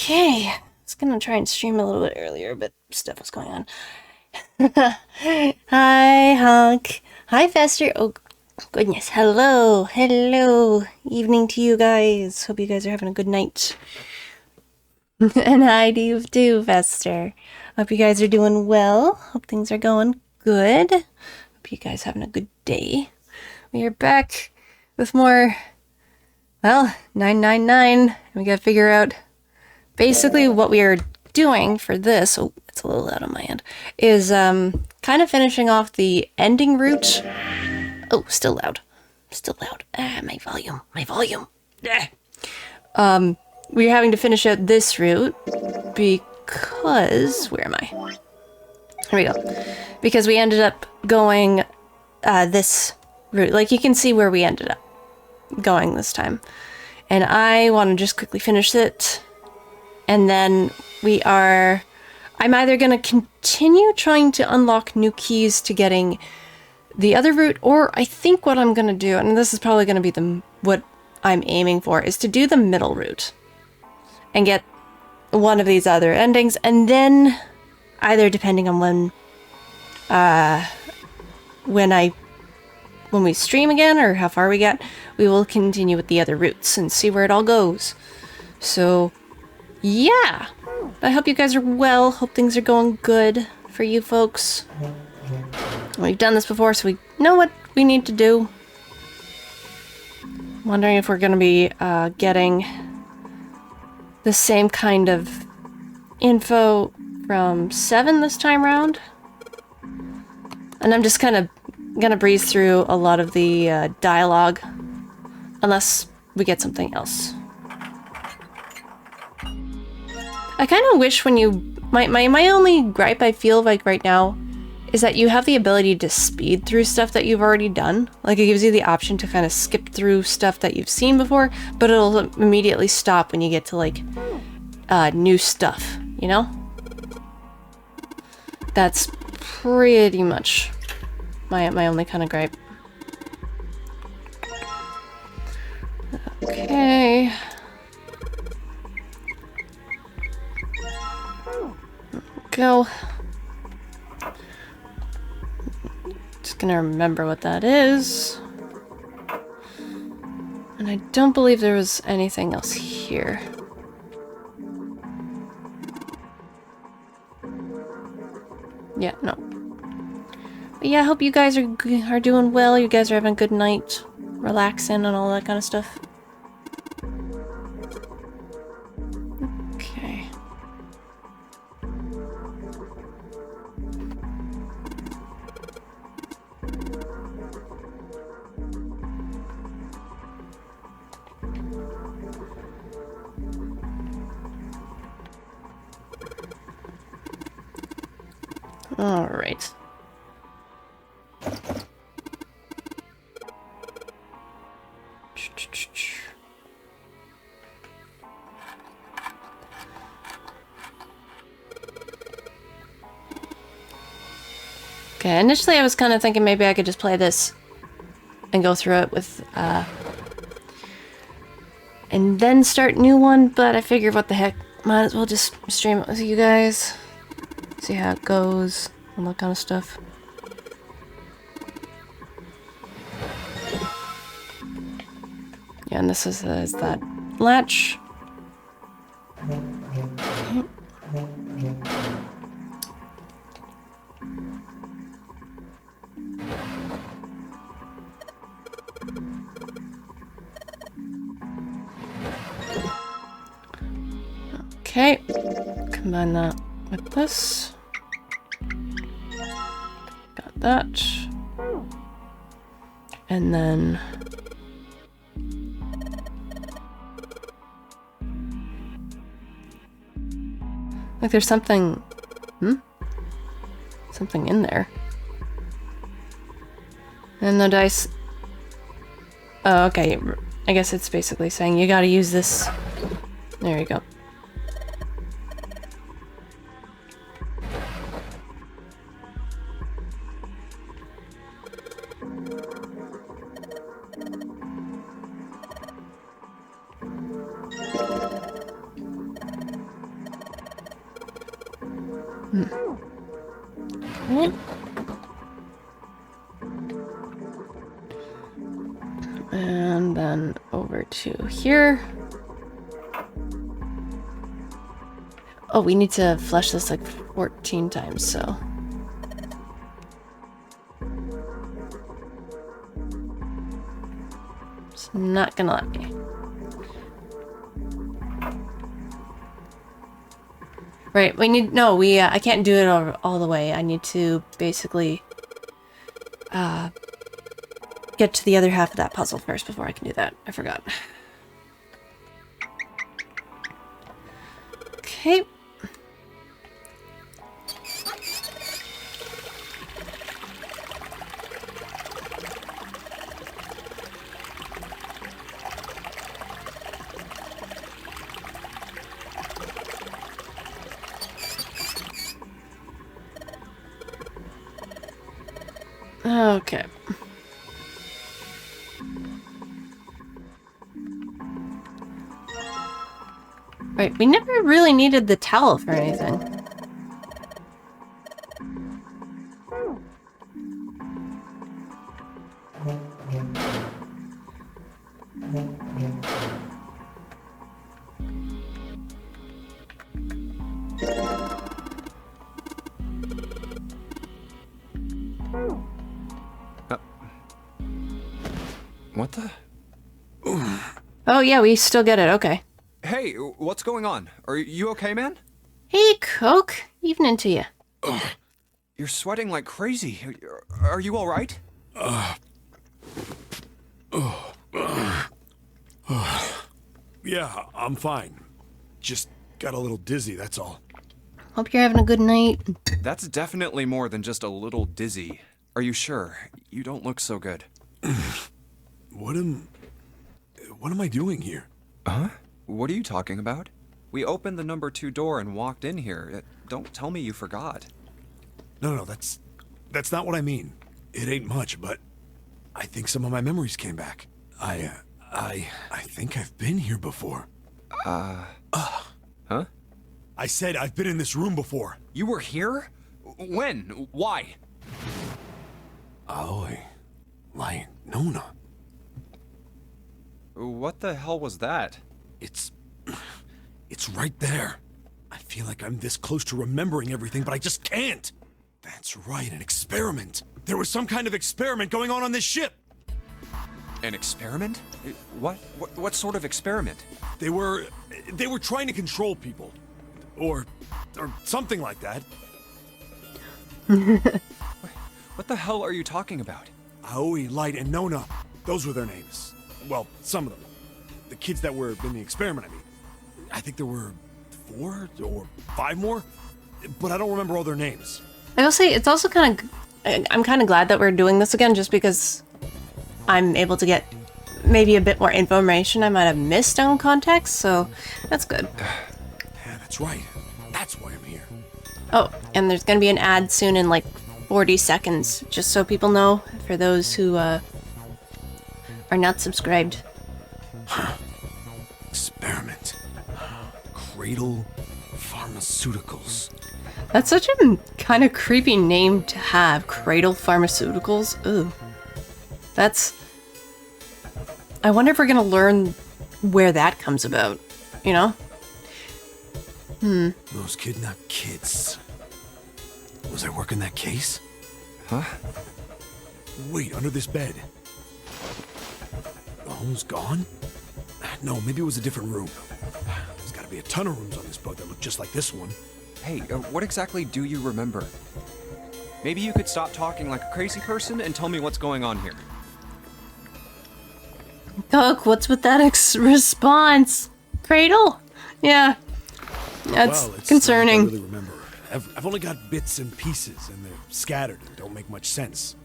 Okay, I was gonna try and stream a little bit earlier, but stuff was going on. Hi, Honk. Hi, Fester. Oh, goodness. Hello. Hello. Evening to you guys. Hope you guys are having a good night. And hi to you too, Fester. Hope you guys are doing well. Hope things are going good. Hope you guys having a good day. We are back with more, well, 999. And we gotta figure out basically what we are doing for this. Oh, it's a little loud on my end. Is kind of finishing off the ending route. Oh, still loud. Still loud. Ah, my volume. My volume. We're having to finish out this route because where am I? Here we go. Because we ended up going this route. Like you can see where we ended up going this time. And I want to just quickly finish it. And then I'm either going to continue trying to unlock new keys to getting the other route, or I think what I'm going to do, and this is probably going to be what I'm aiming for, is to do the middle route and get one of these other endings, and then either depending on when we stream again or how far we get, we will continue with the other routes and see where it all goes. So yeah, I hope you guys are well. Hope things are going good for you folks. We've done this before, so we know what we need to do. Wondering if we're going to be getting the same kind of info from 7 this time round. And I'm just kind of going to breeze through a lot of the dialogue, unless we get something else. I kind of wish when my only gripe I feel like right now is that you have the ability to speed through stuff that you've already done. Like it gives you the option to kind of skip through stuff that you've seen before, but it'll immediately stop when you get to like new stuff, you know? That's pretty much my only kind of gripe. Okay. Go. Just gonna remember what that is. And I don't believe there was anything else here. Yeah, no. But yeah, I hope you guys are doing well. You guys are having a good night, relaxing and all that kind of stuff. Okay. All right. Okay, initially I was kind of thinking maybe I could just play this and go through it with, and then start a new one, but I figured what the heck, might as well just stream it with you guys. See how it goes, and that kind of stuff. Yeah, and this is that latch. Okay, combine that with this. Got that. And then like there's something, something in there. And the dice, oh, okay, I guess it's basically saying you gotta use this. There you go. Okay. And then over to here. Oh, we need to flush this like 14 times, so. It's not gonna let me. Right, we need, no, I can't do it all the way. I need to basically, get to the other half of that puzzle first before I can do that. I forgot. Okay. Okay. Right, we never really needed the towel for anything. What the? Oh yeah, we still get it, okay. Hey, what's going on? Are you okay, man? Hey, Coke. Evening to you. You're sweating like crazy. Are you all right? Yeah, I'm fine. Just got a little dizzy, that's all. Hope you're having a good night. That's definitely more than just a little dizzy. Are you sure? You don't look so good. What am I doing here? Huh? What are you talking about? We opened the number 2 door and walked in here. Don't tell me you forgot. No, that's not what I mean. It ain't much, but I think some of my memories came back. I think I've been here before. Huh? I said I've been in this room before. You were here? When? Why? Aoi. Light Nona. What the hell was that? It's right there. I feel like I'm this close to remembering everything, but I just can't. That's right, an experiment. There was some kind of experiment going on this ship. An experiment? What sort of experiment? They were trying to control people. Or something like that. What the hell are you talking about? Aoi, Light, and Nona. Those were their names. Well, some of them. The kids that were in the experiment, I mean. I think there were 4 or 5 more, but I don't remember all their names. I will say, it's also kind of... I'm kind of glad that we're doing this again, just because I'm able to get maybe a bit more information I might have missed on context, so that's good. Yeah, that's right. That's why I'm here. Oh, and there's going to be an ad soon in like 40 seconds, just so people know, for those who are not subscribed. Experiment. Cradle Pharmaceuticals. That's such a kind of creepy name to have, Cradle Pharmaceuticals. Ooh. That's... I wonder if we're gonna learn where that comes about, you know? Those kidnapped kids. Was I working that case? Huh? Wait, under this bed. The home's gone? No, maybe it was a different room. There's gotta be a ton of rooms on this boat that look just like this one. Hey, what exactly do you remember? Maybe you could stop talking like a crazy person and tell me what's going on here. Coke, what's with that response? Cradle? Yeah. That's Well, it's concerning. I really remember. I've only got bits and pieces, and they're scattered and don't make much sense.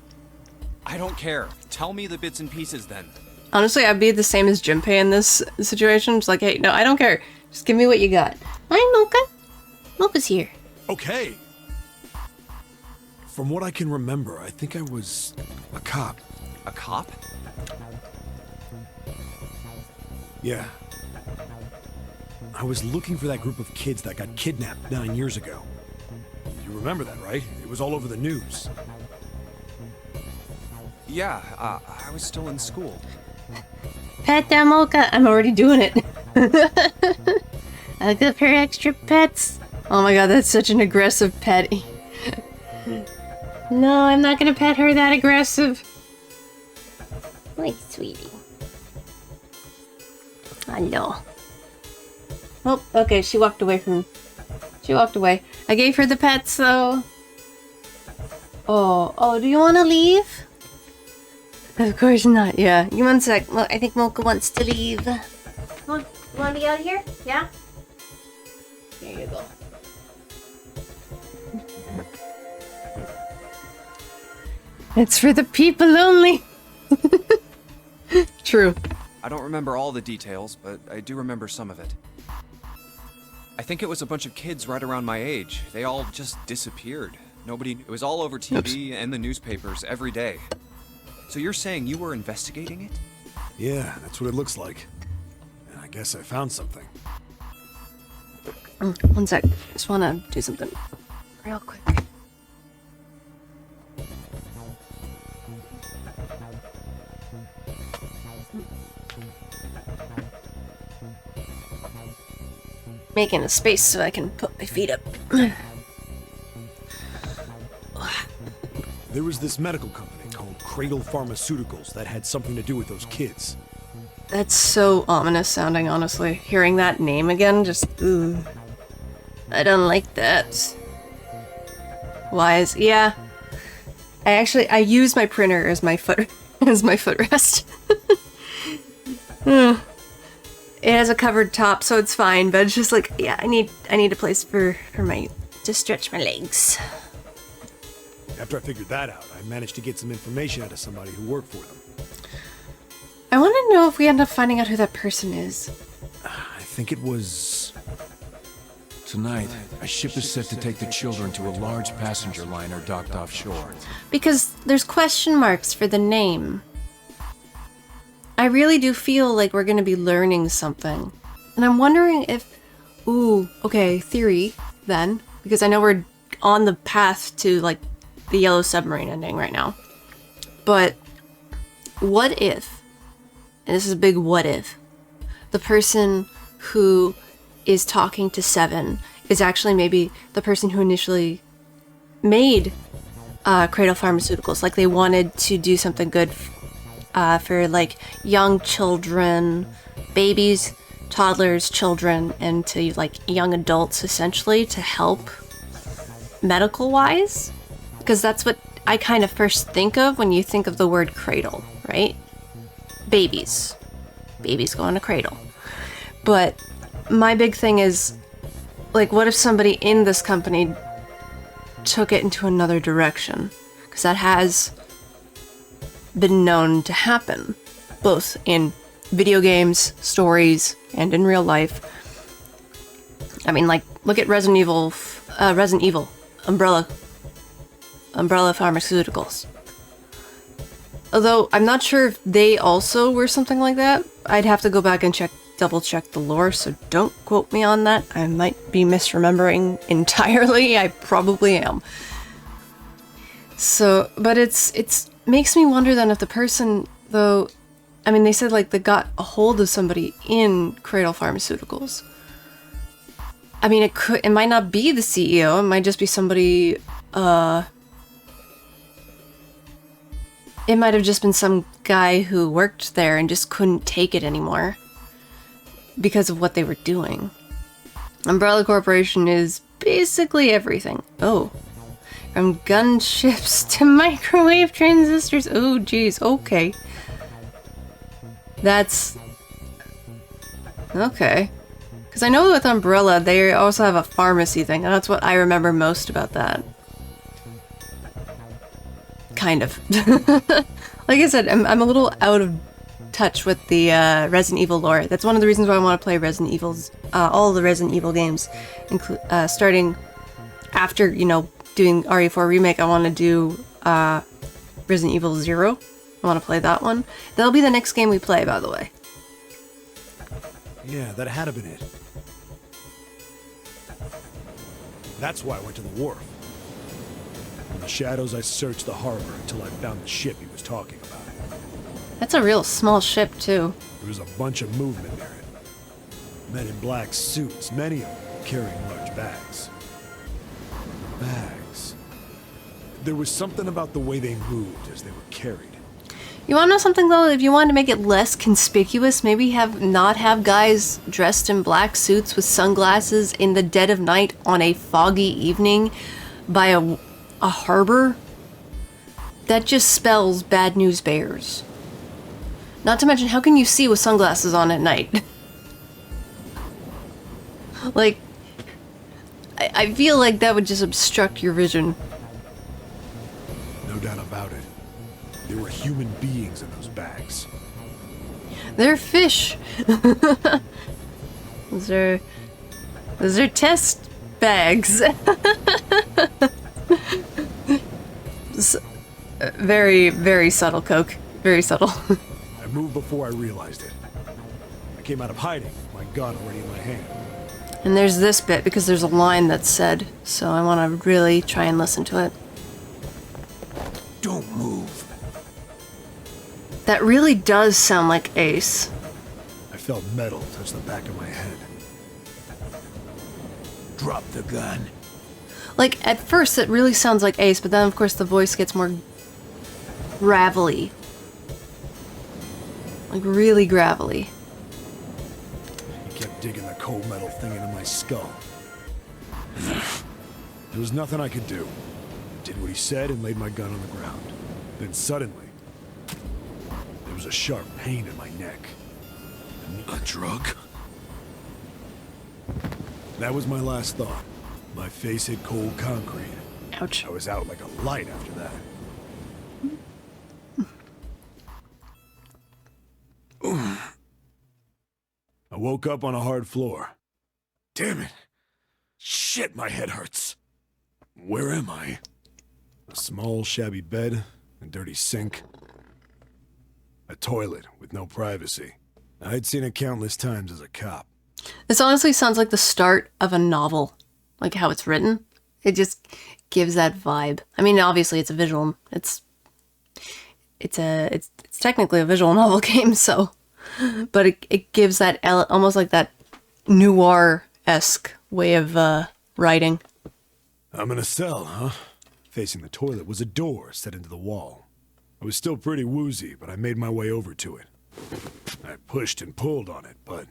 I don't care. Tell me the bits and pieces then. Honestly, I'd be the same as Junpei in this situation. It's like, hey, no, I don't care. Just give me what you got. Hi, Mocha. Mocha's here. Okay. From what I can remember, I think I was a cop. A cop? Yeah. I was looking for that group of kids that got kidnapped 9 years ago. You remember that, right? It was all over the news. Yeah, I was still in school. Pet that Mocha. I'm already doing it. I'll give her extra pets. Oh my god, that's such an aggressive pet. No, I'm not gonna pet her that aggressive. Wait, sweetie. I know. Oh, okay, she walked away from... She walked away. I gave her the pets, though. Oh, do you want to leave? Of course not, yeah. Give me 1 sec. Well, I think Mocha wants to leave. You want to be out here? Yeah? There you go. It's for the people only. True. I don't remember all the details, but I do remember some of it. I think it was a bunch of kids right around my age. They all just disappeared. It was all over TV and the newspapers every day. So you're saying you were investigating it? Yeah, that's what it looks like. And I guess I found something. 1 sec. Just want to do something real quick. Making a space so I can put my feet up. There was this medical company called Cradle Pharmaceuticals that had something to do with those kids. That's so ominous sounding, honestly. Hearing that name again, just ooh. I don't like that. Wise, yeah. I use my printer as my foot footrest. It has a covered top, so it's fine, but it's just like, yeah, I need a place for to stretch my legs. After I figured that out, I managed to get some information out of somebody who worked for them. I want to know if we end up finding out who that person is. I think it was... Tonight, a ship is set to take the children to a large passenger liner docked offshore. Because there's question marks for the name. I really do feel like we're going to be learning something. And I'm wondering if... Ooh, okay, theory, then. Because I know we're on the path to, like, the Yellow Submarine ending right now. But what if, and this is a big what if, the person who is talking to Seven is actually maybe the person who initially made Cradle Pharmaceuticals. Like, they wanted to do something good for, like, young children, babies, toddlers, children, and to, like, young adults, essentially, to help medical-wise. Because that's what I kind of first think of when you think of the word cradle, right? Babies. Babies go in a cradle. But my big thing is, like, what if somebody in this company took it into another direction? Because that has been known to happen, both in video games, stories, and in real life. I mean, like, look at Resident Evil, Umbrella Pharmaceuticals. Although, I'm not sure if they also were something like that. I'd have to go back and double check the lore, so don't quote me on that. I might be misremembering entirely. I probably am. So, but it's makes me wonder then if the person, though, I mean, they said, like, they got a hold of somebody in Cradle Pharmaceuticals. I mean, it might not be the CEO, it might just be somebody, it might have just been some guy who worked there and just couldn't take it anymore because of what they were doing. Umbrella Corporation is basically everything. Oh. From gunships to microwave transistors. Oh, geez. Okay. That's... okay. Because I know with Umbrella, they also have a pharmacy thing, and that's what I remember most about that. Kind of. Like I said, I'm a little out of touch with the Resident Evil lore. That's one of the reasons why I want to play Resident Evil's, all the Resident Evil games, starting after, you know, doing RE4 Remake. I want to do Resident Evil 0. I want to play that one. That'll be the next game we play, by the way. Yeah, that had to been it. That's why I went to the wharf. the shadows, I searched the harbor until I found the ship he was talking about. That's a real small ship, too. There was a bunch of movement near it. Men in black suits, many of them carrying large bags. Bags. There was something about the way they moved as they were carried. You want to know something, though? If you wanted to make it less conspicuous, maybe not have guys dressed in black suits with sunglasses in the dead of night on a foggy evening by a harbor. That just spells bad news bears. Not to mention, how can you see with sunglasses on at night? Like, I feel like that would just obstruct your vision. No doubt about it. There were human beings in those bags. They're fish. Those are test bags. Very, very subtle, Coke. Very subtle. I moved before I realized it. I came out of hiding with my gun already in my hand. And there's this bit, because there's a line that's said, so I want to really try and listen to it. Don't move. That really does sound like Ace. I felt metal touch the back of my head. Drop the gun. Like, at first it really sounds like Ace, but then of course the voice gets more gravelly. Like, really gravelly. He kept digging the cold metal thing into my skull. There was nothing I could do. I did what he said and laid my gun on the ground. Then suddenly, there was a sharp pain in my neck. A drug? That was my last thought. My face hit cold concrete. Ouch. I was out like a light after that. I woke up on a hard floor. Damn it. Shit, my head hurts. Where am I? A small, shabby bed, a dirty sink. A toilet with no privacy. I'd seen it countless times as a cop. This honestly sounds like the start of a novel. Like how it's written. It just gives that vibe. I mean, obviously it's a visual. It's technically a visual novel game, so. But it gives that almost like that noir-esque way of writing. I'm in a cell, huh? Facing the toilet was a door set into the wall. I was still pretty woozy, but I made my way over to it. I pushed and pulled on it, but...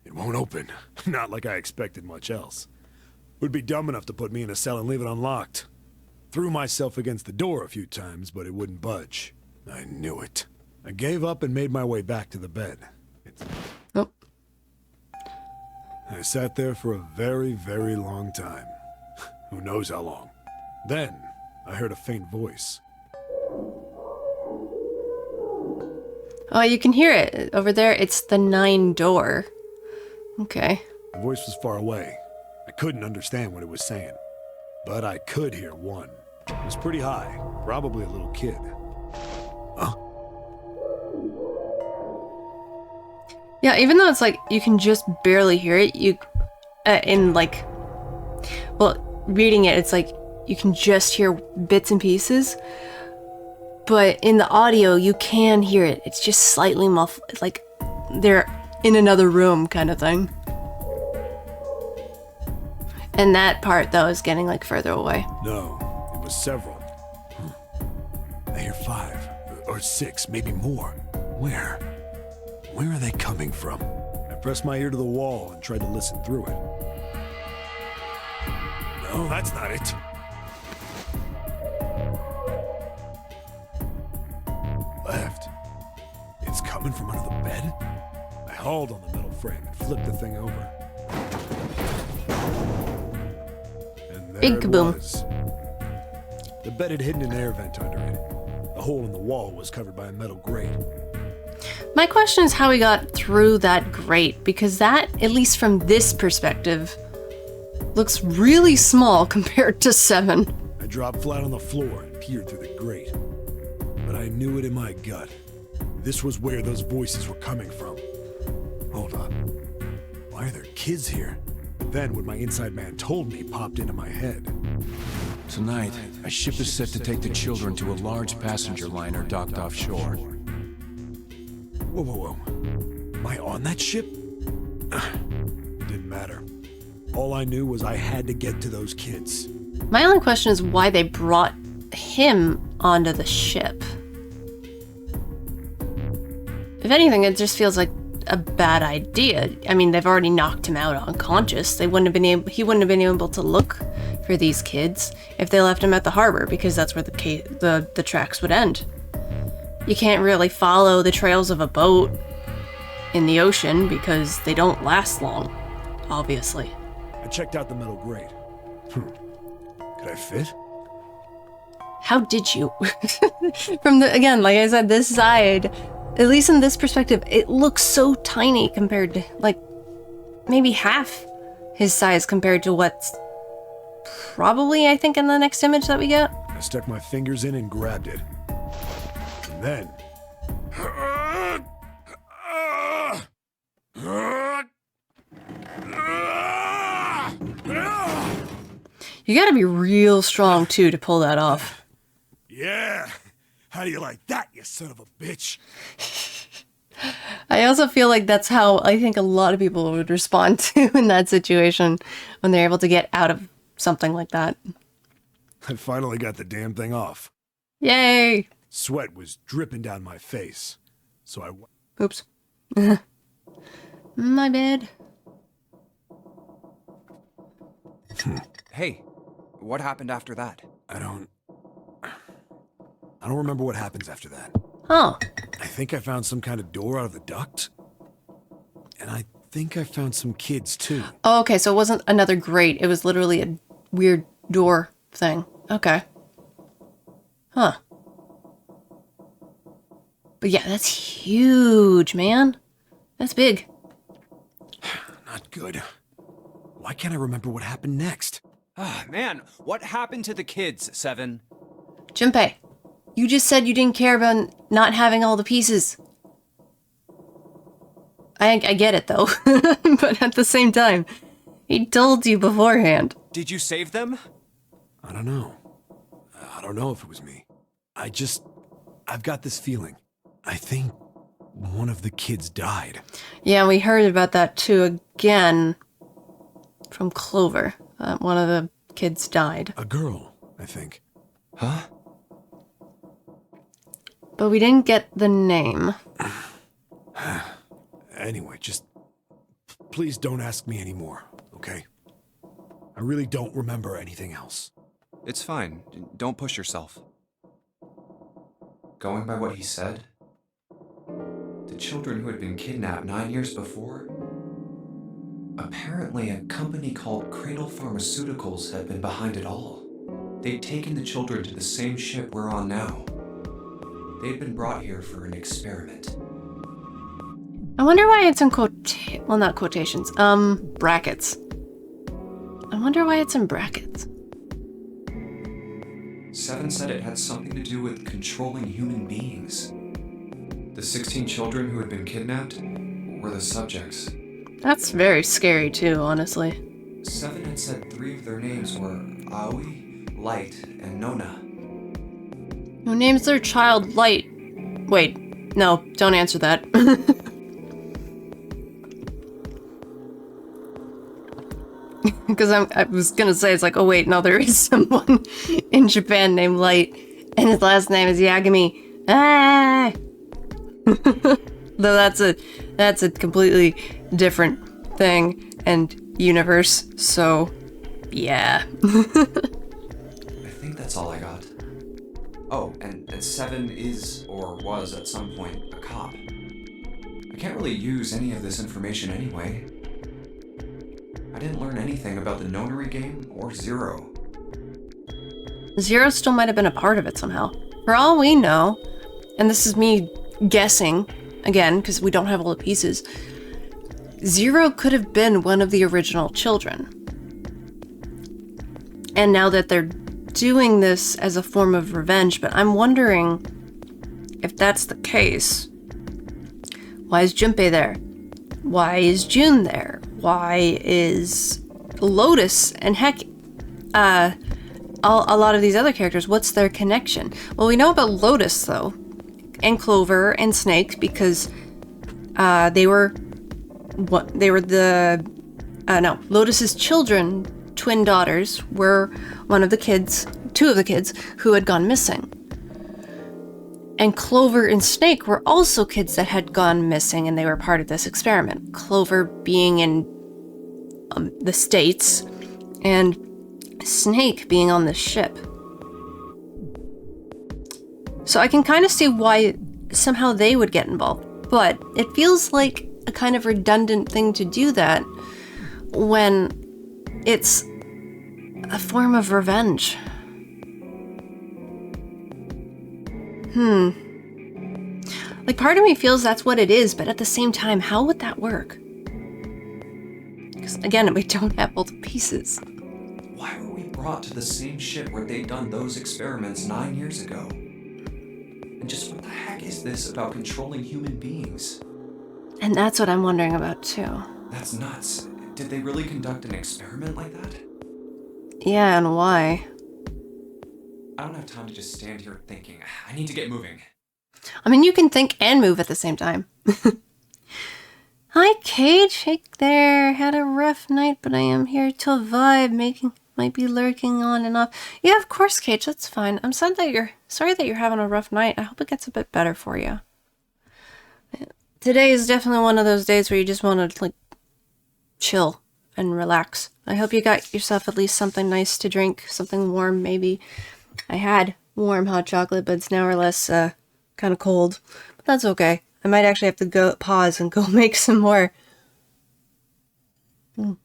it won't open. Not like I expected much else. Would be dumb enough to put me in a cell and leave it unlocked. Threw myself against the door a few times, but it wouldn't budge. I knew it. I gave up and made my way back to the bed. Oh. I sat there for a very, very long time. Who knows how long. Then, I heard a faint voice. Oh, you can hear it. Over there, it's the 9 door. Okay. The voice was far away. I couldn't understand what it was saying. But I could hear one. It was pretty high. Probably a little kid. Huh? Yeah, even though it's like, you can just barely hear it, reading it, it's like, you can just hear bits and pieces. But in the audio, you can hear it. It's just slightly muffled, like they're in another room kind of thing. And that part, though, is getting like further away. No, it was several. I hear 5 or 6, maybe more. Where? Where are they coming from? I pressed my ear to the wall and tried to listen through it. No, that's not it. Left. It's coming from under the bed? I hauled on the metal frame and flipped the thing over. And there Big it kaboom. was. The bed had hidden an air vent under it. The hole in the wall was covered by a metal grate. My question is how we got through that grate, because that, at least from this perspective, looks really small compared to 7. I dropped flat on the floor and peered through the grate. But I knew it in my gut. This was where those voices were coming from. Hold on. Why are there kids here? then what my inside man told me popped into my head. Tonight, a ship is set to take the children to a large passenger liner docked offshore. Whoa, whoa, whoa. Am I on that ship? Didn't matter. All I knew was I had to get to those kids. My only question is why they brought him onto the ship. If anything, it just feels like a bad idea. I mean, they've already knocked him out unconscious. He wouldn't have been able to look for these kids if they left him at the harbor, because that's where the tracks would end. You can't really follow the trails of a boat in the ocean because they don't last long, obviously. I checked out the metal grate. Could I fit? How did you? From the, again, like I said, this side, at least in this perspective, it looks so tiny compared to, like, maybe half his size compared to what's probably, I think, in the next image that we get. I stuck my fingers in and grabbed it. And then... You gotta be real strong, too, to pull that off. Yeah! How do you like that, you son of a bitch? I also feel like that's how I think a lot of people would respond to in that situation when they're able to get out of something like that. I finally got the damn thing off. Yay! Sweat was dripping down my face, so I... Oops. My bad. Hey, what happened after that? I don't remember what happens after that. Oh. I think I found some kind of door out of the duct. And I think I found some kids, too. Oh, okay, so it wasn't another grate. It was literally a weird door thing. Okay. Huh. But yeah, that's huge, man. That's big. Not good. Why can't I remember what happened next? Ah, man, what happened to the kids, Seven? Junpei, you just said you didn't care about not having all the pieces. I get it, though. But at the same time, he told you beforehand. Did you save them? I don't know. I don't know if it was me. I've got this feeling. I think one of the kids died. Yeah, we heard about that too again from Clover. One of the kids died. A girl, I think. Huh? But we didn't get the name. Anyway, just please don't ask me anymore, okay? I really don't remember anything else. It's fine. Don't push yourself. Going by what he said, the children who had been kidnapped 9 years before, apparently a company called Cradle Pharmaceuticals had been behind it all. They'd taken the children to the same ship we're on now. They'd been brought here for an experiment. I wonder why it's in well, not quotations, brackets. I wonder why it's in brackets. Seven said it had something to do with controlling human beings. The 16 children who had been kidnapped were the subjects. That's very scary too, honestly. Seven had said 3 of their names were Aoi, Light, and Nona. Who names their child Light? Wait, no, don't answer that. Because I was gonna say, it's like, oh wait, no, there is someone in Japan named Light, and his last name is Yagami. Ah! Though that's a completely different thing and universe, so yeah. I think that's all I got. Oh, and Seven is, or was at some point, a cop. I can't really use any of this information anyway. I didn't learn anything about the Nonary game or Zero. Zero still might have been a part of it somehow. For all we know, and this is me guessing, again, because we don't have all the pieces, Zero could have been one of the original children. And now that they're doing this as a form of revenge, but I'm wondering if that's the case, why is Junpei there? Why is June there? Why is Lotus and heck, a lot of these other characters, what's their connection? Well, we know about Lotus, though, and Clover and Snake, because Lotus's children, twin daughters, were two of the kids who had gone missing. And Clover and Snake were also kids that had gone missing, and they were part of this experiment. Clover being in the States, and Snake being on the ship. So I can kind of see why somehow they would get involved, but it feels like a kind of redundant thing to do that when it's a form of revenge. Like, part of me feels that's what it is, but at the same time, how would that work? Because, again, we don't have all the pieces. Why were we brought to the same ship where they'd done those experiments 9 years ago? And just what the heck is this about controlling human beings? And that's what I'm wondering about, too. That's nuts. Did they really conduct an experiment like that? Yeah, and why? I don't have time to just stand here thinking. I need to get moving. I mean, you can think and move at the same time. Hi, Cage. Hey there. Had a rough night, but I am here to vibe. Might be lurking on and off. Yeah, of course, Cage. That's fine. I'm sorry that you're having a rough night. I hope it gets a bit better for you. Today is definitely one of those days where you just want to, like, chill and relax. I hope you got yourself at least something nice to drink, something warm, maybe. I had warm hot chocolate, but it's now or less kind of cold. But that's okay. I might actually have to go pause and go make some more. But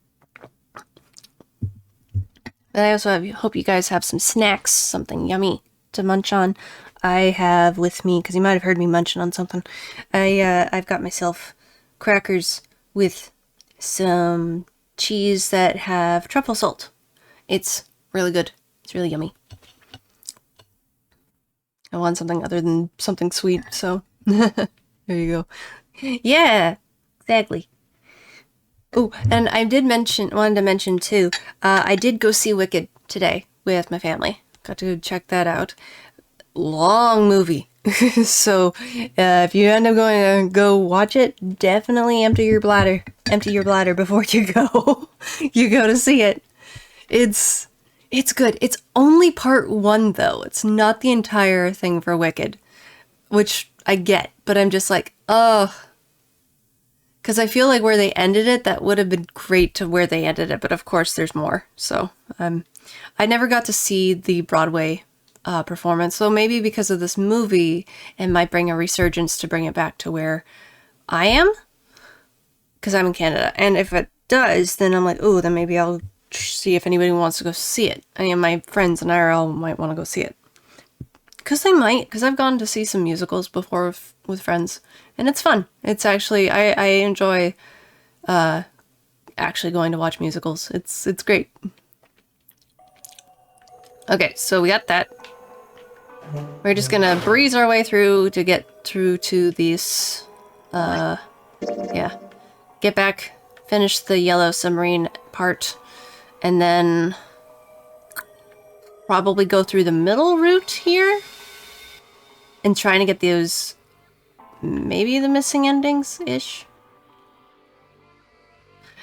I also hope you guys have some snacks, something yummy to munch on. I have with me, because you might have heard me munching on something, I've got myself crackers with some cheese that have truffle salt. It's really good. It's really yummy. I want something other than something sweet, so there you go. Yeah, exactly. Oh, and I wanted to mention too, I did go see Wicked today with my family. Got to check that out. Long movie. So if you end up going to go watch it, definitely empty your bladder before you go. You go to see it. It's good. It's only part 1 though. It's not the entire thing for Wicked, which I get, but I'm just like, oh, because I feel like where they ended it, that would have been great to where they ended it, but of course there's more. So I never got to see the Broadway performance, so maybe because of this movie, it might bring a resurgence to bring it back to where I am, because I'm in Canada. And if it does, then I'm like, oh, then maybe I'll see if anybody wants to go see it. Any of my friends in IRL might want to go see it. Because they might, because I've gone to see some musicals before with friends, and it's fun. It's actually, I enjoy actually going to watch musicals. It's great. Okay, so we got that. We're just gonna breeze our way through to get through to these, yeah. Get back, finish the yellow submarine part, and then probably go through the middle route here and trying to get those, maybe the missing endings-ish.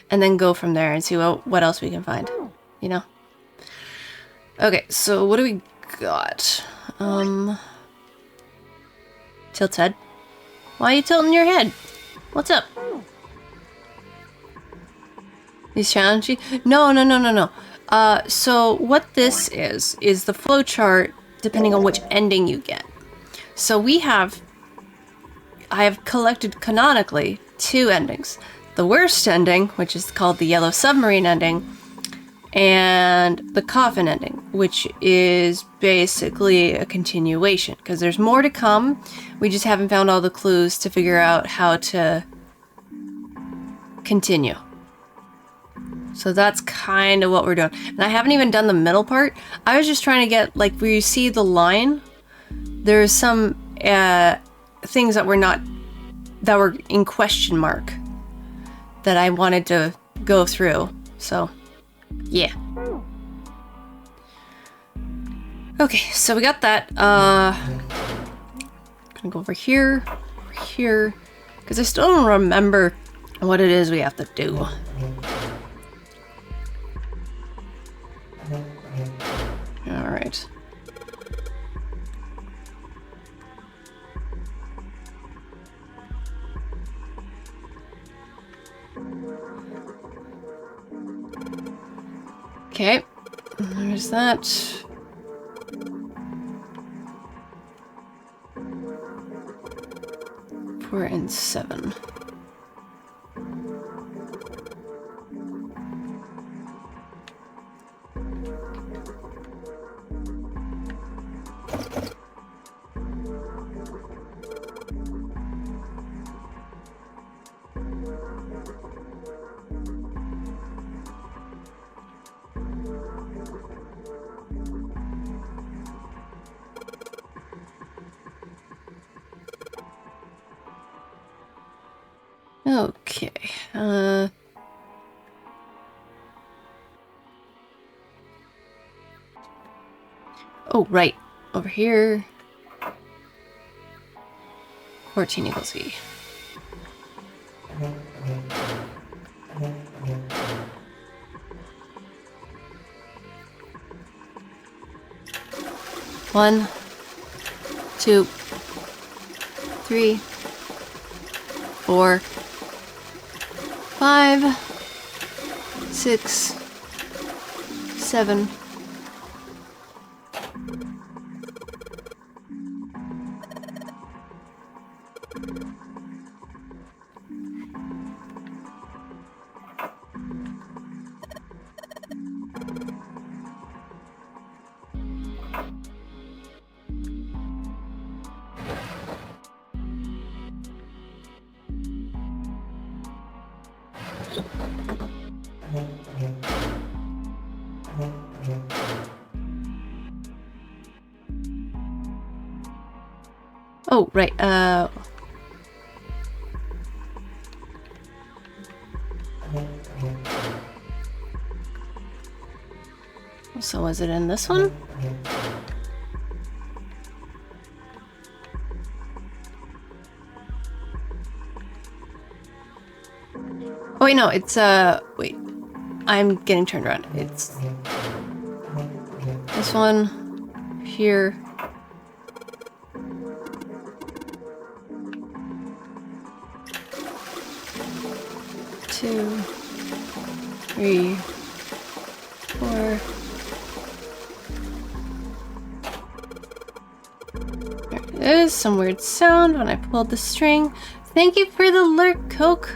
And then go from there and see what else we can find, you know? Okay, so what do we got? Tilt head. Why are you tilting your head? What's up? These challenging? No. So what this is the flowchart depending on which ending you get. So I have collected canonically 2 endings. The worst ending, which is called the Yellow Submarine ending, and the Coffin ending, which is basically a continuation, because there's more to come. We just haven't found all the clues to figure out how to continue. So that's kind of what we're doing. And I haven't even done the middle part. I was just trying to get, like, where you see the line, there's some things that were in question mark that I wanted to go through. So Yeah. Okay, so we got that. Gonna go over here, because I still don't remember what it is we have to do. Alright. Okay, there's that. 4 and 7. Okay, oh, right. Over here. 14 equals E. One, 2, 3, 4, 5, 6, 7. Oh, right, so was it in this one? Oh, wait, no, it's, wait. I'm getting turned around. It's this one here. Two, 3, 4. There is some weird sound when I pulled the string. Thank you for the lurk, Coke.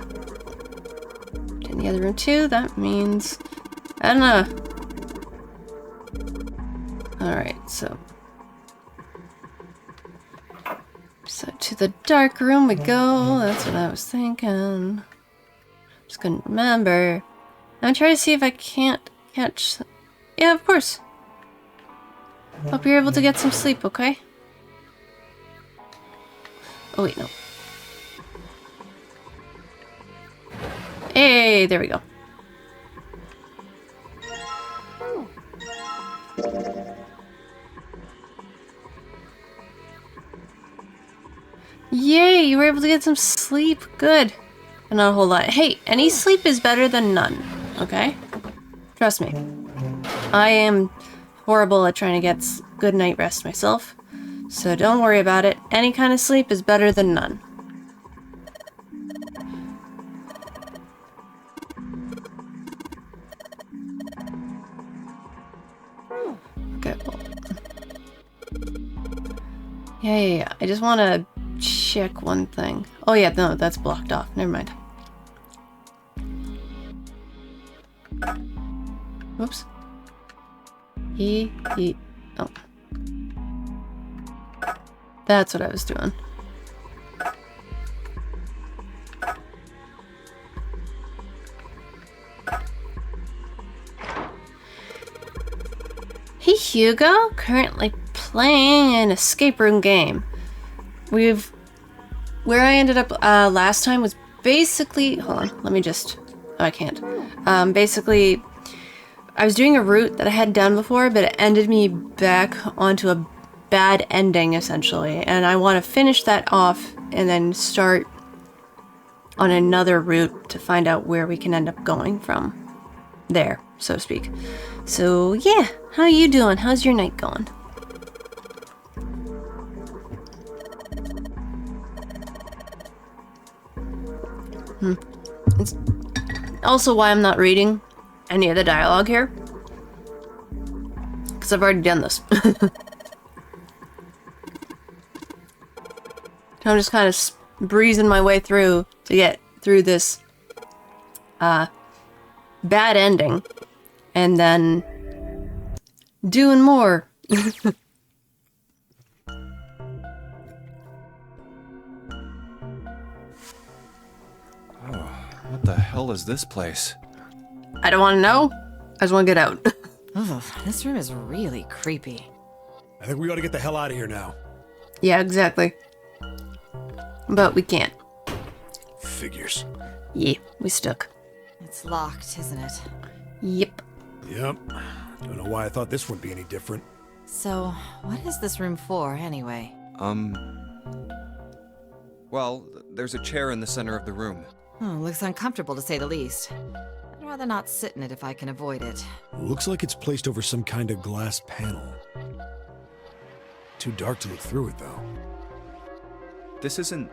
In the other room too, that means... I don't know. Alright, so to the dark room we go. That's what I was thinking. Just couldn't remember. I'm trying to see if I can't catch... Yeah, of course. Hope you're able to get some sleep, okay? Oh, wait, no. Hey, there we go. Yay, you were able to get some sleep. Good. But not a whole lot. Hey, any sleep is better than none, okay? Trust me. I am horrible at trying to get good night rest myself, so don't worry about it. Any kind of sleep is better than none. Okay. Yeah. I just want to check one thing. Oh yeah, no, that's blocked off. Never mind. Whoops. Oh. That's what I was doing. Hey Hugo, currently playing an escape room game. Where I ended up last time was basically, hold on, let me just, oh, I can't. Basically, I was doing a route that I had done before, but it ended me back onto a bad ending, essentially. And I want to finish that off and then start on another route to find out where we can end up going from there, so to speak. So, yeah. How you doing? How's your night going? It's also why I'm not reading any of the dialogue here. Because I've already done this. I'm just kind of breezing my way through to get through this bad ending. And then doing more. What the hell is this place? I don't want to know. I just want to get out. Ugh, this room is really creepy. I think we ought to get the hell out of here now. Yeah, exactly. But we can't. Figures. Yeah, we stuck. It's locked, isn't it? Yep. Yep. Don't know why I thought this wouldn't be any different. So, what is this room for, anyway? Well, there's a chair in the center of the room. Oh, looks uncomfortable to say the least. I'd rather not sit in it if I can avoid it. Looks like it's placed over some kind of glass panel. Too dark to look through it, though. This isn't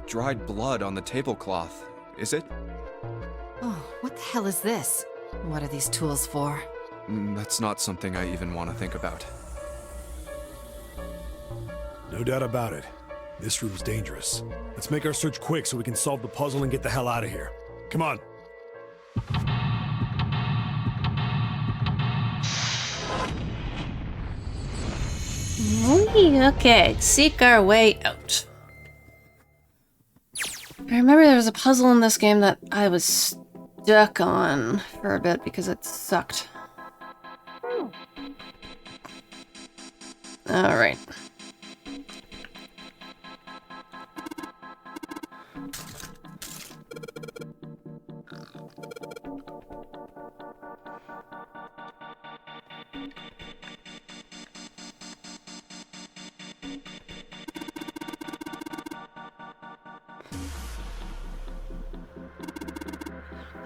dried blood on the tablecloth, is it? Oh, what the hell is this? What are these tools for? That's not something I even want to think about. No doubt about it. This room's dangerous. Let's make our search quick so we can solve the puzzle and get the hell out of here. Come on. Okay, seek our way out. I remember there was a puzzle in this game that I was stuck on for a bit because it sucked. Alright.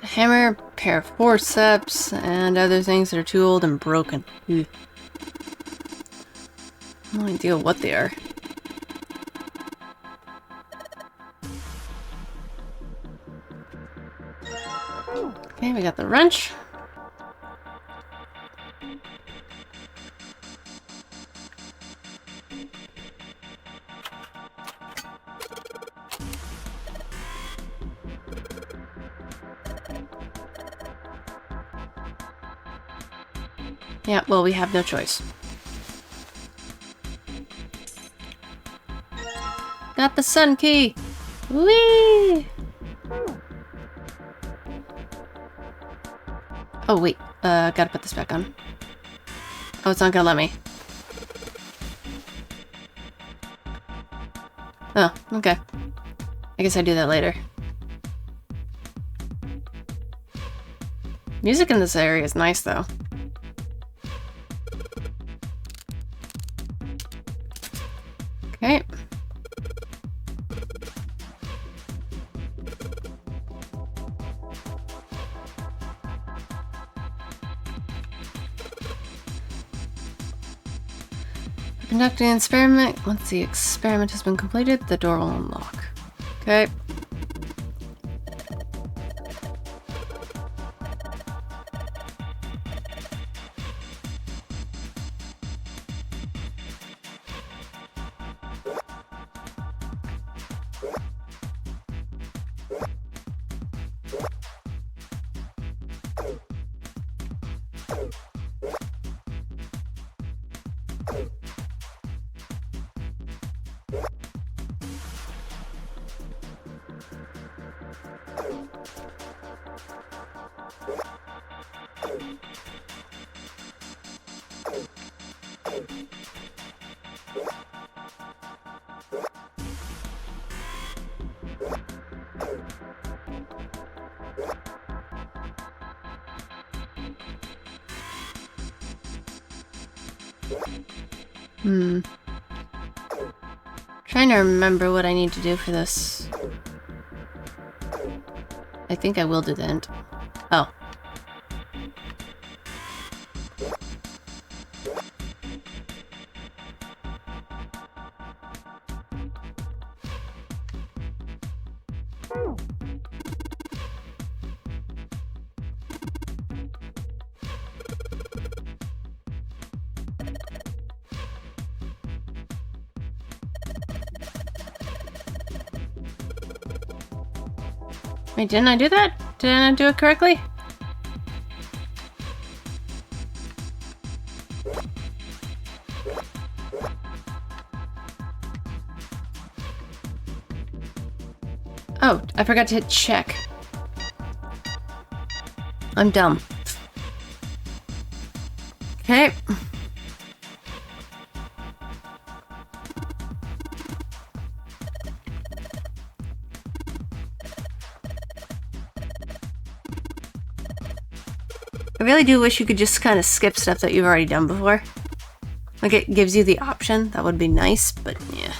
A hammer, pair of forceps, and other things that are too old and broken. Ugh. No idea what they are. Okay, we got the wrench. Yeah, well, we have no choice. Got the sun key! Whee! Oh, wait. Gotta put this back on. Oh, it's not gonna let me. Oh, okay. I guess I do that later. Music in this area is nice, though. Okay. Conducting an experiment. Once the experiment has been completed, the door will unlock. Okay. Trying to remember what I need to do for this. I think I will do the end. Oh. Wait, didn't I do that? Didn't I do it correctly? Oh, I forgot to hit check. I'm dumb. Okay. I really do wish you could just kind of skip stuff that you've already done before. Like, it gives you the option. That would be nice, but yeah.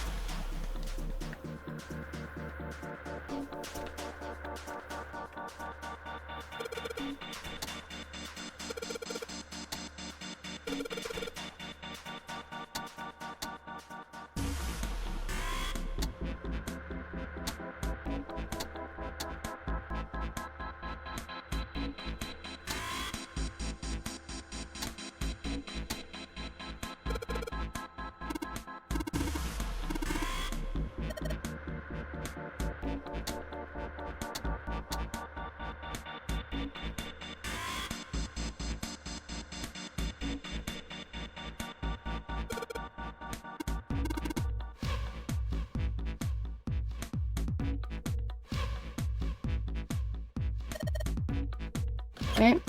Right.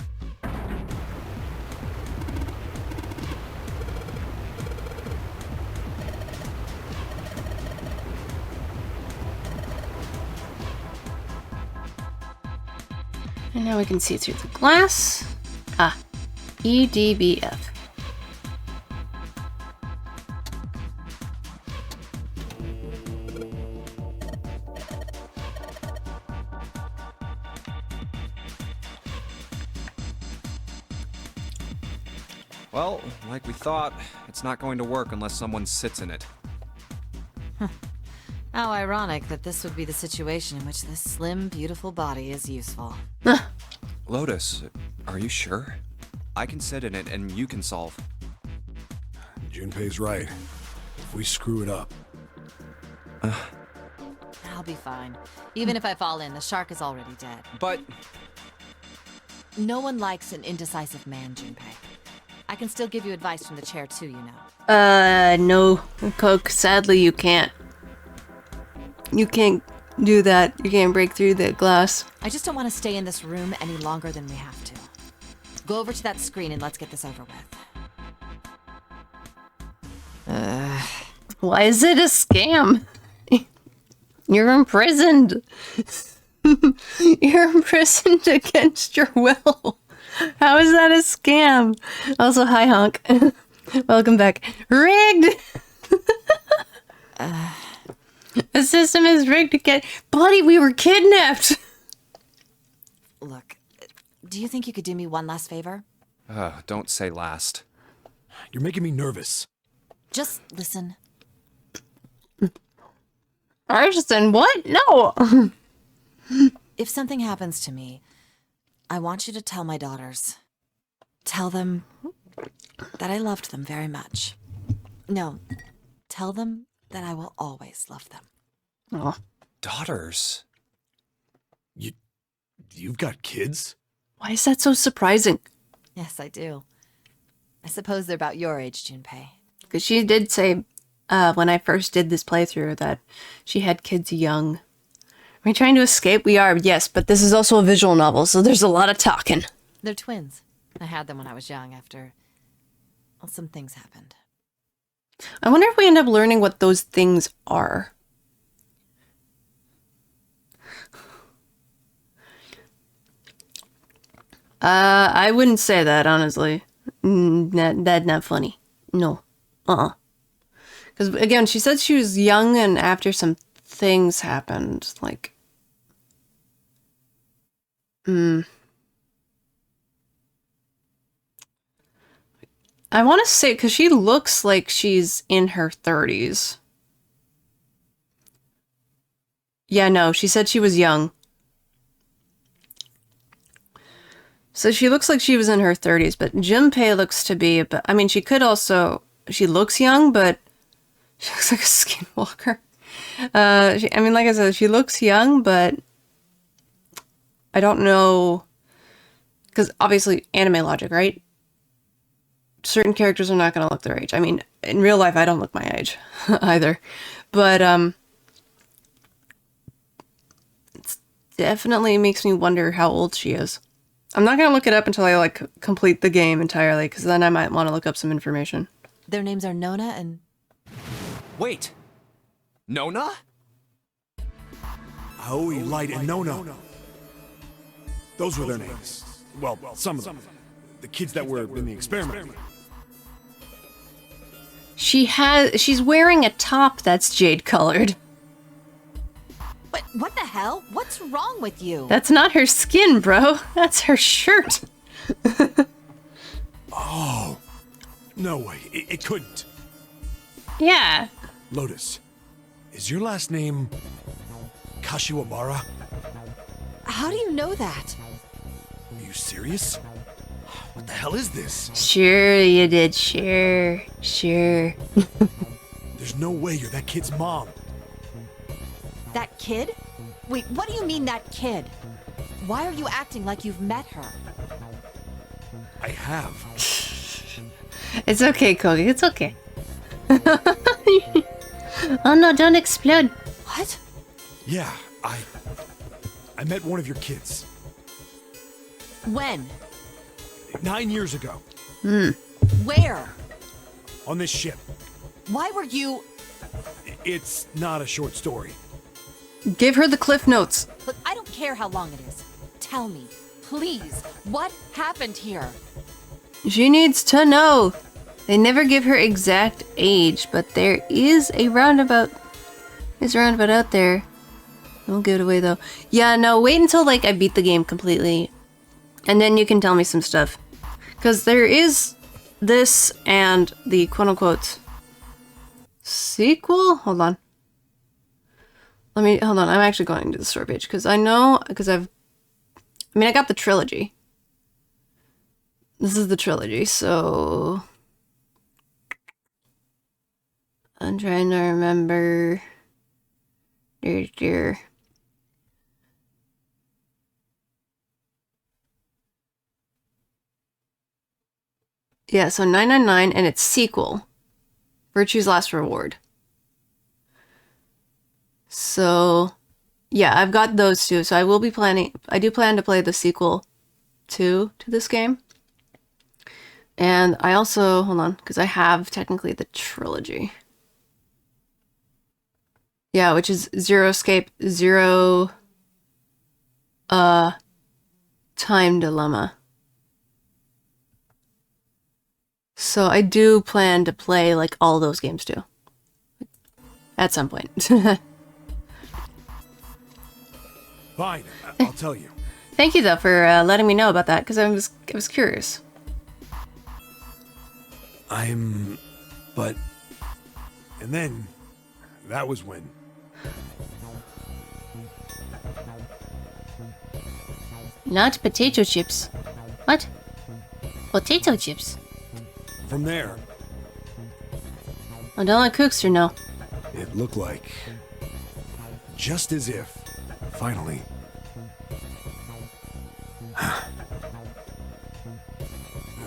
And now we can see through the glass. Ah, EDBF. Well, like we thought, it's not going to work unless someone sits in it. How ironic that this would be the situation in which this slim, beautiful body is useful. Lotus, are you sure? I can sit in it and you can solve. Junpei's right. If we screw it up... I'll be fine. Even if I fall in, the shark is already dead. But... No one likes an indecisive man, Junpei. I can still give you advice from the chair too, you know. No, Coke, sadly you can't. You can't do that. You can't break through the glass. I just don't want to stay in this room any longer than we have to. Go over to that screen and let's get this over with. Why is it a scam? You're imprisoned. You're imprisoned against your will. How is that a scam? Also, hi, Honk. Welcome back. Rigged! The system is rigged to get... Buddy, we were kidnapped! Look, do you think you could do me one last favor? Don't say last. You're making me nervous. Just listen. Arson, what? No! If something happens to me, I want you to tell my daughters. Tell them that I loved them very much. No, tell them that I will always love them. Oh. Daughters? You've got kids? Why is that so surprising? Yes, I do. I suppose they're about your age, Junpei. Because she did say, when I first did this playthrough, that she had kids young. Are we trying to escape? We are, yes, but this is also a visual novel, so there's a lot of talking. They're twins. I had them when I was young after... Well, some things happened. I wonder if we end up learning what those things are. I wouldn't say that, honestly. That's not funny. No. Because, again, she said she was young and after some things happened. Like... I want to say, because she looks like she's in her 30s. Yeah, no, she said she was young. So she looks like she was in her 30s, but Junpei looks to be, but I mean, she could also, she looks young, but she looks like a skinwalker. I mean, like I said, she looks young, but I don't know, because obviously anime logic, right? Certain characters are not going to look their age. I mean, in real life, I don't look my age either, but it definitely makes me wonder how old she is. I'm not going to look it up until I, like, complete the game entirely, because then I might want to look up some information. Their names are Nona and... Wait! Nona? Aoi, Light, and Nona. Those were their names. Well, some of them. The kids that were in the experiment. She's wearing a top that's jade colored. What the hell? What's wrong with you? That's not her skin, bro. That's her shirt. Oh. No way. It couldn't. Yeah. Lotus, is your last name Kashiwabara? How do you know that? Are you serious? What the hell is this? Sure you did. Sure. There's no way you're that kid's mom. That kid? Wait, what do you mean that kid? Why are you acting like you've met her? I have. It's okay, Kogi. It's okay. Oh no, don't explode. What? Yeah, I met one of your kids. When? 9 years ago. Where? On this ship. Why were you... It's not a short story. Give her the cliff notes. Look, I don't care how long it is. Tell me, please, what happened here? She needs to know. They never give her exact age, but there is a roundabout. There's a roundabout out there. Don't give it away though. Yeah, no, wait until like I beat the game completely. And then you can tell me some stuff. Because there is this and the quote-unquote sequel? Hold on. Hold on, I'm actually going to the story page. Because I know, I got the trilogy. This is the trilogy, so... I'm trying to remember... Dear. Yeah, so 999 and its sequel, Virtue's Last Reward. So, yeah, I've got those two. So I do plan to play the sequel to this game. And I also, hold on, because I have technically the trilogy. Yeah, which is Zero Escape, Zero Time Dilemma. So I do plan to play like all those games too. At some point. Fine, I'll tell you. Thank you though for letting me know about that because I was curious. But... And then, that was when... Not potato chips. What? Potato chips? From there, I don't let Cookster know. it looked like... Just as if, finally...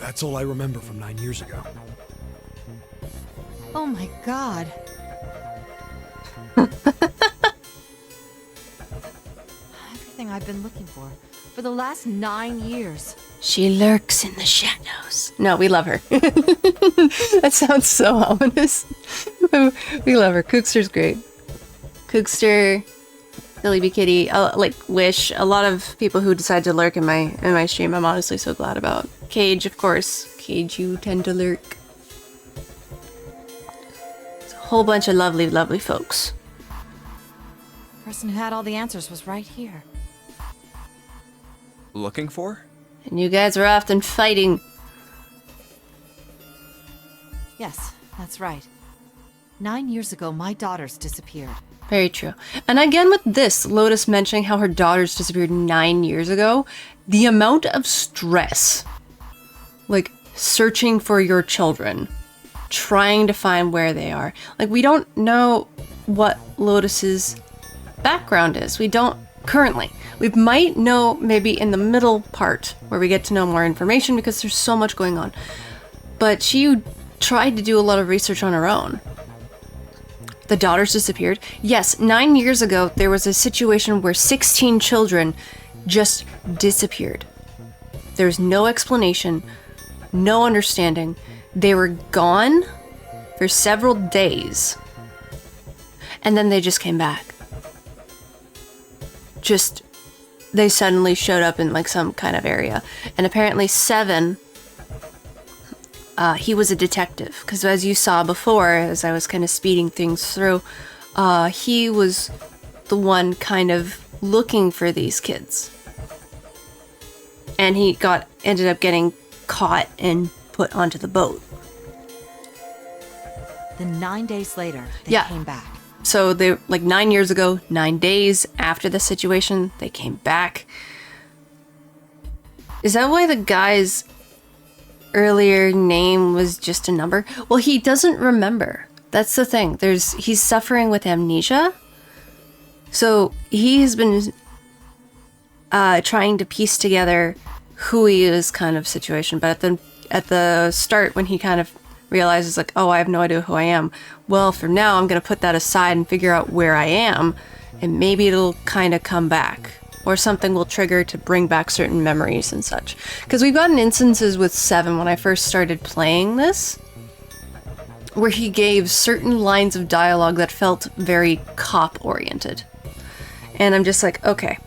That's all I remember from 9 years ago. Oh my god. Everything I've been looking for the last 9 years. She lurks in the shadows. No, we love her. That sounds so ominous. We love her. Cookster's great. Cookster, Billy B. Kitty, like Wish, a lot of people who decide to lurk in my stream. I'm honestly so glad about. Cage, of course. Cage, you tend to lurk. whole bunch of lovely, lovely folks. The person who had all the answers was right here. Looking for? And you guys are often fighting. Yes, that's right. 9 years ago, my daughters disappeared. Very true. And again with this, Lotus mentioning how her daughters disappeared 9 years ago, the amount of stress, like searching for your children, trying to find where they are. Like, we don't know what Lotus's background is. We don't currently. We might know maybe in the middle part where we get to know more information because there's so much going on. But she tried to do a lot of research on her own. The daughters disappeared. Yes, 9 years ago, there was a situation where 16 children just disappeared. There's no explanation, no understanding. They were gone for several days. And then they just came back. They suddenly showed up in like some kind of area. And apparently Seven, he was a detective. Because as you saw before, as I was kind of speeding things through, he was the one kind of looking for these kids. And he ended up getting caught and put onto the boat. Then 9 days later, they Yeah. came back. So they, like 9 years ago, 9 days after the situation, they came back. Is that why the guy's earlier name was just a number? Well, he doesn't remember. That's the thing. He's suffering with amnesia. So he has been trying to piece together who he is kind of situation. But at the start, when he kind of realizes like, oh, I have no idea who I am. Well, for now, I'm going to put that aside and figure out where I am. And maybe it'll kind of come back. Or something will trigger to bring back certain memories and such. Because we've gotten instances with Seven when I first started playing this, where he gave certain lines of dialogue that felt very cop-oriented. And I'm just like, okay.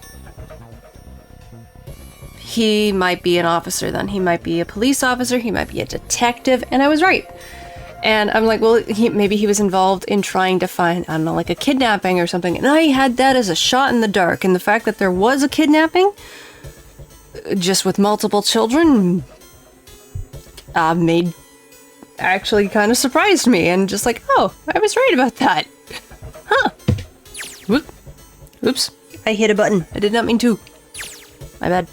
He might be an officer then. He might be a police officer. He might be a detective. And I was right. And I'm like, well, maybe he was involved in trying to find, I don't know, like a kidnapping or something. And I had that as a shot in the dark. And the fact that there was a kidnapping, just with multiple children, actually kind of surprised me. And just like, oh, I was right about that. Huh. Oops. I hit a button. I did not mean to. My bad.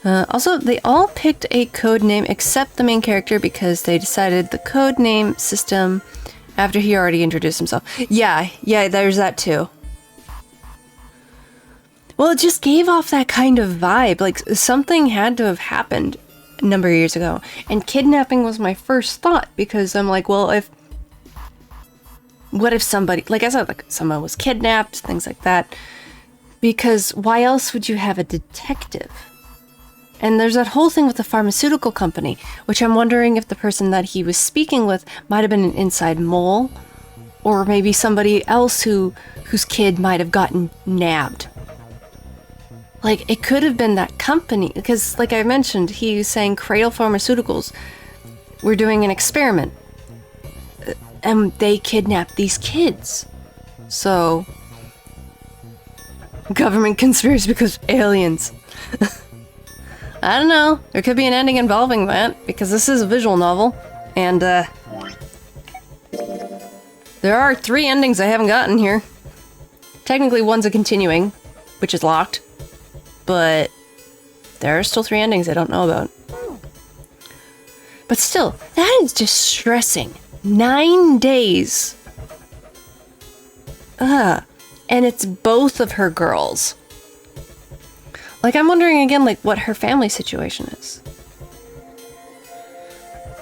Also, they all picked a code name except the main character because they decided the code name system after he already introduced himself. Yeah, there's that too. Well, it just gave off that kind of vibe. Like, something had to have happened a number of years ago. And kidnapping was my first thought because I'm like, well, what if somebody, like I said, like someone was kidnapped, things like that. Because why else would you have a detective? And there's that whole thing with the pharmaceutical company, which I'm wondering if the person that he was speaking with might have been an inside mole, or maybe somebody else whose kid might have gotten nabbed. Like, it could have been that company, because like I mentioned, he was saying Cradle Pharmaceuticals were doing an experiment, and they kidnapped these kids. So, government conspiracy because of aliens. I don't know. There could be an ending involving that, because this is a visual novel, and, there are 3 endings I haven't gotten here. Technically, one's a continuing, which is locked, but there are still 3 endings I don't know about. But still, that is distressing. 9 days. And it's both of her girls. Like, I'm wondering again, like, what her family situation is.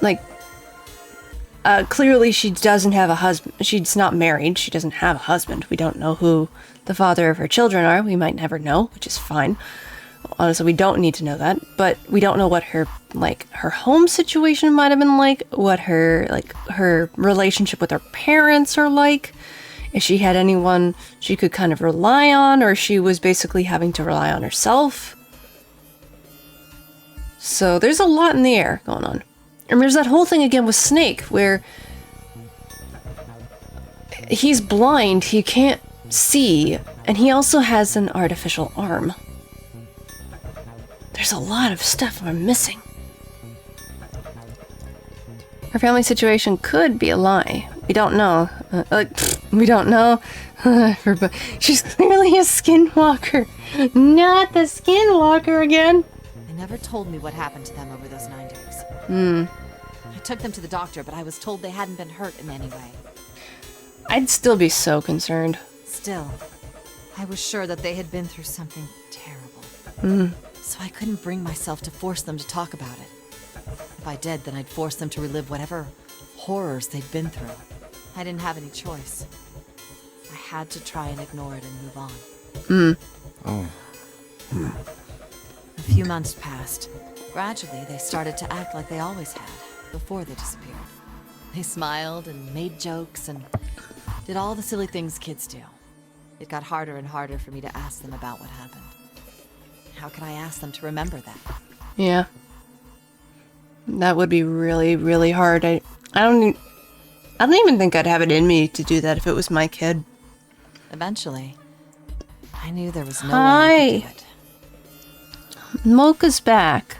Like, clearly she doesn't have a husband. She's not married. She doesn't have a husband. We don't know who the father of her children are. We might never know, which is fine. Honestly, we don't need to know that. But we don't know what her home situation might have been like. What her relationship with her parents are like. If she had anyone she could kind of rely on, or she was basically having to rely on herself. So there's a lot in the air going on. And there's that whole thing again with Snake, where he's blind, he can't see, and he also has an artificial arm. There's a lot of stuff I'm missing. Her family situation could be a lie. We don't know. We don't know. She's clearly a skinwalker. Not the skinwalker again. They never told me what happened to them over those 9 days. I took them to the doctor, but I was told they hadn't been hurt in any way. I'd still be so concerned. Still, I was sure that they had been through something terrible. So I couldn't bring myself to force them to talk about it. If I did, then I'd force them to relive whatever horrors they'd been through. I didn't have any choice. I had to try and ignore it and move on. Oh. A few months passed. Gradually, they started to act like they always had, before they disappeared. They smiled and made jokes and did all the silly things kids do. It got harder and harder for me to ask them about what happened. How can I ask them to remember that? Yeah. That would be really, really hard. I don't even think I'd have it in me to do that if it was my kid. Eventually, I knew there was no way I could do it. Mocha's back.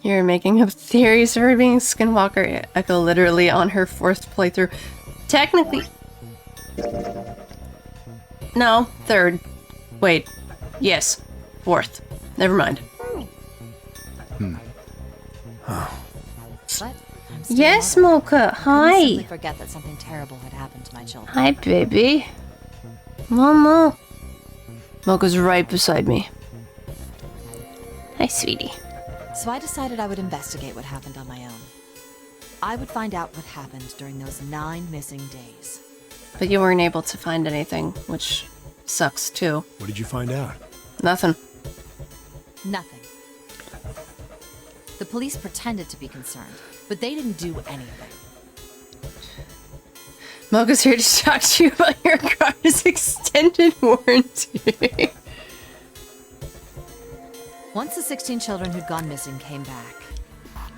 You're making up theories of her being Skinwalker. Echo literally on her 4th playthrough. Technically... No, 3rd. Wait. Yes. 4th. Never mind. But I'm still Yes, a mother. Mocha. Couldn't Hi. simply forget that something terrible had happened to my children. Hi, baby. Momo. Mocha's right beside me. Hi, sweetie. So I decided I would investigate what happened on my own. I would find out what happened during those 9 missing days. But you weren't able to find anything, which sucks too. What did you find out? Nothing. Nothing. The police pretended to be concerned, but they didn't do anything. Mocha's here to talk to you about your car's extended warranty. Once the 16 children who'd gone missing came back,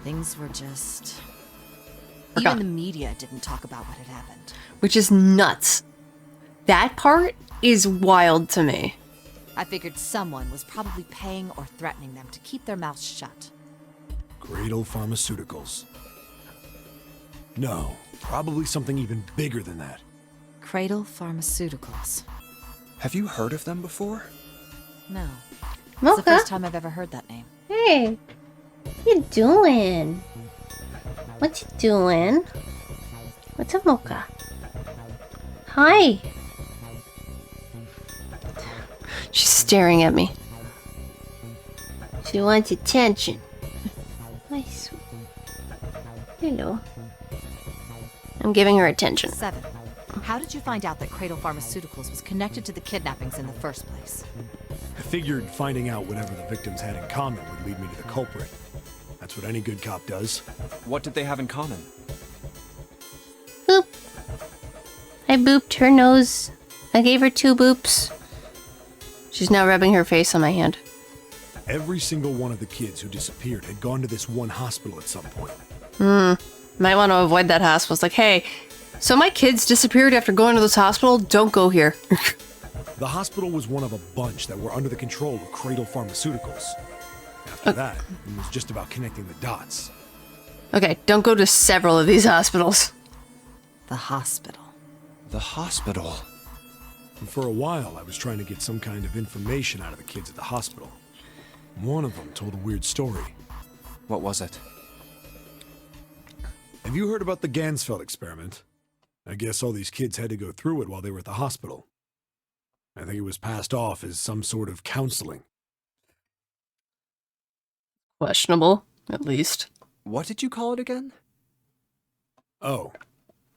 things were just... Forgot. Even the media didn't talk about what had happened. Which is nuts. That part is wild to me. I figured someone was probably paying or threatening them to keep their mouths shut. Cradle Pharmaceuticals. No, probably something even bigger than that. Cradle Pharmaceuticals. Have you heard of them before? No. It's the Mocha? first time I've ever heard that name. Hey. What you doing? What you doing? What's up, Mocha? Hi. She's staring at me. She wants attention. Hi, sweet. Hello. I'm giving her attention. 7. How did you find out that Cradle Pharmaceuticals was connected to the kidnappings in the first place? I figured finding out whatever the victims had in common would lead me to the culprit. That's what any good cop does. What did they have in common? Boop. I booped her nose. I gave her 2 boops. She's now rubbing her face on my hand. Every single one of the kids who disappeared had gone to this one hospital at some point. Might want to avoid that hospital. It's like, hey, so my kids disappeared after going to this hospital? Don't go here. The hospital was one of a bunch that were under the control of Cradle Pharmaceuticals. After that, it was just about connecting the dots. Okay, don't go to several of these hospitals. The hospital. The hospital. And for a while, I was trying to get some kind of information out of the kids at the hospital. One of them told a weird story. What was it? Have you heard about the Gansfeld experiment? I guess all these kids had to go through it while they were at the hospital. I think it was passed off as some sort of counseling. Questionable, at least. What did you call it again? Oh,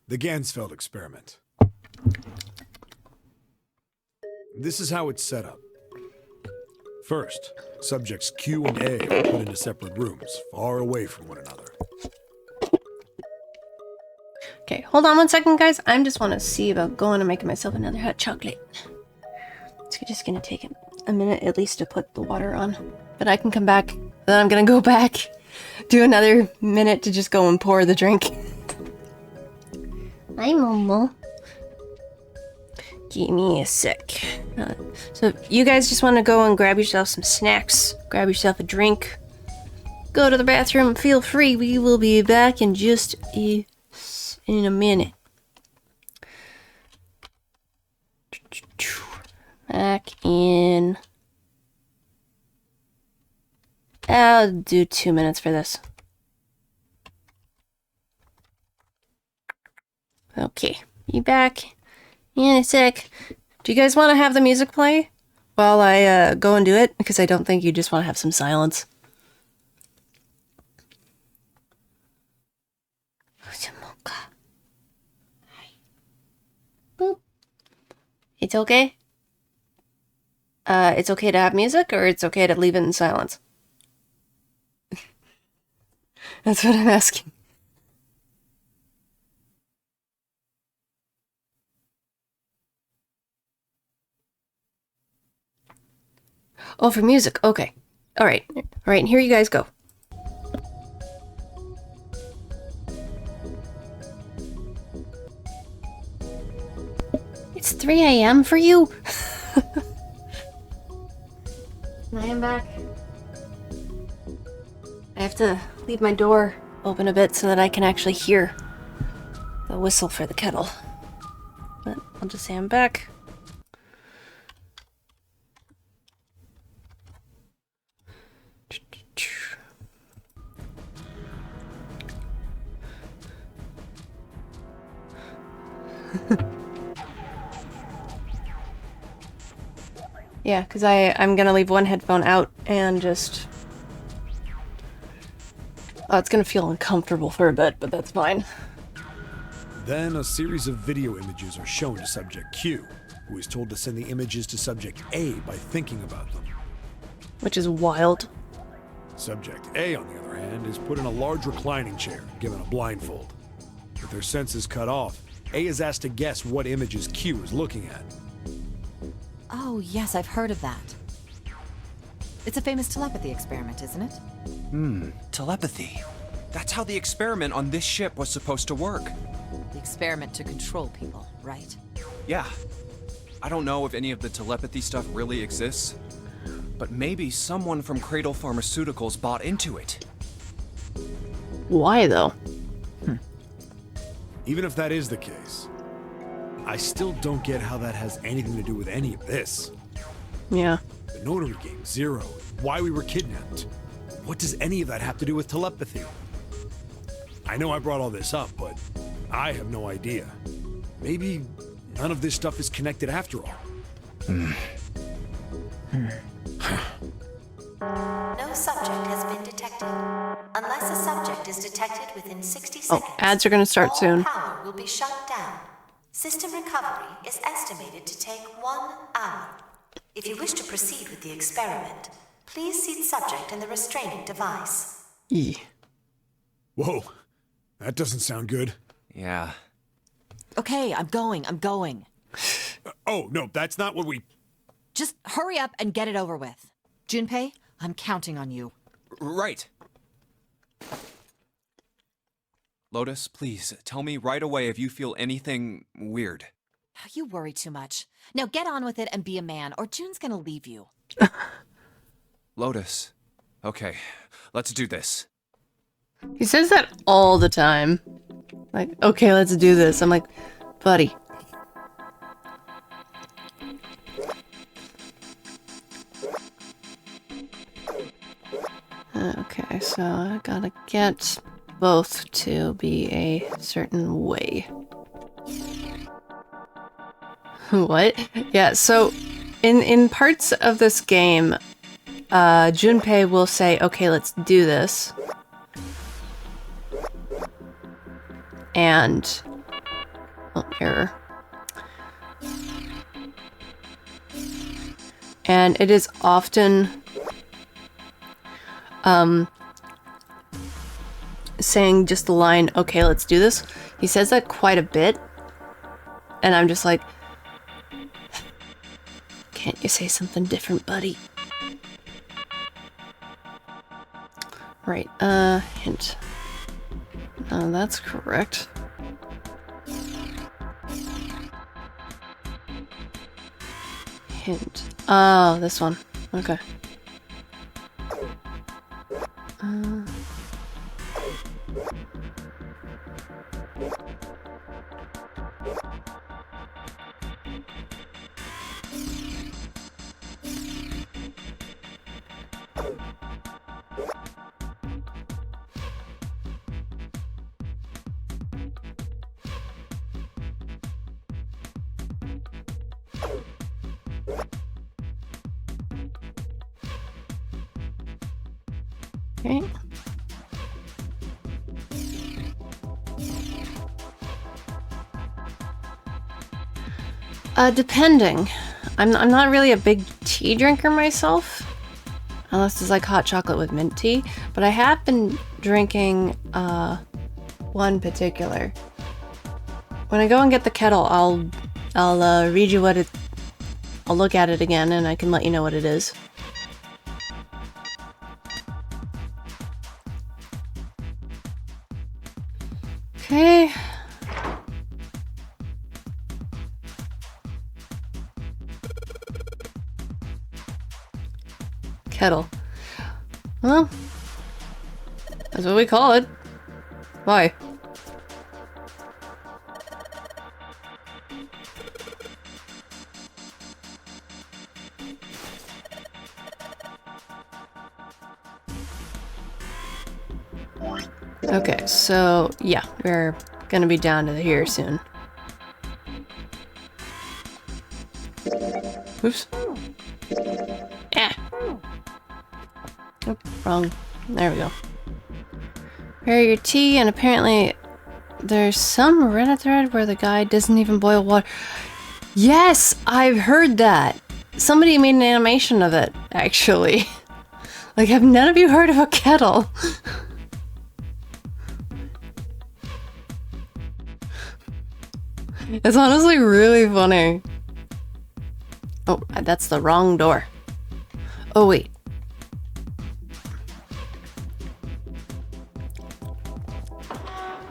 the Gansfeld experiment. This is how it's set up. First, subjects Q and A are put into separate rooms, far away from one another. Okay, hold on one second, guys. I just want to see about going and making myself another hot chocolate. It's just gonna take a minute at least to put the water on. But I can come back. Then I'm gonna go back, do another minute to just go and pour the drink. Hi, Momo. Give me a sec. So you guys just want to go and grab yourself some snacks, grab yourself a drink, go to the bathroom, feel free. We will be back in just in a minute. Back in... I'll do 2 minutes for this. Okay, be back in a sec. Do you guys want to have the music play while I go and do it? Because I don't think you just want to have some silence. Boop. It's okay? It's okay to have music, or it's okay to leave it in silence? That's what I'm asking. Oh, for music. Okay. All right. All right, here you guys go. It's 3 a.m. for you? I am back. I have to leave my door open a bit so that I can actually hear the whistle for the kettle. But I'll just say I'm back. Yeah, because I'm gonna leave one headphone out and just... Oh, it's gonna feel uncomfortable for a bit, but that's fine. Then a series of video images are shown to Subject Q, who is told to send the images to Subject A by thinking about them. Which is wild. Subject A, on the other hand, is put in a large reclining chair, given a blindfold. With their senses cut off, A is asked to guess what images Q is looking at. Oh, yes, I've heard of that. It's a famous telepathy experiment, isn't it? Telepathy. That's how the experiment on this ship was supposed to work. The experiment to control people, right? Yeah. I don't know if any of the telepathy stuff really exists, but maybe someone from Cradle Pharmaceuticals bought into it. Why, though? Even if that is the case, I still don't get how that has anything to do with any of this. Yeah. The notary game, Zero, why we were kidnapped. What does any of that have to do with telepathy? I know I brought all this up, but I have no idea. Maybe none of this stuff is connected after all. No subject has been detected. Unless a subject is detected within 60 seconds, ads are gonna start all soon. power will be shut down. System recovery is estimated to take 1 hour. If you wish to proceed with the experiment, please seat subject in the restraining device. Whoa, that doesn't sound good. Yeah. Okay, I'm going. Oh, no, that's not what we... Just hurry up and get it over with. Junpei, I'm counting on you. Right. Lotus, please, tell me right away if you feel anything weird. You worry too much. Now get on with it and be a man, or June's gonna leave you. Lotus. Okay, let's do this. He says that all the time. Like, okay, let's do this. I'm like, buddy. Okay, so I gotta get both to be a certain way. What? Yeah, so in parts of this game, Junpei will say, okay, let's do this. And... oh, error. And it is often... saying just the line, okay, let's do this. He says that quite a bit. And I'm just like... can't you say something different, buddy? Right, hint. Oh, that's correct. hint. Oh, this one. Okay. Okay. Depending. I'm not really a big tea drinker myself. Unless it's like hot chocolate with mint tea. But I have been drinking one particular. When I go and get the kettle, I'll read you what it... I'll look at it again and I can let you know what it is. Okay. Kettle. Well, that's what we call it. Why? Okay, so yeah, we're gonna be down to here soon. Oops. Ah. Oop, wrong. There we go. Prepare your tea, and apparently there's some Reddit thread where the guy doesn't even boil water. Yes, I've heard that. Somebody made an animation of it, actually. Like, have none of you heard of a kettle? It's honestly really funny. Oh, that's the wrong door. Oh, wait.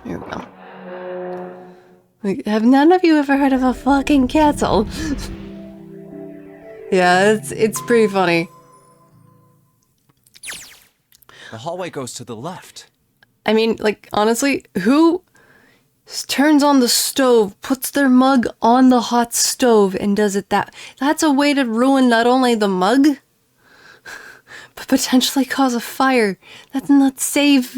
Here we go. Like, have none of you ever heard of a fucking kettle? Yeah, it's pretty funny. The hallway goes to the left. I mean, like, honestly, who turns on the stove, puts their mug on the hot stove, and does it that's a way to ruin not only the mug, but potentially cause a fire. That's not safe.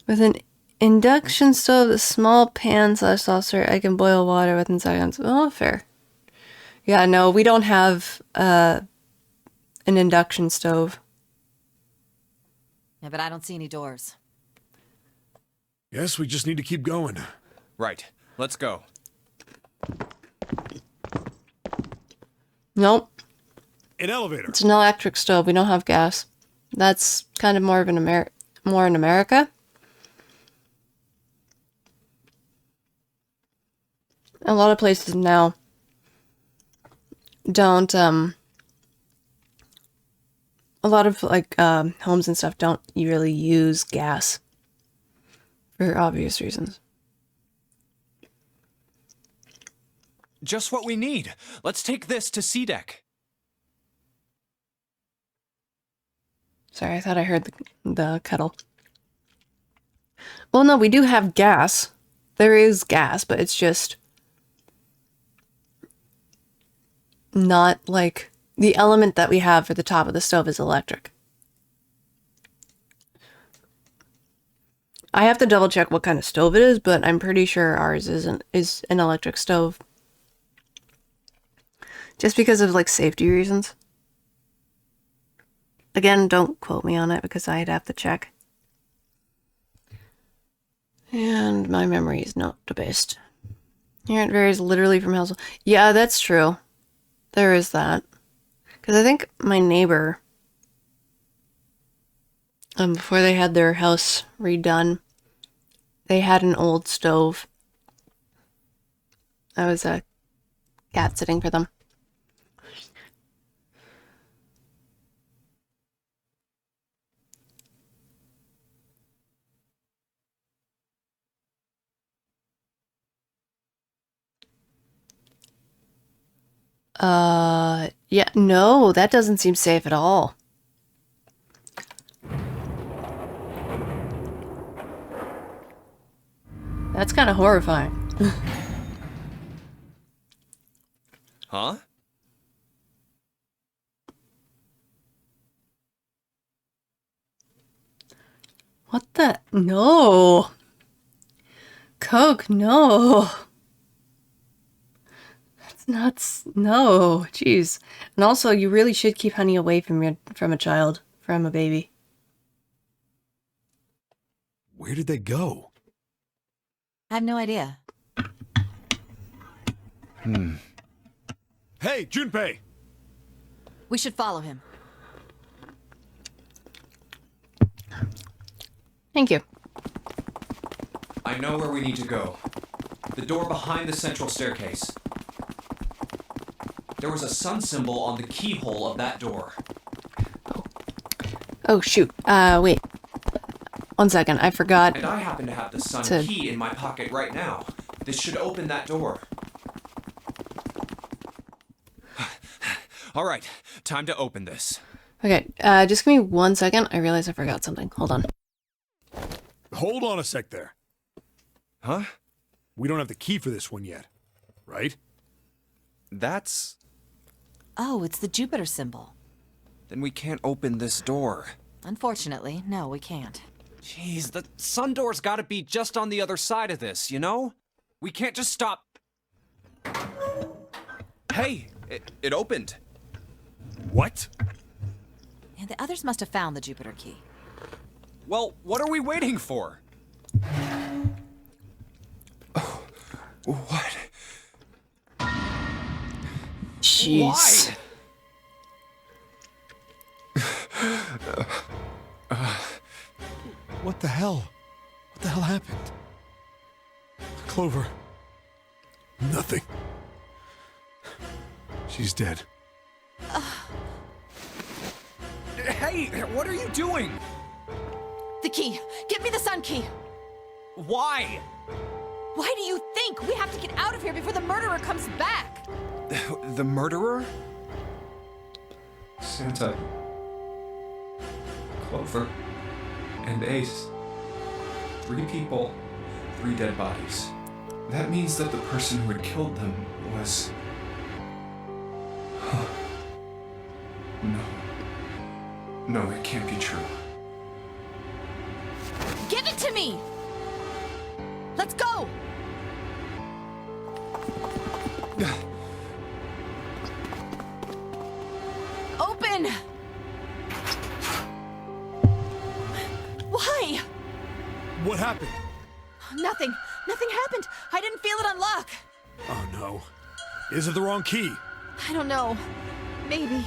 With an induction stove, a small pan / saucer, I can boil water within seconds. Oh, fair. Yeah, no, we don't have an induction stove. Yeah, but I don't see any doors. Guess we just need to keep going. Right. Let's go. Nope. An elevator. It's an electric stove. We don't have gas. That's kind of more of an more in America. A lot of places now don't a lot of like homes and stuff don't really use gas for obvious reasons. Just what we need. Let's take this to C-Deck. Sorry, I thought I heard the kettle. Well, no, we do have gas. There is gas, but it's just not like the element that we have for the top of the stove is electric. I have to double check what kind of stove it is, but I'm pretty sure ours is an electric stove. Just because of like safety reasons. Again, don't quote me on it because I'd have to check. And my memory is not the best. Here it varies literally from house. Yeah, that's true. There is that. Because I think my neighbor, before they had their house redone, they had an old stove. That was a cat sitting for them. Yeah, no, that doesn't seem safe at all. That's kind of horrifying. Huh? What the? No. Coke, no. That's nuts. No. Jeez. And also, you really should keep honey away from a child, from a baby. Where did they go? I have no idea. Hey, Junpei! We should follow him. Thank you. I know where we need to go. The door behind the central staircase. There was a sun symbol on the keyhole of that door. Oh, shoot. Wait. 1 second. I forgot. And I happen to have the sun key in my pocket right now. This should open that door. All right, time to open this. Okay, just give me 1 second. I realize I forgot something. Hold on. Hold on a sec there. Huh? We don't have the key for this one yet, right? That's... Oh, it's the Jupiter symbol. Then we can't open this door. Unfortunately, no, we can't. Jeez, the sun door's gotta be just on the other side of this, you know? We can't just stop... Hey, it opened. What? Yeah, the others must have found the Jupiter key. Well, what are we waiting for? Oh, what? Jeez. What the hell? What the hell happened? Clover. Nothing. She's dead. Hey, what are you doing? The key! Give me the sun key! Why? Why do you think? We have to get out of here before the murderer comes back! The murderer? Santa, Clover, and Ace. 3 people, 3 dead bodies. That means that the person who had killed them was... No. No, it can't be true. Give it to me! Let's go! Open! Why? What happened? Nothing. Nothing happened. I didn't feel it unlock. Oh no. Is it the wrong key? I don't know. Maybe.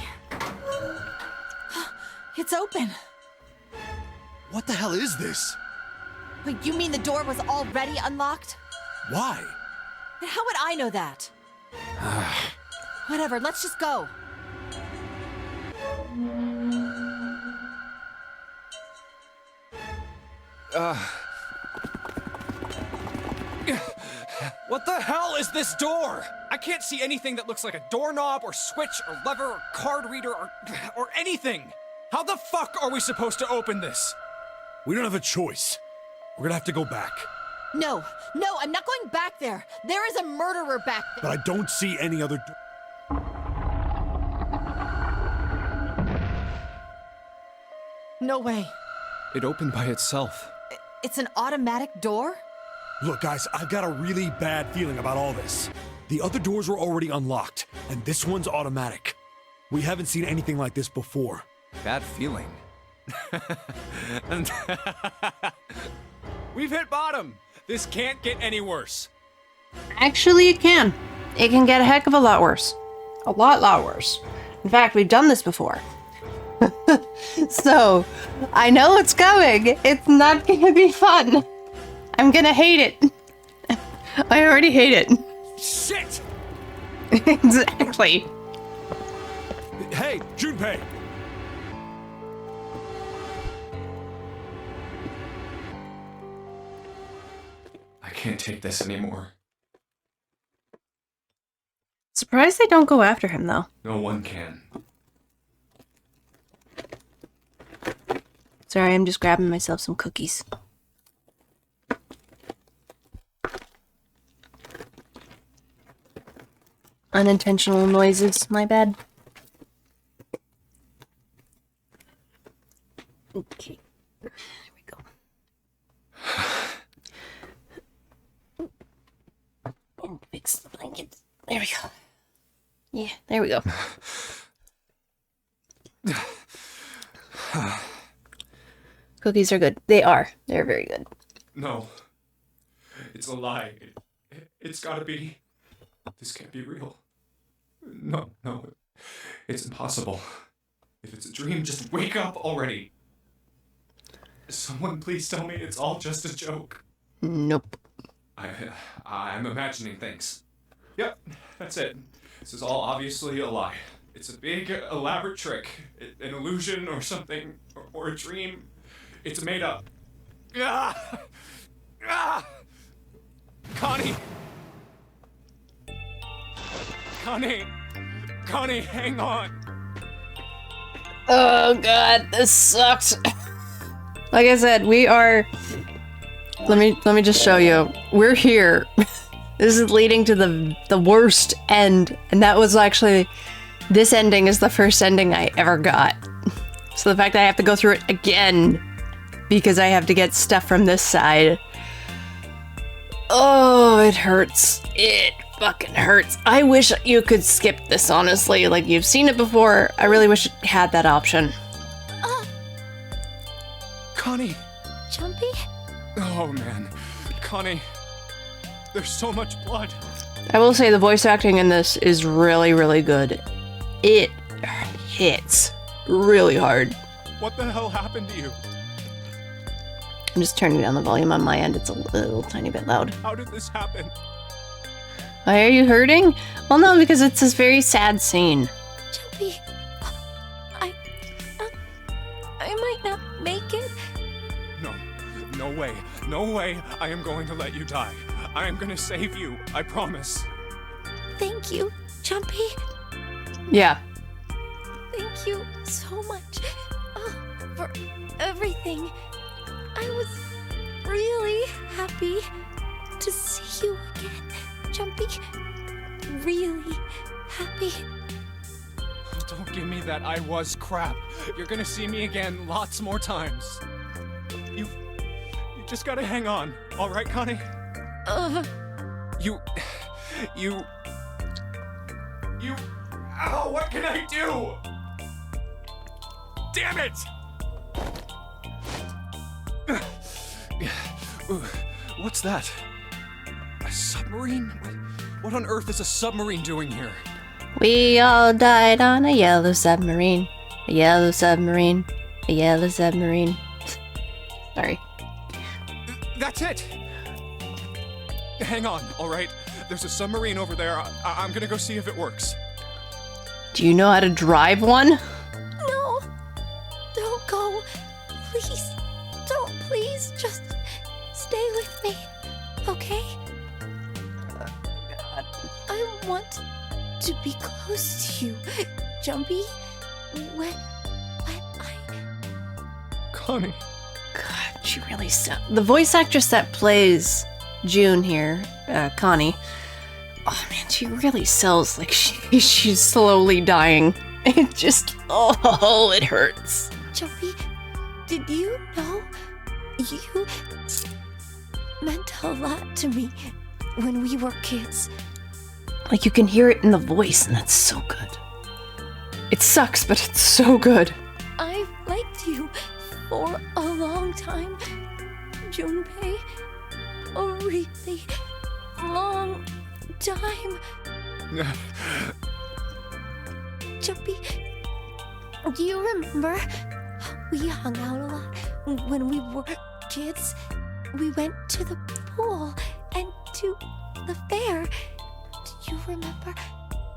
It's open. What the hell is this? Wait, you mean the door was already unlocked? Why? Then how would I know that? Whatever, let's just go. What the hell is this door? I can't see anything that looks like a doorknob or switch or lever or card reader or anything. How the fuck are we supposed to open this? We don't have a choice. We're gonna have to go back. No, I'm not going back there. There is a murderer back there. But I don't see any other No way. It opened by itself. It's an automatic door? Look, guys, I've got a really bad feeling about all this. The other doors were already unlocked, and this one's automatic. We haven't seen anything like this before. Bad feeling. We've hit bottom. This can't get any worse. Actually, it can. It can get a heck of a lot worse. A lot worse. In fact, we've done this before. So, I know it's coming. It's not gonna be fun. I'm gonna hate it. I already hate it. Shit! Exactly. Hey, Junpei! I can't take this anymore. surprised they don't go after him, though. No one can. Sorry, I'm just grabbing myself some cookies. Unintentional noises, my bad. Okay. There we go. And fix the blankets. There we go. Yeah, there we go. Cookies are good. They are. They're very good. No. It's a lie. It's gotta be. This can't be real. No. It's impossible. If it's a dream, just wake up already. Someone please tell me it's all just a joke. Nope. I'm imagining things. Yep, that's it. This is all obviously a lie. It's a big, elaborate trick. An illusion or something. Or a dream. It's made up. Ah! Ah! Connie! Connie, hang on! Oh god, this sucks. Like I said, we are... Let me just show you. We're here. This is leading to the worst end. And that was actually... This ending is the first ending I ever got. So the fact that I have to go through it again because I have to get stuff from this side. Oh, it hurts. It fucking hurts. I wish you could skip this, honestly. Like, you've seen it before. I really wish it had that option. Connie! Jumpy? Oh man. Connie. There's so much blood. I will say the voice acting in this is really, really good. It hits really hard. What the hell happened to you? I'm just turning down the volume on my end. It's a little tiny bit loud. How did this happen? Why are you hurting? Well, no, because it's this very sad scene. Jumpy, I might not make it. No way I am going to let you die. I am going to save you, I promise. Thank you, Jumpy. Yeah. Thank you so much for everything. I was really happy to see you again, Jumpy. Really happy. Don't give me that I was crap. You're gonna see me again lots more times. You just gotta hang on, all right, Connie? You... Ow, what can I do? Damn it! What's that? A submarine? What on earth is a submarine doing here? We all died on a yellow submarine. A yellow submarine. A yellow submarine. Sorry. That's it! Hang on, alright? There's a submarine over there. I'm gonna go see if it works. Do you know how to drive one? No, don't go. Please, don't. Please, just stay with me, okay? God. I want to be close to you, Jumpy. When I... Connie. God, she really the voice actress that plays June here, Connie. Oh man, she really sells like she's slowly dying. It just, oh, it hurts. Jumpy, did you know you meant a lot to me when we were kids? Like you can hear it in the voice, and that's so good. It sucks, but it's so good. I've liked you for a long time, Junpei. A really long time. Jumpy, do you remember how we hung out a lot when we were kids? We went to the pool and to the fair. Do you remember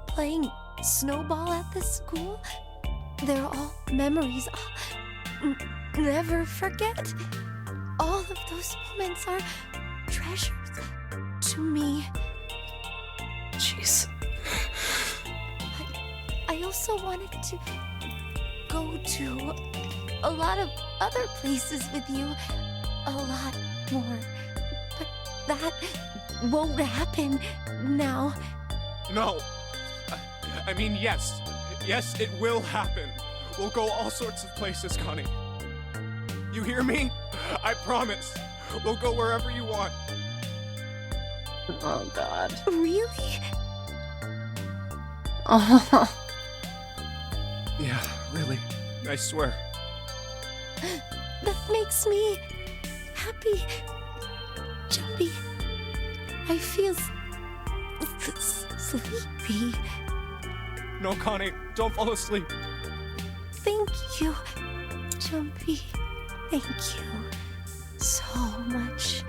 playing snowball at the school? They're all memories I'll never forget. All of those moments are treasures to me. Jeez. I also wanted to go to a lot of other places with you. A lot more. But that won't happen now. No. I mean, yes. Yes, it will happen. We'll go all sorts of places, Connie. You hear me? I promise. We'll go wherever you want. Oh, God. Really? Oh. Yeah, really. I swear. That makes me happy. Jumpy. I feel sleepy. No, Connie, don't fall asleep. Thank you, Jumpy. Thank you so much.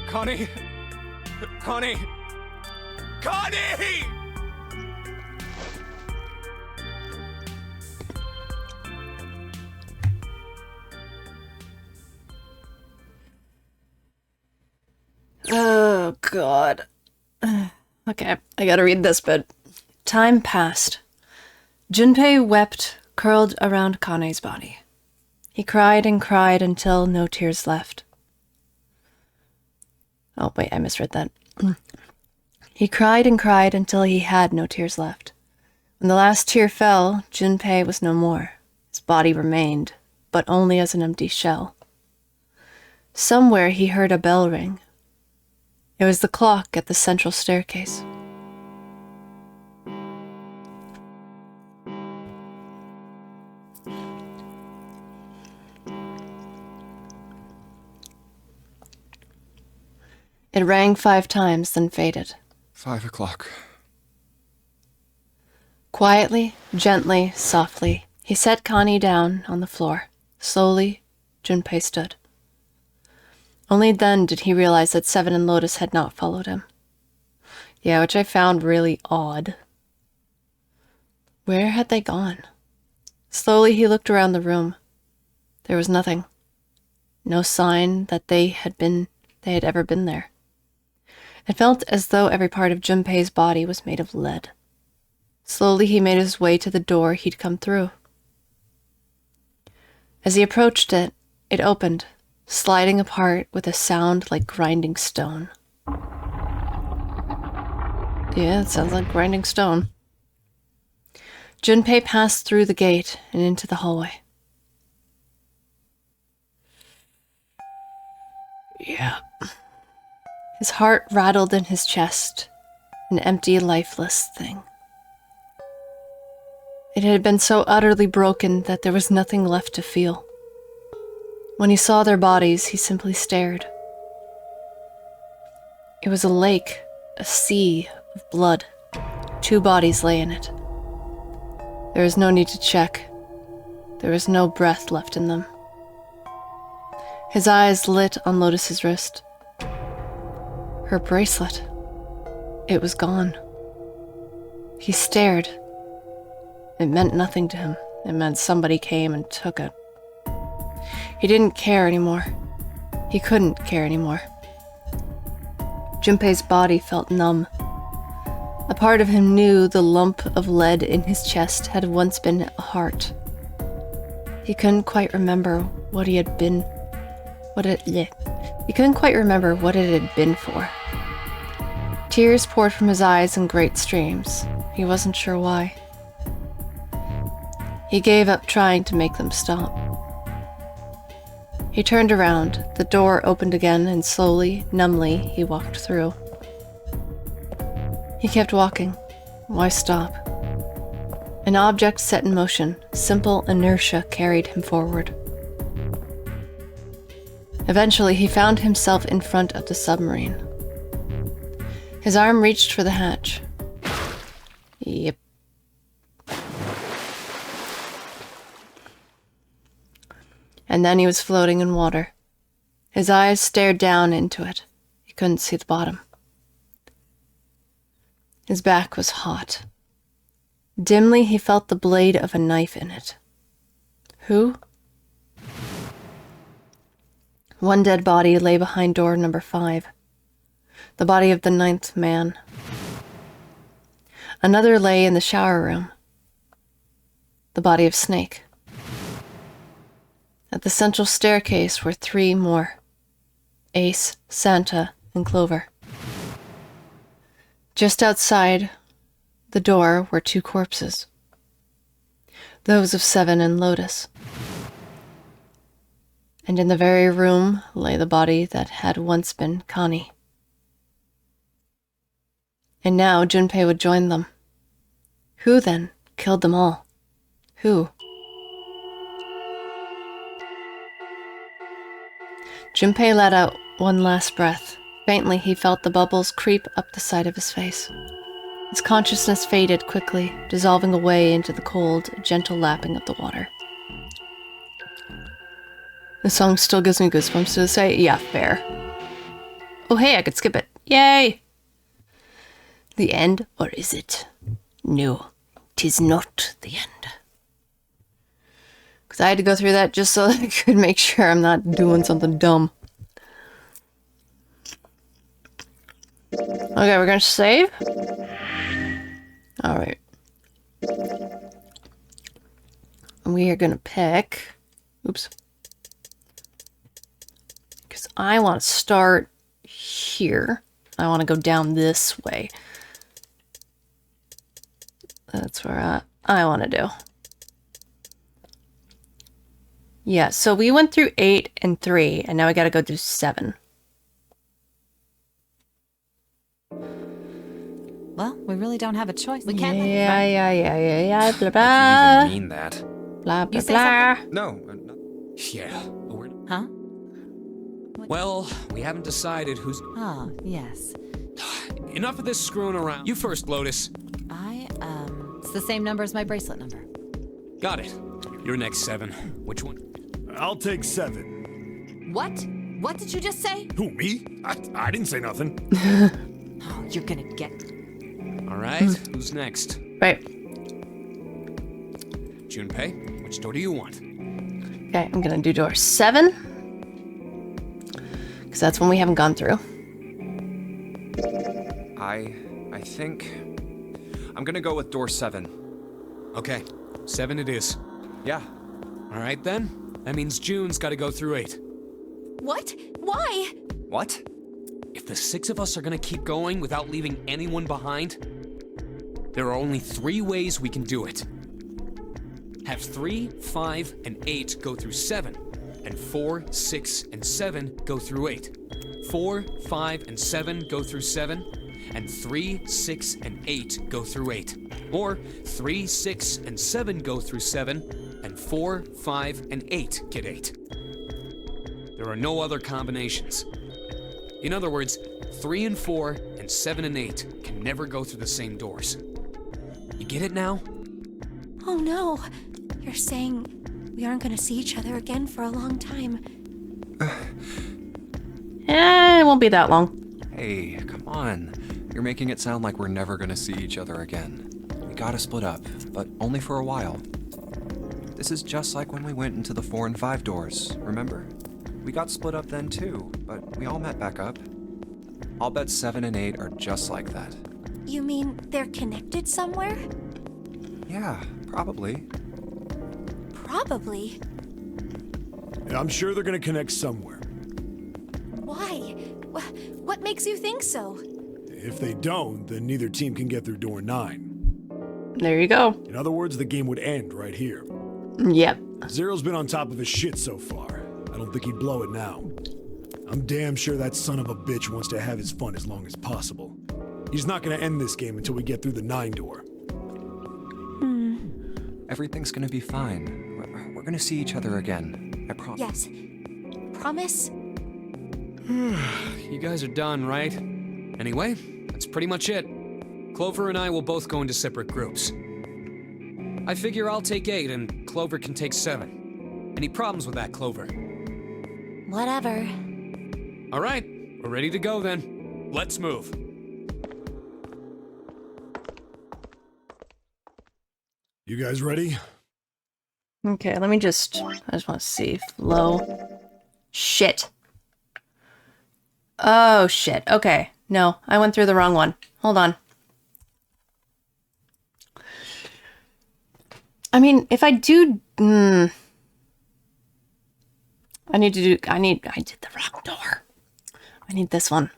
Connie! Connie! Connie! Oh, God. Okay, I gotta read this bit. Time passed. Junpei wept, curled around Kane's body. He cried and cried until no tears left. Oh, wait, I misread that. He cried and cried until he had no tears left. When the last tear fell, Junpei was no more. His body remained, but only as an empty shell. Somewhere he heard a bell ring. It was the clock at the central staircase. It rang 5 times, then faded. 5 o'clock. Quietly, gently, softly, he set Connie down on the floor. Slowly, Junpei stood. Only then did he realize that Seven and Lotus had not followed him. Yeah, which I found really odd. Where had they gone? Slowly he looked around the room. There was nothing. No sign that they had ever been there. It felt as though every part of Junpei's body was made of lead. Slowly he made his way to the door he'd come through. As he approached it, it opened, sliding apart with a sound like grinding stone. Yeah, it sounds like grinding stone. Junpei passed through the gate and into the hallway. Yeah. His heart rattled in his chest, an empty, lifeless thing. It had been so utterly broken that there was nothing left to feel. When he saw their bodies, he simply stared. It was a lake, a sea of blood. 2 bodies lay in it. There was no need to check. There was no breath left in them. His eyes lit on Lotus's wrist. Her bracelet. It was gone. He stared. It meant nothing to him. It meant somebody came and took it. He didn't care anymore. He couldn't care anymore. Junpei's body felt numb. A part of him knew the lump of lead in his chest had once been a heart. He couldn't quite remember what he had been. He couldn't quite remember what it had been for. Tears poured from his eyes in great streams. He wasn't sure why. He gave up trying to make them stop. He turned around, the door opened again, and slowly, numbly, he walked through. He kept walking. Why stop? An object set in motion, simple inertia carried him forward. Eventually, he found himself in front of the submarine. His arm reached for the hatch. Yep. And then he was floating in water. His eyes stared down into it. He couldn't see the bottom. His back was hot. Dimly, he felt the blade of a knife in it. Who? One dead body lay behind door number 5. The body of the 9th man. Another lay in the shower room. The body of Snake. At the central staircase were 3 more. Ace, Santa, and Clover. Just outside the door were 2 corpses. Those of Seven and Lotus. And in the very room lay the body that had once been Connie. And now Junpei would join them. Who then killed them all? Who? Junpei let out one last breath. Faintly, he felt the bubbles creep up the side of his face. His consciousness faded quickly, dissolving away into the cold, gentle lapping of the water. The song still gives me goosebumps to say, yeah, fair. Oh hey, I could skip it. Yay! The end, or is it? No, 'tis not the end. Because I had to go through that just so that I could make sure I'm not doing something dumb. Okay, we're gonna save. Alright. We are gonna pick... Oops. Because I want to start here. I want to go down this way. That's where I want to do. Yeah, so we went through 8 and 3, and now we gotta go through 7. Well, we really don't have a choice. We can't. Yeah, blah, Did you blah. even mean that? Blah, blah, You say blah. No. Yeah. Huh? Well, we haven't decided who's... Ah, yes. Enough of this screwing around. You first, Lotus. It's the same number as my bracelet number. Got it. You're next, Seven. Which one? I'll take 7. What? What did you just say? Who, me? I didn't say nothing. Oh, you're gonna get... All right. Who's next? Right. Junpei, which door do you want? Okay, I'm gonna do door 7. Because that's one we haven't gone through. I think I'm gonna go with door 7. Okay. 7 it is. Yeah. All right, then. That means June's got to go through 8. What? Why? What? If the 6 of us are gonna keep going without leaving anyone behind, there are only 3 ways we can do it. Have 3, 5, and 8 go through 7, and 4, 6, and 7 go through 8. 4, 5, and 7 go through 7, and 3, 6, and 8 go through 8. Or 3, 6, and 7 go through 7, and 4, 5, and 8 get 8. There are no other combinations. In other words, 3 and 4 and 7 and 8 can never go through the same doors. You get it now? Oh no. You're saying we aren't gonna see each other again for a long time. It won't be that long. Hey, come on. You're making it sound like we're never gonna see each other again. We gotta split up, but only for a while. This is just like when we went into the 4 and 5 doors, remember? We got split up then too, but we all met back up. I'll bet 7 and 8 are just like that. You mean they're connected somewhere? Yeah, probably. Probably. Yeah, I'm sure they're gonna connect somewhere. Why? What makes you think so? If they don't, then neither team can get through door 9. There you go. In other words, the game would end right here. Yep. Zero's been on top of his shit so far. I don't think he'd blow it now. I'm damn sure that son of a bitch wants to have his fun as long as possible. He's not gonna end this game until we get through the 9 door. Everything's gonna be fine. We're gonna see each other again. I promise. Yes. Promise? You guys are done, right? Anyway, that's pretty much it. Clover and I will both go into separate groups. I figure I'll take 8 and Clover can take 7. Any problems with that, Clover? Whatever. All right, we're ready to go then. Let's move. You guys ready? Okay, I just want to see. Flow. Shit. Oh, shit. Okay. No, I went through the wrong one. Hold on. I mean, if I do... I did the wrong door. I need this one.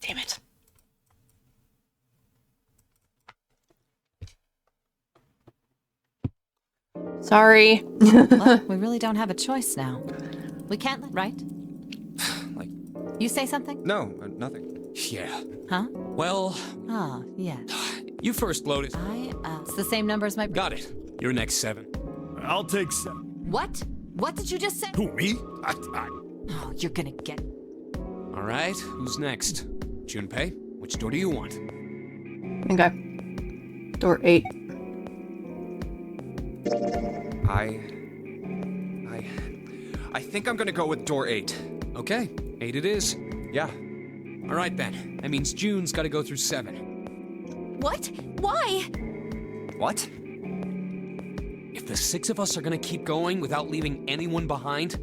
Damn it. Sorry. Well, we really don't have a choice now. We can't, right? Like, You say something? no, nothing. Yeah. Huh? Well, Oh, yeah. you first, Lotus. It's the same number as my... Got it. You're next 7. I'll take 7. What? What did you just say? Who, me? Oh, you're gonna get... All right, who's next? Junpei, which door do you want? Okay. Door 8. I think I'm gonna go with door 8. Okay, 8 it is. Yeah. All right then. That means June's got to go through 7. What? Why? What? If the 6 of us are gonna keep going without leaving anyone behind,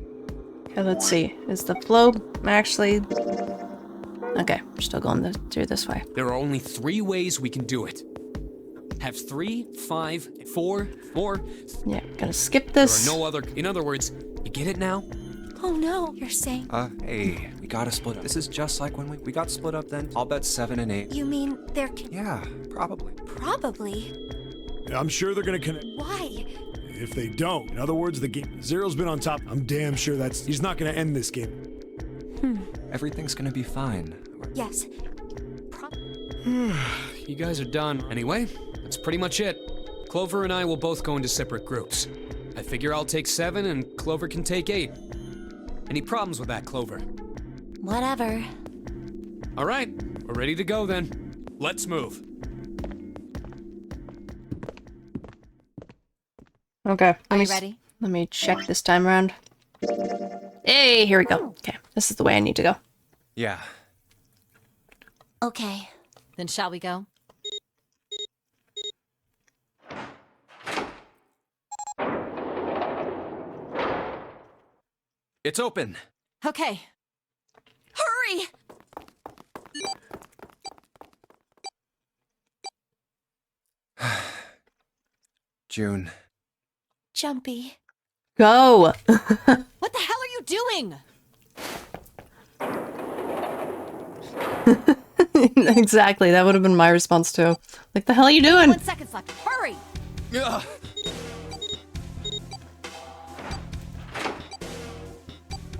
Okay, let's see. Is the flow actually... Okay, we're still going through this way. there are only 3 ways we can do it. Have 3, 5, 4, more. Yeah, gonna skip There this. are no other. In other words, you get it now? Oh no, you're saying. Hey, we gotta split up. This is just like when we got split up then. I'll bet 7 and 8. You mean there can. Yeah, probably. Probably. I'm sure they're gonna connect. Why? If they don't, in other words, the game. Zero's been on top. I'm damn sure he's not gonna end this game. Everything's gonna be fine. Yes. You guys are done. Anyway, that's pretty much it. Clover and I will both go into separate groups. I figure I'll take 7 and Clover can take 8. Any problems with that, Clover? Whatever. All right, we're ready to go then. Let's move. Okay. Are you ready? Let me check this time around. Hey, here we go. Okay, this is the way I need to go. Yeah. Okay. Then shall we go? It's open. Okay. Hurry! June. Jumpy. Go! What the hell are you doing? Exactly, that would have been my response too. Like, the hell are you doing? 1 second left. Hurry! Ugh.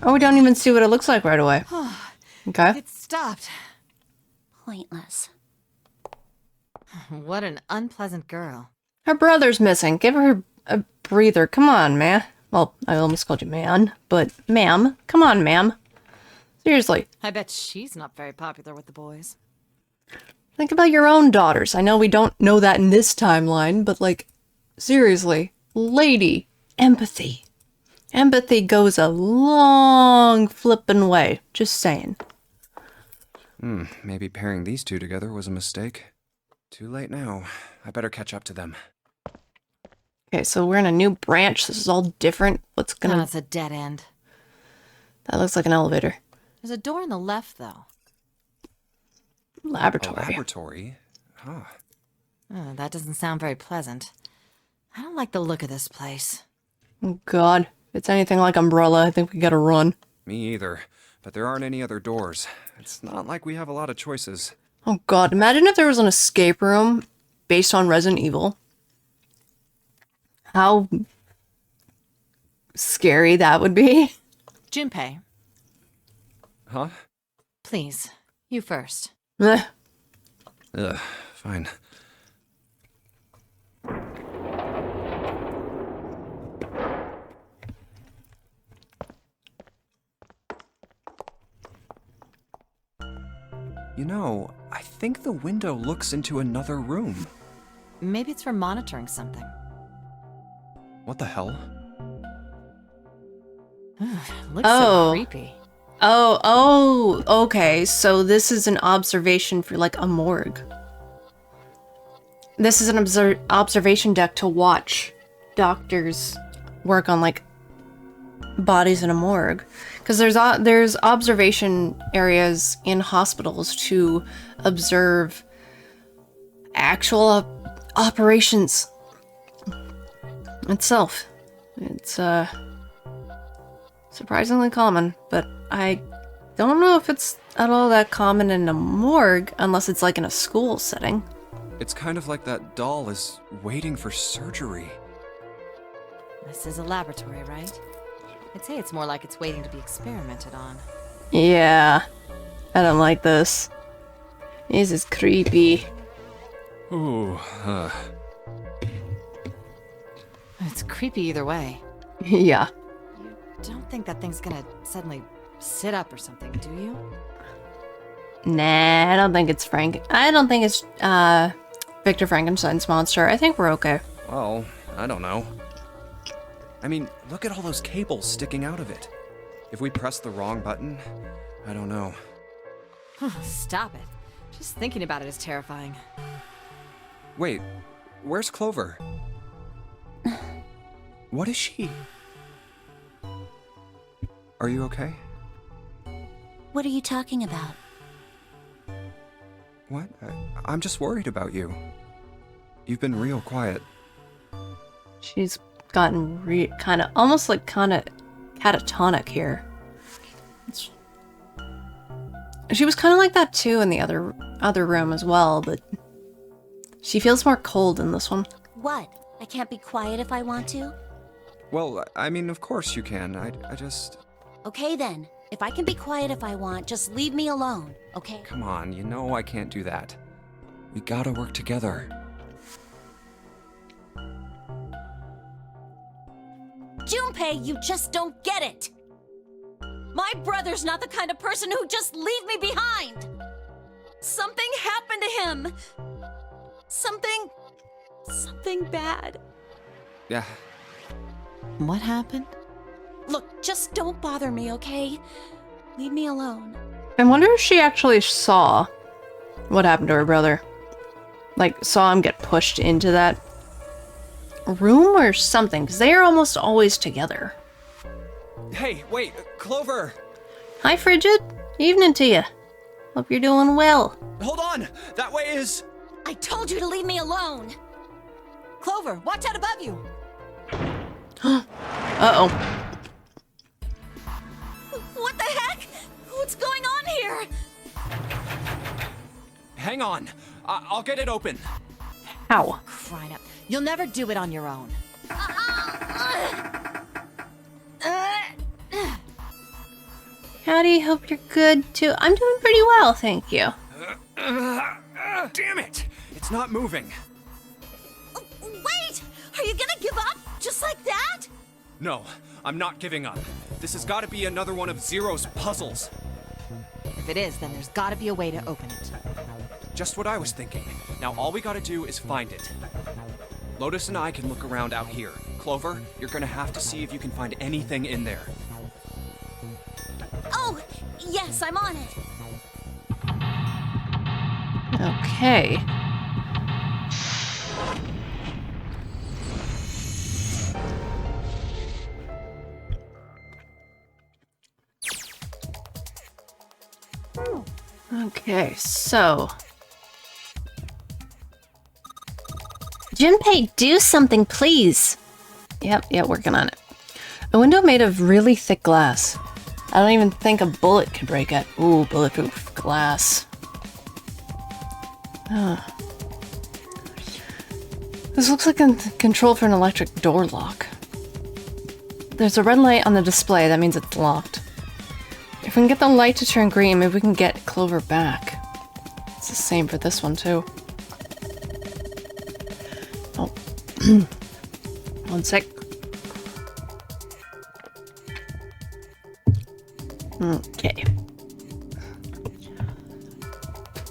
Oh, we don't even see what it looks like right away. Okay. It stopped. Pointless. What an unpleasant girl. Her brother's missing. Give her a breather. Come on, man. Well, I almost called you man, but ma'am. Come on, ma'am. Seriously. I bet she's not very popular with the boys. Think about your own daughters. I know we don't know that in this timeline, but like, seriously. Lady, empathy. Empathy goes a long flippin' way. Just saying. Maybe pairing these two together was a mistake. Too late now. I better catch up to them. Okay, so we're in a new branch. This is all different. What's Oh, gonna... it's a dead end. That looks like an elevator. There's a door on the left, though. A Laboratory. laboratory? Huh. Oh, that doesn't sound very pleasant. I don't like the look of this place. Oh, God. If it's anything like Umbrella, I think we gotta run. Me either. But there aren't any other doors. It's not like we have a lot of choices. Oh, God. Imagine if there was an escape room based on Resident Evil. How scary that would be. Junpei, Huh? please. You first. Ugh. Ugh, fine. You know, I think the window looks into another room. Maybe it's for monitoring something. What the hell? Looks Oh. so creepy. Oh, okay. So this is an observation for like a morgue. This is an observation deck to watch doctors work on like bodies in a morgue, because there's observation areas in hospitals to observe actual operations itself. It's surprisingly common, but I don't know if it's at all that common in a morgue unless it's like in a school setting. It's kind of like that doll is waiting for surgery. This is a laboratory, right? I'd say it's more like it's waiting to be experimented on. Yeah, I don't like this. This is creepy. Ooh, It's creepy either way. Yeah. Don't think that thing's gonna suddenly sit up or something, do you? Nah, I don't think it's Victor Frankenstein's monster. I think we're okay. well, I don't know. I mean, look at all those cables sticking out of it. If we press the wrong button, I don't know. Stop it. Just thinking about it is terrifying. Wait, where's Clover? What is she? Are you okay? What are you talking about? What? I'm just worried about you. You've been real quiet. She's gotten kind of catatonic here. She was kind of like that too in the other room as well, but she feels more cold in this one. What? I can't be quiet if I want to? Well, I mean, of course you can. I just... Okay then. If I can be quiet if I want, just leave me alone, okay? Come on, you know I can't do that. We gotta work together. Junpei, you just don't get it! My brother's not the kind of person who'd just leave me behind! Something happened to him! Something bad. Yeah. What happened? Look, just don't bother me, okay? Leave me alone. I wonder if she actually saw what happened to her brother. Like, saw him get pushed into that room or something, because they are almost always together. Hey, wait, Clover! Hi, Frigid. Evening to you. Hope you're doing well. Hold on! That way is... I told you to leave me alone! Clover, watch out above you! Uh-oh. What the heck? What's going on here? Hang on. I'll get it open. How? Crying up. You'll never do it on your own. Howdy, hope you're good too. I'm doing pretty well, thank you. Damn it! It's not moving. Wait! Are you gonna give up? Just like that? No, I'm not giving up. This has got to be another one of Zero's puzzles. If it is, then there's gotta be a way to open it. Just what I was thinking. Now all we gotta do is find it. Lotus and I can look around out here. Clover, you're gonna have to see if you can find anything in there. Oh, yes, I'm on it. Okay. Okay, so... Junpei, do something, please! Yep, working on it. A window made of really thick glass. I don't even think a bullet could break it. Ooh, bulletproof glass. This looks like a control for an electric door lock. There's a red light on the display, that means it's locked. If we can get the light to turn green, maybe we can get Clover back. It's the same for this one, too. Oh. One sec. Okay.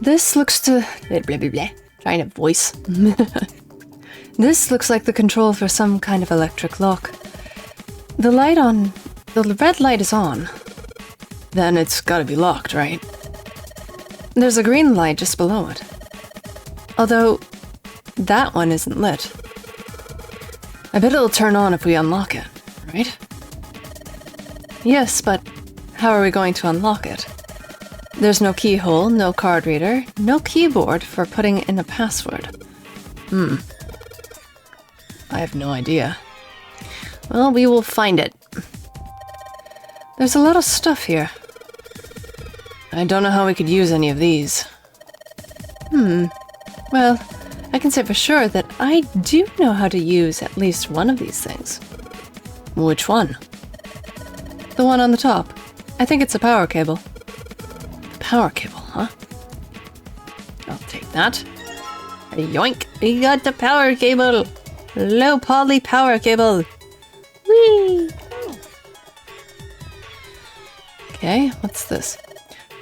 This looks to... blah, blah, blah. Trying to voice. This looks like the control for some kind of electric lock. The red light is on. Then it's gotta be locked, right? There's a green light just below it. Although, that one isn't lit. I bet it'll turn on if we unlock it, right? Yes, but how are we going to unlock it? There's no keyhole, no card reader, no keyboard for putting in a password. I have no idea. Well, we will find it. There's a lot of stuff here. I don't know how we could use any of these. Well, I can say for sure that I do know how to use at least one of these things. Which one? The one on the top. I think it's a power cable. Power cable, huh? I'll take that. Yoink! We got the power cable! Low poly power cable! Whee! Okay, what's this?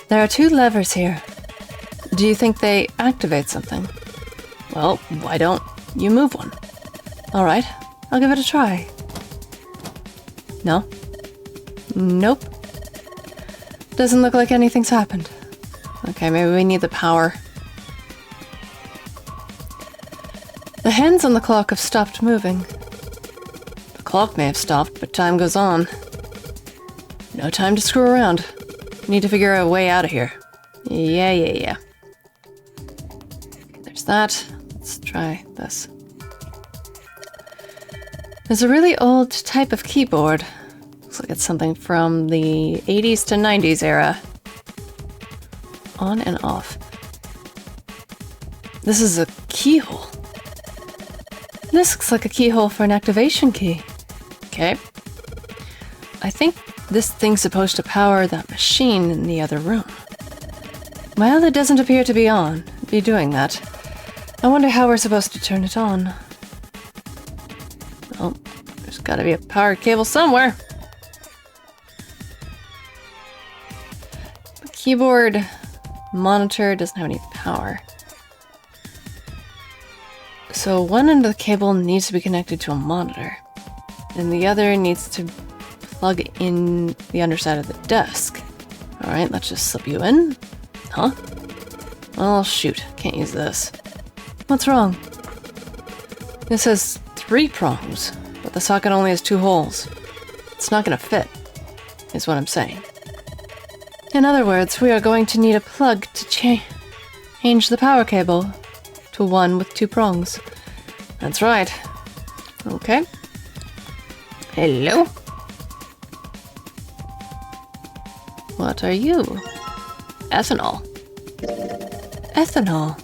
There are 2 levers here. Do you think they activate something? Well, why don't you move one? Alright, I'll give it a try. No? Nope. Doesn't look like anything's happened. Okay, maybe we need the power. The hands on the clock have stopped moving. The clock may have stopped, but time goes on. No time to screw around. Need to figure out a way out of here. Yeah. There's that. Let's try this. There's a really old type of keyboard. Looks like it's something from the 80s to 90s era. On and off. This is a keyhole. This looks like a keyhole for an activation key. Okay. I think this thing's supposed to power that machine in the other room. Well, it doesn't appear to be doing that. I wonder how we're supposed to turn it on. Oh, there's gotta be a power cable somewhere. The keyboard monitor doesn't have any power. So one end of the cable needs to be connected to a monitor, and the other needs to plug in the underside of the desk. Alright, let's just slip you in. Huh? Oh shoot, can't use this. What's wrong? This has 3 prongs, but the socket only has 2 holes. It's not gonna fit, is what I'm saying. In other words, we are going to need a plug to change the power cable to one with 2 prongs. That's right. Okay. Hello? What are you? Ethanol. Ethanol.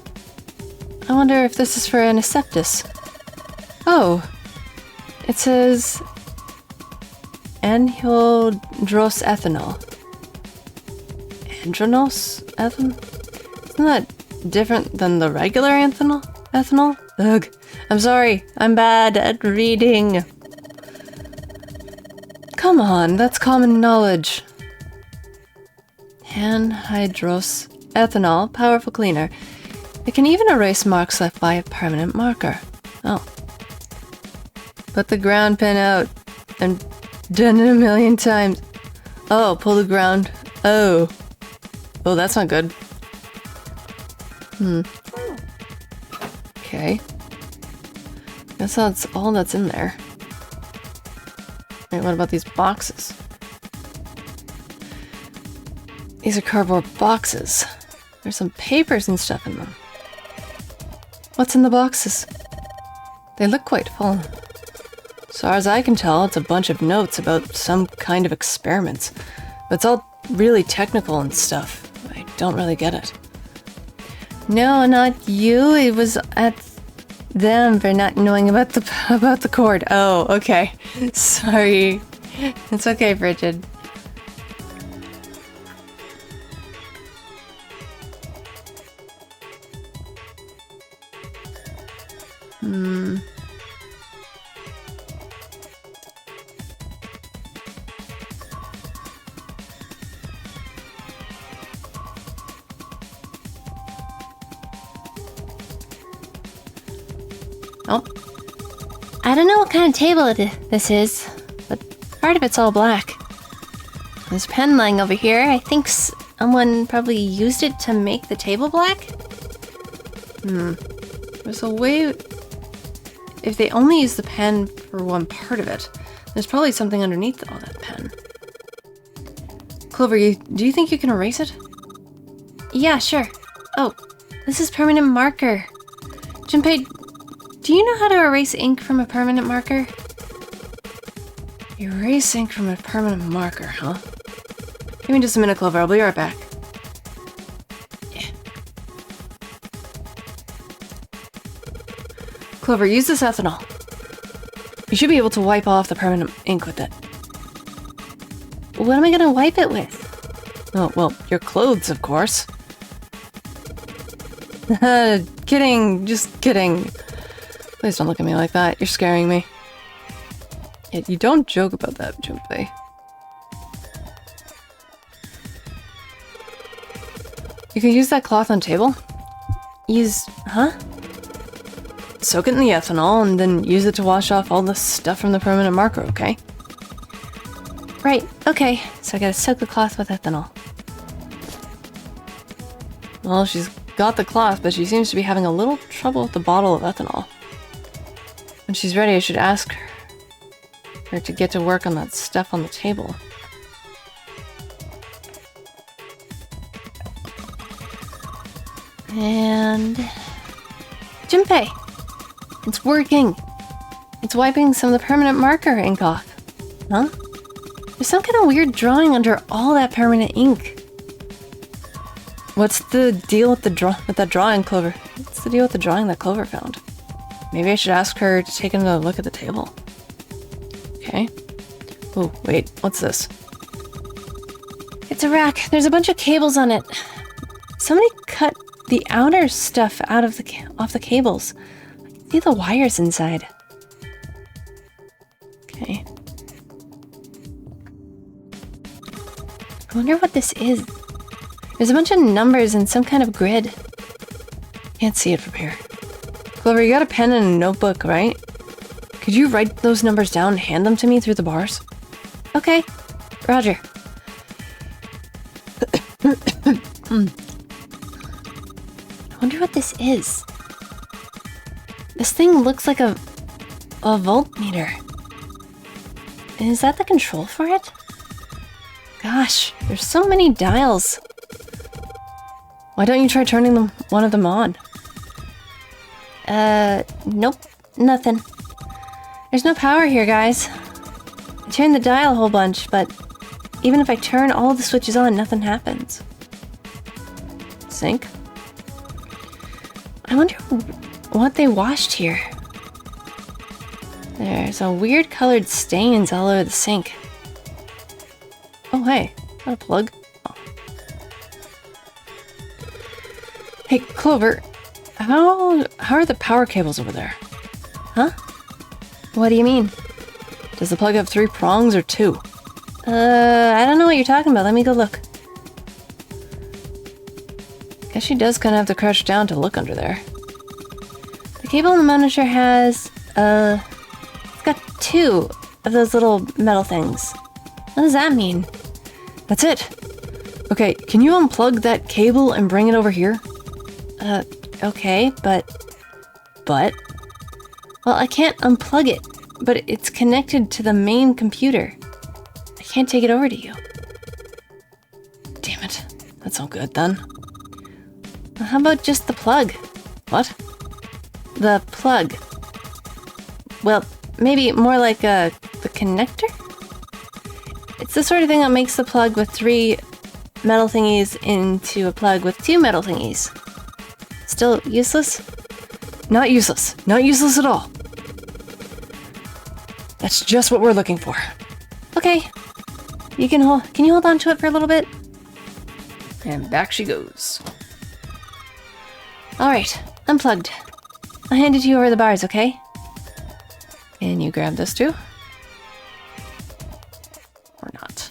I wonder if this is for antisepsis. Oh. It says anhydrous ethanol. Andronos ethanol? Isn't that different than the regular ethanol? Ugh. I'm sorry. I'm bad at reading. Come on, that's common knowledge. Anhydrous ethanol, powerful cleaner. It can even erase marks left by a permanent marker. Oh. Put the ground pin out. I'm done it a million times. Oh, pull the ground. Oh. Oh, that's not good. Okay. Guess that's all that's in there. Wait, what about these boxes? These are cardboard boxes. There's some papers and stuff in them. What's in the boxes? They look quite full. As far as I can tell, it's a bunch of notes about some kind of experiments. But it's all really technical and stuff. I don't really get it. No, not you. It was at them for not knowing about the cord. Oh, okay. Sorry. It's okay, Bridget. Oh. I don't know what kind of table this is, but part of it's all black. There's a pen lying over here. I think someone probably used it to make the table black? There's a way... If they only use the pen for one part of it, there's probably something underneath all that pen. Clover, do you think you can erase it? Yeah, sure. Oh, this is permanent marker. Junpei, do you know how to erase ink from a permanent marker? Erase ink from a permanent marker, huh? Give me just a minute, Clover. I'll be right back. Yeah. Clover, use this ethanol. You should be able to wipe off the permanent ink with it. What am I gonna wipe it with? Oh, well, your clothes, of course. Kidding, just kidding. Please don't look at me like that. You're scaring me. Yeah, you don't joke about that, Junpei. You can use that cloth on table? Huh? Soak it in the ethanol and then use it to wash off all the stuff from the permanent marker, okay? Right, okay. So I gotta soak the cloth with ethanol. Well, she's got the cloth, but she seems to be having a little trouble with the bottle of ethanol. When she's ready, I should ask her to get to work on that stuff on the table. And... Junpei! It's working! It's wiping some of the permanent marker ink off. Huh? There's some kind of weird drawing under all that permanent ink. What's the deal with that drawing, Clover? What's the deal with the drawing that Clover found? Maybe I should ask her to take another look at the table. Okay. Oh, wait, what's this? It's a rack. There's a bunch of cables on it. Somebody cut the outer stuff out of off the cables. I can see the wires inside. Okay. I wonder what this is. There's a bunch of numbers and some kind of grid. Can't see it from here. Clover, you got a pen and a notebook, right? Could you write those numbers down and hand them to me through the bars? Okay. Roger. I wonder what this is. This thing looks like a voltmeter. Is that the control for it? Gosh, there's so many dials. Why don't you try turning one of them on? Nope. Nothing. There's no power here, guys. I turned the dial a whole bunch, but even if I turn all the switches on, nothing happens. Sink? I wonder what they washed here. There's a weird colored stains all over the sink. Oh, hey. Got a plug? Oh. Hey, Clover. How are the power cables over there? Huh? What do you mean? Does the plug have 3 prongs or 2? I don't know what you're talking about. Let me go look. Guess she does kind of have to crouch down to look under there. The cable in the monitor has, it's got 2 of those little metal things. What does that mean? That's it. Okay, can you unplug that cable and bring it over here? Okay, but... Well, I can't unplug it, but it's connected to the main computer. I can't take it over to you. Damn it. That's no good, then. Well, how about just the plug? What? The plug. Well, maybe more like the connector? It's the sort of thing that makes the plug with 3 metal thingies into a plug with 2 metal thingies. Still useless? Not useless. Not useless at all. That's just what we're looking for. Okay. Can you hold on to it for a little bit? And back she goes. Alright, unplugged. I'll hand it to you over the bars, okay? And you grab this too? Or not.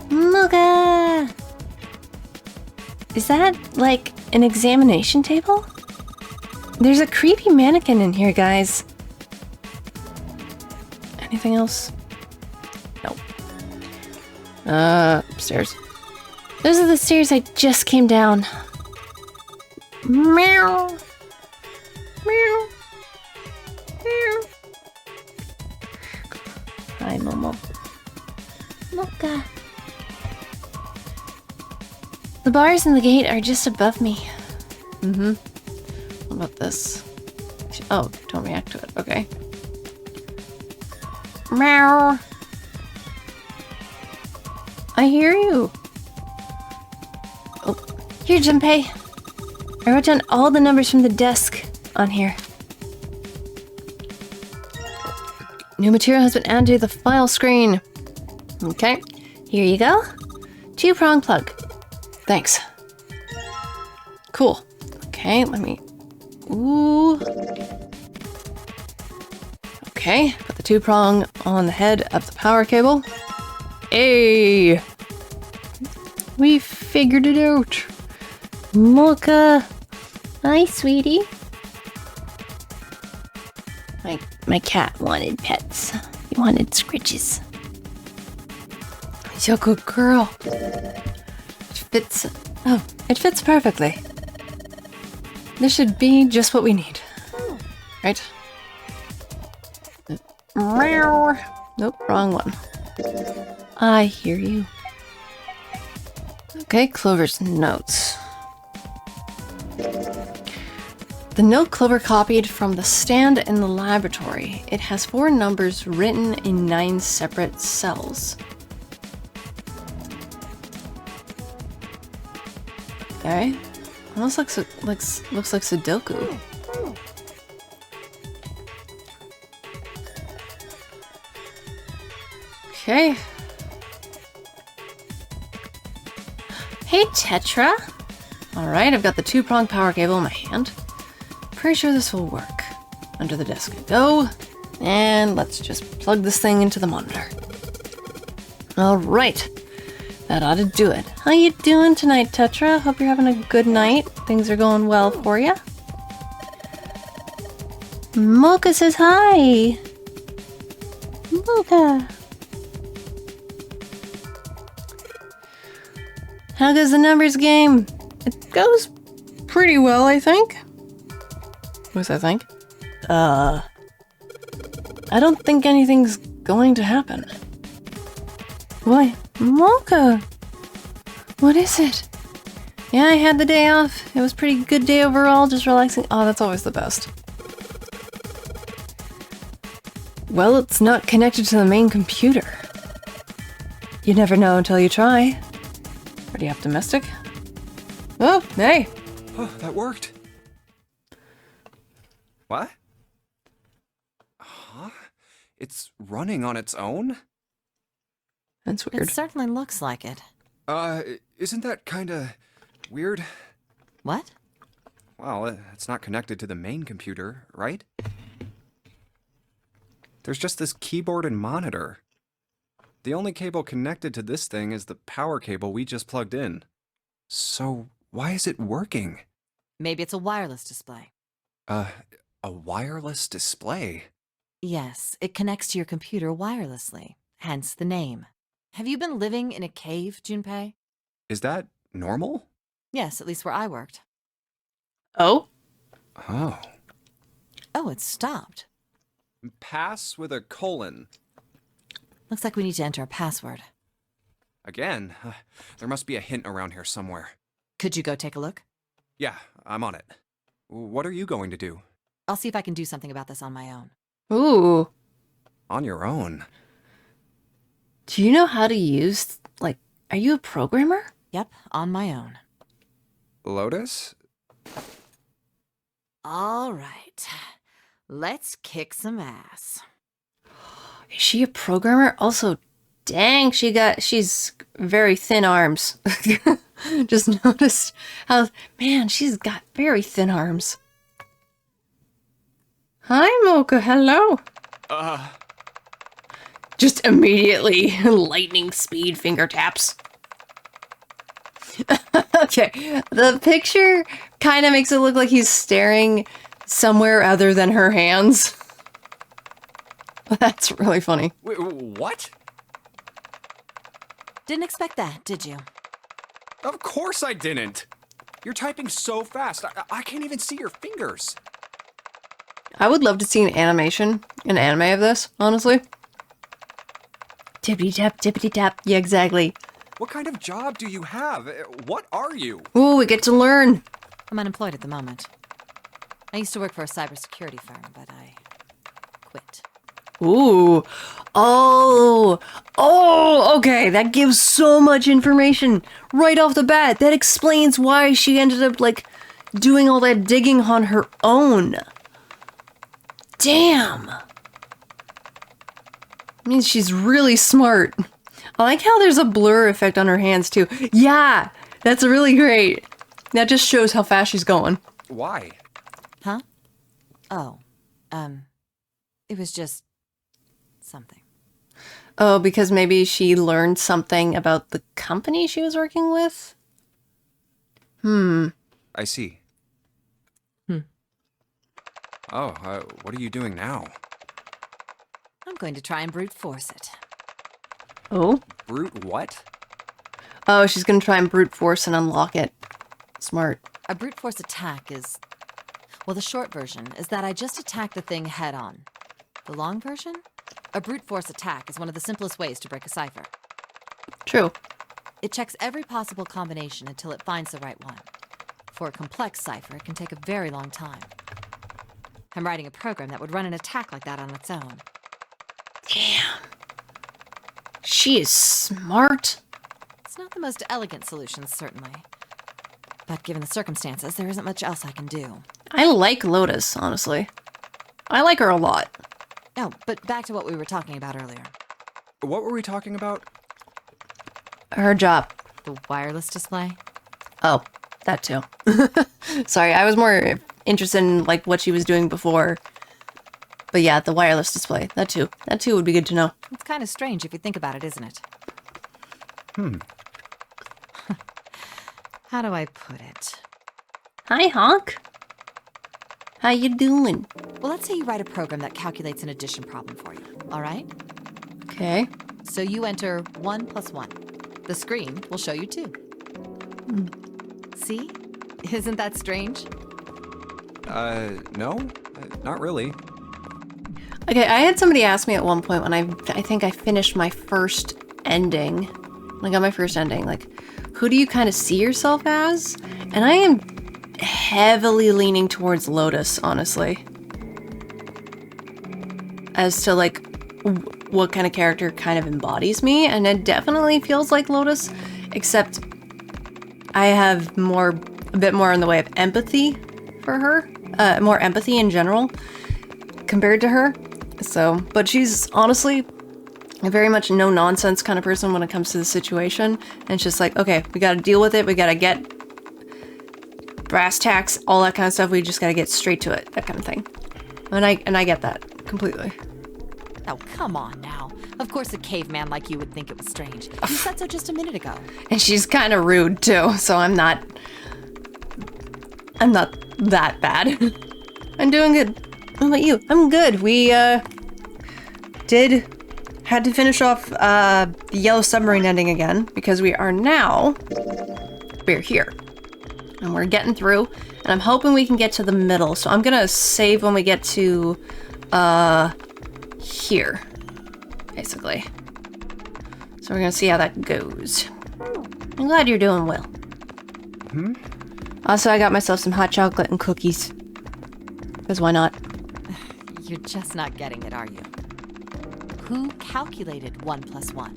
Mooga! Is that, like, an examination table? There's a creepy mannequin in here, guys. Anything else? No. Upstairs. Those are the stairs I just came down. Meow. Meow. Meow. Hi, Momo. Mocha. The bars and the gate are just above me. Mm-hmm. What about this? Oh, don't react to it. Okay. Meow. I hear you. Oh, here, Junpei. I wrote down all the numbers from the desk on here. New material has been added to the file screen. Okay, here you go. 2-prong plug. Thanks. Cool. Okay, let me... Ooh. Okay, put the 2-prong on the head of the power cable. Hey! We figured it out. Mocha. Hi, sweetie. My cat wanted pets. He wanted scritches. You're a good girl. It fits. Oh, it fits perfectly. This should be just what we need. Right? Meow. Nope, wrong one. I hear you. Okay, Clover's notes. The note Clover copied from the stand in the laboratory. It has 4 numbers written in 9 separate cells. Okay. Almost looks like Sudoku. Okay. Hey, Tetra. Alright, I've got the 2-prong power cable in my hand. Pretty sure this will work. Under the desk I go. And let's just plug this thing into the monitor. Alright. That ought to do it. How you doing tonight, Tetra? Hope you're having a good night. Things are going well for you. Mocha says hi. Mocha. How goes the numbers game? It goes pretty well, I think. What's I think? I don't think anything's going to happen. Why? Mocha! What is it? Yeah, I had the day off. It was a pretty good day overall, just relaxing. Oh, that's always the best. Well, it's not connected to the main computer. You never know until you try. Pretty optimistic. Oh, hey! Oh, that worked. What? Huh? It's running on its own? That's weird. It certainly looks like it. Isn't that kinda weird? What? Well, it's not connected to the main computer, right? There's just this keyboard and monitor. The only cable connected to this thing is the power cable we just plugged in. So, why is it working? Maybe it's a wireless display. A wireless display? Yes, it connects to your computer wirelessly, hence the name. Have you been living in a cave, Junpei? Is that normal? Yes, at least where I worked. Oh? Oh. Oh, it stopped. Pass with a colon. Looks like we need to enter a password. Again? There must be a hint around here somewhere. Could you go take a look? Yeah, I'm on it. What are you going to do? I'll see if I can do something about this on my own. Ooh. On your own? Do you know how to use, are you a programmer? Yep, on my own. Lotus? All right. Let's kick some ass. Is she a programmer? Also, dang, she's very thin arms. Just noticed how, man, she's got very thin arms. Hi, Mocha, hello. Just immediately lightning speed finger taps. Okay, the picture kind of makes it look like he's staring somewhere other than her hands. That's really funny. Wait, what? Didn't expect that, did you? Of course I didn't. You're typing so fast. I can't even see your fingers. I would love to see an anime of this, honestly. Tippity tap, tippity tap. Yeah, exactly. What kind of job do you have? What are you? Ooh, we get to learn. I'm unemployed at the moment. I used to work for a cybersecurity firm, but I quit. Ooh. Okay. That gives so much information right off the bat. That explains why she ended up, like, doing all that digging on her own. Damn. Means she's really smart. I like how there's a blur effect on her hands, too. Yeah, that's really great. That just shows how fast she's going. Why? Huh? Oh, it was just something. Oh, because maybe she learned something about the company she was working with? I see. Oh, what are you doing now? I'm going to try and brute force it. Oh? Brute what? Oh, she's gonna try and brute force and unlock it. Smart. A brute force attack is... Well, the short version is that I just attack the thing head on. The long version? A brute force attack is one of the simplest ways to break a cipher. True. It checks every possible combination until it finds the right one. For a complex cipher, it can take a very long time. I'm writing a program that would run an attack like that on its own. Damn. She is smart. It's not the most elegant solution, certainly. But given the circumstances, there isn't much else I can do. I like Lotus, honestly. I like her a lot. Oh, but back to what we were talking about earlier. What were we talking about? Her job. The wireless display? Oh, that too. Sorry, I was more interested in like what she was doing before. But yeah, the wireless display. That too. That too would be good to know. It's kind of strange if you think about it, isn't it? How do I put it? Hi, Honk. How you doing? Well, let's say you write a program that calculates an addition problem for you, all right? Okay. So you enter 1 + 1. The screen will show you 2. See? Isn't that strange? No, not really. Okay, I had somebody ask me at one point when I think I finished my first ending. Like on my first ending, like, who do you kind of see yourself as? And I am heavily leaning towards Lotus, honestly. As to like what kind of character kind of embodies me, and it definitely feels like Lotus, except I have a bit more in the way of empathy for her, more empathy in general compared to her. So, but she's honestly a very much no nonsense kind of person when it comes to the situation, and it's just like, okay, we got to deal with it. We got to get brass tacks, all that kind of stuff. We just got to get straight to it, that kind of thing. And I get that completely. Oh, come on now. Of course a caveman like you would think it was strange. You said so just a minute ago. And she's kind of rude too, so I'm not that bad. I'm doing good. How about you? I'm good. We had to finish off the Yellow Submarine ending again because we're here. And we're getting through, and I'm hoping we can get to the middle. So I'm gonna save when we get to here, basically. So we're gonna see how that goes. I'm glad you're doing well. Also, I got myself some hot chocolate and cookies. Because why not? You're just not getting it, are you? Who calculated 1 + 1?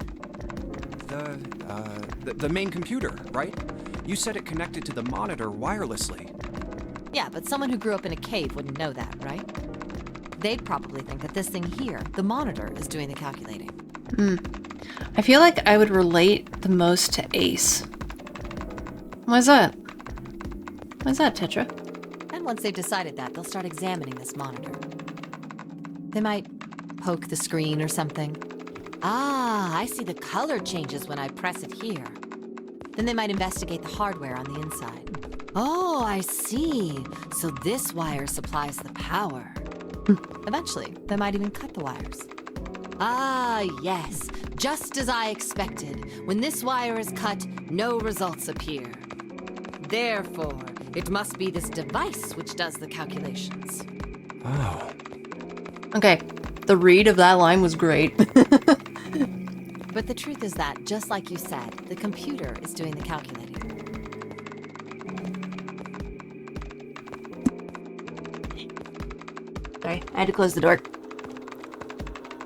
The main computer, right? You said it connected to the monitor wirelessly. Yeah, but someone who grew up in a cave wouldn't know that, right? They'd probably think that this thing here, the monitor, is doing the calculating. I feel like I would relate the most to Ace. Why's that? Why's that, Tetra? And once they've decided that, they'll start examining this monitor. They might poke the screen or something. Ah, I see the color changes when I press it here. Then they might investigate the hardware on the inside. Oh, I see. So this wire supplies the power. Eventually, they might even cut the wires. Ah, yes. Just as I expected. When this wire is cut, no results appear. Therefore, it must be this device which does the calculations. Oh. Okay, the read of that line was great. But the truth is that, just like you said, the computer is doing the calculating. Sorry, I had to close the door.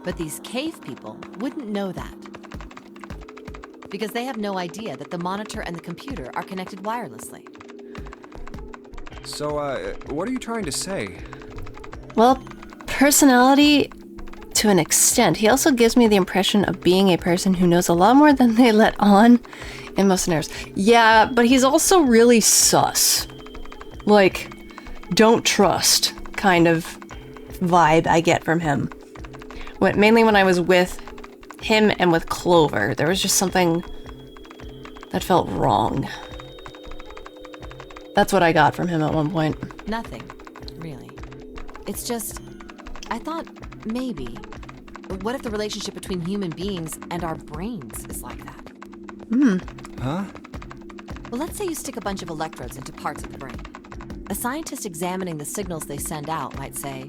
But these cave people wouldn't know that. Because they have no idea that the monitor and the computer are connected wirelessly. So, what are you trying to say? Well, personality to an extent. He also gives me the impression of being a person who knows a lot more than they let on in most scenarios. Yeah, but he's also really sus. Like, don't trust kind of vibe I get from him. Mainly when I was with him and with Clover, there was just something that felt wrong. That's what I got from him at one point. Nothing, really. It's just, I thought maybe, what if the relationship between human beings and our brains is like that? Huh? Well, let's say you stick a bunch of electrodes into parts of the brain. A scientist examining the signals they send out might say,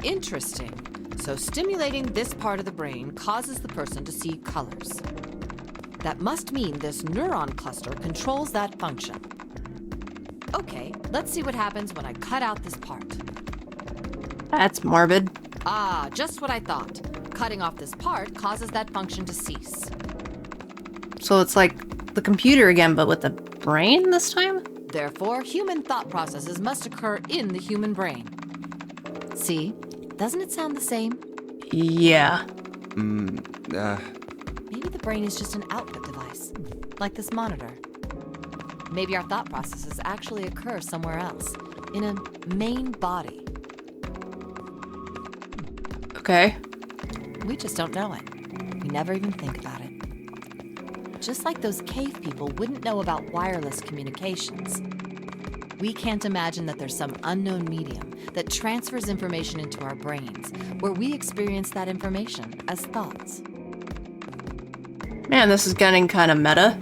interesting. So stimulating this part of the brain causes the person to see colors. That must mean this neuron cluster controls that function. Okay, let's see what happens when I cut out this part. That's morbid. Ah, just what I thought. Cutting off this part causes that function to cease. So it's like the computer again, but with the brain this time? Therefore, human thought processes must occur in the human brain. See? Doesn't it sound the same? Yeah. Maybe the brain is just an output device, like this monitor. Maybe our thought processes actually occur somewhere else, in a main body. Okay. We just don't know it. We never even think about it. Just like those cave people wouldn't know about wireless communications. We can't imagine that there's some unknown medium that transfers information into our brains, where we experience that information as thoughts. Man, this is getting kind of meta.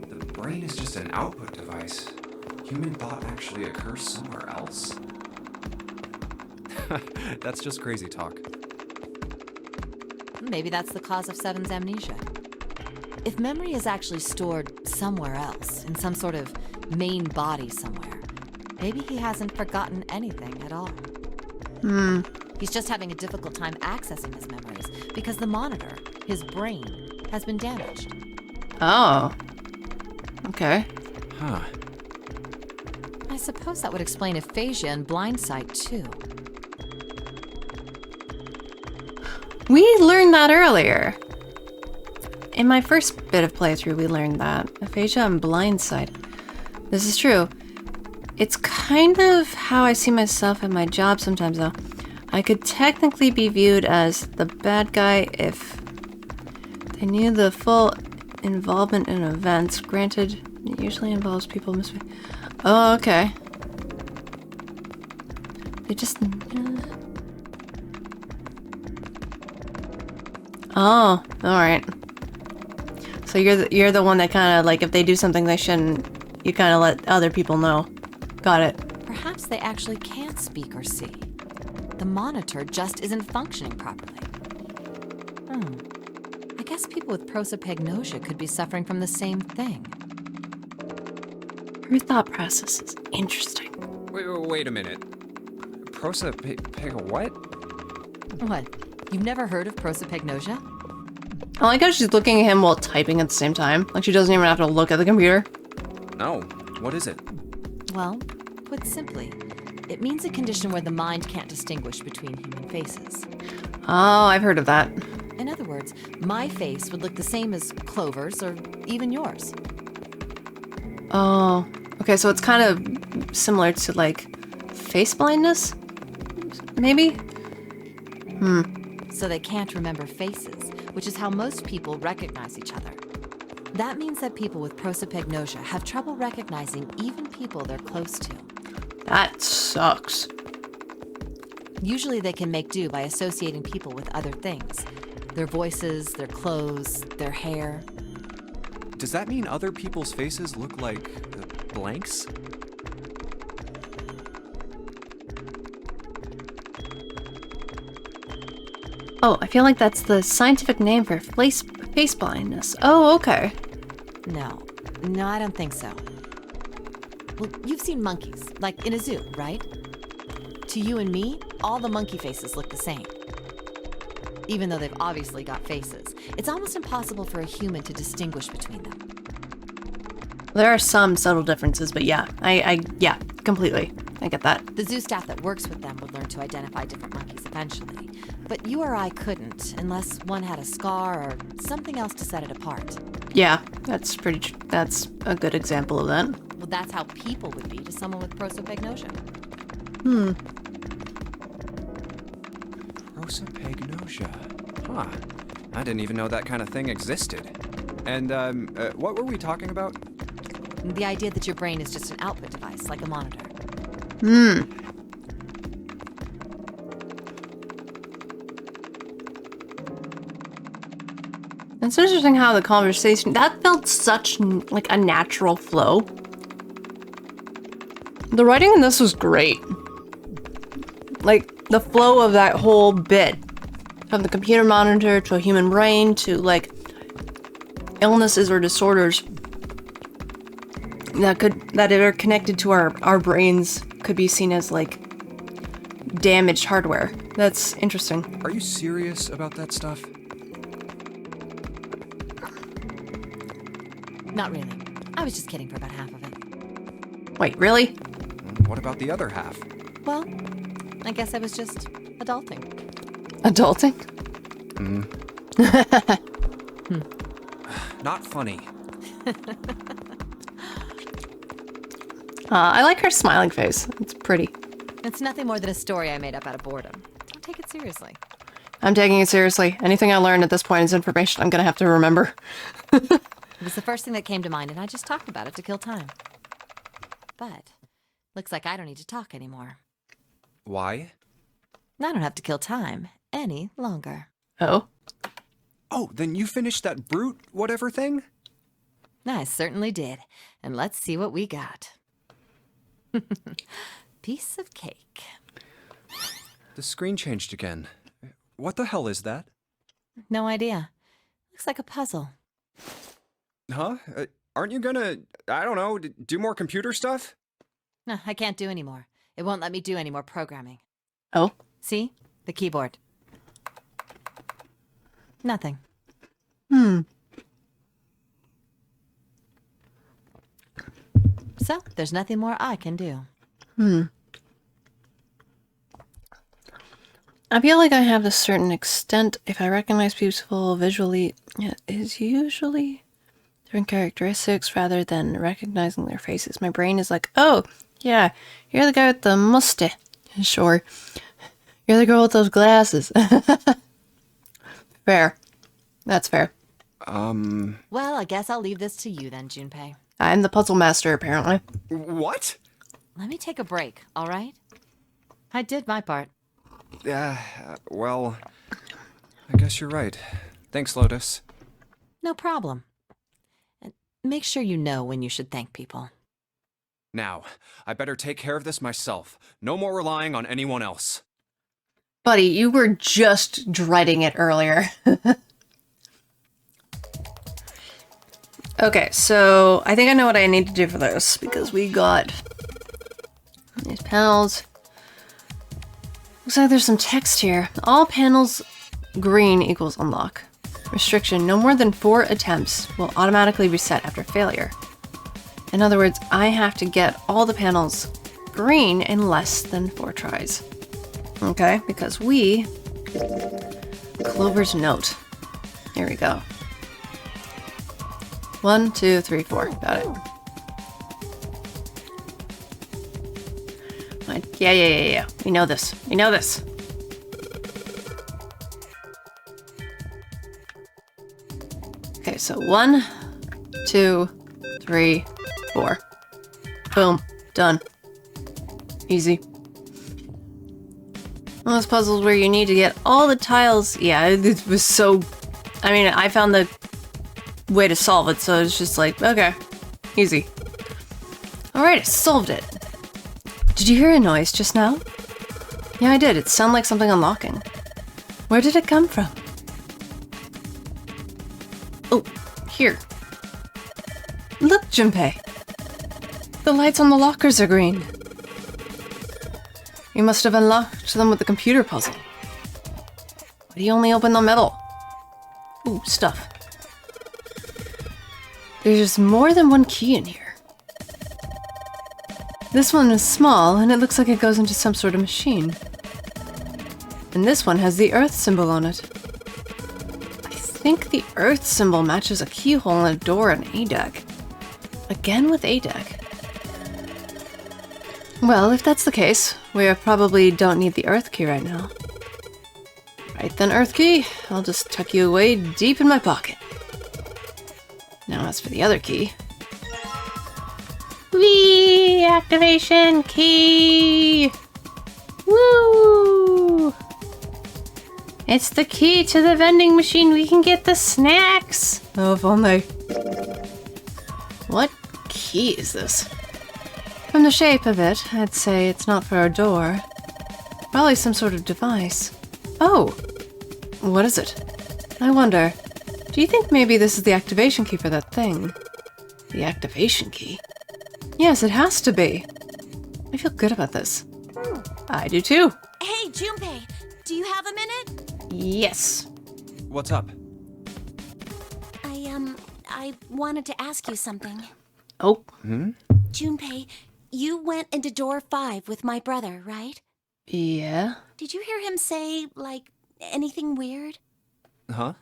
The brain is just an output device. Human thought actually occurs somewhere else. That's just crazy talk. Maybe that's the cause of Seven's amnesia. If memory is actually stored somewhere else, in some sort of main body somewhere, maybe he hasn't forgotten anything at all. He's just having a difficult time accessing his memories because the monitor, his brain, has been damaged. Oh. Okay. Huh. I suppose that would explain aphasia and blindsight, too. We learned that earlier. In my first bit of playthrough, we learned that. Aphasia and blindsight. This is true. It's kind of how I see myself at my job sometimes, though. I could technically be viewed as the bad guy if they knew the full involvement in events. Granted, it usually involves people misbehaving. Oh, okay. They just... Oh, alright. So you're the one that kind of, like, if they do something they shouldn't, you kind of let other people know. Got it. Perhaps they actually can't speak or see. The monitor just isn't functioning properly. I guess people with prosopagnosia could be suffering from the same thing. Her thought process is interesting. Wait a minute. What? What? You've never heard of prosopagnosia? I like how she's looking at him while typing at the same time. Like she doesn't even have to look at the computer. No. What is it? Well, put simply, it means a condition where the mind can't distinguish between human faces. Oh, I've heard of that. In other words, my face would look the same as Clover's or even yours. Oh, okay, so it's kind of similar to, like, face blindness? Maybe? So they can't remember faces, which is how most people recognize each other. That means that people with prosopagnosia have trouble recognizing even people they're close to. That sucks. Usually they can make do by associating people with other things. Their voices, their clothes, their hair. Does that mean other people's faces look like blanks? Oh, I feel like that's the scientific name for face blindness. Oh, okay. No, I don't think so. Well, you've seen monkeys, like in a zoo, right? To you and me, all the monkey faces look the same. Even though they've obviously got faces, it's almost impossible for a human to distinguish between them. There are some subtle differences, but yeah, yeah, completely. I get that. The zoo staff that works with them would learn to identify different monkeys eventually. But you or I couldn't, unless one had a scar or something else to set it apart. Yeah, that's that's a good example of that. Well, that's how people would be to someone with prosopagnosia. Prosopagnosia. Huh. I didn't even know that kind of thing existed. And, what were we talking about? The idea that your brain is just an output device, like a monitor. It's interesting how the conversation, that felt such like a natural flow. The writing in this was great. Like the flow of that whole bit, from the computer monitor to a human brain to like illnesses or disorders that are connected to our brains could be seen as like damaged hardware. That's interesting. Are you serious about that stuff? Not really. I was just kidding for about half of it. Wait, really? What about the other half? Well, I guess I was just adulting. Adulting? Not funny. I like her smiling face. It's pretty. It's nothing more than a story I made up out of boredom. Don't take it seriously. I'm taking it seriously. Anything I learn at this point is information I'm gonna have to remember. It was the first thing that came to mind, and I just talked about it to kill time. But looks like I don't need to talk anymore. Why? I don't have to kill time any longer. Oh? Oh, then you finished that brute whatever thing? I certainly did. And let's see what we got. Piece of cake. The screen changed again. What the hell is that? No idea. Looks like a puzzle. Huh? Aren't you gonna, I don't know, do more computer stuff? No, I can't do anymore. It won't let me do any more programming. Oh? See? The keyboard. Nothing. So, there's nothing more I can do. I feel like I have a certain extent. If I recognize people visually, it is usually different characteristics rather than recognizing their faces. My brain is like, oh, yeah, you're the guy with the mustache. Sure. You're the girl with those glasses. Fair. That's fair. Well, I guess I'll leave this to you then, Junpei. I'm the puzzle master, apparently. What? Let me take a break, all right? I did my part. Well, I guess you're right. Thanks, Lotus. No problem. And make sure you know when you should thank people. Now, I better take care of this myself. No more relying on anyone else. Buddy, you were just dreading it earlier. Okay, so I think I know what I need to do for this, because we got these panels. Looks like there's some text here. All panels green equals unlock. Restriction, no more than 4 attempts will automatically reset after failure. In other words, I have to get all the panels green in less than 4 tries. Okay, because we... Clover's note. Here we go. 1, 2, 3, 4. Got it. Yeah. We know this. We know this. Okay, so 1, 2, 3, 4. Boom. Done. Easy. One of those puzzles where you need to get all the tiles. Yeah, it was so... I mean, I found the way to solve it, so it's just like, okay. Easy. Alright, I solved it. Did you hear a noise just now? Yeah, I did. It sounded like something unlocking. Where did it come from? Oh, here. Look, Junpei. The lights on the lockers are green. You must have unlocked them with the computer puzzle. Why do you only open the middle? Ooh, stuff. There's more than one key in here. This one is small, and it looks like it goes into some sort of machine. And this one has the Earth symbol on it. I think the Earth symbol matches a keyhole in a door in ADAC. Again with ADAC. Well, if that's the case, we probably don't need the Earth key right now. Right then, Earth key, I'll just tuck you away deep in my pocket. Now as for the other key... Whee! Activation key! Woo! It's the key to the vending machine. We can get the snacks! Oh, if only. What key is this? From the shape of it, I'd say it's not for a door. Probably some sort of device. Oh! What is it? I wonder. Do you think maybe this is the activation key for that thing? The activation key? Yes, it has to be. I feel good about this. I do too. Hey, Junpei, do you have a minute? Yes. What's up? I wanted to ask you something. Oh. Junpei, you went into door 5 with my brother, right? Yeah? Did you hear him say, like, anything weird? Huh?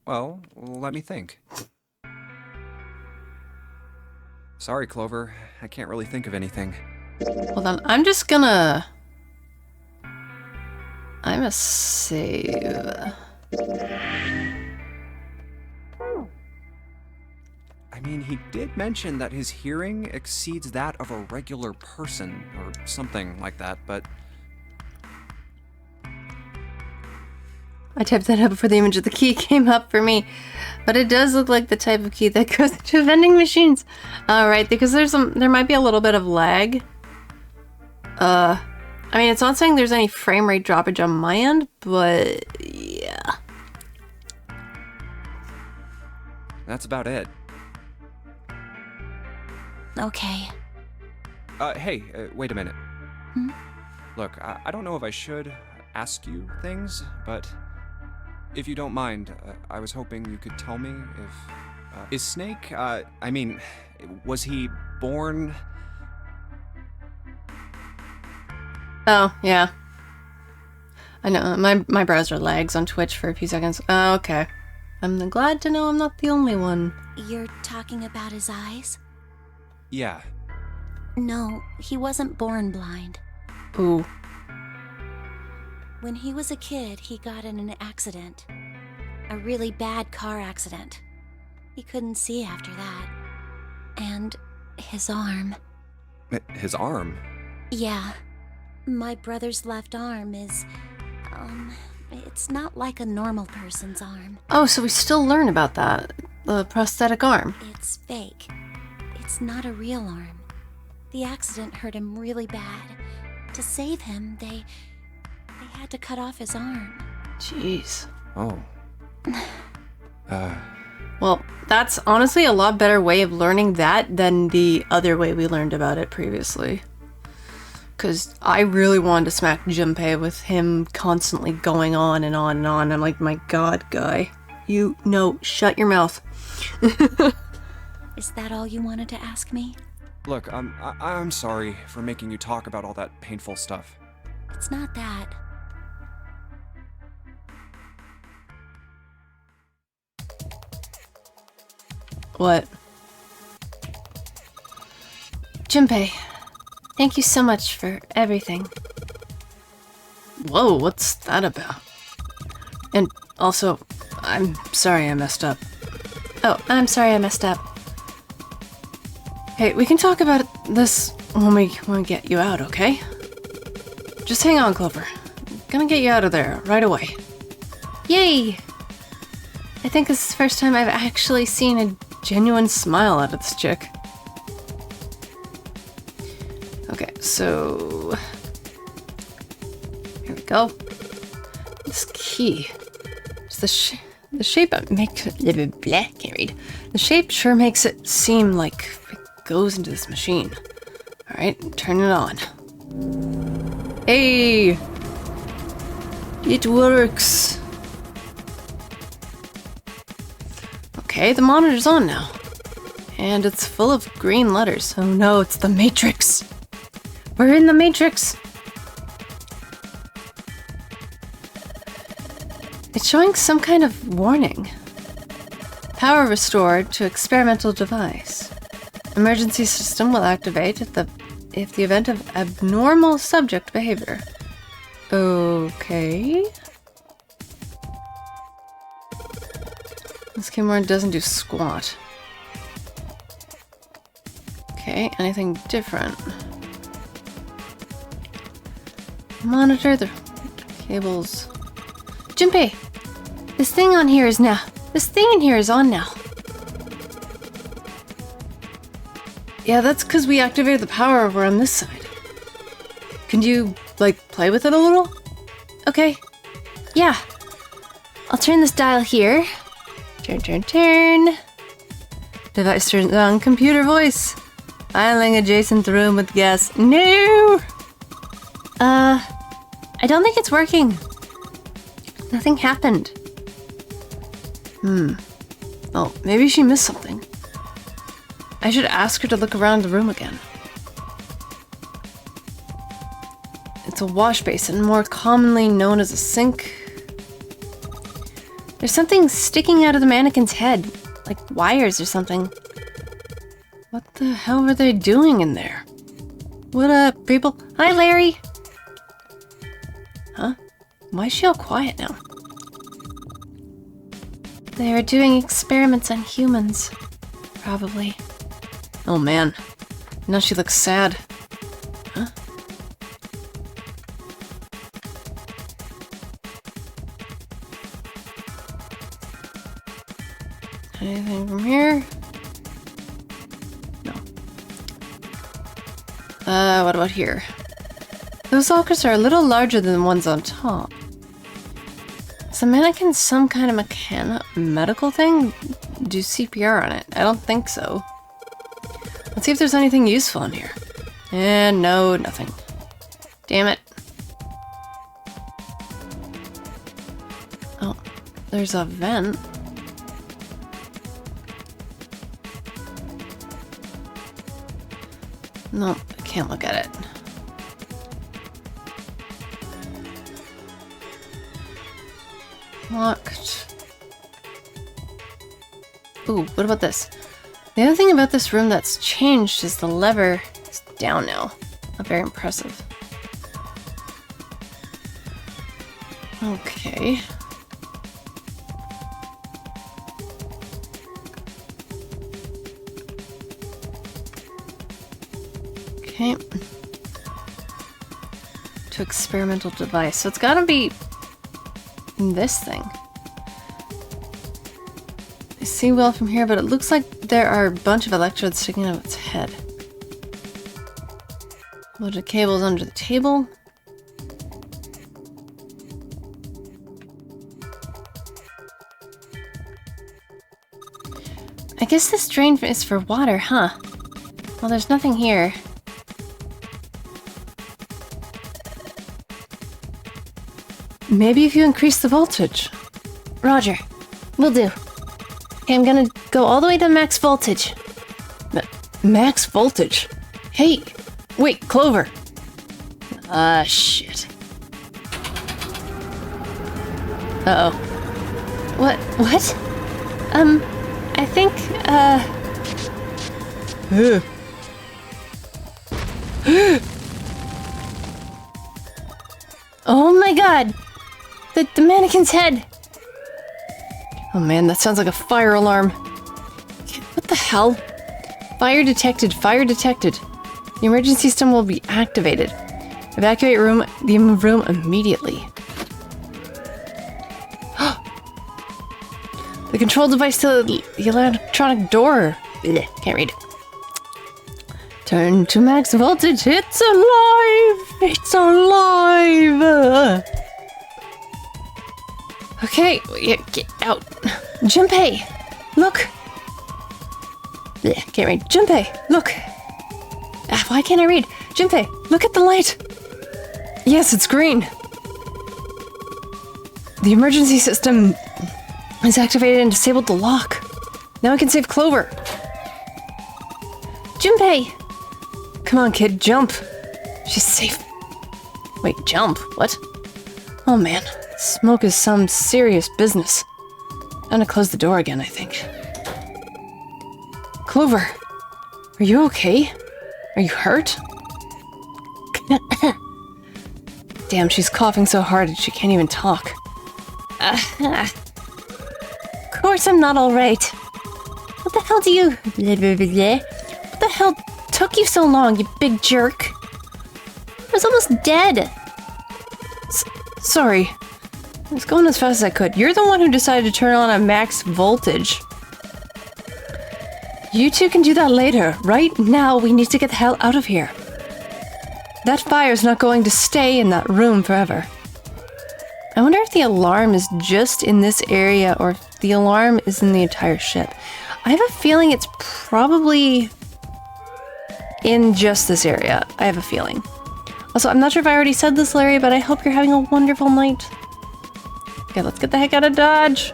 Well, let me think. Sorry, Clover. I can't really think of anything. Hold on, I'm a save. I mean, he did mention that his hearing exceeds that of a regular person, or something like that, but... I typed that up before the image of the key came up for me. But it does look like the type of key that goes into vending machines. Alright, because there might be a little bit of lag. I mean, it's not saying there's any frame rate droppage on my end, but yeah. That's about it. Okay. Hey, wait a minute. Look, I don't know if I should ask you things, but if you don't mind, I was hoping you could tell me if... is Snake, I mean, was he born... Oh, yeah. I know, my browser lags on Twitch for a few seconds. Oh, okay. I'm glad to know I'm not the only one. You're talking about his eyes? Yeah. No, he wasn't born blind. Ooh. When he was a kid, he got in an accident. A really bad car accident. He couldn't see after that. And his arm. His arm? Yeah. My brother's left arm is... it's not like a normal person's arm. Oh, so we still learn about that. The prosthetic arm. It's fake. It's not a real arm. The accident hurt him really bad. To save him, they had to cut off his arm. Jeez. Oh. Well, that's honestly a lot better way of learning that than the other way we learned about it previously. Because I really wanted to smack Junpei with him constantly going on and on and on. I'm like, my god, guy. Shut your mouth. Is that all you wanted to ask me? Look, I'm sorry for making you talk about all that painful stuff. It's not that. What? Junpei, thank you so much for everything. Whoa, what's that about? And also, I'm sorry I messed up. Oh, I'm sorry I messed up. Hey, we can talk about this when we get you out, okay? Just hang on, Clover. I'm gonna get you out of there right away. Yay! I think this is the first time I've actually seen a genuine smile out of this chick. Okay, so... here we go. This key. It's the shape makes can't read. The shape sure makes it seem like it goes into this machine. Alright, turn it on. Hey! It works! Okay, the monitor's on now. And it's full of green letters. Oh no, it's the Matrix! We're in the Matrix! It's showing some kind of warning. Power restored to experimental device. Emergency system will activate if the event of abnormal subject behavior. Okay. This camera doesn't do squat. Okay, anything different? Monitor the cables. Junpei! This thing in here is on now. Yeah, that's because we activated the power over on this side. Can you, like, play with it a little? Okay. Yeah. I'll turn this dial here. Turn. Device turns on. Computer voice. Filing adjacent room with gas. No! I don't think it's working. Nothing happened. Oh, maybe she missed something. I should ask her to look around the room again. It's a wash basin, more commonly known as a sink. There's something sticking out of the mannequin's head, like wires or something. What the hell were they doing in there? What up, people? Hi, Larry! Huh? Why is she all quiet now? They are doing experiments on humans. Probably. Oh man. Now she looks sad. Huh? Anything from here? No. What about here? Those lockers are a little larger than the ones on top. Is the mannequin some kind of medical thing? Do CPR on it? I don't think so. Let's see if there's anything useful in here. And no, nothing. Damn it. Oh, there's a vent. No, I can't look at it. Locked. Ooh, what about this? The other thing about this room that's changed is the lever is down now. Not very impressive. Okay. Okay. To experimental device. So it's gotta be this thing. I see well from here, but it looks like there are a bunch of electrodes sticking out of its head. A bunch of cables under the table. I guess this drain is for water, huh? Well, there's nothing here. Maybe if you increase the voltage. Roger. Will do. Okay, I'm gonna go all the way to max voltage. Max voltage? Hey! Wait, Clover! Shit. Uh-oh. What? I think, Oh my god! The mannequin's head! Oh man, that sounds like a fire alarm. What the hell? Fire detected, fire detected. The emergency system will be activated. Evacuate the room immediately. The control device to the electronic door. Blech, can't read. Turn to max voltage. It's alive! It's alive! Okay, get out. Junpei, look. Yeah, can't read. Junpei, look. Why can't I read? Junpei, look at the light. Yes, it's green. The emergency system is activated and disabled the lock. Now I can save Clover. Junpei! Come on, kid, jump. She's safe. Wait, jump? What? Oh man, smoke is some serious business. I'm gonna close the door again, I think. Clover, are you okay? Are you hurt? Damn, she's coughing so hard that she can't even talk. Of course I'm not alright. What the hell do you... What the hell took you so long, you big jerk? I was almost dead. Sorry. I was going as fast as I could. You're the one who decided to turn on a max voltage. You two can do that later. Right now, we need to get the hell out of here. That fire's not going to stay in that room forever. I wonder if the alarm is just in this area or if the alarm is in the entire ship. I have a feeling it's probably in just this area. I have a feeling. Also, I'm not sure if I already said this, Larry, but I hope you're having a wonderful night. Okay, let's get the heck out of Dodge.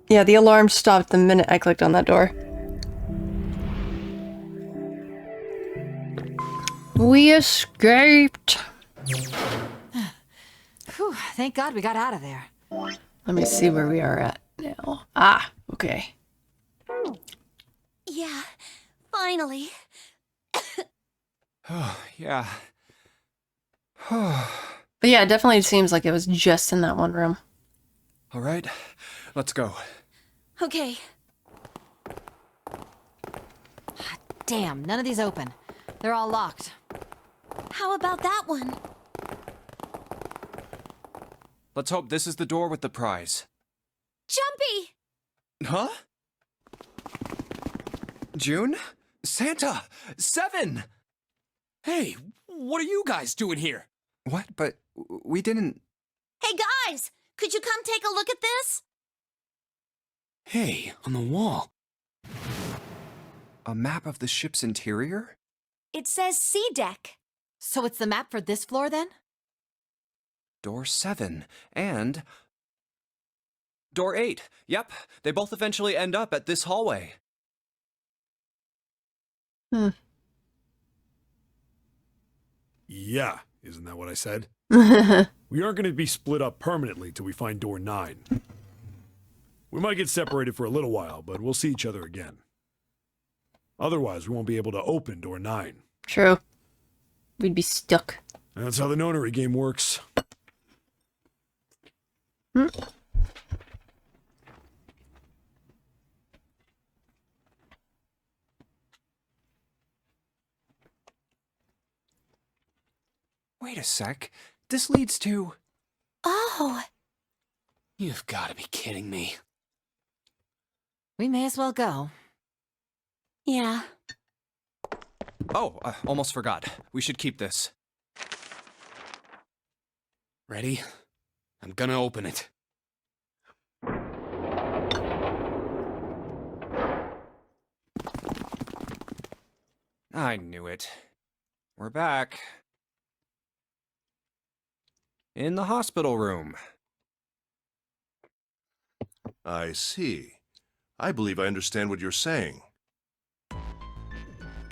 Yeah, the alarm stopped the minute I clicked on that door. We escaped. Whew, thank God we got out of there. Let me see where we are at now. Ah, okay. Yeah, finally. Oh, yeah. But yeah, it definitely seems like it was just in that one room. All right, let's go. Okay. Damn, none of these open. They're all locked. How about that one? Let's hope this is the door with the prize. Jumpy! Huh? June? Santa! 7! Hey, what are you guys doing here? What? But we didn't... Hey guys, could you come take a look at this? Hey, on the wall. A map of the ship's interior? It says C deck. So it's the map for this floor then? Door 7. And... Door 8. Yep, they both eventually end up at this hallway. Yeah, isn't that what I said? We aren't going to be split up permanently till we find door 9. We might get separated for a little while, but we'll see each other again. Otherwise, we won't be able to open door 9. True. We'd be stuck. That's how the nonary game works. Wait a sec. This leads to... Oh, You've got to be kidding me. We may as well go. yeah. Oh, almost forgot. We should keep this. Ready? I'm gonna open it. I knew it. We're back. In the hospital room. I see. I believe I understand what you're saying.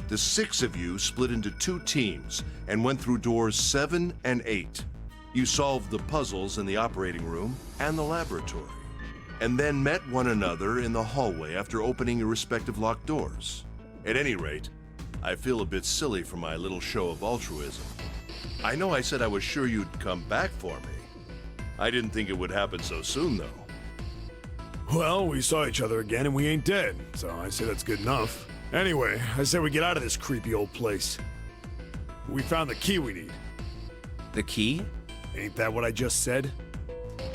The 6 of you split into 2 teams and went through doors 7 and 8. You solved the puzzles in the operating room and the laboratory, and then met one another in the hallway after opening your respective locked doors. At any rate, I feel a bit silly for my little show of altruism. I know I said I was sure you'd come back for me. I didn't think it would happen so soon, though. Well, we saw each other again and we ain't dead, so I say that's good enough. Anyway, I say we get out of this creepy old place. We found the key we need. The key? Ain't that what I just said?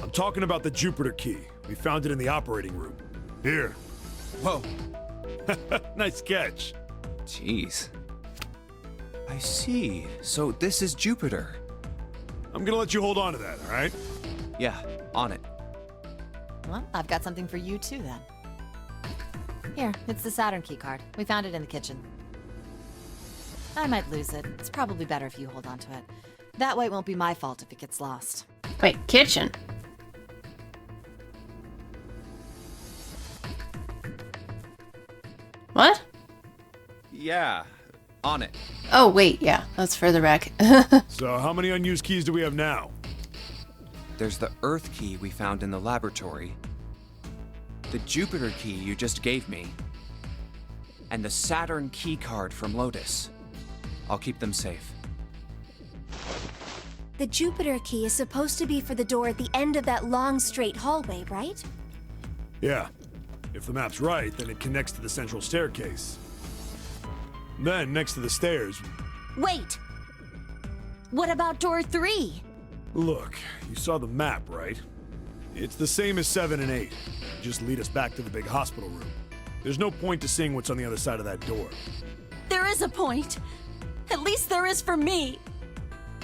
I'm talking about the Jupiter key. We found it in the operating room. Here. Whoa. Nice catch. Jeez. I see. So this is Jupiter. I'm gonna let you hold on to that, all right? Yeah, on it. Well, I've got something for you too then. Here, it's the Saturn key card. We found it in the kitchen. I might lose it. It's probably better if you hold on to it. That way it won't be my fault if it gets lost. Wait, kitchen? What? Yeah, on it. Oh, wait, yeah, that's further back. So how many unused keys do we have now? There's the Earth key we found in the laboratory, the Jupiter key you just gave me, and the Saturn key card from Lotus. I'll keep them safe. The Jupiter key is supposed to be for the door at the end of that long, straight hallway, right? Yeah. If the map's right, then it connects to the central staircase. Then, next to the stairs... Wait! What about door 3? Look, you saw the map, right? It's the same as 7 and 8. Just lead us back to the big hospital room. There's no point to seeing what's on the other side of that door. There is a point. At least there is for me.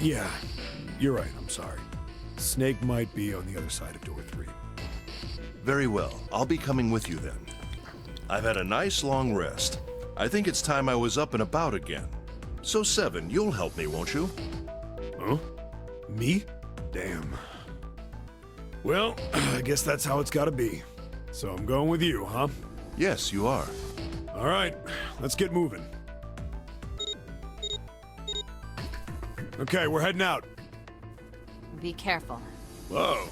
Yeah, you're right, I'm sorry. Snake might be on the other side of door 3. Very well. I'll be coming with you then. I've had a nice long rest. I think it's time I was up and about again. So 7, you'll help me, won't you? Huh? Me? Damn. Well, I guess that's how it's gotta be. So I'm going with you, huh? Yes, you are. All right, let's get moving. Okay, we're heading out. Be careful. Whoa.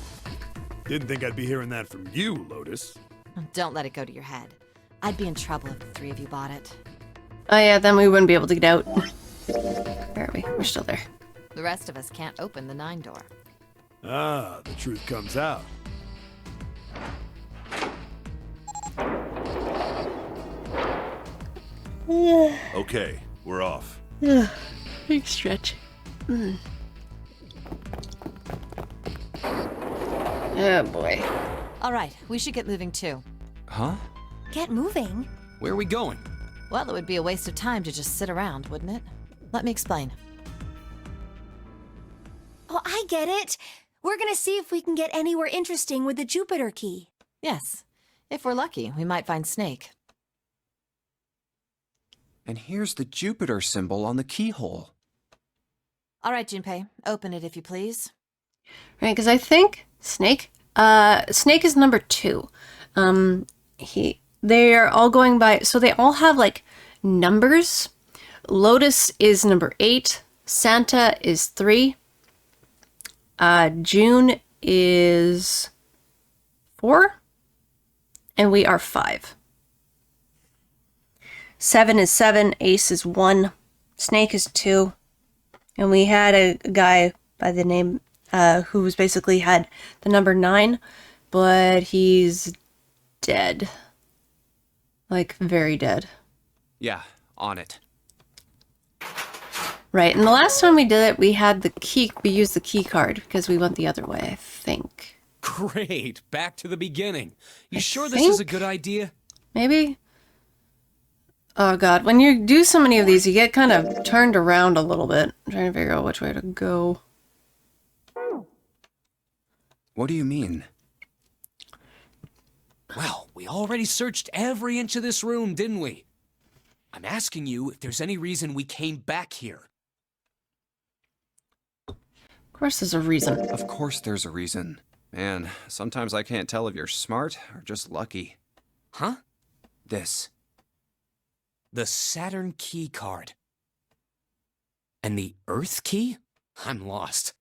Didn't think I'd be hearing that from you, Lotus. Don't let it go to your head. I'd be in trouble if the 3 of you bought it. Oh yeah, then we wouldn't be able to get out. Where are we? We're still there. The rest of us can't open the 9 door. Ah, the truth comes out. Okay, we're off. Big stretch. Oh boy. All right, we should get moving too. Huh? Get moving. Where are we going? Well, it would be a waste of time to just sit around, wouldn't it? Let me explain. Oh, I get it. We're gonna see if we can get anywhere interesting with the Jupiter key. Yes. If we're lucky, we might find Snake. And here's the Jupiter symbol on the keyhole. All right, Junpei, open it if you please. Right, because I think Snake. Snake is number 2. They are all going by. So they all have like numbers. Lotus is number 8. Santa is 3. June is 4. And we are 5. 7 is 7. Ace is 1. Snake is 2. And we had a guy by the name who's basically had the number 9, but he's dead. Like, very dead. Yeah, on it. Right, and the last time we did it, we used the key card because we went the other way, I think. Great. Back to the beginning. You I sure this is a think- good idea? Maybe? Oh god, when you do so many of these, you get kind of turned around a little bit. I'm trying to figure out which way to go. What do you mean? Well, we already searched every inch of this room, didn't we? I'm asking you if there's any reason we came back here. Of course there's a reason. Of course there's a reason. Man, sometimes I can't tell if you're smart or just lucky. Huh? This. The Saturn key card. And the Earth key? I'm lost.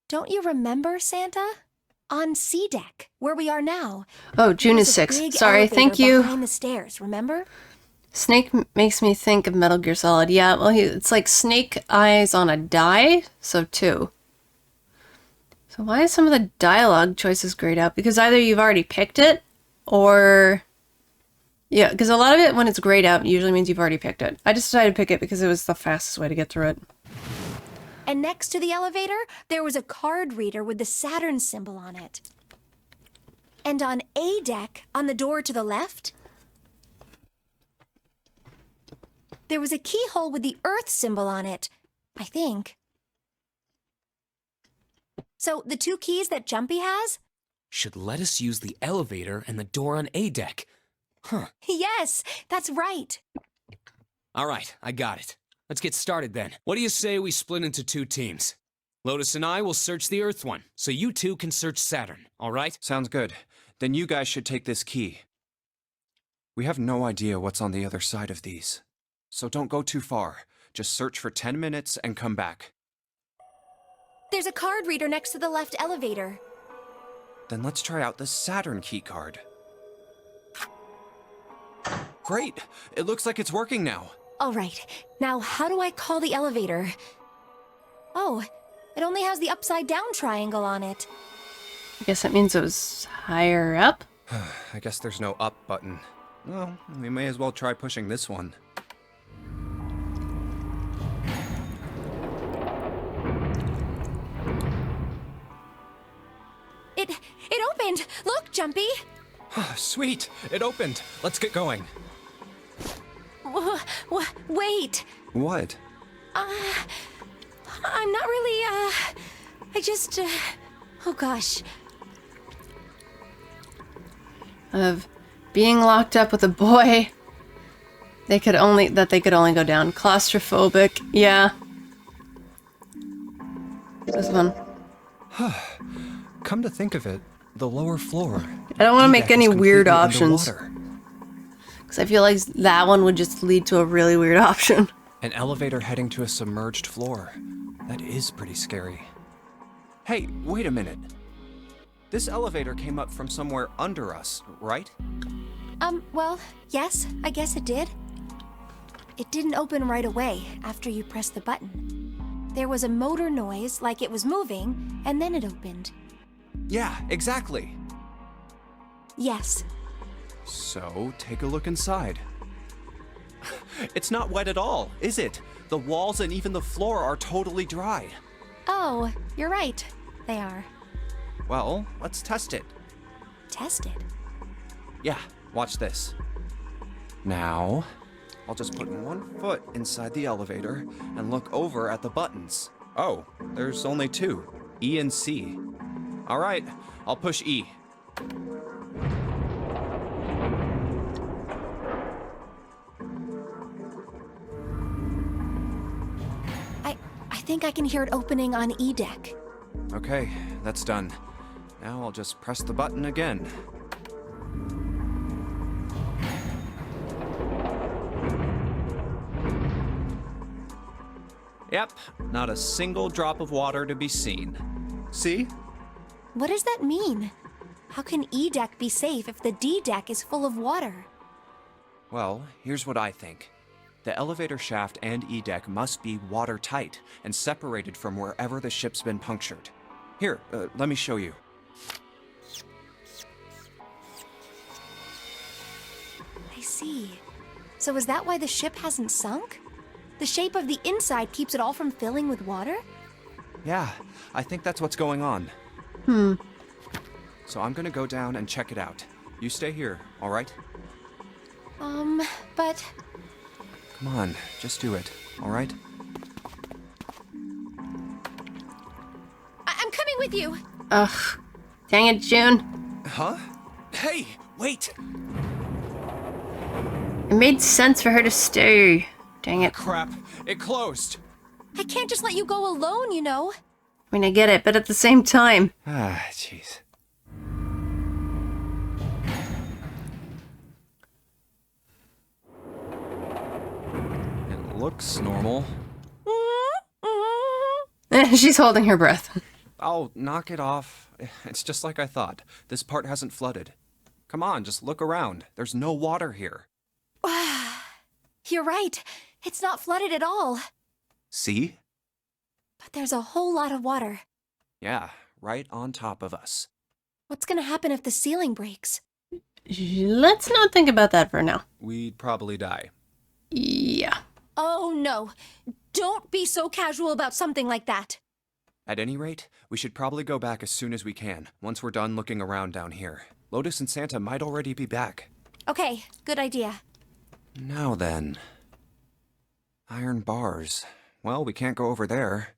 Don't you remember, Santa? On C deck, where we are now. Oh, June There's is a 6. big Sorry, elevator thank you. Behind the stairs, remember? Snake makes me think of Metal Gear Solid. Yeah, well, it's like Snake Eyes on a die, so 2. So why is some of the dialogue choices grayed out? Because either you've already picked it, or... Yeah, because a lot of it, when it's grayed out, usually means you've already picked it. I just decided to pick it because it was the fastest way to get through it. And next to the elevator, there was a card reader with the Saturn symbol on it. And on A deck, on the door to the left, there was a keyhole with the Earth symbol on it, I think. So, the 2 keys that Jumpy has? Should let us use the elevator and the door on A deck. Huh. Yes, that's right. All right, I got it. Let's get started then. What do you say we split into 2 teams? Lotus and I will search the Earth one, so you 2 can search Saturn, all right? Sounds good. Then you guys should take this key. We have no idea what's on the other side of these. So don't go too far. Just search for 10 minutes and come back. There's a card reader next to the left elevator. Then let's try out the Saturn key card. Great! It looks like it's working now. All right, now how do I call the elevator? Oh, it only has the upside down triangle on it. I guess that means it was higher up. I guess there's no up button. Well, we may as well try pushing this one. It opened! Look, Jumpy! Sweet! It opened! Let's get going. Wait! What? I'm not really, I just, oh gosh. Of being locked up with a boy. They could only go down. Claustrophobic. Yeah. This one. Come to think of it, the lower floor. I don't want to make D-deck any is weird completely options. underwater. Because I feel like that one would just lead to a really weird option. An elevator heading to a submerged floor. That is pretty scary. Hey, wait a minute. This elevator came up from somewhere under us, right? Well, yes, I guess it did. It didn't open right away after you pressed the button. There was a motor noise like it was moving, and then it opened. Yeah, exactly. Yes. So, take a look inside. It's not wet at all, is it? The walls and even the floor are totally dry. Oh, you're right. They are. Well, let's test it. Tested. Yeah, watch this. Now, I'll just put one foot inside the elevator and look over at the buttons. Oh, there's only 2, E and C. All right, I'll push E. I think I can hear it opening on E deck. Okay, that's done. Now I'll just press the button again. Yep, not a single drop of water to be seen. See? What does that mean? How can E deck be safe if the D deck is full of water? Well, here's what I think. The elevator shaft and E-deck must be watertight and separated from wherever the ship's been punctured. Here, let me show you. I see. So is that why the ship hasn't sunk? The shape of the inside keeps it all from filling with water? Yeah, I think that's what's going on. So I'm gonna go down and check it out. You stay here, all right? But... Come on, just do it, all right? I'm coming with you! Ugh. Dang it, June. Huh? Hey, wait! It made sense for her to stay. Dang it. Crap, it closed! I can't just let you go alone, you know. I mean, I get it, but at the same time. Ah, jeez. It looks normal. She's holding her breath. Oh, knock it off. It's just like I thought. This part hasn't flooded. Come on, just look around. There's no water here. You're right. It's not flooded at all. See? But there's a whole lot of water. Yeah, right on top of us. What's gonna happen if the ceiling breaks? Let's not think about that for now. We'd probably die. Yeah. Oh no. Don't be so casual about something like that. At any rate, we should probably go back as soon as we can, once we're done looking around down here. Lotus and Santa might already be back. Okay, good idea. Now then. Iron bars. Well, we can't go over there.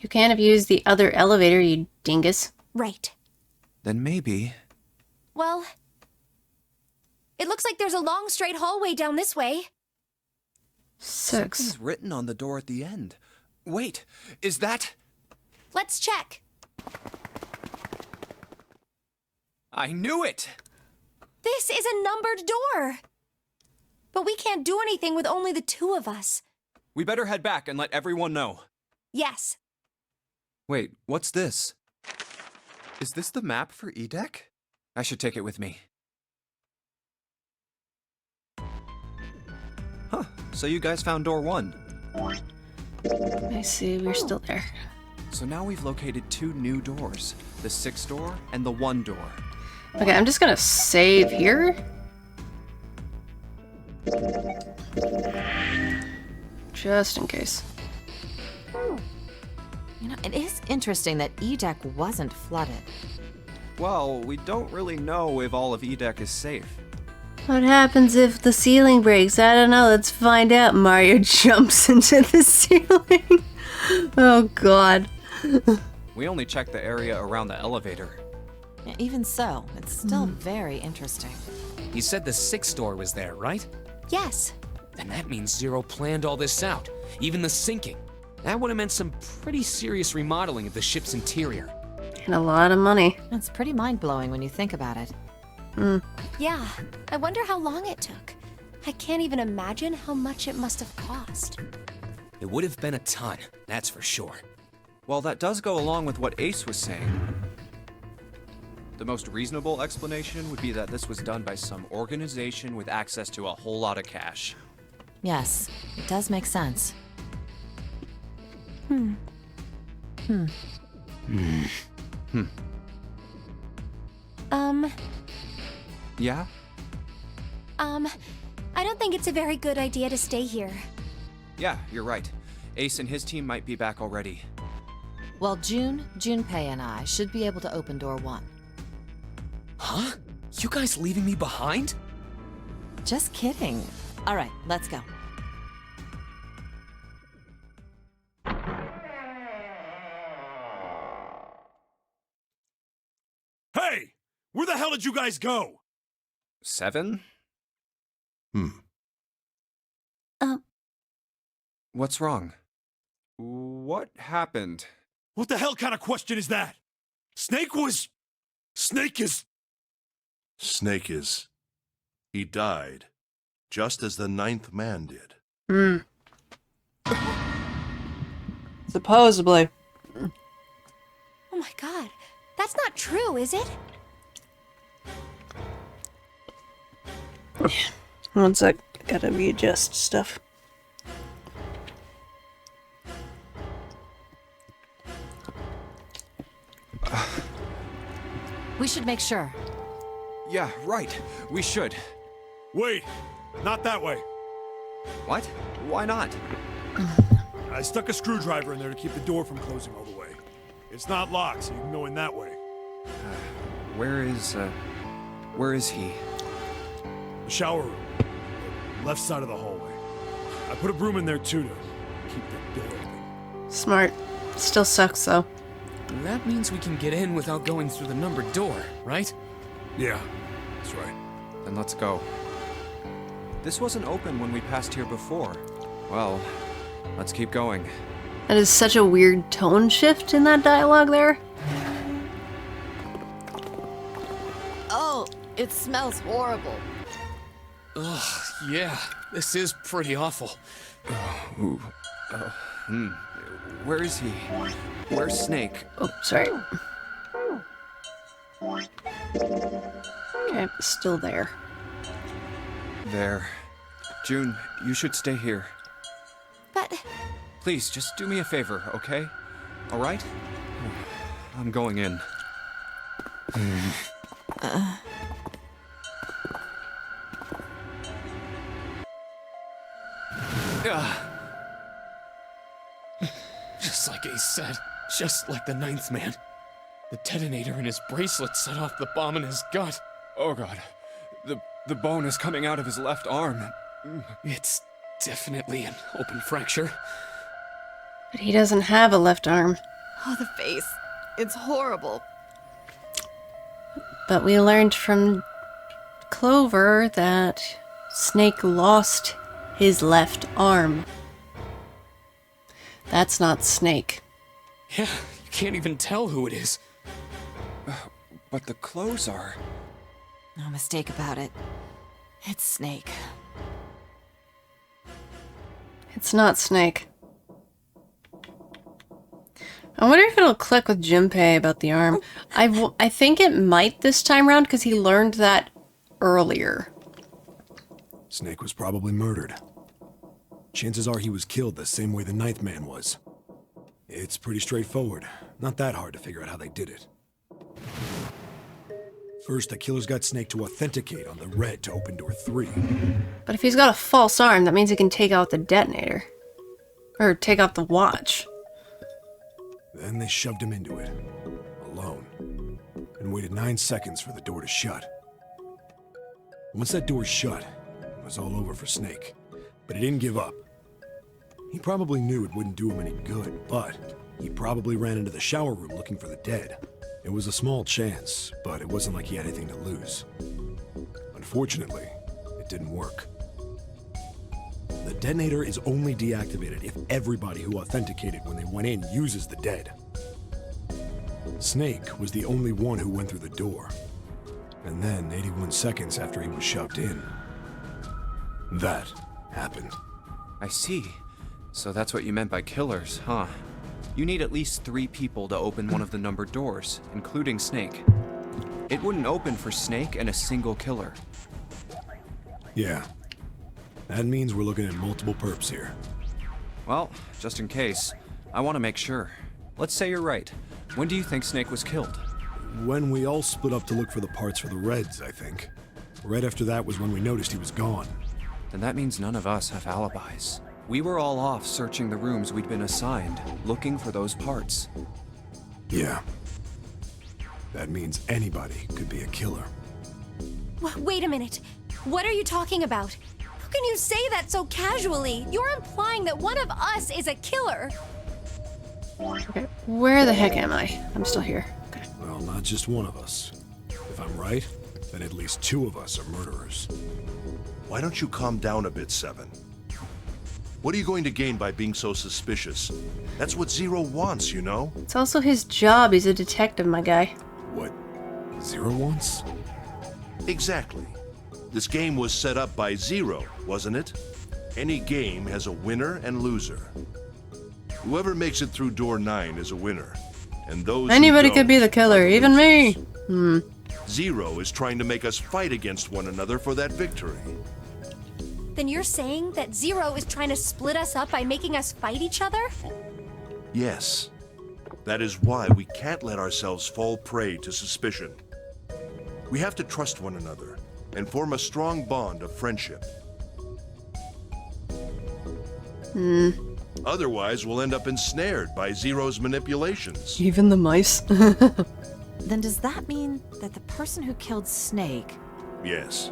You can't have used the other elevator, you dingus. Right. Then maybe. Well, it looks like there's a long straight hallway down this way. 6. Something's written on the door at the end. Wait, is that... Let's check. I knew it! This is a numbered door. But we can't do anything with only the two of us. We better head back and let everyone know. Yes. Wait, what's this? Is this the map for Edek? I should take it with me. Huh, so you guys found door 1. I see, we're still there. So now we've located 2 new doors. The 6 door and the 1 door. Okay, I'm just gonna save here. Just in case. You know, it is interesting that Edek wasn't flooded. Well, we don't really know if all of Edek is safe. What happens if the ceiling breaks? I don't know. Let's find out. Mario jumps into the ceiling. Oh, God. We only checked the area around the elevator. Even so, it's still very interesting. You said the 6th door was there, right? Yes. Then that means Zero planned all this out, even the sinking. That would have meant some pretty serious remodeling of the ship's interior. And a lot of money. It's pretty mind-blowing when you think about it. Yeah. I wonder how long it took. I can't even imagine how much it must have cost. It would have been a ton, that's for sure. Well, that does go along with what Ace was saying. The most reasonable explanation would be that this was done by some organization with access to a whole lot of cash. Yes, it does make sense. Yeah? I don't think it's a very good idea to stay here. Yeah, you're right. Ace and his team might be back already. Well, Junpei and I should be able to open door 1. Huh? You guys leaving me behind? Just kidding. All right, let's go. Hey! Where the hell did you guys go? 7? Um. What's wrong? What happened? What the hell kind of question is that? Snake is... Snake is. He died, just as the 9th man did. Supposedly. Oh my god. That's not true, is it? One sec. Gotta readjust stuff. We should make sure. Yeah, right. We should. Wait, not that way. What? Why not? I stuck a screwdriver in there to keep the door from closing all the way. It's not locked, so you can go in that way. Where is he? The shower room. Left side of the hallway. I put a broom in there too to keep the door open. Smart. Still sucks, though. That means we can get in without going through the numbered door, right? Yeah, that's right. Then let's go. This wasn't open when we passed here before. Well, let's keep going. That is such a weird tone shift in that dialogue there. Oh, it smells horrible. Ugh, yeah, this is pretty awful. Where is he? Where's Snake? Oh, sorry. Okay, still there. There. June, you should stay here. But Please, just do me a favor, okay? All right? I'm going in. Just like Ace said, just like the 9th man. The detonator in his bracelet set off the bomb in his gut. Oh god. The bone is coming out of his left arm. It's definitely an open fracture. But he doesn't have a left arm. Oh, the face. It's horrible. But we learned from Clover that Snake lost his left arm. That's not Snake. Yeah, you can't even tell who it is. But the clothes are... No mistake about it. It's Snake. It's not Snake. I wonder if it'll click with Junpei about the arm. I think it might this time round because he learned that earlier. Snake was probably murdered. Chances are he was killed the same way the Ninth Man was. It's pretty straightforward. Not that hard to figure out how they did it. First, the killers got Snake to authenticate on the red to open door 3. But if he's got a false arm, that means he can take out the detonator. Or take out the watch. Then they shoved him into it, alone, and waited 9 seconds for the door to shut. Once that door shut, it was all over for Snake, but he didn't give up. He probably knew it wouldn't do him any good, but he probably ran into the shower room looking for the dead. It was a small chance, but it wasn't like he had anything to lose. Unfortunately, it didn't work. The detonator is only deactivated if everybody who authenticated when they went in uses the dead. Snake was the only one who went through the door. And then, 81 seconds after he was shoved in, that happened. I see. So that's what you meant by killers, huh? You need at least 3 people to open one of the numbered doors, including Snake. It wouldn't open for Snake and a single killer. Yeah. That means we're looking at multiple perps here. Well, just in case, I want to make sure. Let's say you're right. When do you think Snake was killed? When we all split up to look for the parts for the Reds, I think. Right after that was when we noticed he was gone. Then that means none of us have alibis. We were all off searching the rooms we'd been assigned, looking for those parts. Yeah. That means anybody could be a killer. Wait a minute. What are you talking about? How can you say that so casually? You're implying that one of us is a killer. Okay, where the heck am I? I'm still here. Okay. Well, not just one of us. If I'm right, then at least 2 of us are murderers. Why don't you calm down a bit, Seven? What are you going to gain by being so suspicious? That's what Zero wants, you know? It's also his job. He's a detective, my guy. What Zero wants? Exactly. This game was set up by Zero, wasn't it? Any game has a winner and loser. Whoever makes it through door 9 is a winner. And those Anybody who could be don't the killer, are even me. losers. Zero is trying to make us fight against one another for that victory. Then you're saying that Zero is trying to split us up by making us fight each other? Yes. That is why we can't let ourselves fall prey to suspicion. We have to trust one another and form a strong bond of friendship. Otherwise, we'll end up ensnared by Zero's manipulations. Even the mice. Then does that mean that the person who killed Snake... Yes.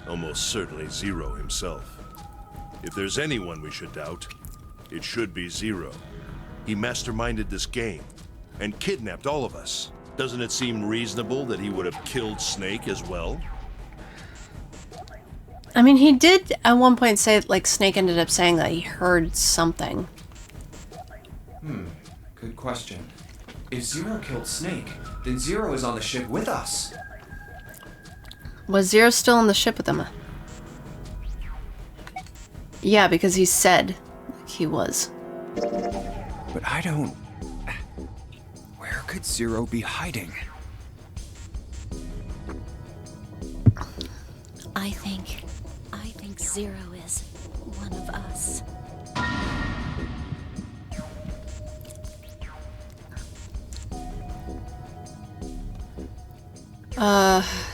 Almost certainly Zero himself. If there's anyone we should doubt, it should be Zero. He masterminded this game and kidnapped all of us. Doesn't it seem reasonable that he would have killed Snake as well? I mean, he did at one point say, like, Snake ended up saying that he heard something. Good question. If Zero killed Snake, then Zero is on the ship with us. Was Zero still on the ship with them? Yeah, because he said he was. But I don't... Where could Zero be hiding? I think Zero is one of us.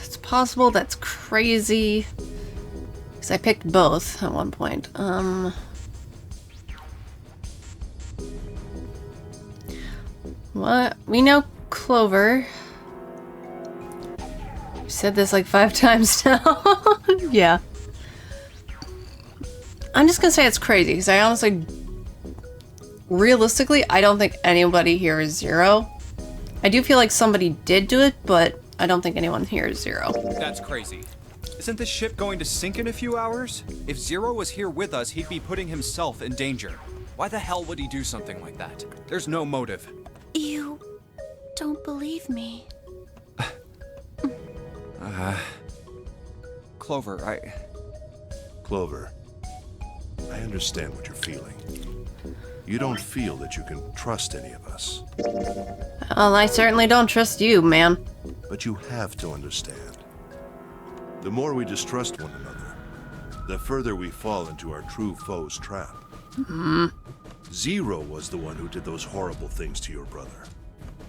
It's possible that's crazy. Because I picked both at one point. What? We know Clover. You said this like 5 times now. Yeah. I'm just gonna say it's crazy, because I honestly realistically, I don't think anybody here is Zero. I do feel like somebody did do it, but I don't think anyone here is Zero. That's crazy. Isn't this ship going to sink in a few hours? If Zero was here with us, he'd be putting himself in danger. Why the hell would he do something like that? There's no motive. You don't believe me. Clover, Clover, I understand what you're feeling. You don't feel that you can trust any of us. Well, I certainly don't trust you, man. But you have to understand. The more we distrust one another, the further we fall into our true foe's trap. Zero was the one who did those horrible things to your brother.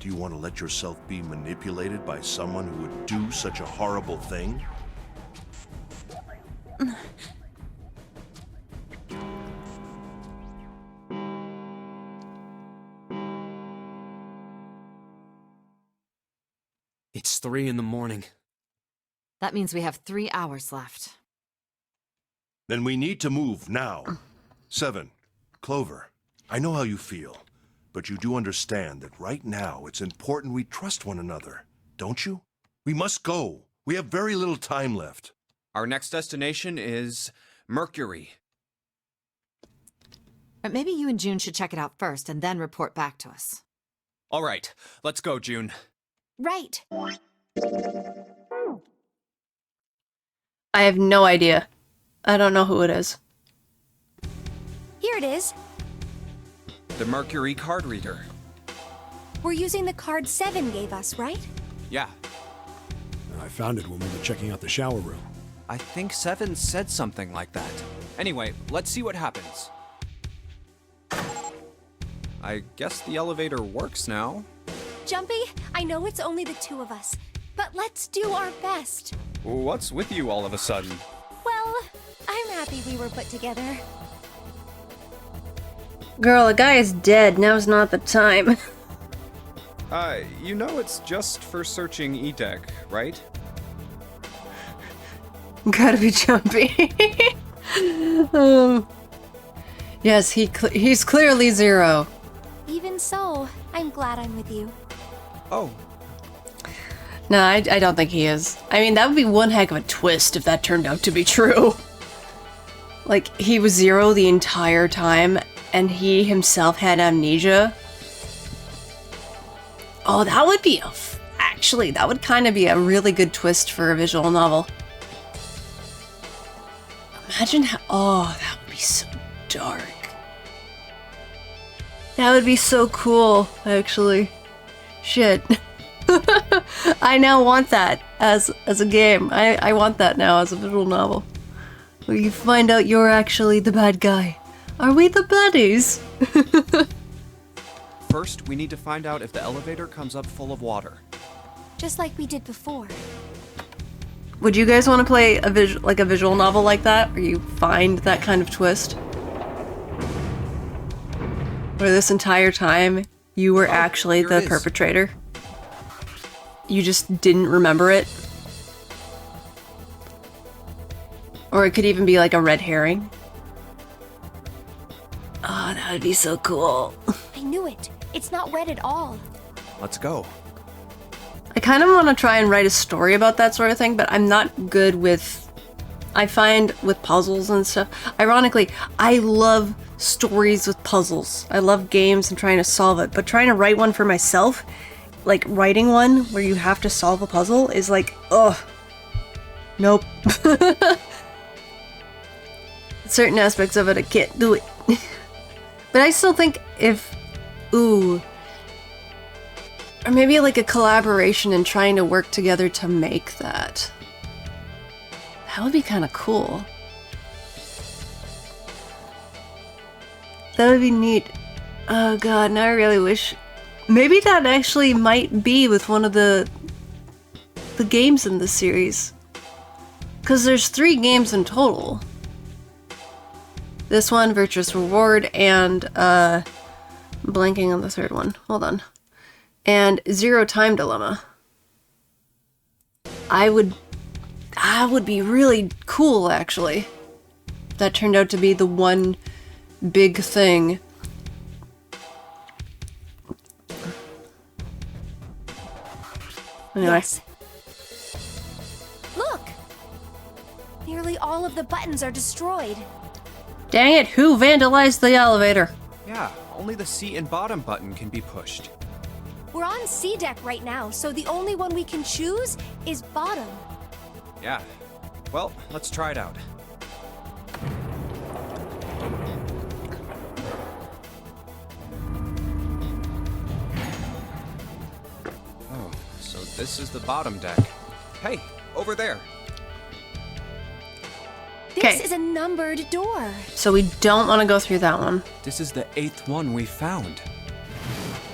Do you want to let yourself be manipulated by someone who would do such a horrible thing? It's 3 in the morning. That means we have 3 hours left. Then we need to move now. 7. Clover, I know how you feel, but you do understand that right now it's important we trust one another, don't you? We must go. We have very little time left. our next destination is Mercury. But maybe you and June should check it out first and then report back to us. All right, let's go, June. Right. I have no idea. I don't know who it is. Here it is. The Mercury card reader. We're using the card 7 gave us, right? Yeah, I found it when we were checking out the shower room. I think Seven said something like that. Anyway, let's see what happens. I guess the elevator works now. Jumpy, I know it's only the two of us, but let's do our best. What's with you all of a sudden? Well, I'm happy we were put together. Girl, a guy is dead. Now's not the time. You know it's just for searching E-Deck, right? Gotta be Jumpy. Yes, he's clearly Zero. Even so, I'm glad I'm with you. Oh, No, I don't think he is. I mean, that would be one heck of a twist if that turned out to be true. Like, he was Zero the entire time, and he himself had amnesia. Oh, that would be actually, that would kind of be a really good twist for a visual novel. Imagine how, oh, that would be so dark. That would be so cool, actually. Shit. I now want that as a game. I want that now as a visual novel. Where you find out you're actually the bad guy. Are we the baddies? first we need to find out if the elevator comes up full of water. Just like we did before. Would you guys want to play a visual novel like that, where you find that kind of twist? Where this entire time you were actually here the it is. perpetrator? You just didn't remember it? Or it could even be like a red herring. Oh, that would be so cool. I knew it. It's not red at all. Let's go. I kind of want to try and write a story about that sort of thing, but I'm not good with... I find with puzzles and stuff... Ironically, I love stories with puzzles. I love games and trying to solve it, but trying to write one for myself, like writing one where you have to solve a puzzle, is like, ugh. Nope. Certain aspects of it, I can't do it. But I still think if... Ooh... Or maybe like a collaboration and trying to work together to make that. That would be kind of cool. That would be neat. Oh god, now I really wish... Maybe that actually might be with one of the games in this series. Because there's 3 games in total. This one, Virtuous Reward, and I'm blanking on the third one. Hold on. And Zero Time Dilemma. That would be really cool, actually. That turned out to be the one big thing. Anyway. Yes. Look! Nearly all of the buttons are destroyed. Dang it, who vandalized the elevator? Yeah, only the seat and bottom button can be pushed. We're on C deck right now, so the only one we can choose is bottom. Yeah. Well, let's try it out. Oh, so this is the bottom deck. Hey, over there. This 'Kay. is a numbered door. So we don't want to go through that one. This is the 8th one we found.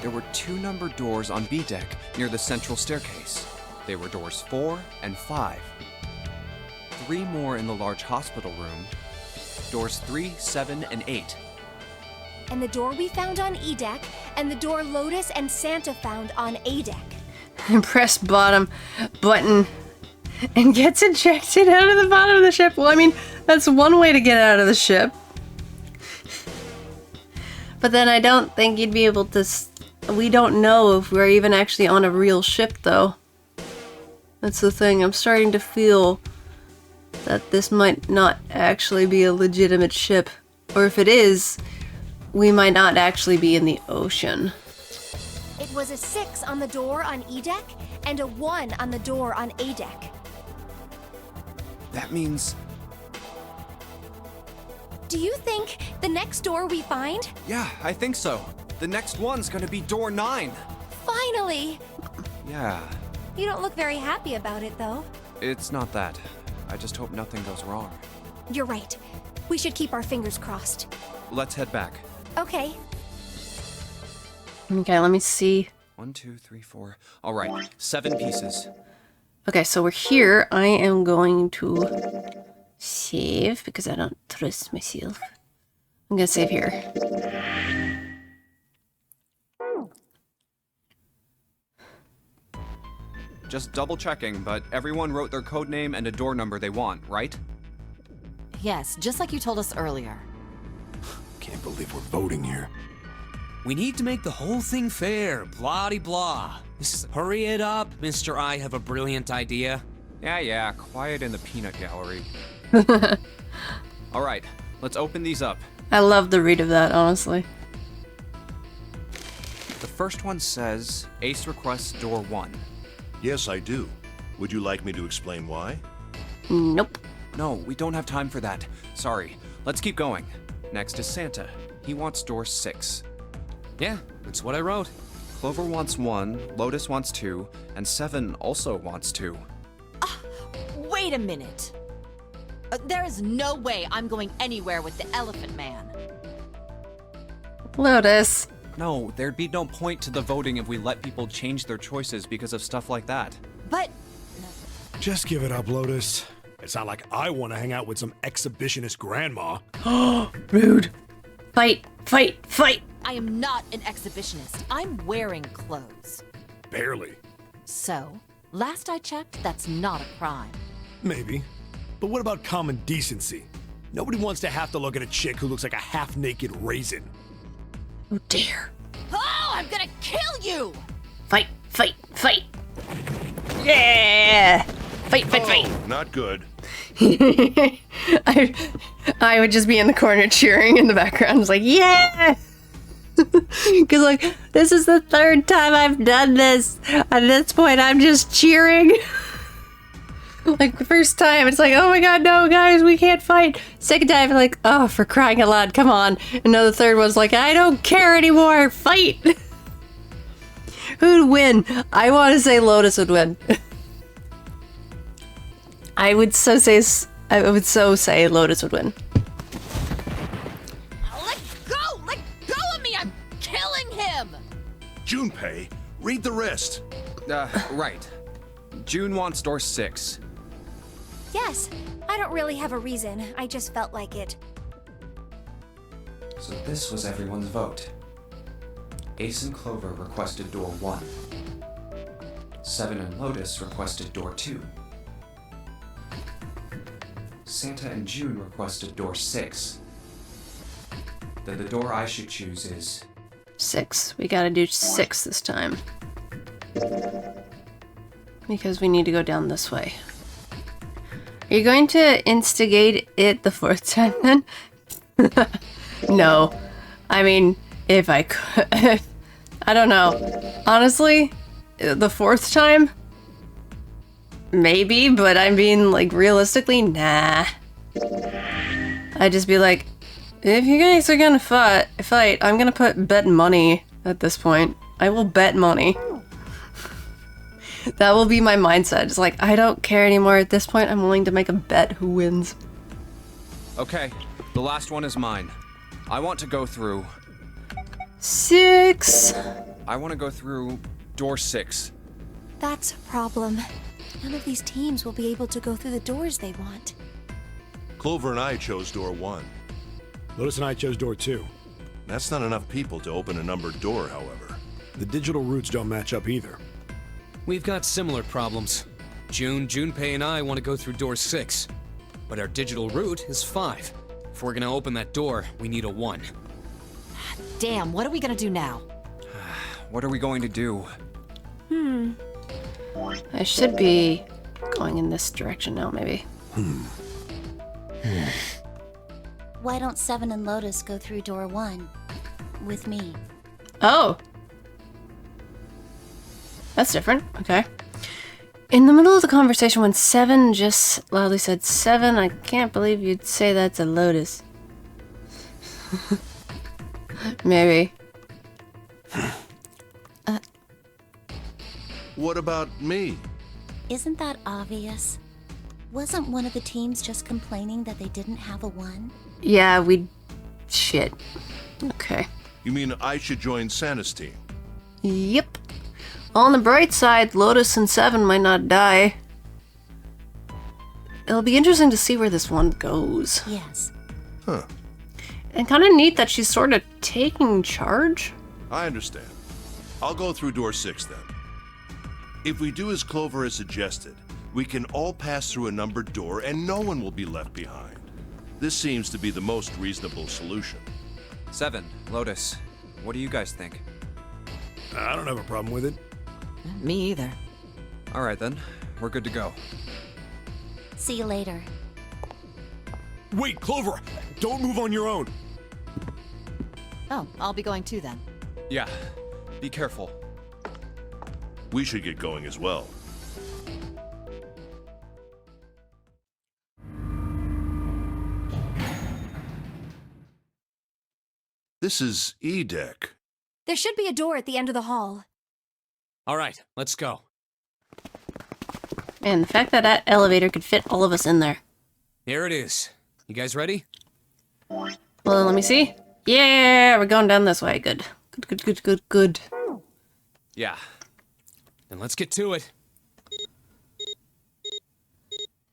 There were 2 numbered doors on B deck near the central staircase. They were doors 4 and 5. 3 more in the large hospital room. Doors 3, 7, and 8. And the door we found on E deck, and the door Lotus and Santa found on A deck. Press bottom button and gets ejected out of the bottom of the ship. Well, I mean, that's one way to get out of the ship. But then I don't think you'd be able to... We don't know if we're even actually on a real ship, though. That's the thing. I'm starting to feel that this might not actually be a legitimate ship. Or if it is, we might not actually be in the ocean. It was a 6 on the door on E deck, and a 1 on the door on A deck. That means... Do you think the next door we find? Yeah, I think so. The next one's gonna be door 9. Finally! Yeah, You don't look very happy about it, though. it's not that. I just hope nothing goes wrong. You're right. We should keep our fingers crossed. Let's head back. Okay. Okay, let me see. 1, 2, 3, 4. All right, 7 pieces. Okay, so we're here. I am going to save because I don't trust myself. I'm gonna save here. Just double checking, but everyone wrote their code name and a door number they want, right? Yes, just like you told us earlier. Can't believe we're voting here. We need to make the whole thing fair, blah-de-blah. Hurry it up, Mr. I have a brilliant idea. Yeah, quiet in the peanut gallery. All right, let's open these up. I love the read of that, honestly. The first one says, Ace requests door 1. Yes, I do. Would you like me to explain why? Nope. No, we don't have time for that. Sorry. Let's keep going. Next is Santa. He wants door 6. Yeah, that's what I wrote. Clover wants 1, Lotus wants 2, and 7 also wants 2. Wait a minute. There is no way I'm going anywhere with the Elephant Man. Lotus. No, there'd be no point to the voting if we let people change their choices because of stuff like that. But Just give it up, Lotus. It's not like I want to hang out with some exhibitionist grandma. Rude. Fight, fight, fight. I am not an exhibitionist. I'm wearing clothes. Barely. So, last I checked, that's not a crime. Maybe. But what about common decency? Nobody wants to have to look at a chick who looks like a half-naked raisin. Oh dear. Oh, I'm gonna kill you! Fight, fight, fight. Yeah. Fight, fight, Oh, fight. not good. I would just be in the corner cheering in the background. It's like, yeah! Because, like, this is the 3rd time I've done this. At this point, I'm just cheering. Like, the first time, it's like, oh my god, no, guys, we can't fight. Second time, like, oh, for crying out loud, come on. And now the third one's like, I don't care anymore, fight! Who'd win? I want to say Lotus would win. I would so say Lotus would win. Let go! Let go of me! I'm killing him! Junpei, read the rest. Right. June wants door 6. Yes, I don't really have a reason. I just felt like it. So this was everyone's vote. Ace and Clover requested door 1. 7 and Lotus requested door 2. Santa and June requested door 6. Then the door I should choose is... 6. We gotta do 6 this time. because we need to go down this way. Are you going to instigate it the 4th time then? No. I mean, if I could. I don't know. Honestly, the 4th time? Maybe, but I mean, like, realistically, nah. I'd just be like, if you guys are gonna fight, I'm gonna bet money at this point. I will bet money. That will be my mindset. It's like, I don't care anymore at this point. I'm willing to make a bet who wins. Okay, the last one is mine. I want to go through... 6. I want to go through door 6. That's a problem. None of these teams will be able to go through the doors they want. Clover and I chose door 1. Lotus and I chose door 2. That's not enough people to open a numbered door, however. The digital routes don't match up either. We've got similar problems. Junpei and I want to go through door 6. But our digital route is 5. If we're gonna open that door, we need a 1. Damn, what are we gonna do now? What are we going to do? I should be going in this direction now, maybe. Why don't Seven and Lotus go through door 1 with me? Oh! That's different. Okay. In the middle of the conversation when Seven just loudly said, Seven, I can't believe you'd say that to Lotus. Maybe. What about me? Isn't that obvious? Wasn't one of the teams just complaining that they didn't have a 1? Yeah, shit. Okay. You mean I should join Santa's team? Yep. On the bright side, Lotus and Seven might not die. It'll be interesting to see where this one goes. Yes. Huh. And kind of neat that she's sort of taking charge. I understand. I'll go through door 6 then. If we do as Clover has suggested, we can all pass through a numbered door and no one will be left behind. This seems to be the most reasonable solution. 7, Lotus, what do you guys think? I don't have a problem with it. Me either. Alright then, we're good to go. See you later. Wait, Clover! Don't move on your own! Oh, I'll be going too then. Yeah, be careful. We should get going as well. This is E-Deck. There should be a door at the end of the hall. All right, let's go. And the fact that that elevator could fit all of us in there. Here it is. You guys ready? Well, let me see. Yeah, we're going down this way. Good. Good. Yeah. Then let's get to it.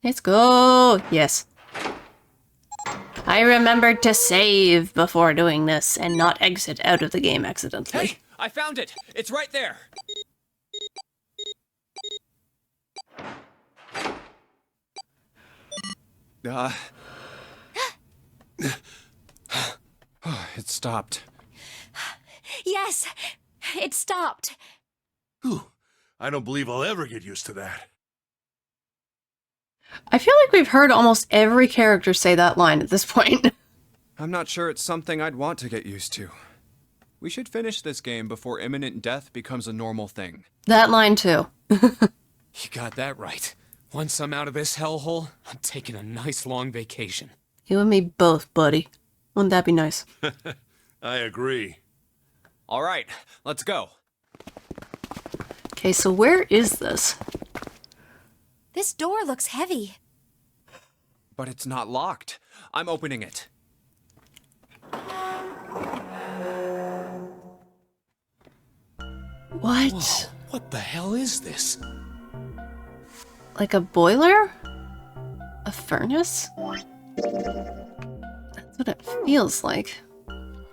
Let's go. Yes. I remembered to save before doing this and not exit out of the game accidentally. Hey, I found it! It's right there! It stopped. Yes, it stopped. Whew. I don't believe I'll ever get used to that. I feel like we've heard almost every character say that line at this point. I'm not sure it's something I'd want to get used to. We should finish this game before imminent death becomes a normal thing. That line too. You got that right. Once I'm out of this hellhole, I'm taking a nice long vacation. You and me both, buddy. Wouldn't that be nice? I agree. Alright, let's go. Okay, so where is this? This door looks heavy. But it's not locked. I'm opening it. What? Whoa, what the hell is this? Like a boiler? A furnace? That's what it feels like.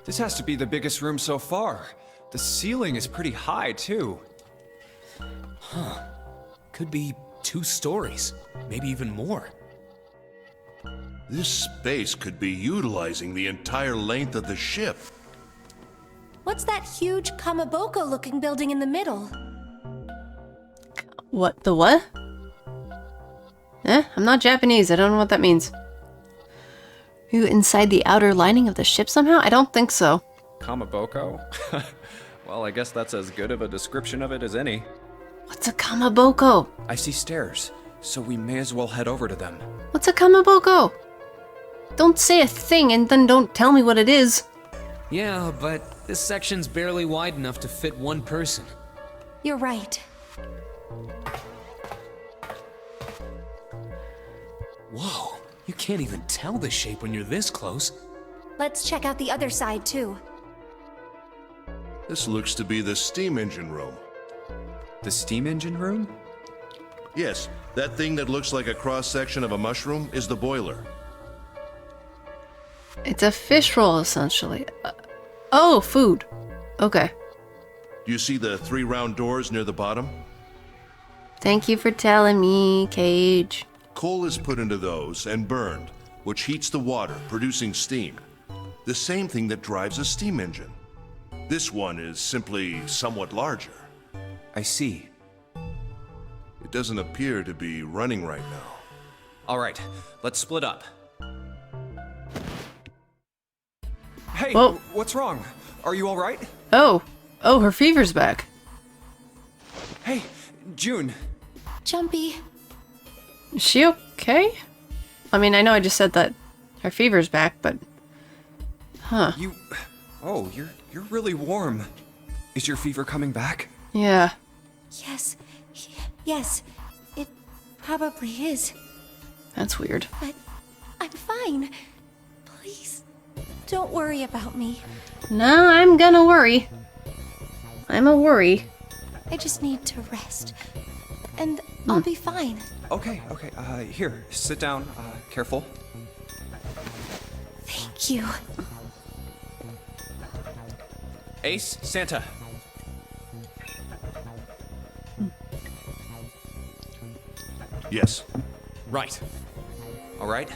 This has to be the biggest room so far. The ceiling is pretty high, too. Could be 2 stories, maybe even more. This space could be utilizing the entire length of the ship. What's that huge Kamaboko-looking building in the middle? What? The what? I'm not Japanese. I don't know what that means. You inside the outer lining of the ship somehow? I don't think so. Kamaboko? Well, I guess that's as good of a description of it as any. What's a kamaboko? I see stairs, so we may as well head over to them. What's a kamaboko? Don't say a thing and then don't tell me what it is. Yeah, but this section's barely wide enough to fit one person. You're right. Whoa, you can't even tell the shape when you're this close. Let's check out the other side, too. This looks to be the steam engine room. The steam engine room? Yes, that thing that looks like a cross-section of a mushroom is the boiler. It's a fish roll, essentially. Oh, food. Okay. Do you see the 3 round doors near the bottom? Thank you for telling me, Cage. Coal is put into those and burned, which heats the water, producing steam. The same thing that drives a steam engine. This one is simply somewhat larger. I see. It doesn't appear to be running right now. All right, let's split up. Hey, Whoa. what's wrong? Are you all right? Oh, her fever's back. Hey, June. Jumpy. Is she okay? I mean, I know I just said that her fever's back, but... Huh. Oh, you're really warm. Is your fever coming back? Yeah. Yes. Yes. It probably is. That's weird. But I'm fine. Please, don't worry about me. No, I'm gonna worry. I'm a worry. I just need to rest. And I'll be fine. Okay. Here, sit down. Careful. Thank you. Ace, Santa. Yes. Right. All right,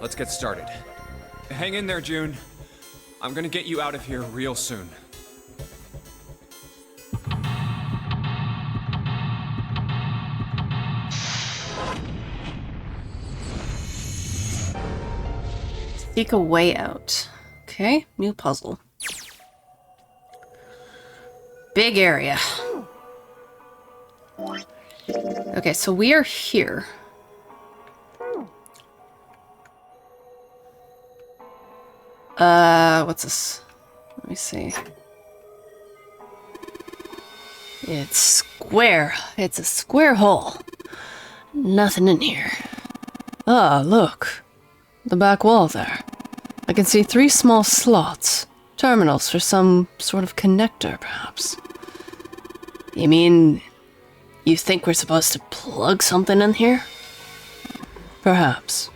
let's get started. Hang in there, June. I'm gonna get you out of here real soon. Seek a way out. Okay, new puzzle. Big area. Okay, so we are here. What's this? Let me see. It's square. It's a square hole. Nothing in here. Ah, look. The back wall there. I can see 3 small slots. Terminals for some sort of connector, perhaps. You mean... you think we're supposed to plug something in here? Perhaps.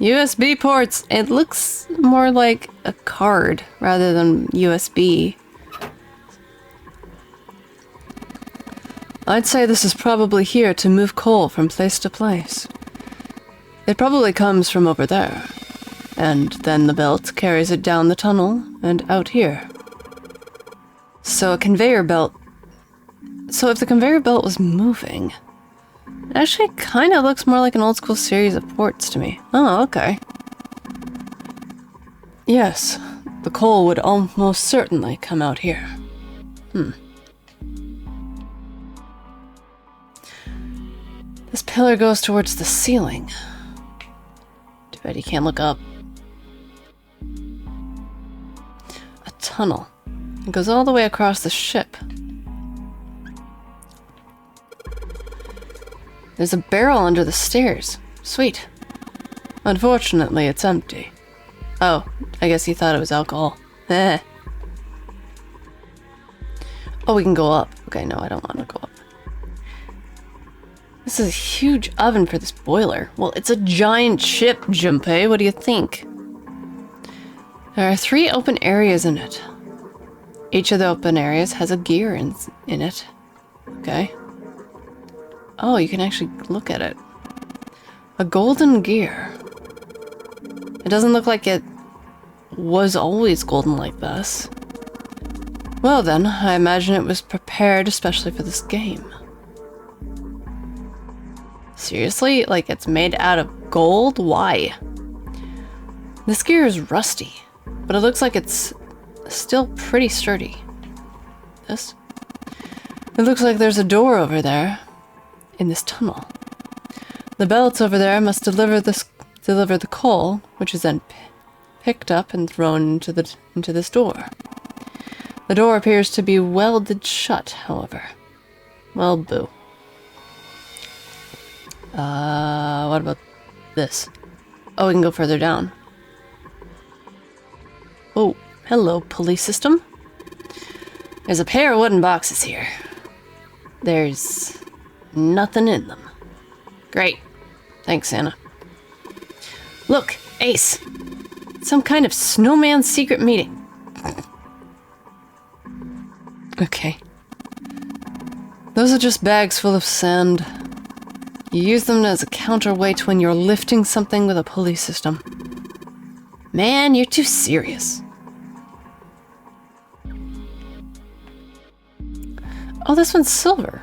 USB ports. It looks more like a card rather than USB. I'd say this is probably here to move coal from place to place. It probably comes from over there. And then the belt carries it down the tunnel and out here. So a conveyor belt... So if the conveyor belt was moving... it actually kind of looks more like an old school series of ports to me. Oh, okay. Yes, the coal would almost certainly come out here. This pillar goes towards the ceiling. Too bad you can't look up. A tunnel. It goes all the way across the ship. There's a barrel under the stairs. Sweet. Unfortunately, it's empty. Oh, I guess you thought it was alcohol. Eh. Oh, we can go up. Okay, no, I don't want to go up. This is a huge oven for this boiler. Well, it's a giant ship, Junpei. What do you think? There are 3 open areas in it. Each of the open areas has a gear in it. Okay. Oh, you can actually look at it. A golden gear. It doesn't look like it was always golden like this. Well then, I imagine it was prepared especially for this game. Seriously? Like it's made out of gold? Why? This gear is rusty, but it looks like it's still pretty sturdy. This? It looks like there's a door over there in this tunnel. The belts over there must deliver the coal, which is then picked up and thrown into this door. The door appears to be welded shut, however. Well, boo. What about this? Oh, we can go further down. Oh, hello, police system. There's a pair of wooden boxes here. There's nothing in them. Great. Thanks, Anna. Look, Ace. Some kind of snowman secret meeting. Okay. Those are just bags full of sand. You use them as a counterweight when you're lifting something with a pulley system. Man, you're too serious. Oh, this one's silver.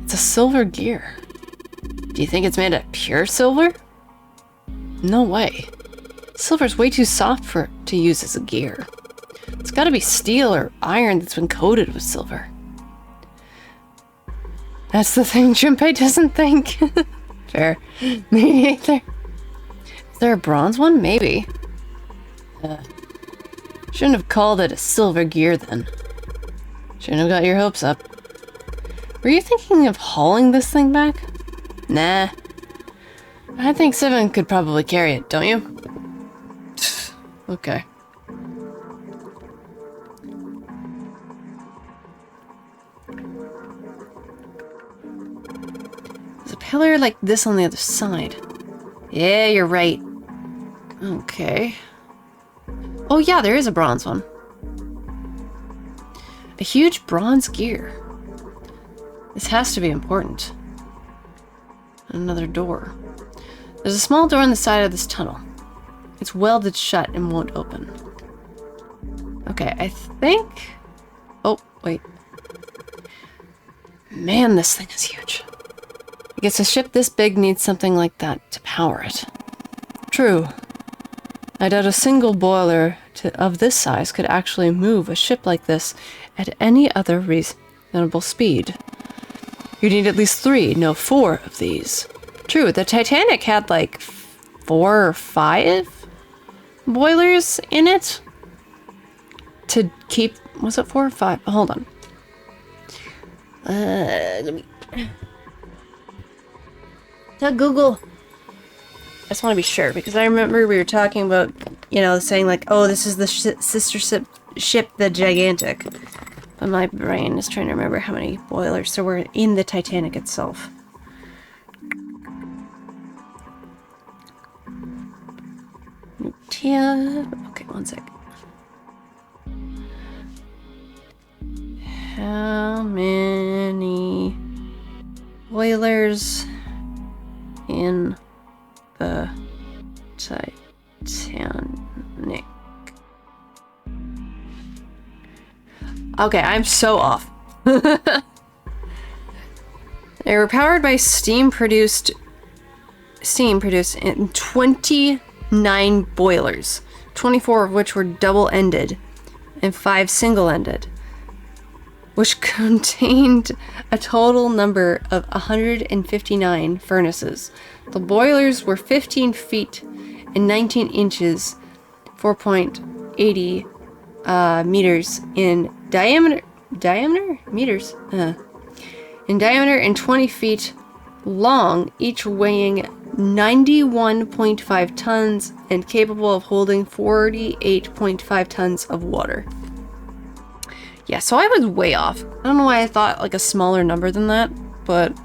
It's a silver gear. Do you think it's made of pure silver? No way. Silver's way too soft to use as a gear. It's gotta be steel or iron that's been coated with silver. That's the thing Junpei doesn't think. Fair. Me neither. Is there a bronze one? Maybe. Shouldn't have called it a silver gear then. Shouldn't have got your hopes up. Were you thinking of hauling this thing back? Nah. I think Seven could probably carry it, don't you? Okay. There's a pillar like this on the other side. Yeah, you're right. Okay. Oh yeah, there is a bronze one. A huge bronze gear. This has to be important. Another door. There's a small door on the side of this tunnel. It's welded shut and won't open. Okay, I think... Oh, wait. Man, this thing is huge. I guess a ship this big needs something like that to power it. True. I doubt a single boiler of this size could actually move a ship like this at any other reasonable speed. You need at least 3, no 4 of these. True, the Titanic had like 4 or 5 boilers in it to keep... Was it 4 or 5? Hold on. Let me... Tell Google. I just want to be sure, because I remember we were talking about, you know, saying like, oh, this is the sister ship, the Gigantic. But my brain is trying to remember how many boilers there were in the Titanic itself. Okay, one sec. How many boilers in the Titanic? Okay, I'm so off. They were powered by steam produced in 29 boilers, 24 of which were double-ended and 5 single-ended, which contained a total number of 159 furnaces. The boilers were 15 feet and 19 inches, 4.80 meters in diameter. Meters? In diameter and 20 feet long, each weighing 91.5 tons and capable of holding 48.5 tons of water. Yeah, so I was way off. I don't know why I thought like a smaller number than that, but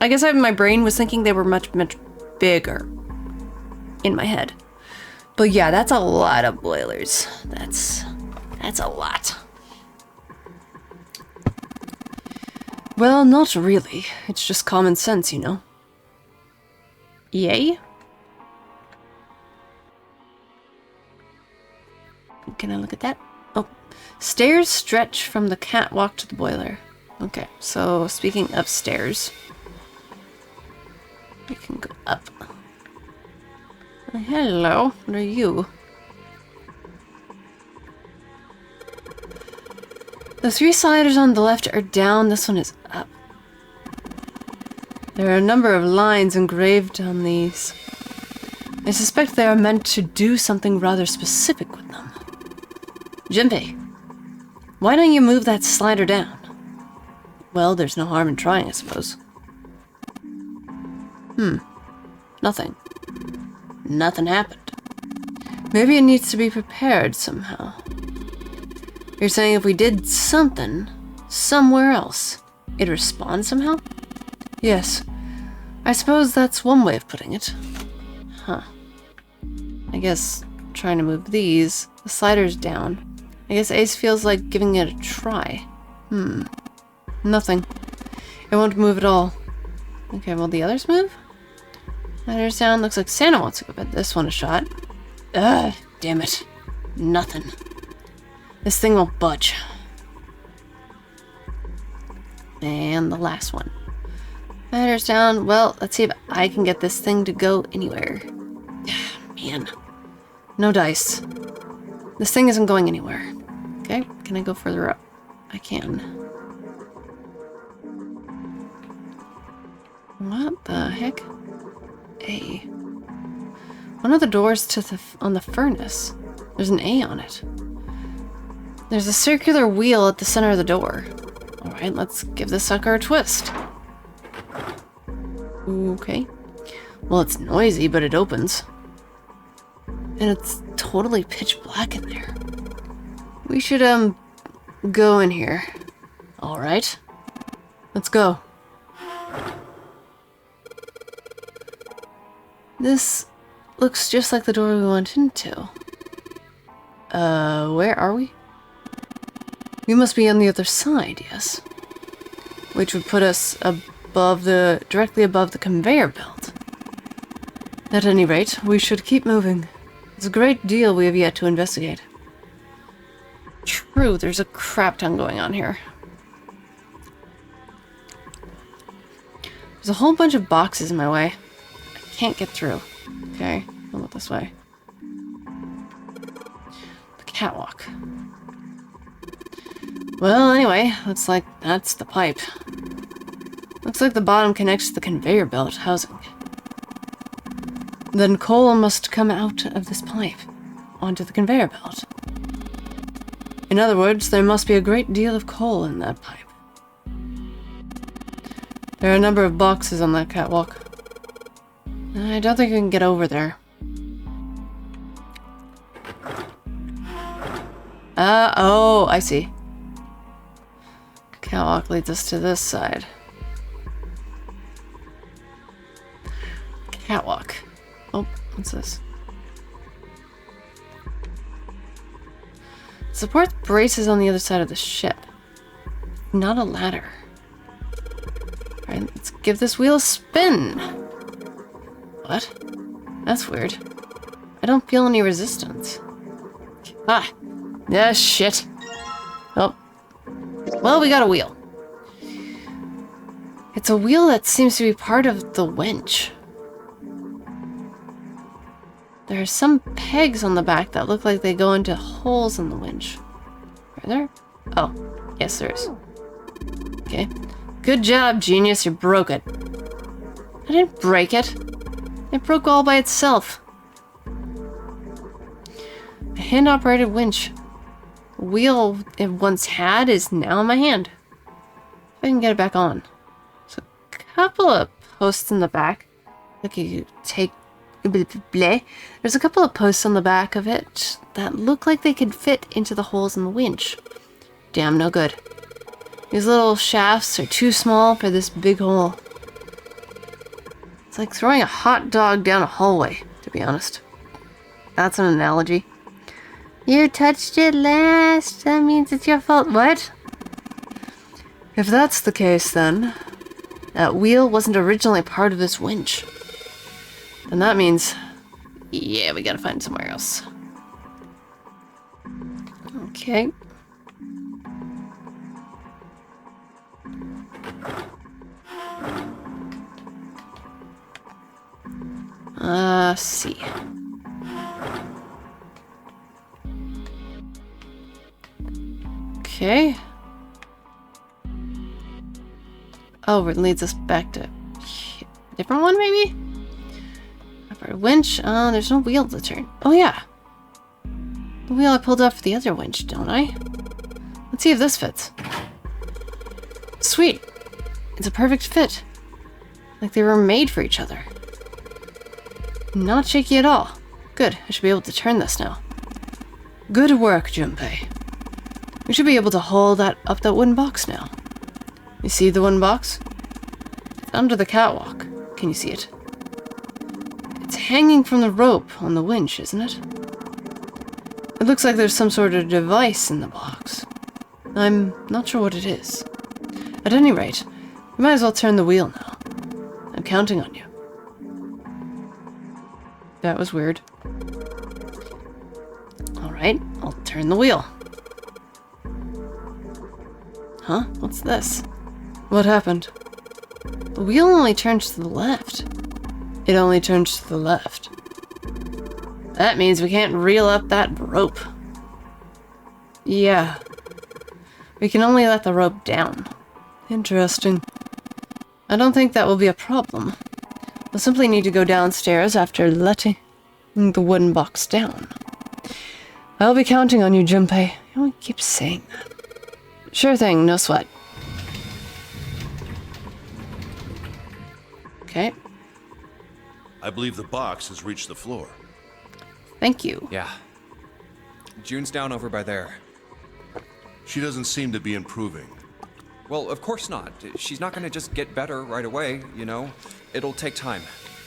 I guess my brain was thinking they were much, much bigger in my head. But yeah, that's a lot of boilers. That's a lot. Well, not really. It's just common sense, you know. Yay? Can I look at that? Oh. Stairs stretch from the catwalk to the boiler. Okay, so speaking of stairs. We can go up. Hello, what are you? The 3 sliders on the left are down, this one is up. There are a number of lines engraved on these. I suspect they are meant to do something rather specific with them. Jinpei, why don't you move that slider down? Well, there's no harm in trying, I suppose. Nothing. Nothing happened. Maybe it needs to be prepared somehow. You're saying if we did something, somewhere else, it'd respond somehow? Yes. I suppose that's one way of putting it. Huh. I guess trying to move these, the sliders down. I guess Ace feels like giving it a try. Nothing. It won't move at all. Okay, will the others move? Sliders down. Looks like Santa wants to give this one a shot. Ugh, damn it. Nothing. This thing won't budge. And the last one. Sliders down. Well, let's see if I can get this thing to go anywhere. Man. No dice. This thing isn't going anywhere. Okay, can I go further up? I can. What the heck? A. One of the doors to on the furnace. There's an A on it. There's a circular wheel at the center of the door. Alright, let's give this sucker a twist. Okay. Well, it's noisy, but it opens. And it's totally pitch black in there. We should, go in here. Alright. Let's go. This looks just like the door we went into. Where are we? We must be on the other side, yes. Which would put us directly above the conveyor belt. At any rate, we should keep moving. There's a great deal we have yet to investigate. True, there's a crap ton going on here. There's a whole bunch of boxes in my way. I can't get through. Okay, I'll go this way. The catwalk. Well, anyway, looks like that's the pipe. Looks like the bottom connects to the conveyor belt housing. Then coal must come out of this pipe onto the conveyor belt. In other words, there must be a great deal of coal in that pipe. There are a number of boxes on that catwalk. I don't think we can get over there. Oh, I see. Catwalk leads us to this side. Catwalk. Oh, what's this? Support braces on the other side of the ship. Not a ladder. Alright, let's give this wheel a spin. What? That's weird. I don't feel any resistance. Ah! Yeah, shit. Oh. Well, we got a wheel. It's a wheel that seems to be part of the winch. There are some pegs on the back that look like they go into holes in the winch. Are there? Oh, yes there is. Okay. Good job, genius, you broke it. I didn't break it. It broke all by itself. A hand-operated winch. The wheel it once had is now in my hand. If I can get it back on. There's a couple of posts in the back. Look, you take... There's a couple of posts on the back of it that look like they could fit into the holes in the winch. Damn, no good. These little shafts are too small for this big hole. It's like throwing a hot dog down a hallway, to be honest. That's an analogy. You touched it last. That means it's your fault. What? If that's the case, then that wheel wasn't originally part of this winch. And that means, yeah, we gotta find somewhere else. Okay. see. Okay. Oh, it leads us back to a different one, maybe? Upper winch. Oh, there's no wheel to turn. Oh, yeah. The wheel I pulled off the other winch, don't I? Let's see if this fits. Sweet. It's a perfect fit. Like they were made for each other. Not shaky at all. Good. I should be able to turn this now. Good work, Junpei. We should be able to haul that up that wooden box now. You see the wooden box? It's under the catwalk. Can you see it? It's hanging from the rope on the winch, isn't it? It looks like there's some sort of device in the box. I'm not sure what it is. At any rate, we might as well turn the wheel now. I'm counting on you. That was weird. Alright, I'll turn the wheel. Huh? What's this? What happened? The wheel only turns to the left. It only turns to the left. That means we can't reel up that rope. Yeah. We can only let the rope down. Interesting. I don't think that will be a problem. We'll simply need to go downstairs after letting the wooden box down. I'll be counting on you, Junpei. You only keep saying that. Sure thing, no sweat. Okay. I believe the box has reached the floor. Thank you. Yeah. June's down over by there. She doesn't seem to be improving. Well, of course not. She's not gonna just get better right away, you know? It'll take time.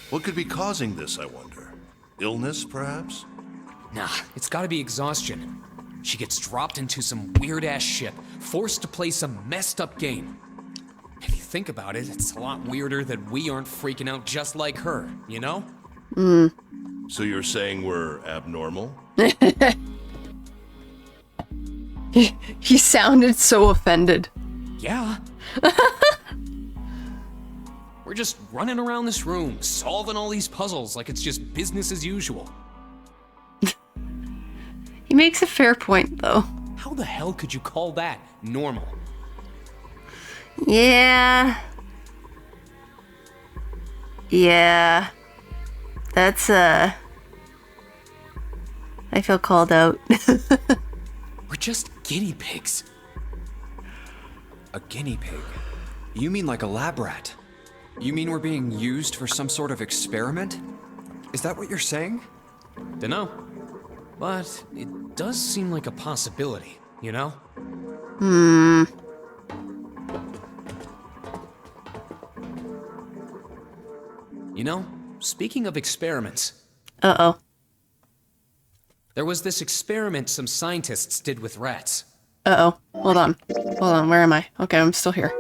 What could be causing this, I wonder? Illness, perhaps? Nah, it's gotta be exhaustion. She gets dropped into some weird-ass ship, forced to play some messed-up game. If you think about it, it's a lot weirder that we aren't freaking out just like her, you know? So you're saying we're abnormal? He sounded so offended. Yeah. We're just running around this room, solving all these puzzles like it's just business as usual. He makes a fair point, though. How the hell could you call that normal? Yeah. Yeah. That's, I feel called out. We're just guinea pigs. A guinea pig? You mean like a lab rat? You mean we're being used for some sort of experiment? Is that what you're saying? Dunno. But it does seem like a possibility, you know? You know, speaking of experiments, Uh-oh. there was this experiment some scientists did with rats. Uh-oh. Hold on. Hold on. Where am I? Okay, I'm still here.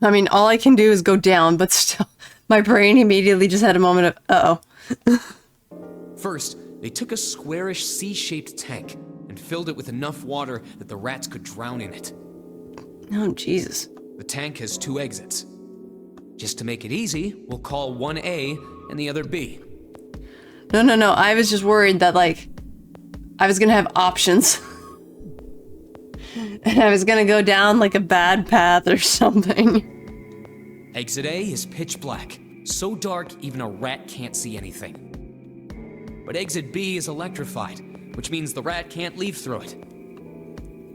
I mean, all I can do is go down, but still, my brain immediately just had a moment of, uh-oh. First, they took a squarish C-shaped tank and filled it with enough water that the rats could drown in it. Oh, Jesus. The tank has 2 exits. Just to make it easy, we'll call one A and the other B. No. I was just worried that, like, I was gonna have options. And I was gonna go down, like, a bad path or something. Exit A is pitch black, so dark even a rat can't see anything. But exit B is electrified, which means the rat can't leave through it.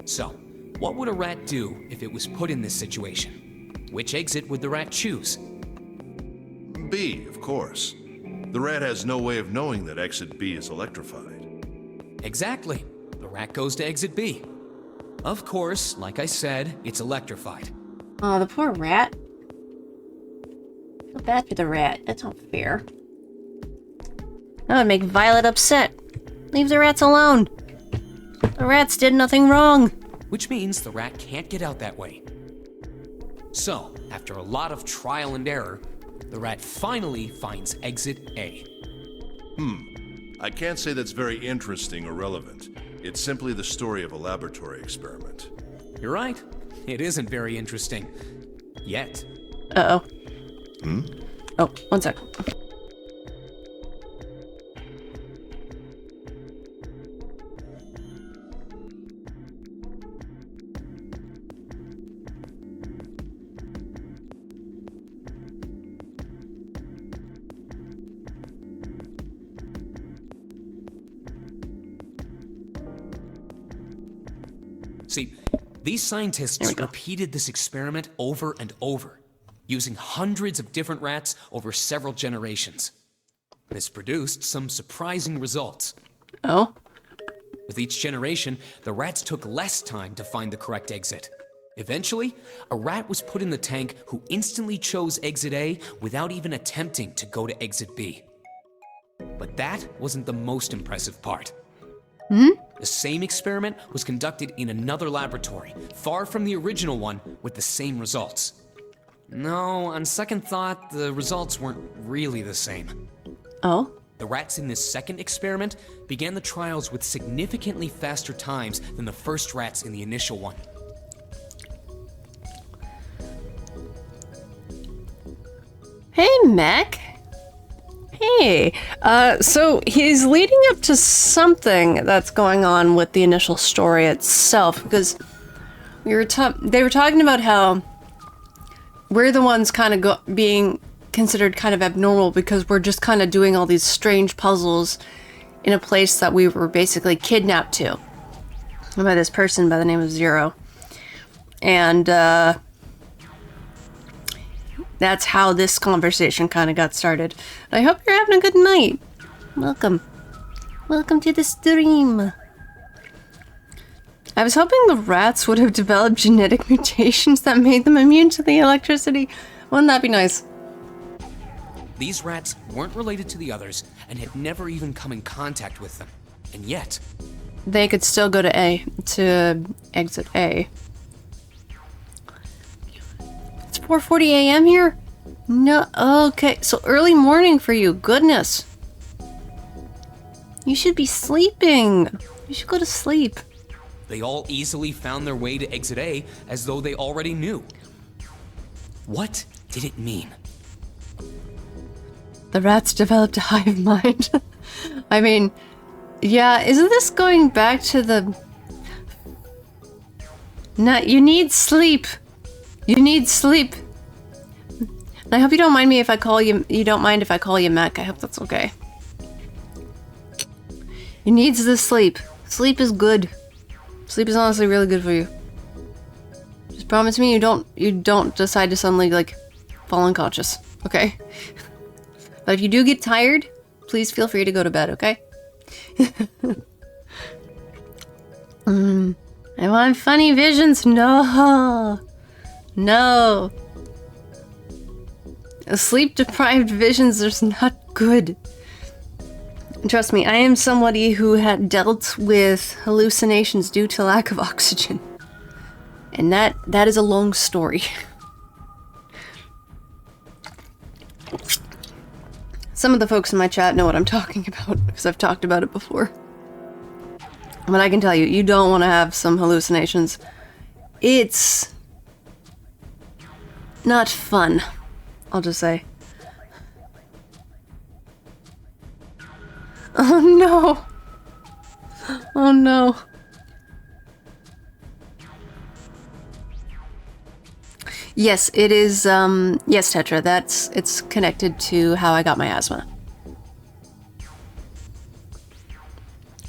So, what would a rat do if it was put in this situation? Which exit would the rat choose? B, of course. The rat has no way of knowing that exit B is electrified. Exactly. The rat goes to exit B. Of course, like I said, it's electrified. Oh, the poor rat. Feel bad for the rat. That's not fair. That would make Violet upset. Leave the rats alone. The rats did nothing wrong. Which means the rat can't get out that way. So, after a lot of trial and error, the rat finally finds exit A. I can't say that's very interesting or relevant. It's simply the story of a laboratory experiment. You're right. It isn't very interesting. Yet. Uh-oh. Oh, one sec. See, these scientists repeated this experiment over and over, using hundreds of different rats over several generations. This produced some surprising results. Oh? With each generation, the rats took less time to find the correct exit. Eventually, a rat was put in the tank who instantly chose exit A without even attempting to go to exit B. But that wasn't the most impressive part. The same experiment was conducted in another laboratory, far from the original one, with the same results. No, on second thought, the results weren't really the same. Oh? The rats in this second experiment began the trials with significantly faster times than the first rats in the initial one. Hey, Mac. Hey. So he's leading up to something that's going on with the initial story itself, because they were talking about how we're the ones kind of being considered kind of abnormal because we're just kind of doing all these strange puzzles in a place that we were basically kidnapped to by this person by the name of Zero. And that's how this conversation kind of got started. I hope you're having a good night. Welcome. Welcome to the stream. I was hoping the rats would have developed genetic mutations that made them immune to the electricity. Wouldn't that be nice? These rats weren't related to the others and had never even come in contact with them. And yet, they could still go to exit A. It's 4:40 a.m. here? No, okay, so early morning for you, goodness. You should be sleeping. You should go to sleep. they all easily found their way to exit A as though they already knew. What did it mean? The rats developed a hive mind. I mean, yeah, isn't this going back to the... No, you need sleep. You need sleep. And I hope you don't mind me if I call you... You don't mind if I call you Mac. I hope that's okay. You needs the sleep. Sleep is good. Sleep is honestly really good for you. Just promise me you don't decide to suddenly, like, fall unconscious. Okay? But if you do get tired, please feel free to go to bed, okay? I want funny visions. No. No. Sleep-deprived visions are not good. Trust me, I am somebody who had dealt with hallucinations due to lack of oxygen. And that is a long story. Some of the folks in my chat know what I'm talking about, because I've talked about it before. But I can tell you, you don't want to have some hallucinations. It's not fun, I'll just say. Oh no! Oh no. Yes, it is, yes, Tetra, it's connected to how I got my asthma.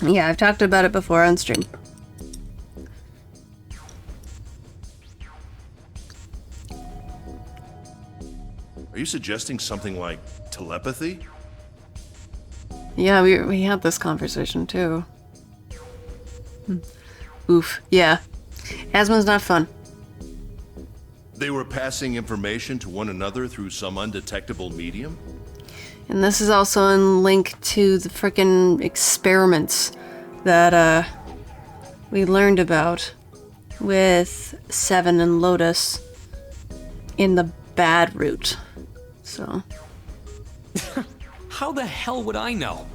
Yeah, I've talked about it before on stream. Are you suggesting something like telepathy? Yeah, we had this conversation too. Oof, yeah. Asthma's not fun. They were passing information to one another through some undetectable medium? And this is also in link to the frickin' experiments that we learned about with Seven and Lotus in the bad route. So. How the hell would I know?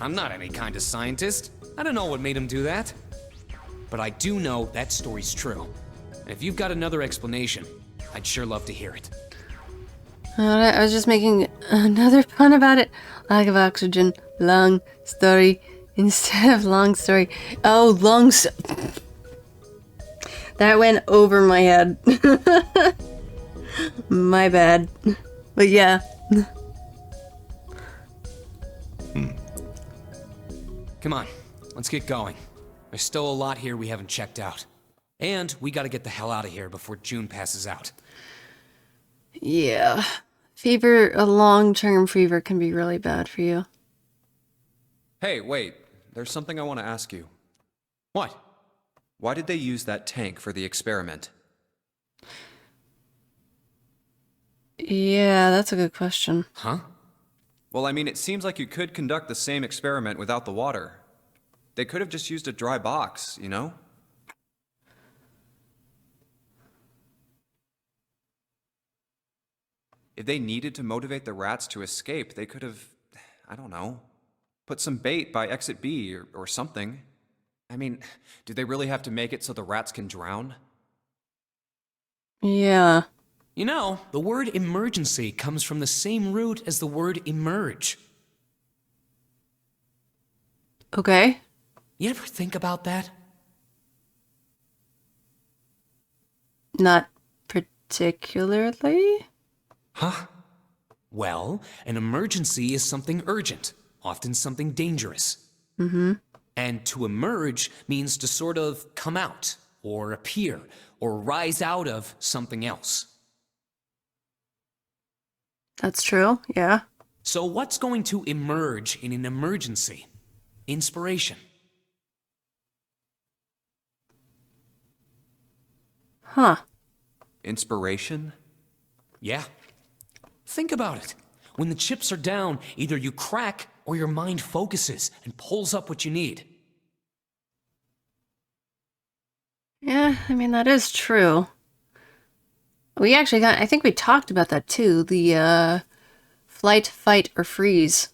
I'm not any kind of scientist. I don't know what made him do that. But I do know that story's true. And if you've got another explanation, I'd sure love to hear it. I was just making another pun about it. Lack of oxygen, long story, instead of long story. Oh, that went over my head. My bad. But yeah. Come on, let's get going. There's still a lot here we haven't checked out. And we gotta get the hell out of here before June passes out. Yeah. Fever, a long-term fever can be really bad for you. Hey, wait. There's something I want to ask you. What? Why did they use that tank for the experiment? Yeah, that's a good question. Huh? Well, I mean, it seems like you could conduct the same experiment without the water. They could have just used a dry box, you know? If they needed to motivate the rats to escape, they could have, I don't know, put some bait by exit B or something. I mean, do they really have to make it so the rats can drown? Yeah. You know, the word emergency comes from the same root as the word emerge. Okay. You ever think about that? Not particularly? Huh? Well, an emergency is something urgent, often something dangerous. Mm-hmm. And to emerge means to sort of come out, or appear, or rise out of something else. That's true, yeah. So what's going to emerge in an emergency? Inspiration. Huh. Inspiration? Yeah. Think about it. When the chips are down, either you crack or your mind focuses and pulls up what you need. Yeah, I mean, that is true. We actually got, I think we talked about that too, the flight, fight, or freeze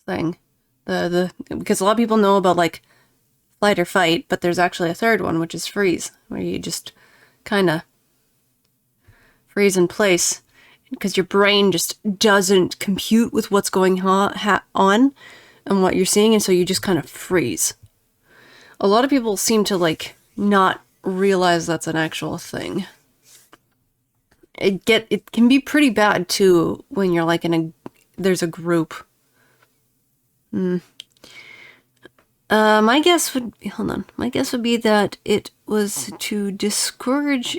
thing. Because a lot of people know about like flight or fight, but there's actually a third one, which is freeze, where you just kind of freeze in place because your brain just doesn't compute with what's going on and what you're seeing, and so you just kind of freeze. A lot of people seem to like not realize that's an actual thing. It can be pretty bad too when you're like there's a group. My guess would be that it was to discourage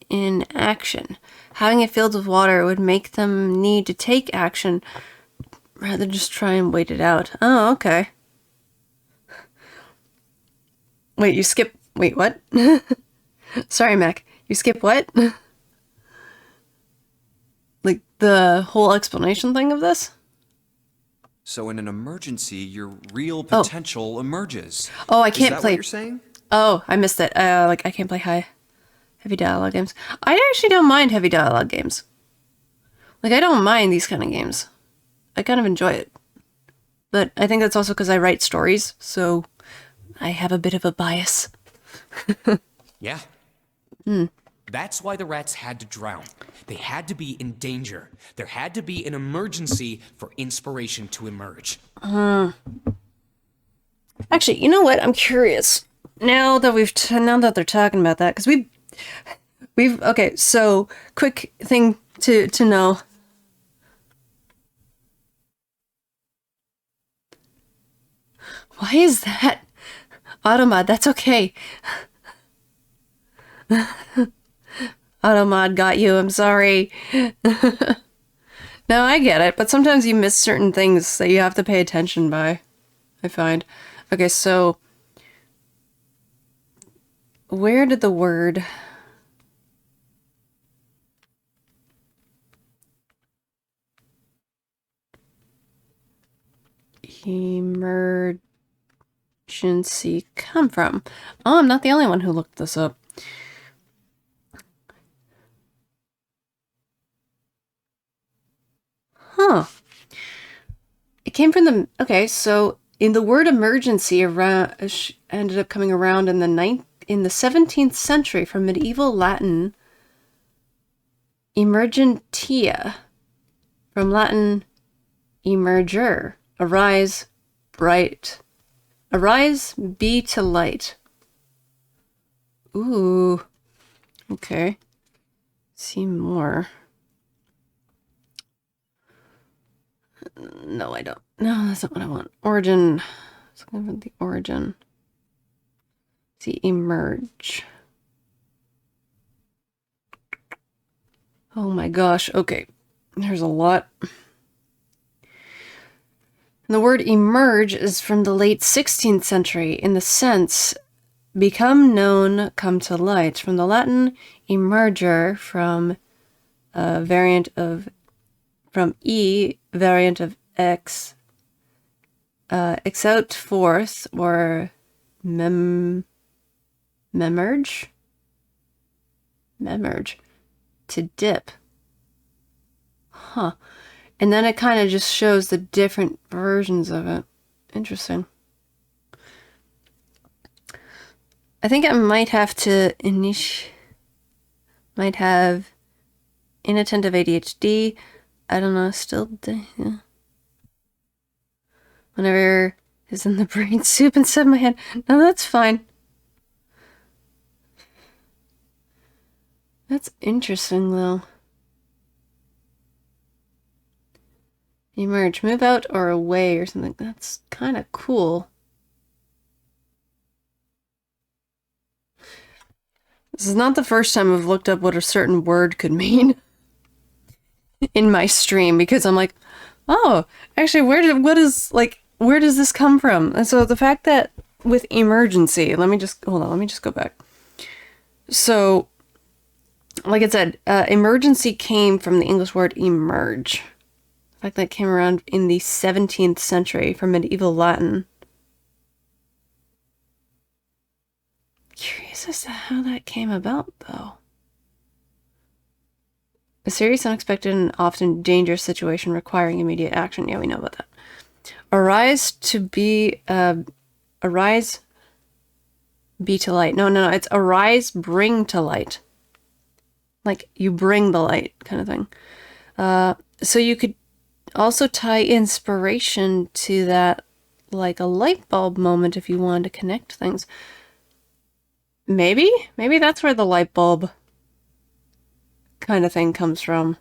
inaction. Having it filled with water would make them need to take action rather than just try and wait it out. Oh, okay. Wait, what? Sorry, Mac. You skip what? Like the whole explanation thing of this? So in an emergency, your real potential emerges. Oh, I can't Is that play. what you're saying? Oh, I missed it. I can't play heavy dialogue games. I actually don't mind heavy dialogue games. Like, I don't mind these kind of games. I kind of enjoy it. But I think that's also because I write stories, so I have a bit of a bias. Yeah. That's why the rats had to drown. They had to be in danger. There had to be an emergency for inspiration to emerge. Actually, you know what? I'm curious. Now that they're talking about that, because we've okay. So quick thing to know. Why is that? Automod, that's okay. Automod got you, I'm sorry. No, I get it, but sometimes you miss certain things that you have to pay attention by, I find. Okay, so where did the word emergency come from? Oh, I'm not the only one who looked this up. Huh. It came from the... Okay, so in the word emergency around ended up coming around in the 17th century from medieval Latin emergentia, from Latin emerger, arise, bright. Arise, be to light. Ooh. Okay. See more. No, I don't. No, that's not what I want. Origin. Let's go with the origin. See, emerge. Oh my gosh, okay. There's a lot. The word emerge is from the late 16th century in the sense become known, come to light. From the Latin emerger, from a variant of, from e, variant of x, exout forth, or memerge, to dip. Huh. And then it kind of just shows the different versions of it. Interesting. I think I might have to might have inattentive ADHD. I don't know, still, yeah. Whenever it's in the brain soup inside my head. No, that's fine. That's interesting, though. Emerge, move out or away or something. That's kind of cool. This is not the first time I've looked up what a certain word could mean in my stream, because I'm like, oh, actually, where does this come from? And so the fact that with emergency, let me just go back. So, like I said, emergency came from the English word emerge. The fact that it came around in the 17th century from medieval Latin. Curious as to how that came about, though. A serious, unexpected, and often dangerous situation requiring immediate action. Yeah, we know about that. Arise, be to light. No, it's arise, bring to light. Like, you bring the light, kind of thing. So you could also tie inspiration to that, like a light bulb moment if you wanted to connect things. Maybe that's where the light bulb kind of thing comes from.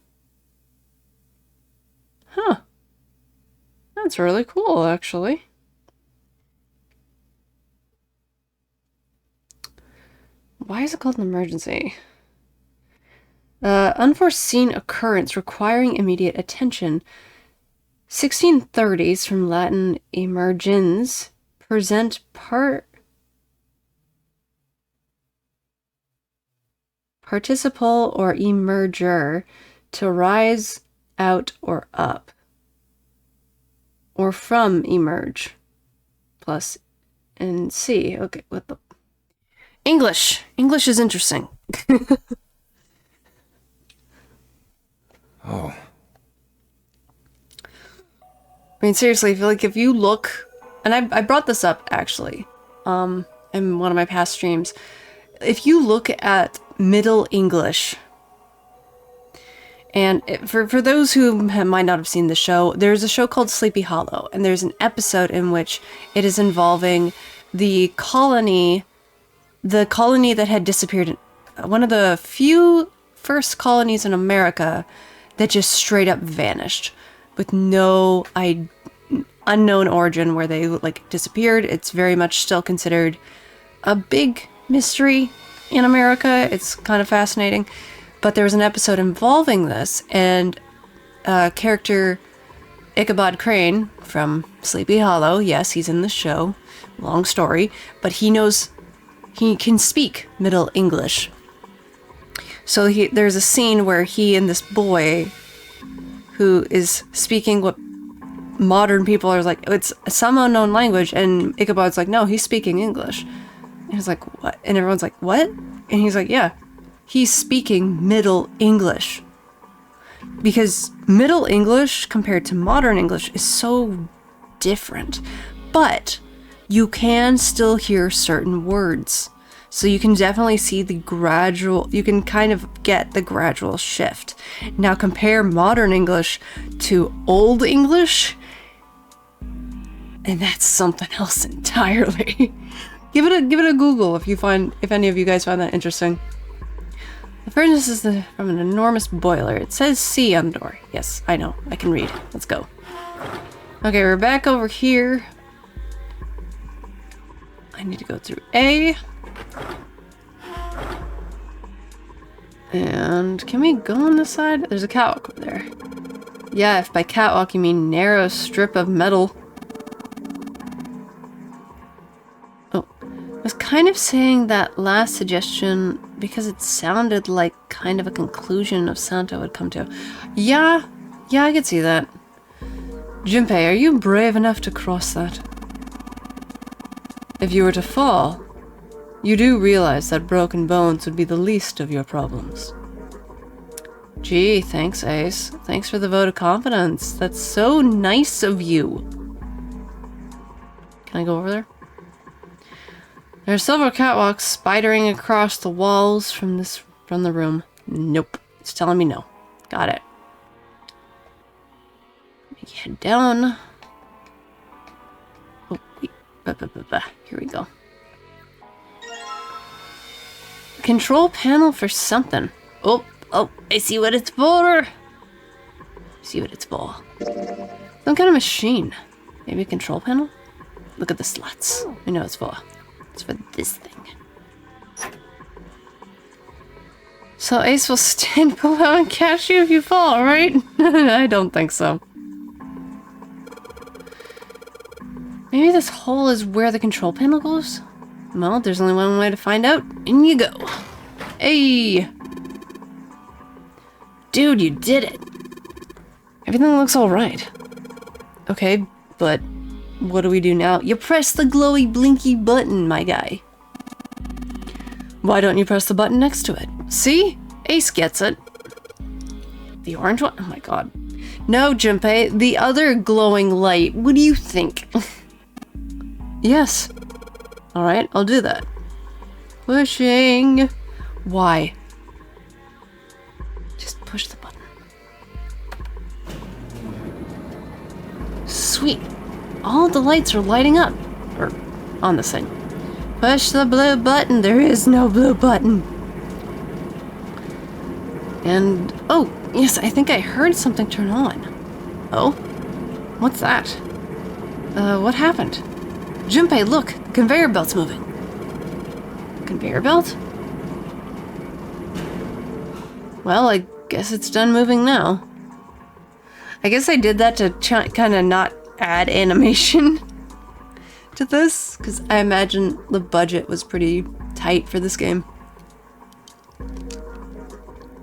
Huh. That's really cool, actually. Why is it called an emergency? Unforeseen occurrence requiring immediate attention. 1630s, from Latin emergens, present participle or emerger, to rise out or up, or from emerge, plus and C. Okay, what the English is interesting. Oh. I mean, seriously, I feel like if you look, and I brought this up actually, in one of my past streams. If you look at Middle English, and for those who might not have seen the show, there's a show called Sleepy Hollow, and there's an episode in which it is involving the colony that had disappeared, one of the few first colonies in America that just straight up vanished with no unknown origin, where they like disappeared. It's very much still considered a big mystery in America. It's kind of fascinating. But there was an episode involving this, and character Ichabod Crane from Sleepy Hollow, yes, he's in the show, long story, but he can speak Middle English. So there's a scene where he and this boy, who is speaking what modern people are like, it's some unknown language, and Ichabod's like, no, he's speaking English. And he's like, what? And everyone's like, what? And he's like, yeah, he's speaking Middle English. Because Middle English compared to modern English is so different. But you can still hear certain words. So you can definitely see you can kind of get the gradual shift. Now compare modern English to Old English, and that's something else entirely. Give it a Google if any of you guys find that interesting. The furnace is from an enormous boiler. It says C on the door. Yes, I know. I can read. Let's go. Okay, we're back over here. I need to go through A. And can we go on this side? There's a catwalk over there. Yeah, if by catwalk you mean narrow strip of metal. Oh, I was kind of saying that last suggestion because it sounded like kind of a conclusion of Santa would come to. Yeah, I could see that. Junpei, are you brave enough to cross that? If you were to fall, you do realize that broken bones would be the least of your problems. Gee, thanks, Ace. Thanks for the vote of confidence. That's so nice of you. Can I go over there? There are several catwalks spidering across the walls from the room. Nope. It's telling me no. Got it. Let me head down. Oh, wait. Here we go. Control panel for something. Oh, I see what it's for. See what it's for. Some kind of machine. Maybe a control panel? Look at the slots. I know what it's for. It's for this thing. So Ace will stand below and catch you if you fall, right? I don't think so. Maybe this hole is where the control panel goes? Well, there's only one way to find out. In you go. Hey! Dude, you did it! Everything looks alright. Okay, but what do we do now? You press the glowy blinky button, my guy. Why don't you press the button next to it? See? Ace gets it. The orange one? Oh my god. No, Junpei, the other glowing light. What do you think? Yes. Alright, I'll do that. Pushing. Why? Just push the button. Sweet. All the lights are lighting up. Or on the thing. Push the blue button. There is no blue button. And, oh, yes, I think I heard something turn on. Oh? What's that? What happened? Junpei, look! The conveyor belt's moving. Conveyor belt? Well, I guess it's done moving now. I guess I did that to kind of not add animation to this, because I imagine the budget was pretty tight for this game.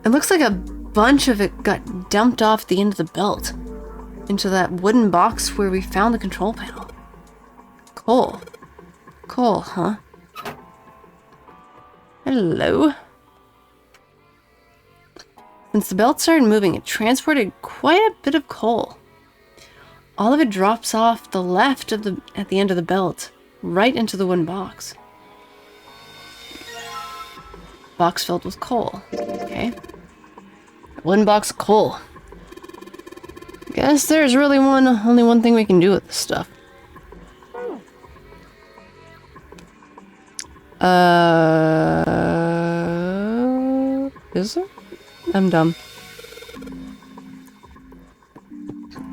It looks like a bunch of it got dumped off the end of the belt into that wooden box where we found the control panel. Coal. Coal, huh? Hello. Since the belt started moving, it transported quite a bit of coal. All of it drops off the left of at the end of the belt, right into the wooden box. Box filled with coal. Okay. Wooden box of coal. Guess there's really only one thing we can do with this stuff. Is there? I'm dumb.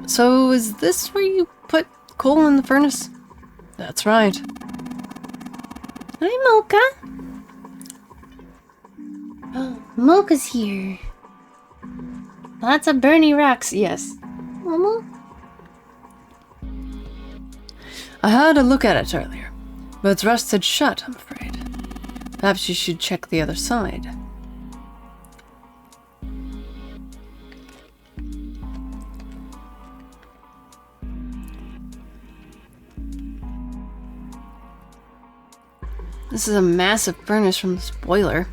So is this where you put coal in the furnace? That's right. Hi, Mocha. Oh, Mocha's here. Lots of Bernie rocks, yes. Mama? I had a look at it earlier, but it's rusted shut, I'm afraid. Perhaps you should check the other side. This is a massive furnace from the boiler.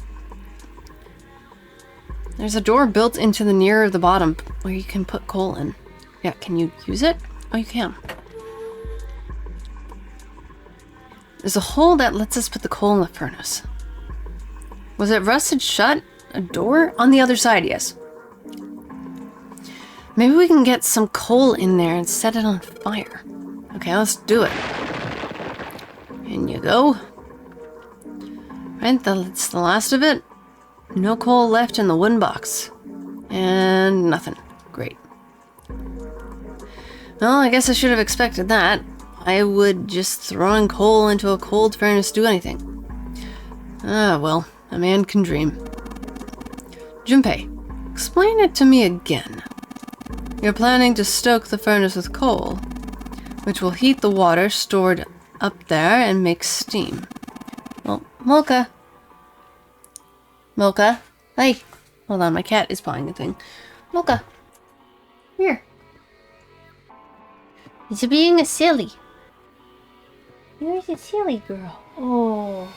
There's a door built into the near the bottom where you can put coal in. Yeah, can you use it? Oh, you can. There's a hole that lets us put the coal in the furnace. Was it rusted shut? A door? On the other side, yes. Maybe we can get some coal in there and set it on fire. Okay, let's do it. In you go. Right, that's the last of it. No coal left in the wooden box. And nothing. Great. Well, I guess I should have expected that. Why would just throwing coal into a cold furnace do anything? Ah, well, a man can dream. Junpei, explain it to me again. You're planning to stoke the furnace with coal, which will heat the water stored up there and make steam. Well, Mocha. Mocha. Hey. Hold on, my cat is pawing a thing. Mocha. Here. It's being a silly. You're a silly girl. Oh.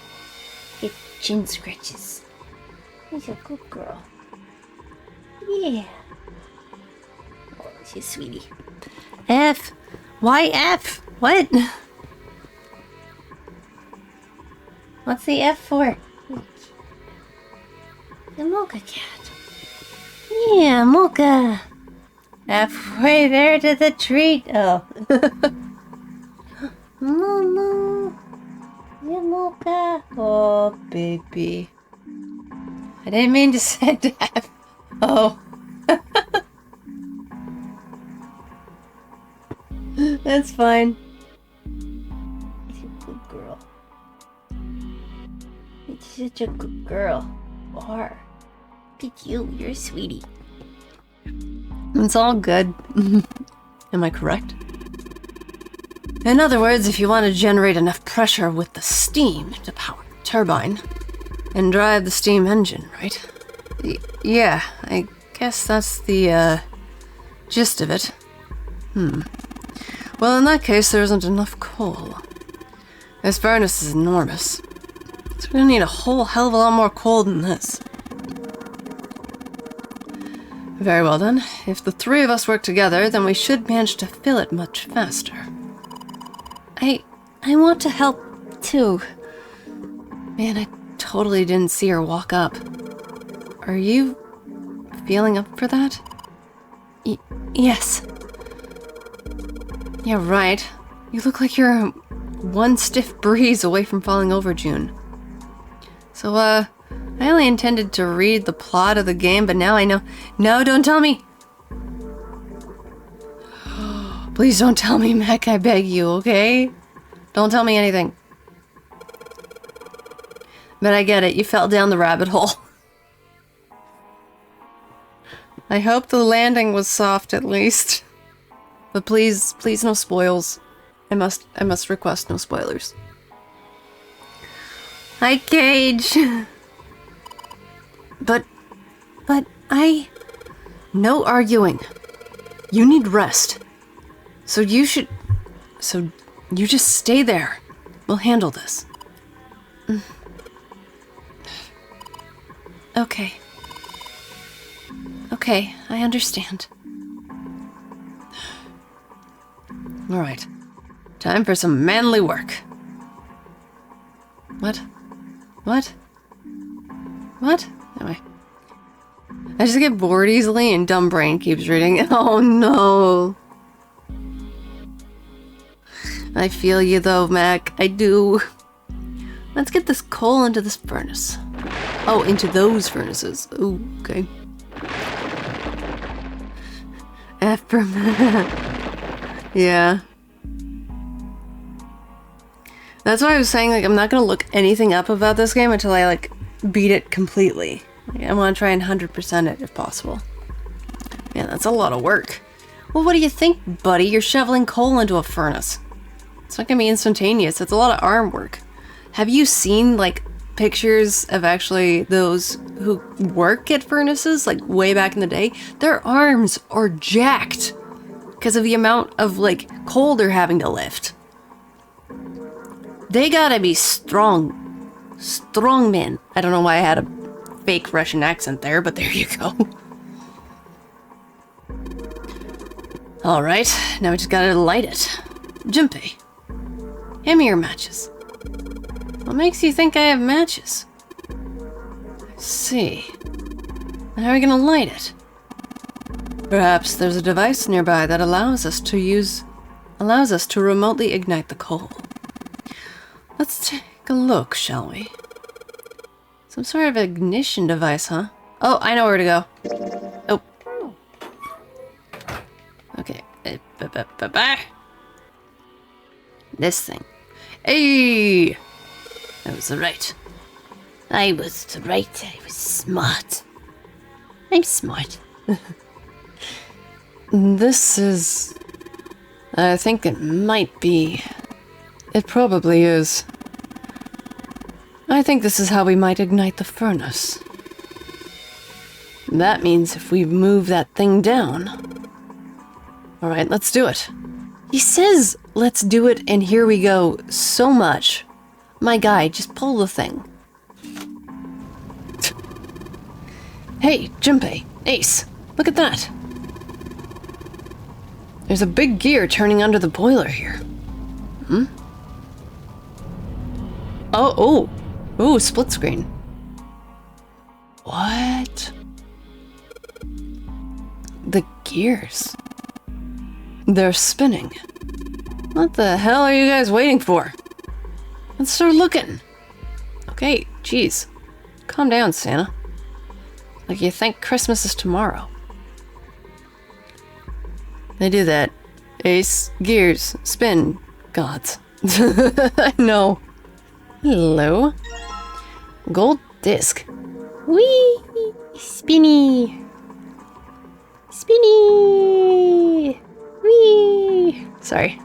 Get chin scratches. She's a good girl. Yeah. Oh, she's sweetie. F. Why F? What? What's the F for? The Mocha cat. Yeah, Mocha. Halfway there to the treat. Oh. Moo. Yeah, Mocha. Oh, baby. I didn't mean to say that. Oh. That's fine. She's a good girl. It's such a good girl. Or, look at you. You're a sweetie. It's all good. Am I correct? In other words, if you want to generate enough pressure with the steam to power the turbine and drive the steam engine, right? Yeah, I guess that's the, gist of it. Well, in that case, there isn't enough coal. This furnace is enormous. So we're gonna need a whole hell of a lot more coal than this. Very well then. If the three of us work together, then we should manage to fill it much faster. I want to help, too. Man, I totally didn't see her walk up. Are you feeling up for that? Yes. Yeah, right. You look like you're one stiff breeze away from falling over, June. So, I only intended to read the plot of the game, but now I know. No, don't tell me! Please don't tell me, Mac, I beg you, okay? Don't tell me anything. But I get it, you fell down the rabbit hole. I hope the landing was soft at least. But please no spoils. I must request no spoilers. Hi, Cage. But no arguing. You need rest. So you just stay there. We'll handle this. Okay. Okay, I understand. Alright. Time for some manly work. What? Anyway. I just get bored easily and dumb brain keeps reading. Oh no. I feel you though, Mac. I do. Let's get this coal into this furnace. Oh, into those furnaces. Ooh, okay. After yeah. That's why I was saying, like, I'm not gonna look anything up about this game until I, like, beat it completely. Like, I want to try and 100% it if possible. Man, that's a lot of work. Well, what do you think, buddy? You're shoveling coal into a furnace. It's not gonna be instantaneous. It's a lot of arm work. Have you seen, like, pictures of actually those who work at furnaces, like, way back in the day? Their arms are jacked because of the amount of, like, coal they're having to lift. They gotta be strong. Strong men. I don't know why I had a fake Russian accent there, but there you go. Alright, now we just gotta light it. Junpei, hand me your matches. What makes you think I have matches? I see. And how are we gonna light it? Perhaps there's a device nearby that allows us to remotely ignite the coal. Let's take a look, shall we? Some sort of ignition device, huh? Oh, I know where to go. Oh. Okay. This thing. Hey! I was right. I was right. I was smart. I'm smart. This is... I think it might be. It probably is. I think this is how we might ignite the furnace. That means if we move that thing down... Alright, let's do it. He says, let's do it, and here we go so much. My guy, just pull the thing. Hey, Junpei, Ace, look at that. There's a big gear turning under the boiler here. Hmm? Oh, split screen. What? The gears. They're spinning. What the hell are you guys waiting for? Let's start looking. Okay, geez. Calm down, Santa. Like you think Christmas is tomorrow. They do that. Ace, gears, spin, gods. I know. Hello. Gold disc. Whee! Spinny! Spinny! Whee! Sorry.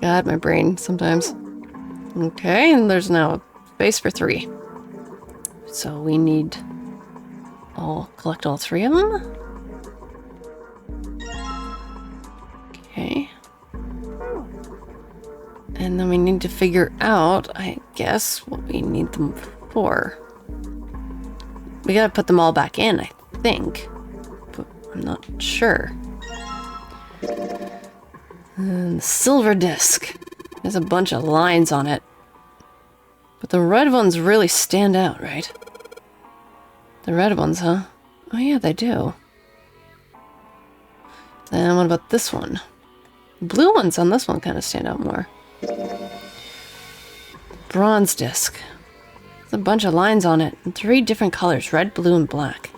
God, my brain sometimes. Okay, and there's now a space for 3. So we need... collect all 3 of them? Okay. And then we need to figure out, I guess, what we need them for. We gotta put them all back in, I think. But I'm not sure. And the silver disc. There's a bunch of lines on it. But the red ones really stand out, right? The red ones, huh? Oh yeah, they do. Then what about this one? The blue ones on this one kind of stand out more. Bronze disc. There's a bunch of lines on it. In 3 different colors. Red, blue, and black.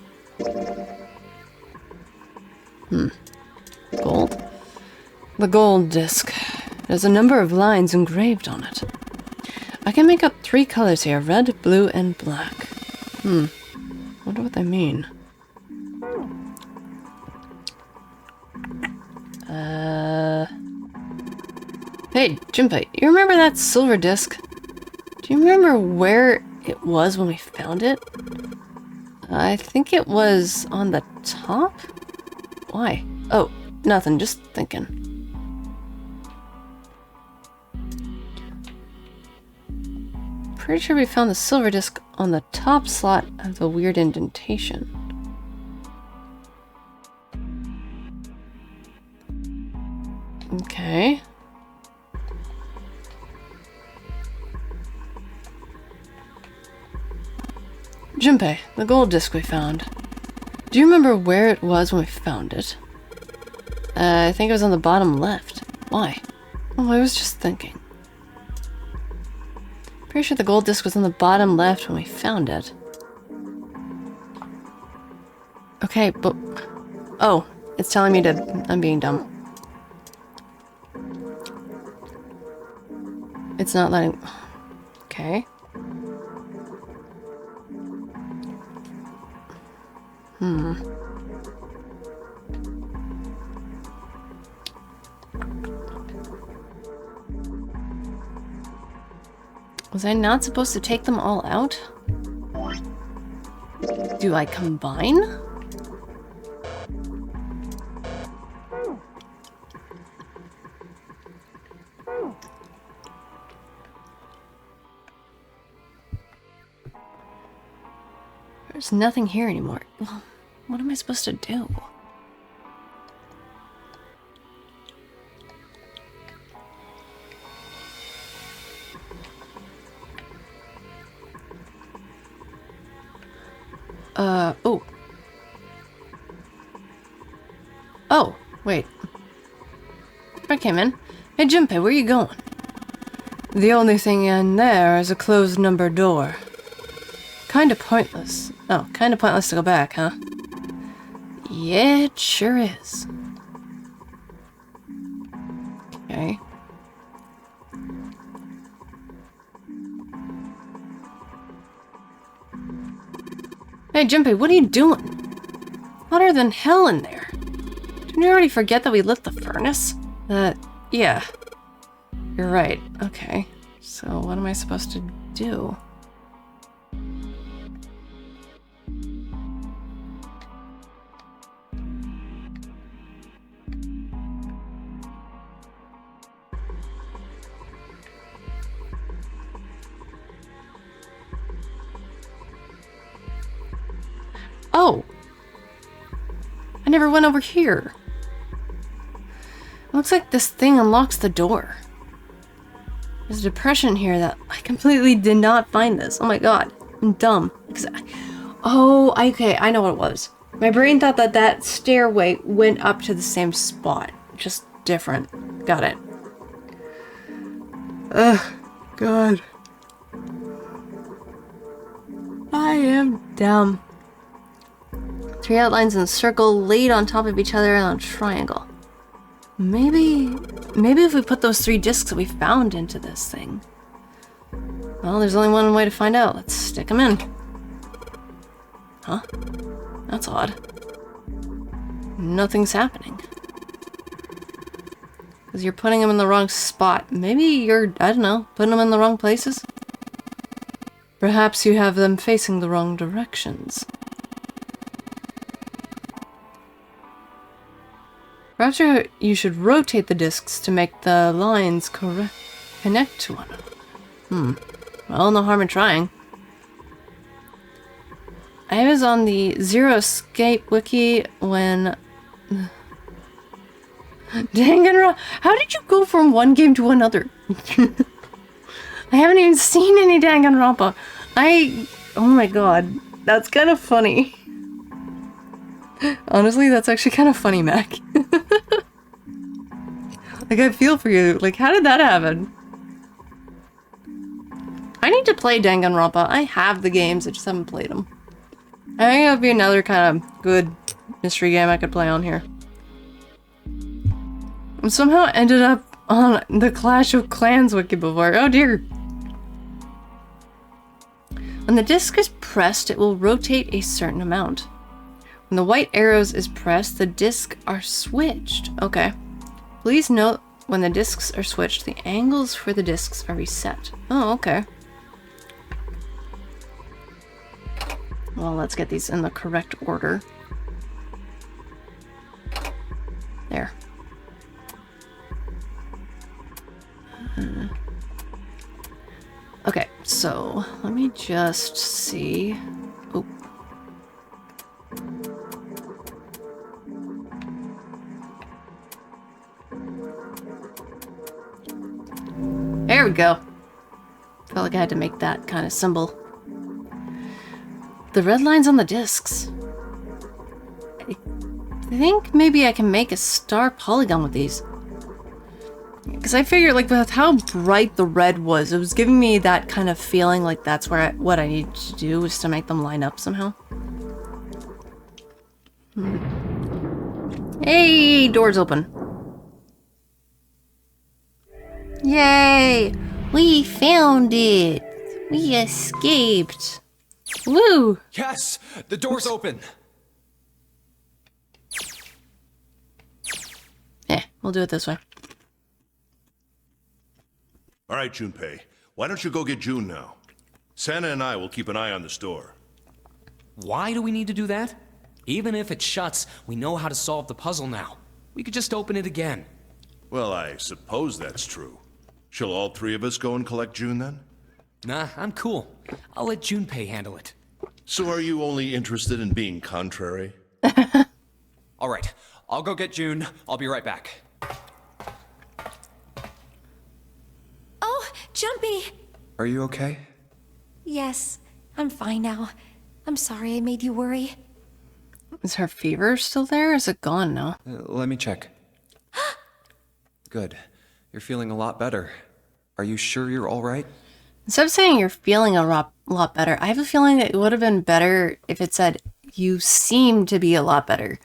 Gold. The gold disc. There's a number of lines engraved on it. I can make up 3 colors here. Red, blue, and black. Wonder what they mean. Hey, Junpei, you remember that silver disc? Do you remember where it was when we found it? I think it was on the top? Why? Oh, nothing, just thinking. Pretty sure we found the silver disc on the top slot of the weird indentation. Okay. Junpei, the gold disc we found. Do you remember where it was when we found it? I think it was on the bottom left. Why? Oh, I was just thinking. Pretty sure the gold disc was on the bottom left when we found it. Okay, but... Oh, it's telling me to... I'm being dumb. It's not letting... Okay. Was I not supposed to take them all out? Do I combine? There's nothing here anymore. Well, what am I supposed to do? Oh. Oh, wait. I came in. Hey, Junpei, where are you going? The only thing in there is a closed number door. Kinda pointless. Oh, kinda pointless to go back, huh? Yeah, it sure is. Okay. Hey, Junpei, what are you doing? Hotter than hell in there. Didn't you already forget that we lit the furnace? Yeah. You're right. Okay. So what am I supposed to do? Oh! I never went over here. Looks like this thing unlocks the door. There's a depression here that I completely did not find this. Oh my god. I'm dumb. Oh, okay. I know what it was. My brain thought that that stairway went up to the same spot. Just different. Got it. Ugh. God. I am dumb. 3 outlines in a circle laid on top of each other on a triangle. Maybe if we put those 3 discs that we found into this thing. Well, there's only one way to find out. Let's stick them in. Huh? That's odd. Nothing's happening. Because you're putting them in the wrong spot. Maybe you're, I don't know, putting them in the wrong places? Perhaps you have them facing the wrong directions. Perhaps you should rotate the discs to make the lines connect to one another. Well, no harm in trying. I was on the Zero Escape wiki when... Danganronpa! How did you go from one game to another? I haven't even seen any Danganronpa. Oh my god. That's kind of funny. Honestly, that's actually kind of funny, Mac. Like, I feel for you. Like, how did that happen? I need to play Danganronpa. I have the games, I just haven't played them. I think that would be another kind of good mystery game I could play on here. I somehow ended up on the Clash of Clans wiki before. Oh dear. When the disc is pressed, it will rotate a certain amount. When the white arrows is pressed, the discs are switched. Okay. Please note when the discs are switched, the angles for the discs are reset. Oh, okay. Well, let's get these in the correct order. There. Okay, so let me just see. Oh. There we go. Felt like I had to make that kind of symbol. The red lines on the discs. I think maybe I can make a star polygon with these. Because I figured, like, with how bright the red was, it was giving me that kind of feeling like that's where what I needed to do was to make them line up somehow. Hey, door's open. Yay! We found it! We escaped! Woo! Yes! The door's open! Yeah, we'll do it this way. All right, Junpei. Why don't you go get June now? Santa and I will keep an eye on the store. Why do we need to do that? Even if it shuts, we know how to solve the puzzle now. We could just open it again. Well, I suppose that's true. Shall all 3 of us go and collect June then? Nah, I'm cool. I'll let Junpei handle it. So are you only interested in being contrary? All right, I'll go get June. I'll be right back. Oh, Jumpy! Are you okay? Yes, I'm fine now. I'm sorry I made you worry. Is her fever still there? Or is it gone now? Let me check. Good. You're feeling a lot better. Are you sure you're all right? Instead of saying you're feeling a lot better, I have a feeling that it would have been better if it said, you seem to be a lot better.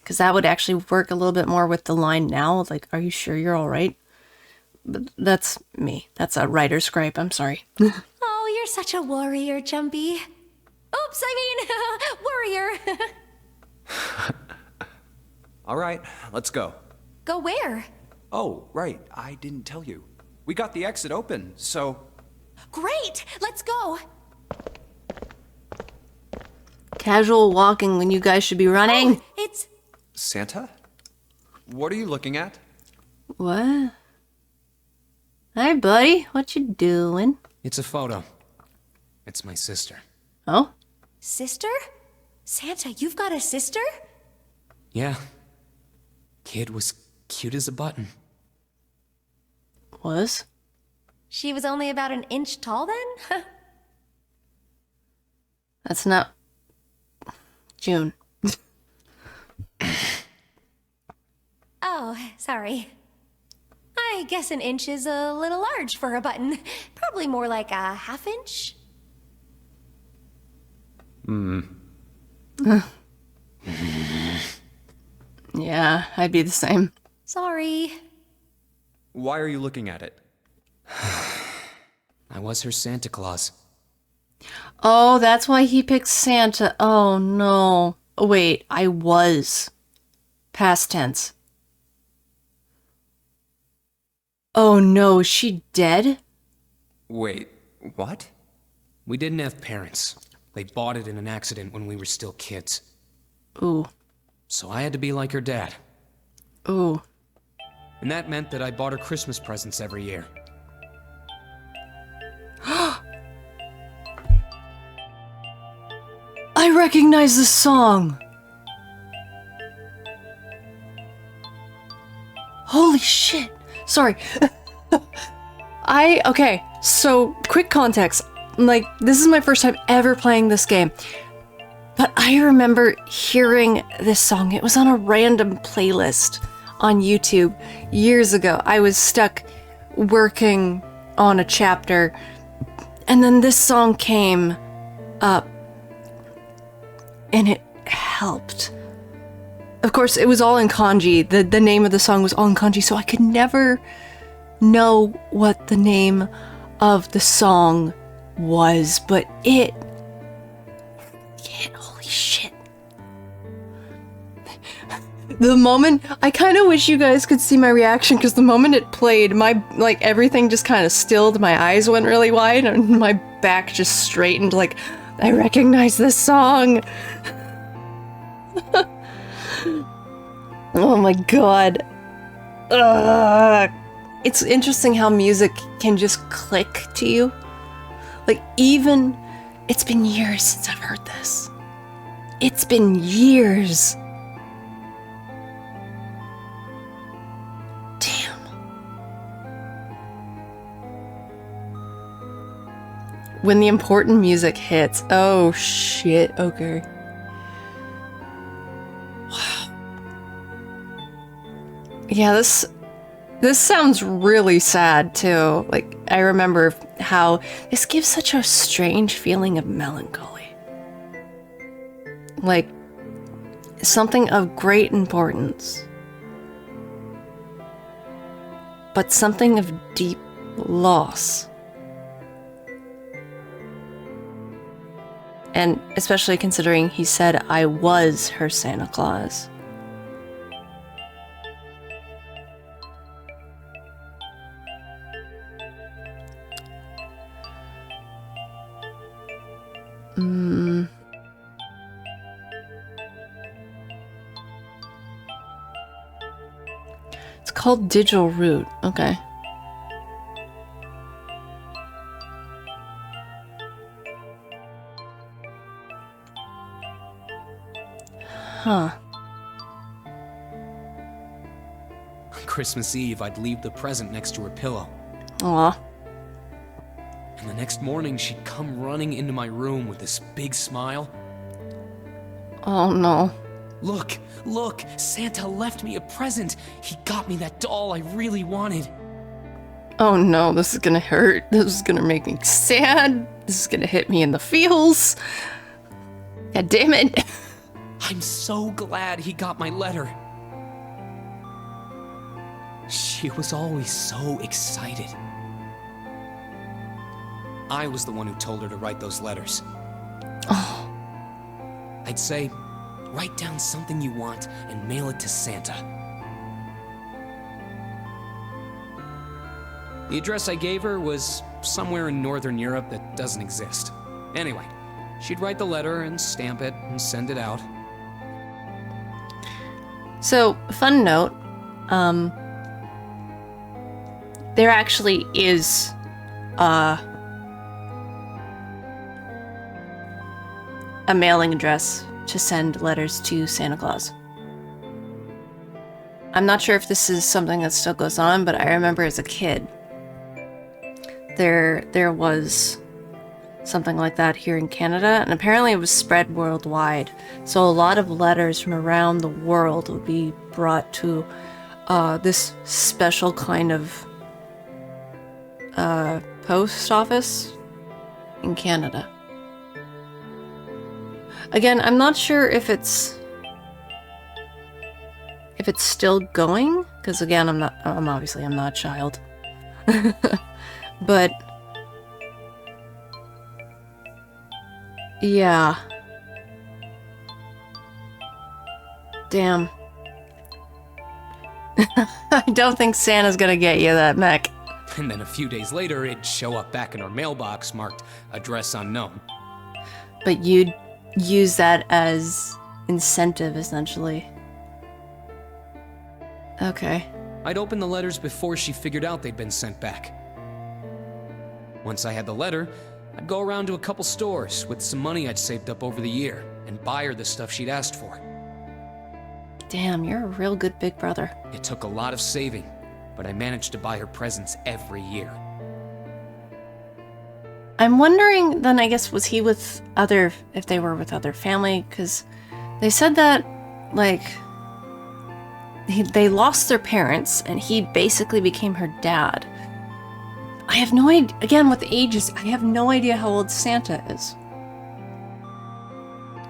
Because that would actually work a little bit more with the line now. Like, are you sure you're all right? But that's me. That's a writer's gripe. I'm sorry. Oh, you're such a warrior, Jumpy. Oops, I mean, Worrier. All right, let's go. Go where? Oh, right, I didn't tell you. We got the exit open, so... Great, let's go. Casual walking when you guys should be running. It's... Santa? What are you looking at? What? Hi, buddy. What you doing? It's a photo. It's my sister. Oh? Sister? Santa, you've got a sister? Yeah. Kid was cute as a button. Was? She was only about an inch tall then? That's not... June. Oh, sorry. I guess an inch is a little large for a button. Probably more like a half inch. Yeah, I'd be the same. Sorry. Why are you looking at it? I was her Santa Claus. Oh, that's why he picked Santa. Oh, no. Oh, wait, I was. Past tense. Oh, no, is she dead? Wait, what? We didn't have parents. They bought it in an accident when we were still kids. Ooh. So I had to be like her dad. Ooh. And that meant that I bought her Christmas presents every year. I recognize this song. Holy shit. Sorry. Okay, so quick context. Like, this is my first time ever playing this game. But I remember hearing this song. It was on a random playlist on YouTube years ago. I was stuck working on a chapter, and then this song came up, and it helped. Of course, it was all in kanji. The name of the song was all in kanji, so I could never know what the name of the song was, but it holy shit. The moment, I kind of wish you guys could see my reaction, because the moment it played, my, like, everything just kind of stilled, my eyes went really wide, and my back just straightened, like, I recognize this song. Oh my god. Ugh. It's interesting how music can just click to you. Like, even, it's been years since I've heard this. It's been years. Damn. When the important music hits. Oh shit, okay. Wow. Yeah, this sounds really sad too. Like, I remember how this gives such a strange feeling of melancholy. Like, something of great importance, but something of deep loss. And especially considering he said I was her Santa Claus. It's called Digital Root. Okay. Huh. On Christmas Eve, I'd leave the present next to her pillow. Aw. And the next morning, she'd come running into my room with this big smile. Oh no. Look, look, Santa left me a present. He got me that doll I really wanted. Oh no, this is gonna hurt. This is gonna make me sad. This is gonna hit me in the feels. God damn it. I'm so glad he got my letter. She was always so excited. I was the one who told her to write those letters. Oh. I'd say, write down something you want and mail it to Santa. The address I gave her was somewhere in Northern Europe that doesn't exist. Anyway, she'd write the letter and stamp it and send it out. So, fun note, there actually is a mailing address to send letters to Santa Claus. I'm not sure if this is something that still goes on, but I remember as a kid, there was something like that here in Canada, and apparently it was spread worldwide. So a lot of letters from around the world would be brought to this special kind of post office in Canada. Again, I'm not sure if it's still going, because again, I'm obviously not a child. But yeah. Damn. I don't think Santa's gonna get you that mech. And then a few days later, it'd show up back in our mailbox marked address unknown. But you'd use that as incentive, essentially. Okay. I'd open the letters before she figured out they'd been sent back. Once I had the letter, I'd go around to a couple stores with some money I'd saved up over the year and buy her the stuff she'd asked for. Damn, you're a real good big brother. It took a lot of saving, but I managed to buy her presents every year. I'm wondering then, I guess, was he with other, if they were with other family? Because they said that, like, they lost their parents and he basically became her dad. I have no idea, again, with the ages, I have no idea how old Santa is.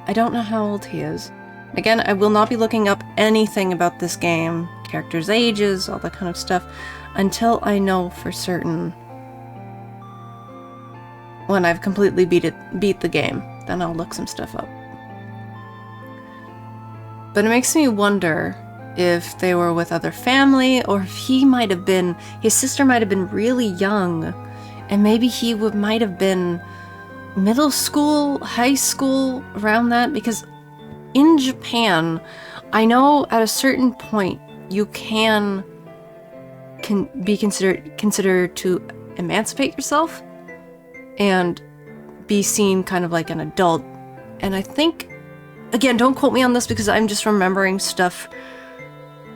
I don't know how old he is. Again, I will not be looking up anything about this game, characters' ages, all that kind of stuff, until I know for certain when I've completely beat the game. Then I'll look some stuff up. But it makes me wonder if they were with other family, or if he might have been, his sister might have been really young, and maybe he might have been middle school, high school, around that, because in Japan, I know at a certain point you can be considered to emancipate yourself and be seen kind of like an adult. And I think, again, don't quote me on this because I'm just remembering stuff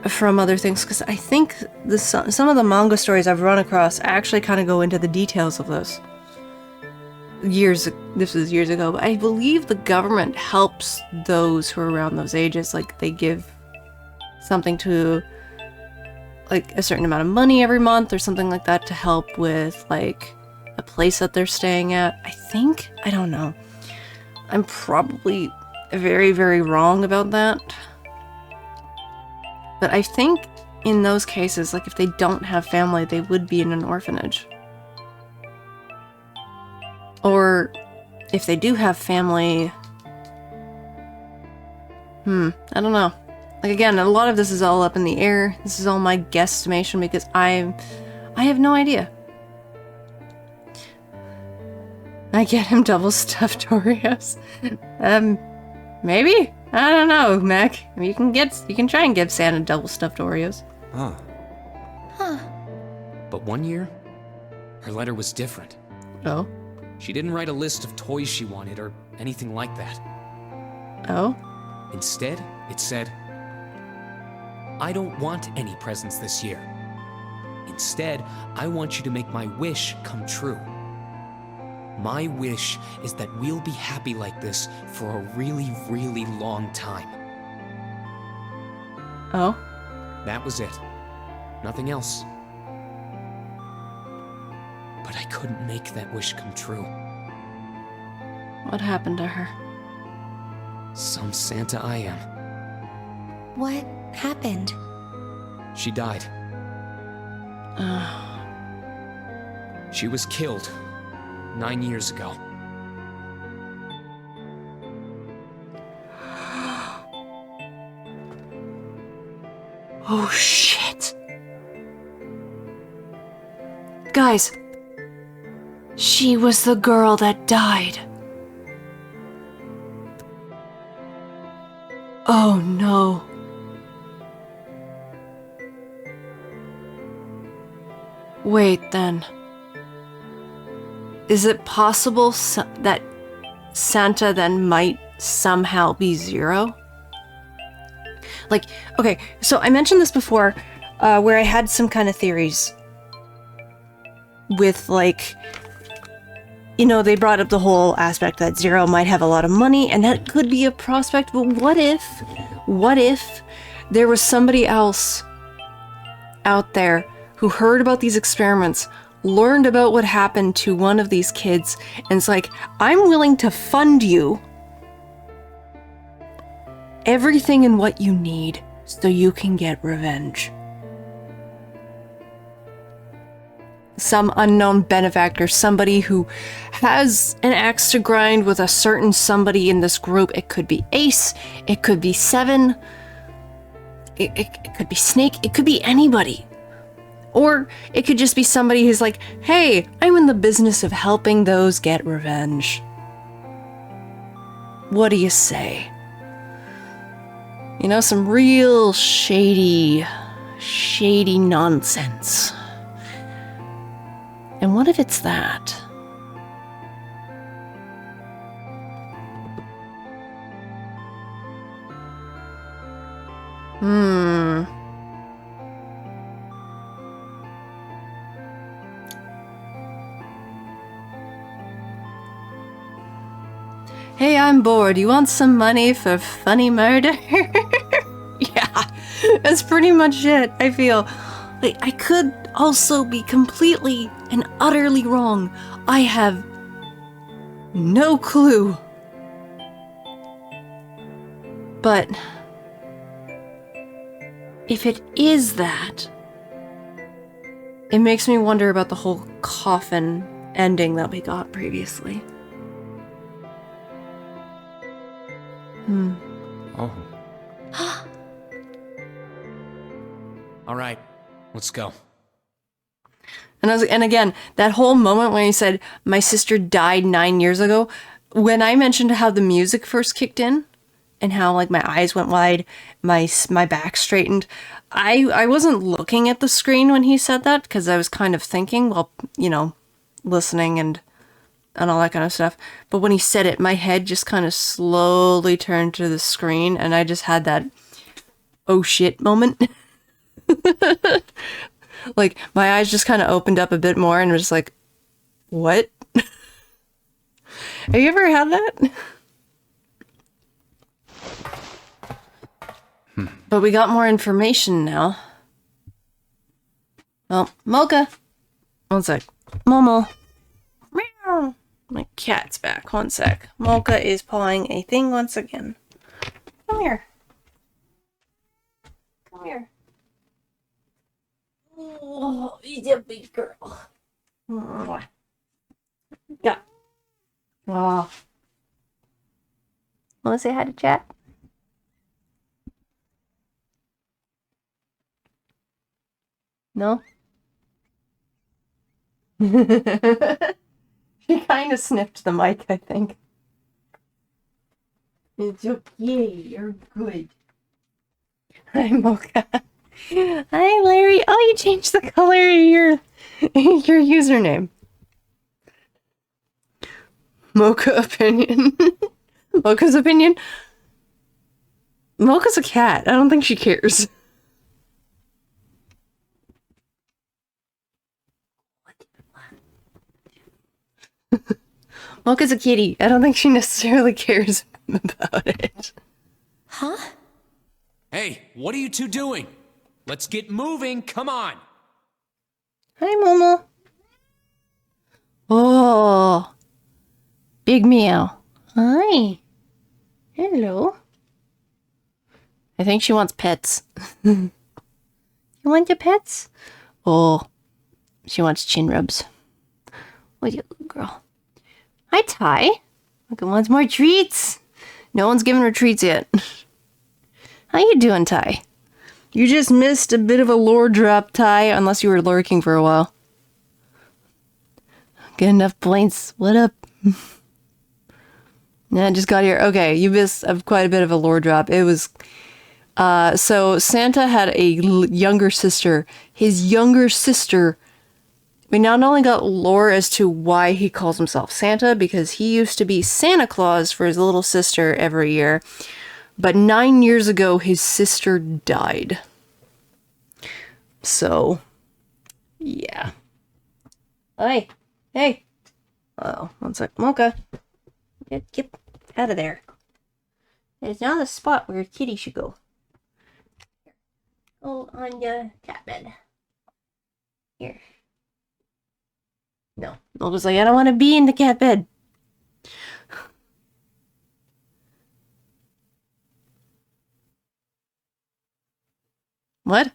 from other things, because I think some of the manga stories I've run across actually kind of go into the details of this. This was years ago, but I believe the government helps those who are around those ages. Like, they give something to, like, a certain amount of money every month or something like that to help with, like, a place that they're staying at. I think, I don't know. I'm probably very, very wrong about that. But I think in those cases, like, if they don't have family, they would be in an orphanage. Or if they do have family, I don't know. Like, again, a lot of this is all up in the air. This is all my guesstimation because I have no idea. I get him double stuffed Oreos. Maybe? I don't know, Mac. You can try and give Santa double stuffed Oreos. Huh. But one year, her letter was different. Oh? She didn't write a list of toys she wanted or anything like that. Oh? Instead, it said, I don't want any presents this year. Instead, I want you to make my wish come true. My wish is that we'll be happy like this for a really, really long time. Oh? That was it. Nothing else. But I couldn't make that wish come true. What happened to her? Some Santa I am. What happened? She died. She was killed 9 years ago. Oh shit. Guys, she was the girl that died. Oh no. Wait then. Is it possible that Santa then might somehow be Zero? Like, okay, so I mentioned this before, where I had some kind of theories with, like, you know, they brought up the whole aspect that Zero might have a lot of money, and that could be a prospect, but what if there was somebody else out there who heard about these experiments, learned about what happened to one of these kids, and it's like, I'm willing to fund you everything and what you need so you can get revenge. Some unknown benefactor, somebody who has an axe to grind with a certain somebody in this group. It could be Ace, it could be Seven, it could be Snake, it could be anybody. Or it could just be somebody who's like, hey, I'm in the business of helping those get revenge. What do you say? You know, some real shady nonsense. And what if it's that? Hey, I'm bored. You want some money for funny murder? Yeah, that's pretty much it, I feel. Like, I could also be completely and utterly wrong. I have no clue. But if it is that, it makes me wonder about the whole coffin ending that we got previously. Oh. All right, let's go. And again, that whole moment when he said, my sister died 9 years ago, when I mentioned how the music first kicked in, and how, like, my eyes went wide, my back straightened, I wasn't looking at the screen when he said that, because I was kind of thinking, well, you know, listening and all that kind of stuff. But when he said it, my head just kind of slowly turned to the screen, and I just had that oh shit moment. Like, my eyes just kind of opened up a bit more and was just like, what? Have you ever had that? But we got more information now. Well, Mocha. One sec. Momo. Meow. My cat's back. One sec. Mocha is pawing a thing once again. Come here. Come here. Oh, he's a big girl. Yeah. Oh. Want to say hi to chat? No? She kind of sniffed the mic, I think. It's okay, you're good. Hi, Mocha. Hi, Larry. Oh, you changed the color of your username. Mocha opinion. Mocha's opinion? Mocha's a cat. I don't think she cares. Mocha's a kitty. I don't think she necessarily cares about it. Huh? Hey, what are you two doing? Let's get moving. Come on. Hi, Momo. Oh. Big meow. Hi. Hello. I think she wants pets. You want your pets? Oh. She wants chin rubs. What you little girl? Hi, Ty. Look, wants more treats. No one's given her treats yet. How you doing, Ty? You just missed a bit of a lore drop, Ty, unless you were lurking for a while. Get enough points. What up? Yeah, just got here. Okay, you missed quite a bit of a lore drop. It was... so Santa had a younger sister. His younger sister... We not only got lore as to why he calls himself Santa, because he used to be Santa Claus for his little sister every year. But 9 years ago, his sister died. So, yeah. Hey, hey. Oh, one sec. Mocha. Get out of there. It's not a spot where a kitty should go. Go on your cat bed. Here. No. Mocha's like, I don't want to be in the cat bed. What?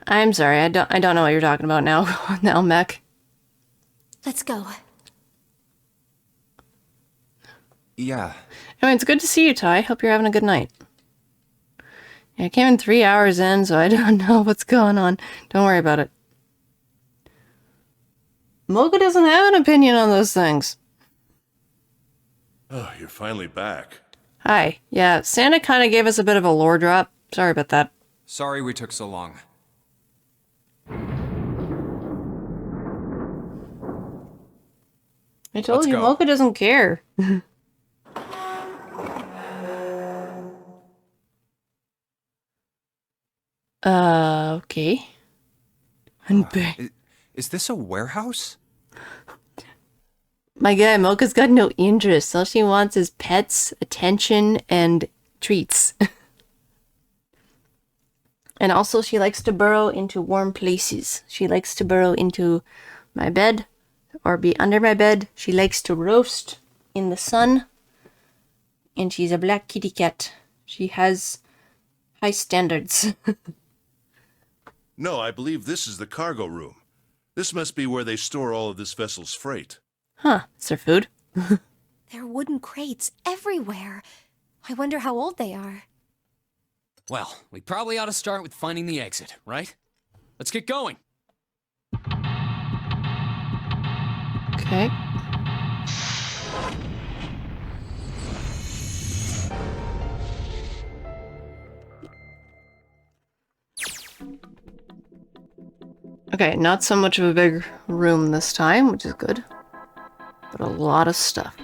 I'm sorry, I don't know what you're talking about now. Now, Mech. Let's go. Yeah. I mean, it's good to see you, Ty. Hope you're having a good night. Yeah, I came in 3 hours in, so I don't know what's going on. Don't worry about it. Mocha doesn't have an opinion on those things. Oh, you're finally back. Hi. Yeah, Santa kind of gave us a bit of a lore drop. Sorry about that. Sorry we took so long. I told Let's you, go. Mocha doesn't care. Okay. Is this a warehouse? My guy, Mocha's got no interest. All she wants is pets, attention, and treats. And also, she likes to burrow into warm places. She likes to burrow into my bed or be under my bed. She likes to roast in the sun. And she's a black kitty cat. She has high standards. No, I believe this is the cargo room. This must be where they store all of this vessel's freight. Huh, is there food? There are wooden crates everywhere. I wonder how old they are. Well, we probably ought to start with finding the exit, right? Let's get going. Okay. Okay, not so much of a big room this time, which is good. But a lot of stuff.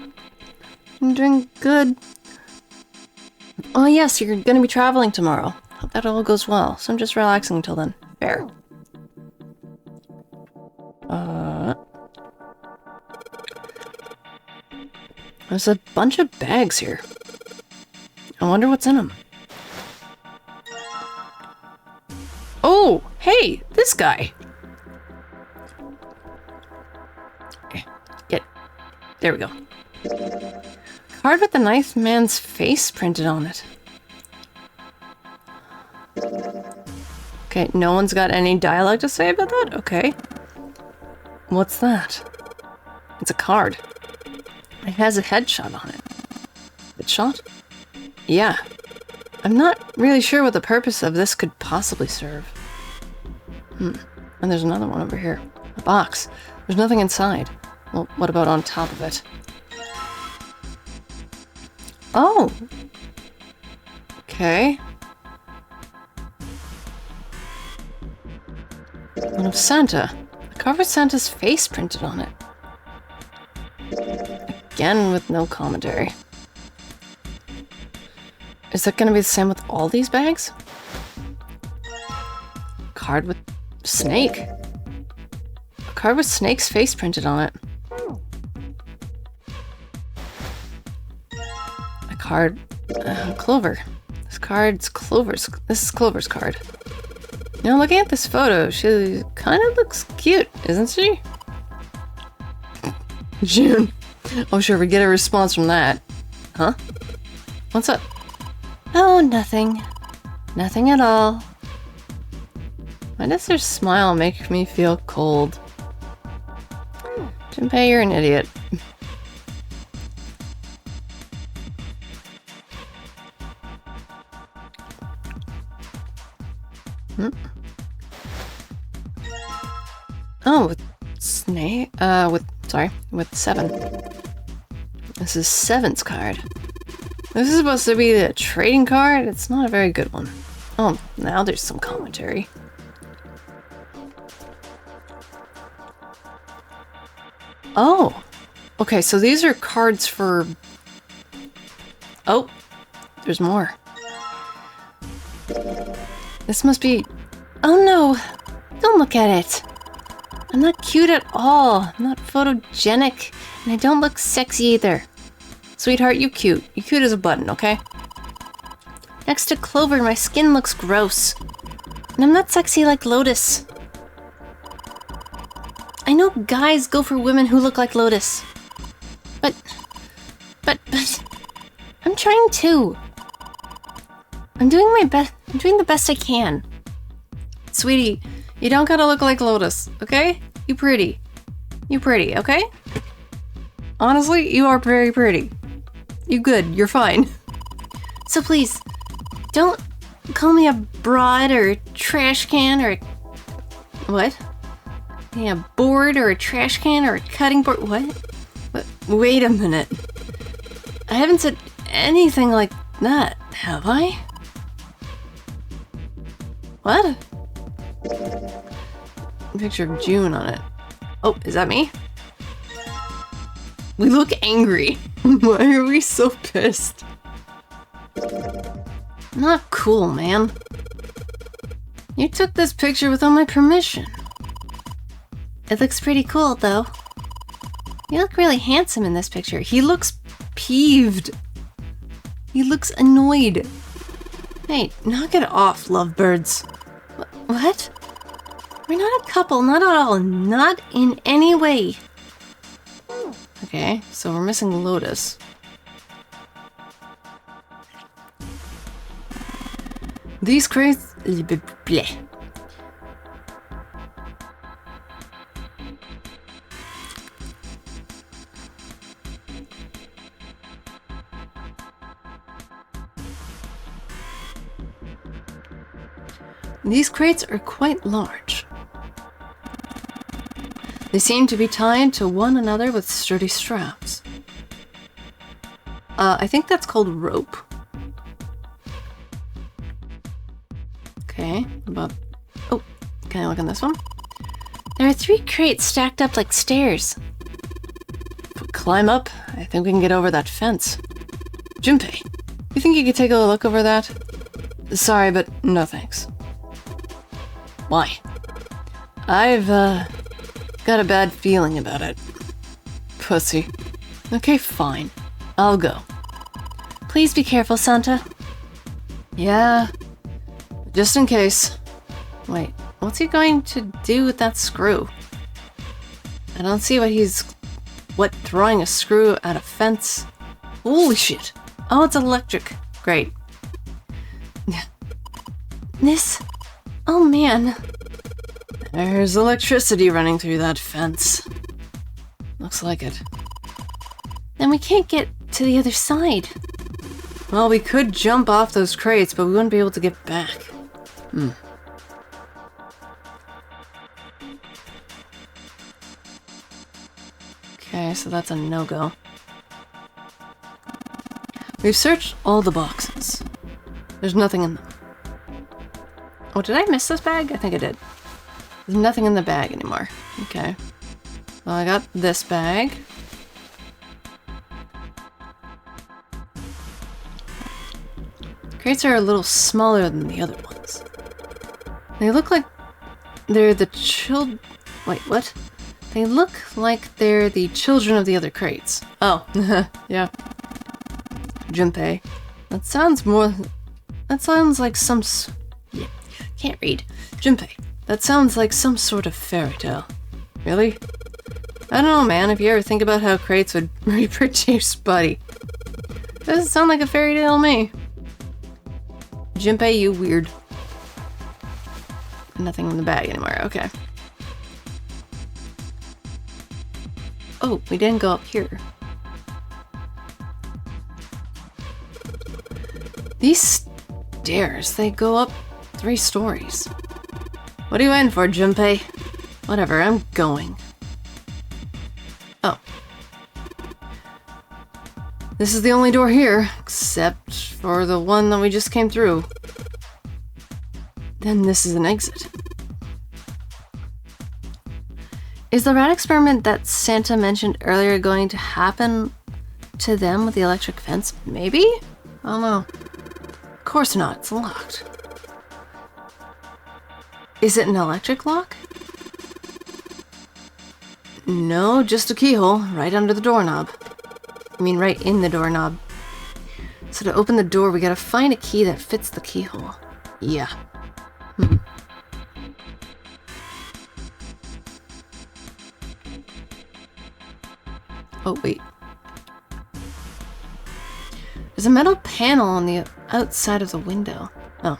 I'm doing good. Oh yes, you're gonna be traveling tomorrow. Hope that all goes well. So I'm just relaxing until then. Fair. There's a bunch of bags here. I wonder what's in them. Oh, hey, this guy. Okay, there we go. Card with the nice man's face printed on it. Okay, no one's got any dialogue to say about that? Okay. What's that? It's a card. It has a headshot on it. Headshot? Yeah. I'm not really sure what the purpose of this could possibly serve. And there's another one over here. A box. There's nothing inside. Well, what about on top of it? Oh! Okay. One of Santa. A card with Santa's face printed on it. Again with no commentary. Is that gonna be the same with all these bags? Card with Snake. A card with Snake's face printed on it. A card... Clover. This card's Clover's... This is Clover's card. You know, looking at this photo, she kind of looks cute, isn't she? June. Oh sure, we get a response from that. Huh? What's up? Oh, nothing. Nothing at all. Why does her smile make me feel cold? Junpei, you're an idiot. Oh, with Snake? With 7. This is 7's card. This is supposed to be the trading card? It's not a very good one. Oh, now there's some commentary. Oh! Okay, so these are cards for... Oh! There's more. This must be... Oh no! Don't look at it! I'm not cute at all. I'm not photogenic. And I don't look sexy either. Sweetheart, you cute. You cute as a button, okay? Next to Clover, my skin looks gross. And I'm not sexy like Lotus. I know guys go for women who look like Lotus. But... I'm trying too. I'm doing my best. I'm doing the best I can. Sweetie, you don't gotta look like Lotus, okay? You pretty. You pretty, okay? Honestly, you are very pretty. You good, you're fine. So please, don't call me a broad or a trash can or a... What? Yeah, a board or a trash can or a cutting board. What? Wait a minute. I haven't said anything like that, have I? What? Picture of June on it. Oh, is that me? We look angry. Why are we so pissed? Not cool, man. You took this picture without my permission. It looks pretty cool, though. You look really handsome in this picture. He looks peeved. He looks annoyed. Hey, knock it off, lovebirds. What? We're not a couple, not at all, not in any way. Okay, so we're missing Lotus. These crates... Bleh. These crates are quite large. They seem to be tied to one another with sturdy straps. I think that's called rope. Okay, about... Oh, can I look on this one? There are 3 crates stacked up like stairs. If we climb up, I think we can get over that fence. Junpei, you think you could take a look over that? Sorry, but no thanks. Why? I've, got a bad feeling about it. Pussy. Okay, fine. I'll go. Please be careful, Santa. Yeah. Just in case. Wait, what's he going to do with that screw? I don't see what throwing a screw at a fence? Holy shit. Oh, it's electric. Great. This... Oh man. There's electricity running through that fence. Looks like it. Then we can't get to the other side. Well, we could jump off those crates, but we wouldn't be able to get back. Okay, so that's a no-go. We've searched all the boxes. There's nothing in them. Oh, did I miss this bag? I think I did. There's nothing in the bag anymore. Okay. Well, I got this bag. Crates are a little smaller than the other ones. They look like they're the Wait, what? They look like they're the children of the other crates. Oh, yeah. Junpei. That sounds like some... Yeah, can't read. Junpei. That sounds like some sort of fairy tale. Really? I don't know, man, if you ever think about how crates would reproduce, buddy. Doesn't sound like a fairy tale to me. Junpei, you weird. Nothing in the bag anymore, okay. Oh, we didn't go up here. These stairs, they go up 3 stories. What are you in for, Junpei? Whatever, I'm going. Oh. This is the only door here, except for the one that we just came through. Then this is an exit. Is the rat experiment that Santa mentioned earlier going to happen to them with the electric fence? Maybe? I don't know. Of course not, it's locked. Is it an electric lock? No, just a keyhole, right under the doorknob. I mean, right in the doorknob. So to open the door, we gotta find a key that fits the keyhole. Yeah. Oh, wait. There's a metal panel on the outside of the window. Oh.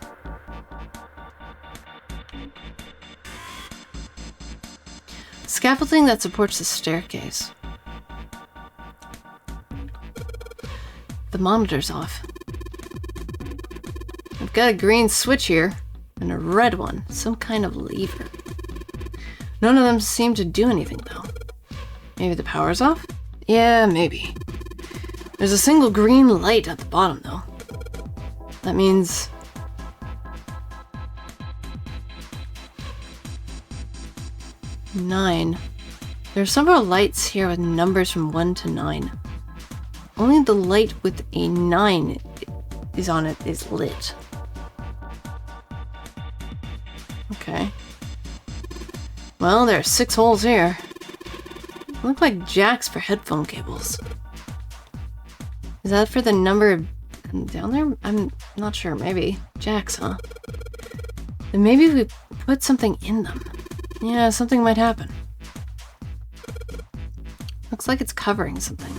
Scaffolding that supports the staircase. The monitor's off. I've got a green switch here, and a red one, some kind of lever. None of them seem to do anything, though. Maybe the power's off? Yeah, maybe. There's a single green light at the bottom, though. That means... Nine. There are several lights here with numbers from 1 to 9. Only the light with a 9 is on it is lit. Okay. Well, there are 6 holes here. Look like jacks for headphone cables. Is that for the number down there? I'm not sure. Maybe. Jacks, huh? Then maybe we put something in them. Yeah, something might happen. Looks like it's covering something.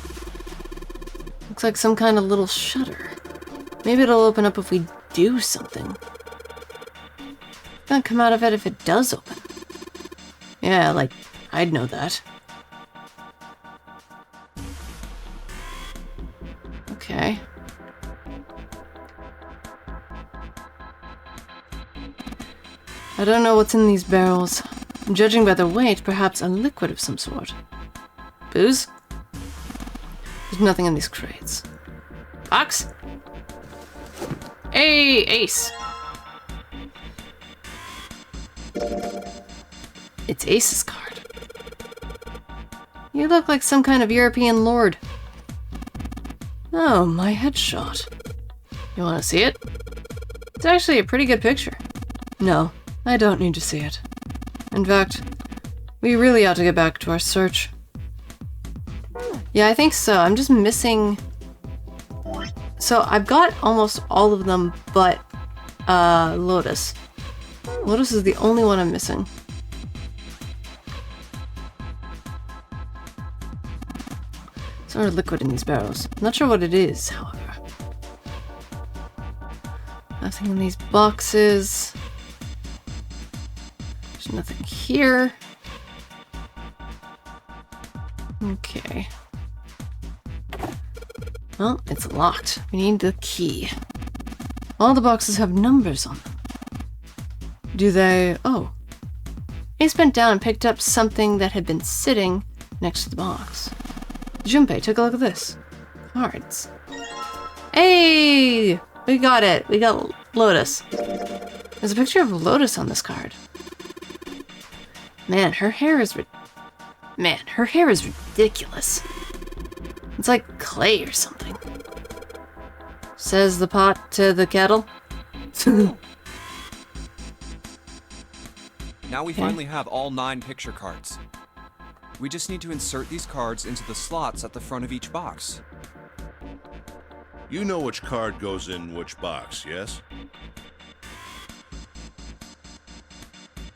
Looks like some kind of little shutter. Maybe it'll open up if we do something. What's gonna come out of it if it does open? Yeah, like, I'd know that. Okay. I don't know what's in these barrels. Judging by the weight, perhaps a liquid of some sort. Booze? There's nothing in these crates. Box? Hey, Ace! It's Ace's card. You look like some kind of European lord. Oh, my headshot. You want to see it? It's actually a pretty good picture. No, I don't need to see it. In fact, we really ought to get back to our search. Yeah, I think so. I'm just missing... So, I've got almost all of them, but... Lotus. Lotus is the only one I'm missing. Sort of liquid in these barrels. Not sure what it is, however. Nothing in these boxes. There's nothing here. Okay. Well, it's locked. We need the key. All the boxes have numbers on them. Do they... Oh. Ace bent down and picked up something that had been sitting next to the box. Junpei, take a look at this. Cards. Hey! We got it. We got Lotus. There's a picture of Lotus on this card. Man, her hair is ridiculous. It's like clay or something. Says the pot to the kettle. Now we finally have all 9 picture cards. We just need to insert these cards into the slots at the front of each box. You know which card goes in which box, yes?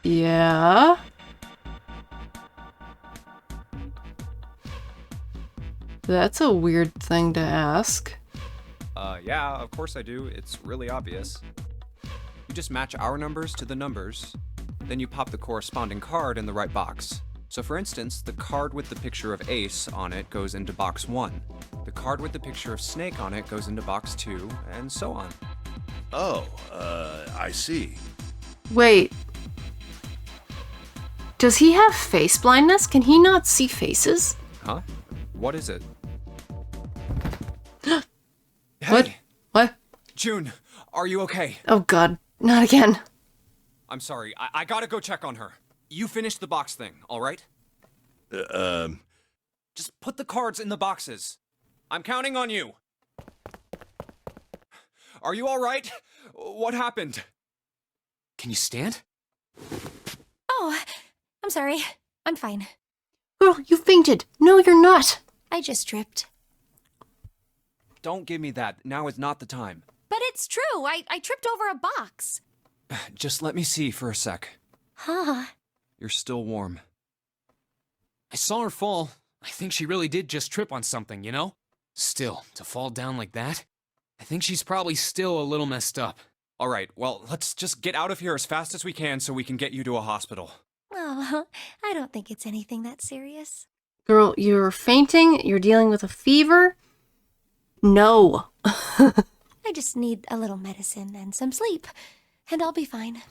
Yeah. That's a weird thing to ask. Yeah, of course I do. It's really obvious. You just match our numbers to the numbers, then you pop the corresponding card in the right box. So for instance, the card with the picture of Ace on it goes into box 1. The card with the picture of Snake on it goes into box 2, and so on. Oh, I see. Wait. Does he have face blindness? Can he not see faces? Huh? What is it? What? Hey, What? June, are you okay? Oh god, not again. I'm sorry, I gotta go check on her. You finish the box thing, alright? Just put the cards in the boxes. I'm counting on you. Are you alright? What happened? Can you stand? Oh, I'm sorry. I'm fine. Girl, you fainted. No, you're not. I just tripped. Don't give me that. Now is not the time. But it's true. I tripped over a box. Just let me see for a sec. Huh. You're still warm. I saw her fall. I think she really did just trip on something, you know? Still, to fall down like that? I think she's probably still a little messed up. Alright, well, let's just get out of here as fast as we can so we can get you to a hospital. Oh, I don't think it's anything that serious. Girl, you're fainting. You're dealing with a fever. No. I just need a little medicine and some sleep, and I'll be fine.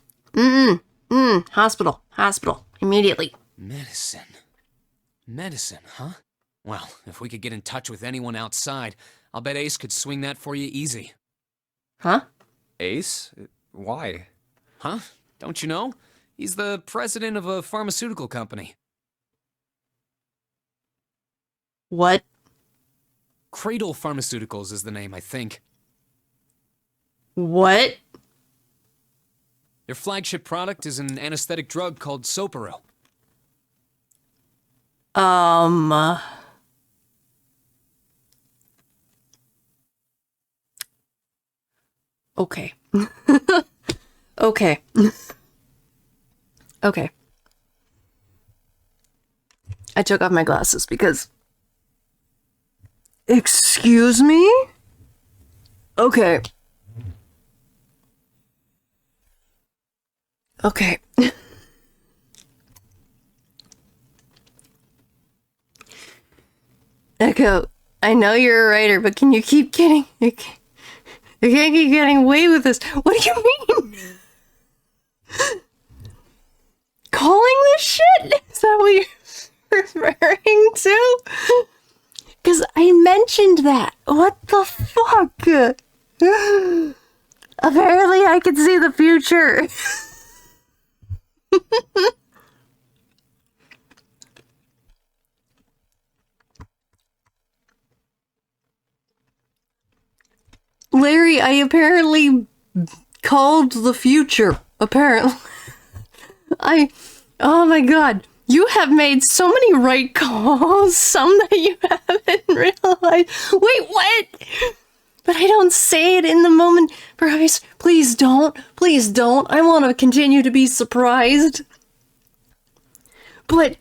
Hospital. Hospital. Immediately. Medicine. Medicine, huh? Well, if we could get in touch with anyone outside, I'll bet Ace could swing that for you easy. Huh? Ace? Why? Huh? Don't you know? He's the president of a pharmaceutical company. What? Cradle Pharmaceuticals is the name, I think. What? Their flagship product is an anesthetic drug called Soporo. Okay. Okay. Okay. I took off my glasses because... Excuse me? Okay. Okay. Echo, I know you're a writer, but can you keep getting... You can't keep getting away with this. What do you mean? Calling this shit? Is that what you're referring to? Because I mentioned that. What the fuck? Apparently I can see the future. Larry, I apparently called the future. Apparently. Oh my god. You have made so many right calls, some that you haven't realized. Wait, what? But I don't say it in the moment. For obvious, please don't. Please don't. I want to continue to be surprised. But,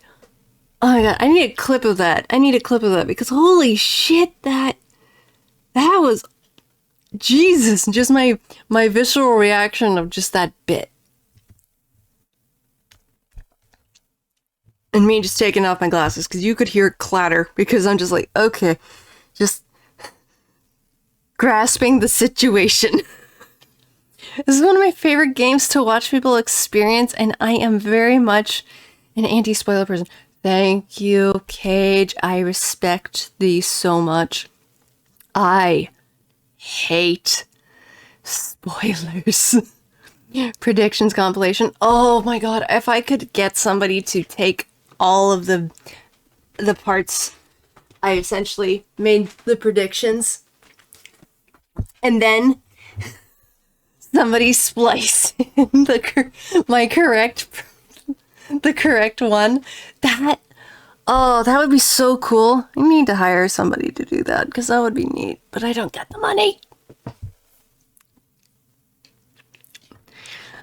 oh my god, I need a clip of that. I need a clip of that because holy shit, that was, Jesus, just my visceral reaction of just that bit. And me just taking off my glasses because you could hear it clatter because I'm just like, okay, just grasping the situation. This is one of my favorite games to watch people experience, and I am very much an anti-spoiler person. Thank you, Cage. I respect thee so much. I hate spoilers. Predictions compilation. Oh my god, if I could get somebody to take all of the parts I essentially made the predictions and then somebody splice in the correct one, that would be so cool. I need to hire somebody to do that because that would be neat, but I don't get the money.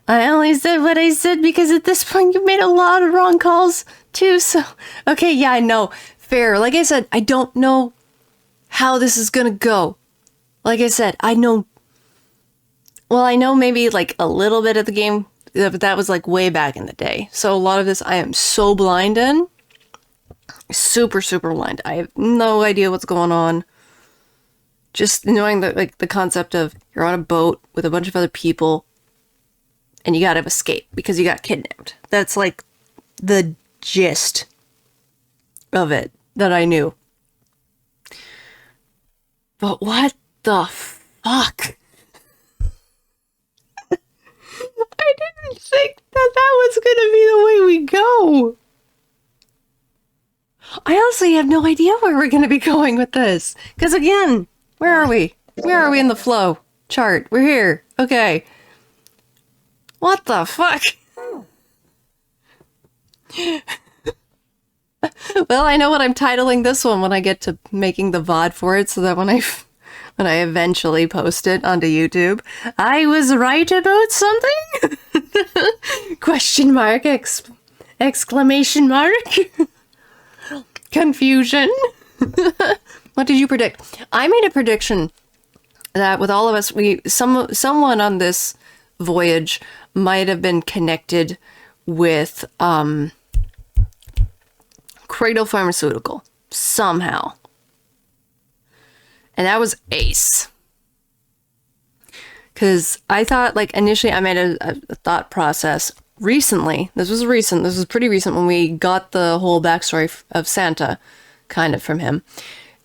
I only said what I said because at this point you made a lot of wrong calls too, so... Okay, yeah, I know. Fair. Like I said, I don't know how this is gonna go. like I said, I know maybe like a little bit of the game, but that was like way back in the day. So a lot of this I am so blind in. Super, super blind. I have no idea what's going on. Just knowing that, like, the concept of you're on a boat with a bunch of other people and you gotta escape because you got kidnapped. That's like the gist of it that I knew. But what the fuck? I didn't think that was gonna be the way we go. I honestly have no idea where we're gonna be going with this. Because again, where are we? Where are we in the flow chart? We're here. Okay. What the fuck? Well, I know what I'm titling this one when I get to making the VOD for it, so that when I eventually post it onto YouTube, I was right about something? Question mark, exclamation mark, confusion. What did you predict? I made a prediction that with all of us, someone on this voyage might have been connected with Cradle Pharmaceutical somehow. And that was Ace. Because I thought, like, initially I made a thought process recently. This was pretty recent when we got the whole backstory of Santa, kind of, from him.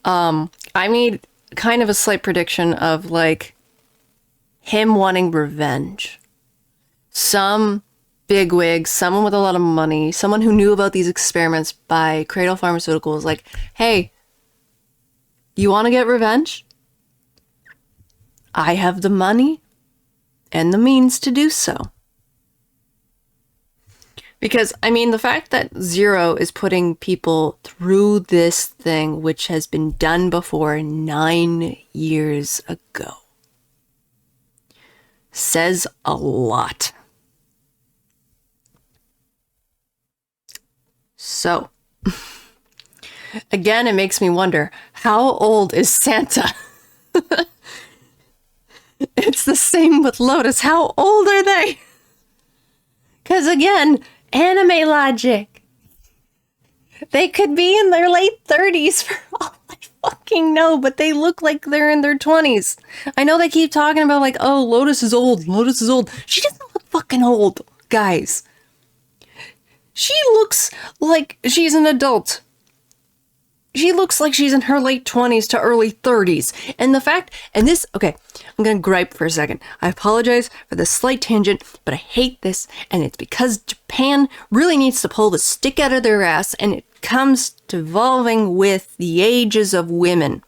I made kind of a slight prediction of, like, him wanting revenge. Some bigwig, someone with a lot of money, someone who knew about these experiments by Cradle Pharmaceutical was like, hey, you want to get revenge? I have the money and the means to do so. Because, I mean, the fact that Zero is putting people through this thing, which has been done before 9 years ago, says a lot. So, again, it makes me wonder, how old is Santa? It's the same with Lotus. How old are they? Because again, anime logic. They could be in their late 30s for all I fucking know, but they look like they're in their 20s. I know they keep talking about like, oh, Lotus is old. Lotus is old. She doesn't look fucking old, guys. She looks like she's an adult. She looks like she's in her late 20s to early 30s. And the fact, and this, okay, I'm gonna gripe for a second. I apologize for the slight tangent, but I hate this, and it's because Japan really needs to pull the stick out of their ass, and it comes to evolving with the ages of women.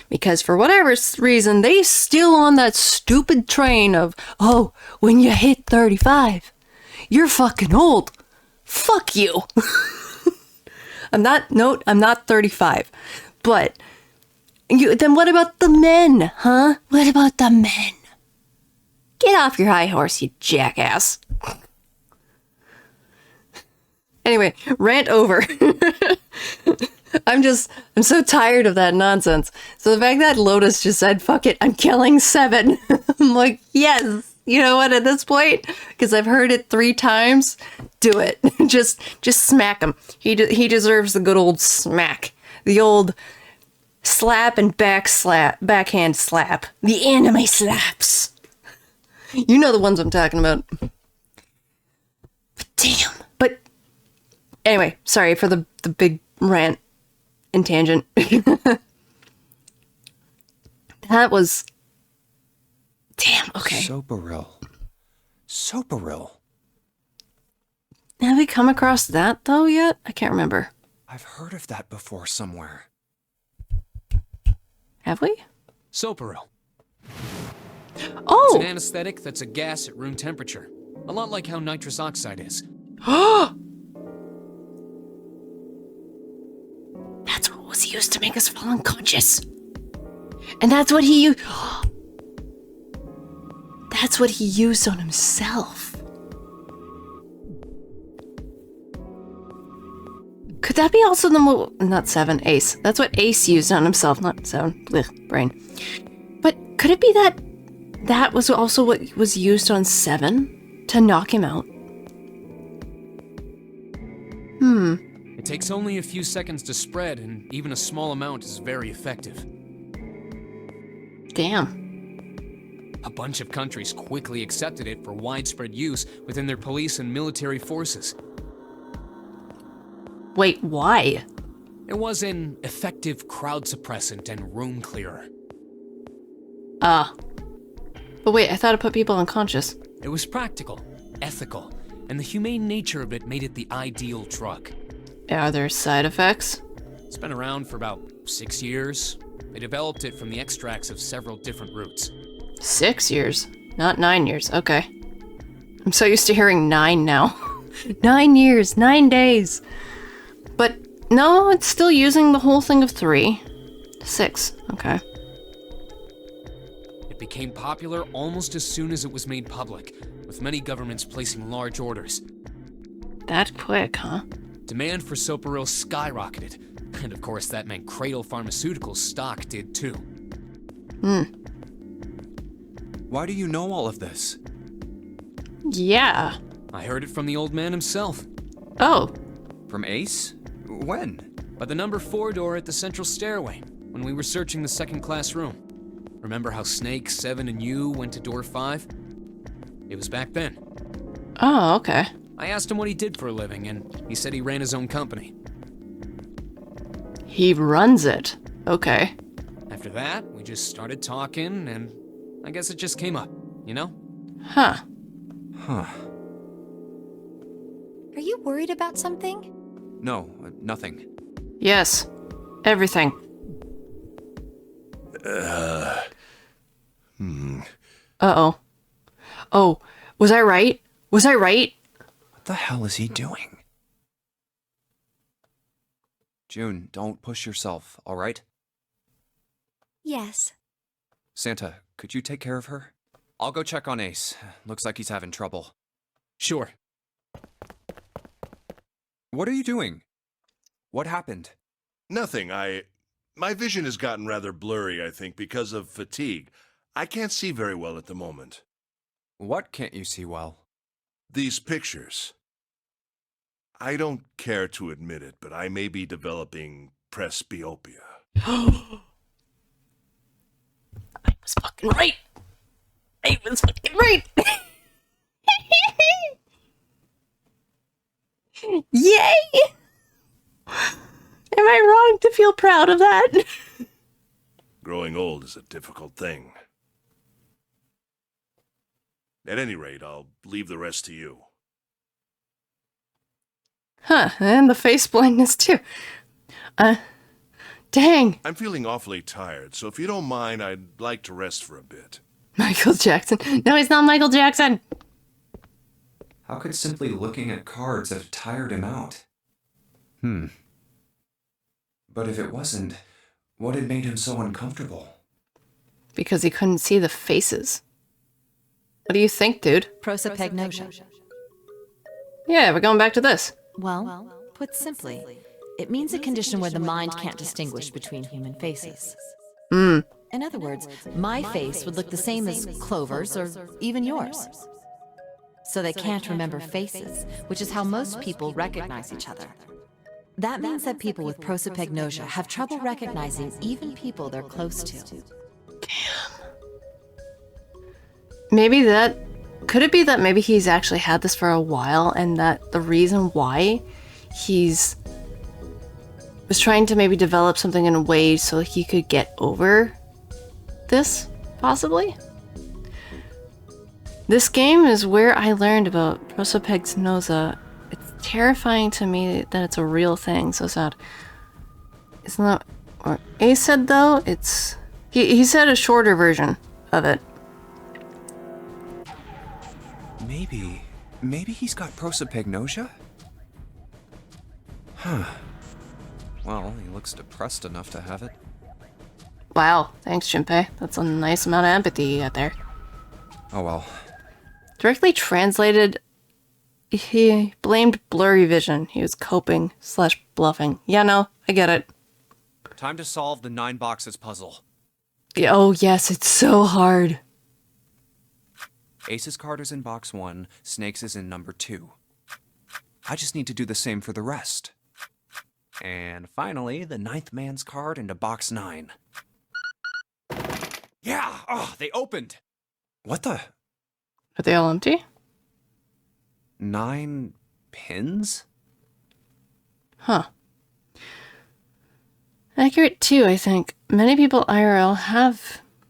Because for whatever reason, they still on that stupid train of, oh, when you hit 35, you're fucking old. Fuck you. I'm not 35. But then what about the men, huh? What about the men? Get off your high horse, you jackass. Anyway, rant over. I'm so tired of that nonsense. So the fact that Lotus just said, fuck it, I'm killing 7. I'm like, yes. You know what, at this point, because I've heard it 3 times, do it. just smack him. He deserves the good old smack. The old slap and backhand slap. The anime slaps. You know the ones I'm talking about. But damn. But anyway, sorry for the big rant and tangent. That was... Damn, okay. Soparil. Have we come across that, though, yet? I can't remember. I've heard of that before somewhere. Have we? Soparil. Oh! It's an anesthetic that's a gas at room temperature. A lot like how nitrous oxide is. That's what was used to make us fall unconscious. And that's what he used... That's what he used on himself. Could that be also not 7, Ace. That's what Ace used on himself, not 7. Blech, brain. But could it be that that was also what was used on 7 to knock him out? It takes only a few seconds to spread, and even a small amount is very effective. Damn. A bunch of countries quickly accepted it for widespread use within their police and military forces. Wait, why? It was an effective crowd suppressant and room clearer. But wait, I thought it put people unconscious. It was practical, ethical, and the humane nature of it made it the ideal drug. Are there side effects? It's been around for about 6 years. They developed it from the extracts of several different roots. 6 years, not 9 years. Okay. I'm so used to hearing 9 now. 9 years, 9 days. But no, it's still using the whole thing of 3. 6, okay. It became popular almost as soon as it was made public, with many governments placing large orders. That quick, huh? Demand for Soparil skyrocketed, and of course that meant Cradle Pharmaceuticals' stock did too. Why do you know all of this? Yeah. I heard it from the old man himself. Oh. From Ace? When? By the number 4 door at the central stairway, when we were searching the second-class room. Remember how Snake, 7, and you went to door 5? It was back then. Oh, okay. I asked him what he did for a living, and he said he ran his own company. He runs it. Okay. After that, we just started talking, and I guess it just came up, you know? Huh. Huh. Are you worried about something? No, nothing. Yes. Everything. Uh-oh. Oh, was I right? Was I right? What the hell is he doing? June, don't push yourself, all right? Yes. Santa, could you take care of her? I'll go check on Ace. Looks like he's having trouble. Sure. What are you doing? What happened? Nothing. My vision has gotten rather blurry, I think, because of fatigue. I can't see very well at the moment. What can't you see well? These pictures. I don't care to admit it, but I may be developing presbyopia. I was fucking right. I was fucking right. Yay! Am I wrong to feel proud of that? Growing old is a difficult thing. At any rate, I'll leave the rest to you. Huh, and the face blindness too. Dang. I'm feeling awfully tired, so if you don't mind, I'd like to rest for a bit. Michael Jackson. No, he's not Michael Jackson. How could simply looking at cards have tired him out? But if it wasn't, what had made him so uncomfortable? Because he couldn't see the faces. What do you think, dude? Prosopagnosia. Yeah, we're going back to this. Well, put simply, it means a condition where the mind can't distinguish between human faces. In other words, my face would look the same as Clover's or even yours. So they can't remember faces, which is how most people recognize each other. That means that people with prosopagnosia have trouble recognizing even people they're close to. Maybe that... Could it be that maybe he's actually had this for a while and that the reason why he's... was trying to maybe develop something in a way so he could get over this, possibly? This game is where I learned about prosopagnosia. It's terrifying to me that it's a real thing, so sad. It's not... Or Ace said, though, it's... He said a shorter version of it. Maybe he's got prosopagnosia? Huh. Well, he looks depressed enough to have it. Wow, thanks, Junpei. That's a nice amount of empathy you got there. Oh well. Directly translated he blamed blurry vision. He was coping / bluffing. Yeah, no, I get it. Time to solve the 9 boxes puzzle. Oh, yes, it's so hard. Ace's card is in box 1, Snake's is in number 2. I just need to do the same for the rest. And finally, the 9th man's card into box 9. Yeah! Oh, they opened! What the? Are they all empty? 9 pins? Huh. Accurate too, I think. Many people IRL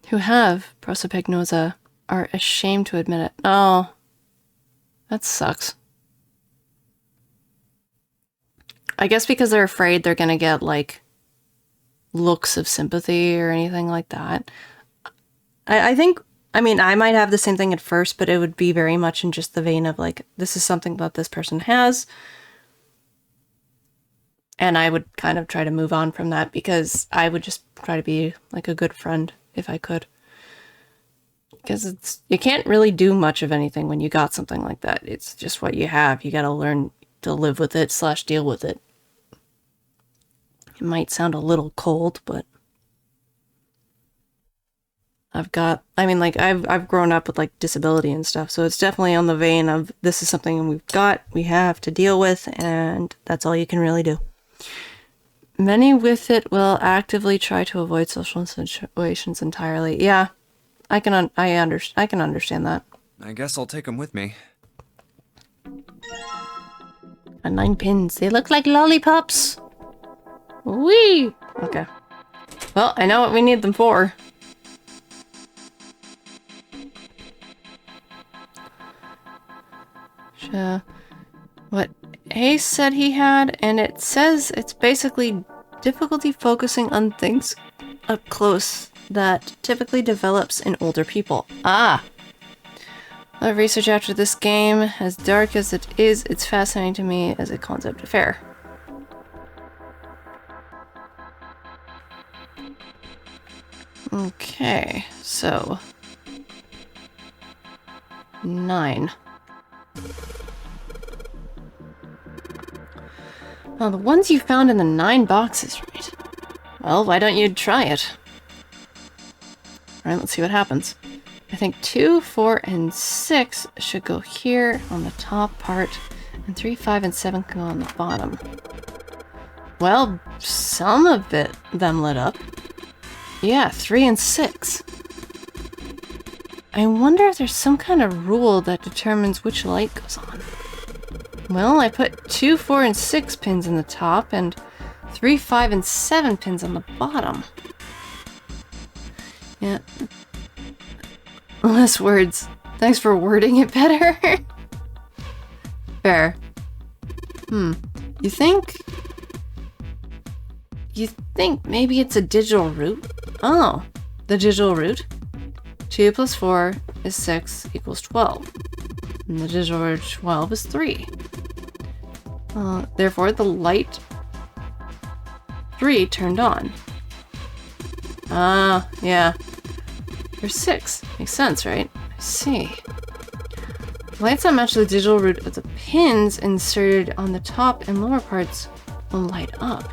who have prosopagnosia are ashamed to admit it. Oh, that sucks. I guess because they're afraid they're gonna get, like, looks of sympathy or anything like that. I think, I mean, I might have the same thing at first, but it would be very much in just the vein of, like, this is something that this person has. And I would kind of try to move on from that because I would just try to be, like, a good friend if I could. Because you can't really do much of anything when you got something like that. It's just what you have. You gotta learn to live with it / deal with it. It might sound a little cold, but I've grown up with, like, disability and stuff, so it's definitely on the vein of this is something we have to deal with, and that's all you can really do. Many with it will actively try to avoid social situations entirely. Yeah, I can understand that. I guess I'll take them with me. And 9 pins. They look like lollipops. Whee! Okay. Well, I know what we need them for. What Ace said he had, and it says it's basically difficulty focusing on things up close that typically develops in older people. Ah! The research after this game, as dark as it is, it's fascinating to me as a concept affair. Okay, so 9. Well, the ones you found in the 9 boxes, right? Well, why don't you try it? Alright, let's see what happens. I think 2, 4, and 6 should go here on the top part, and 3, 5, and 7 can go on the bottom. Well, some of them lit up. Yeah, 3 and 6. I wonder if there's some kind of rule that determines which light goes on. Well, I put 2, 4, and 6 pins in the top, and 3, 5, and 7 pins on the bottom. Yeah. Less words. Thanks for wording it better. Fair. You think maybe it's a digital root? Oh, the digital root. 2 plus 4 is 6 equals 12. And the digital root 12 is 3. Therefore, the light 3 turned on. Yeah. There's 6. Makes sense, right? I see. The lights that match the digital root of the pins inserted on the top and lower parts will light up.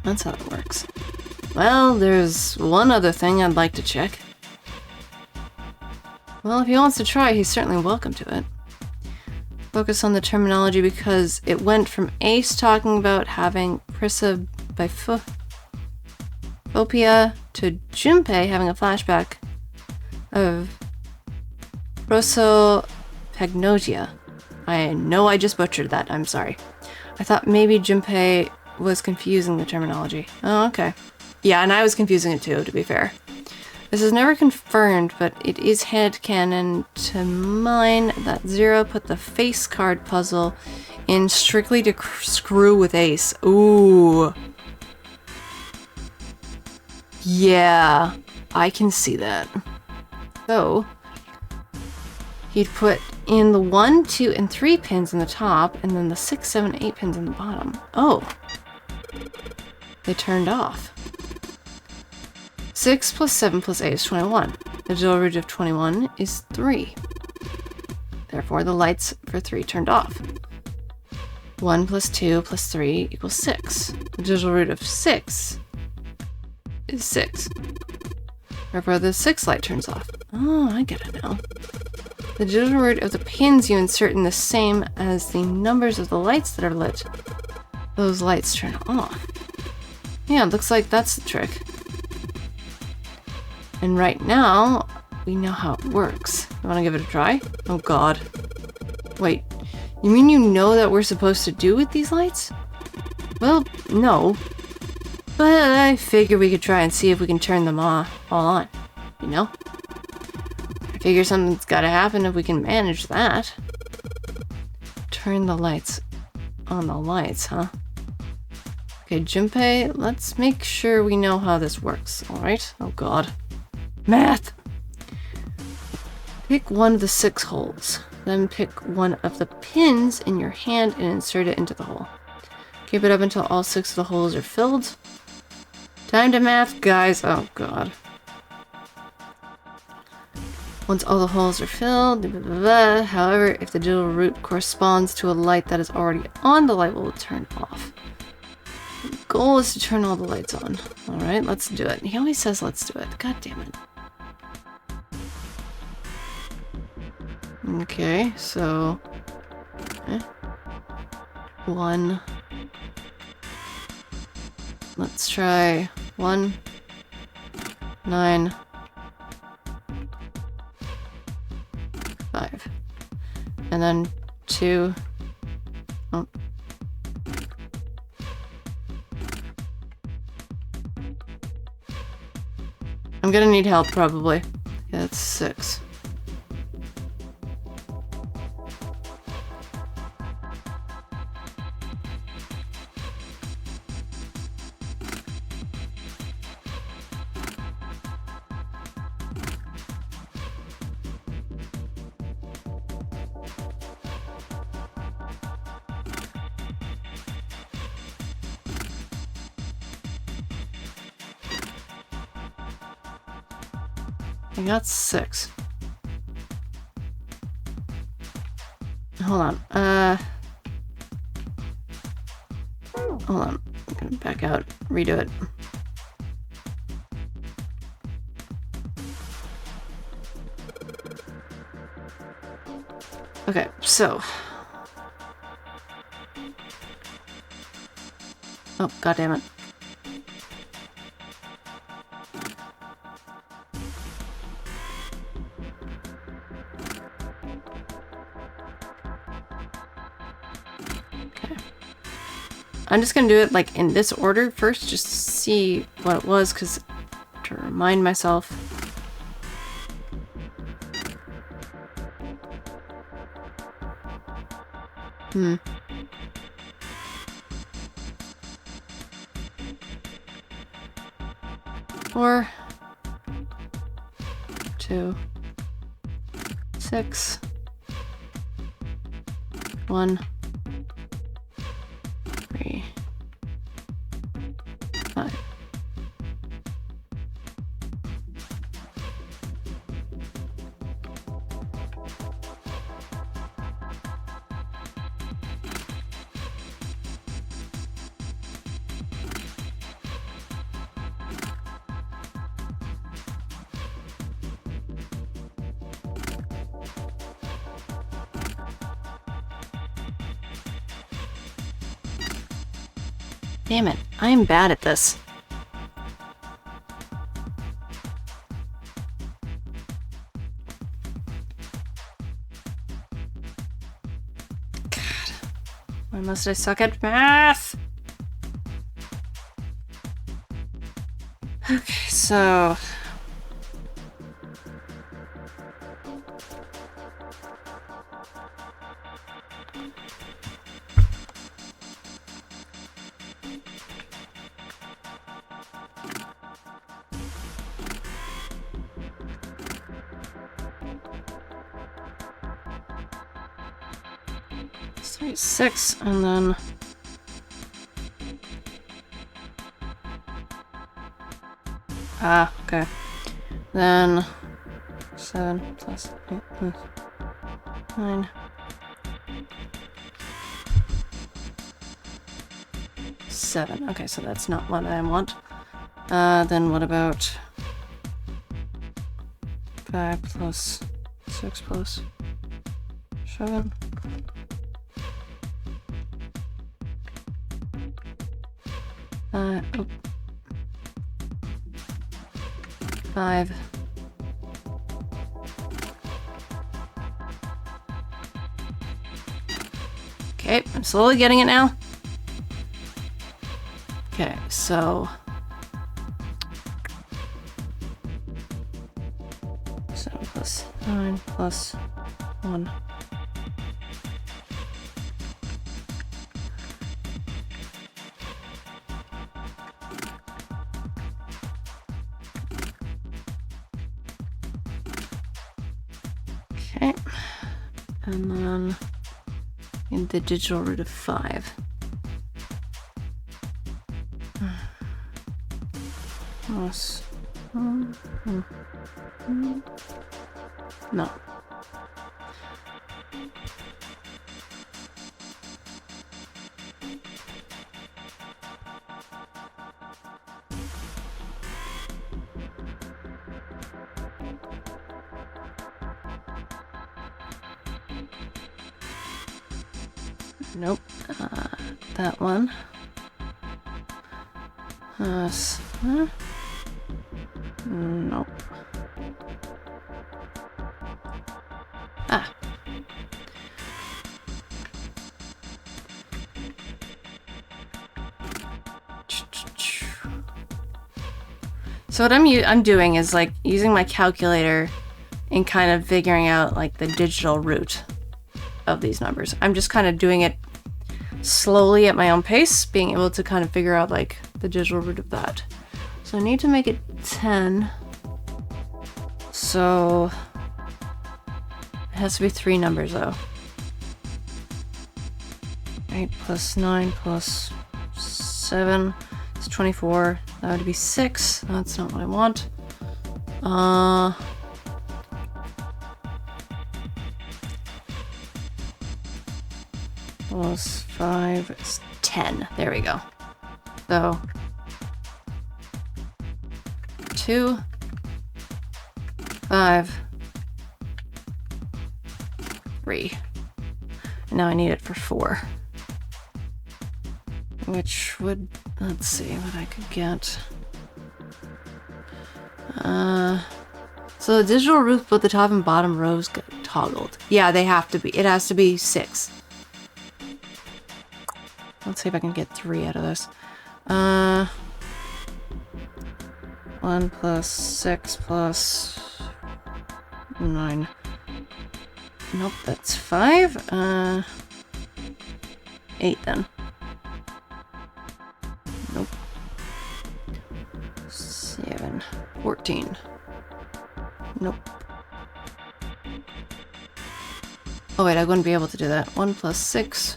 That's how it works. Well, there's one other thing I'd like to check. Well, if he wants to try, he's certainly welcome to it. Focus on the terminology because it went from Ace talking about having prosopagnosia to Junpei having a flashback of prosopagnosia. I know I just butchered that, I'm sorry. I thought maybe Junpei was confusing the terminology. Oh, okay. Yeah, and I was confusing it too, to be fair. This is never confirmed, but it is headcanon to mine that Zero put the face card puzzle in strictly to screw with Ace. Ooh. Yeah, I can see that. So, he'd put in the 1, 2, and 3 pins in the top, and then the 6, 7, 8 pins in the bottom. Oh. They turned off. 6 plus 7 plus 8 is 21. The digital root of 21 is 3. Therefore, the lights for 3 turned off. 1 plus 2 plus 3 equals 6. The digital root of 6 is 6. Therefore, the 6th light turns off. Oh, I get it now. The digital root of the pins you insert in the same as the numbers of the lights that are lit. Those lights turn off. Yeah, looks like that's the trick. And right now, we know how it works. You want to give it a try? Oh god. Wait, you mean you know that we're supposed to do with these lights? Well, no. But I figure we could try and see if we can turn them all on, you know? I figure something's gotta happen if we can manage that. Turn the lights on the lights, huh? Okay, Junpei, let's make sure we know how this works, alright? Oh god. Math! Pick one of the 6 holes. Then pick one of the pins in your hand and insert it into the hole. Keep it up until all 6 of the holes are filled. Time to math, guys. Oh god. Once all the holes are filled, blah, blah, blah. However, if the digital root corresponds to a light that is already on, the light will turn off. The goal is to turn all the lights on. Alright, let's do it. He always says let's do it. God damn it. Okay, so... 1. Let's try 1, 9, 5. And then 2. Oh. I'm gonna need help, probably. Yeah, that's 6. I got 6. Hold on. Hold on. I'm gonna back out. Redo it. Okay, so. Oh, god damn it. I'm just gonna do it like in this order first, just to see what it was, because to remind myself. Hmm. Four, 2, 6, 1, 3, 5. Damn it, I'm bad at this. God, why must I suck at math? Okay, so... Sorry, 6, and then... Ah, okay. Then 7 plus 8 plus 9. 7. Okay, so that's not what I want. Then what about 5 plus 6 plus 7? Oh. 5. Okay, I'm slowly getting it now. Okay, so 7 plus 9 plus 1. Okay, and then in the digital root of 5. Plus, no. Nope. That one. Nope. Ah. So what I'm doing is like using my calculator and kind of figuring out like the digital root of these numbers. I'm just kind of doing it slowly at my own pace, being able to kind of figure out like the digital root of that. So I need to make it 10. So it has to be 3 numbers though. 8 plus 9 plus 7 is 24. That would be 6. That's not what I want. Plus 5 is 10. There we go. So 2, 5, 3. And now I need it for 4. Which would, let's see what I could get. So the digital root, both the top and bottom rows get toggled. Yeah, they have to be. It has to be 6. Let's see if I can get 3 out of this. 1 plus 6 plus 9. Nope, that's 5. 8 then. Nope. 7. 14. Nope. Oh wait, I wouldn't be able to do that. 1 plus 6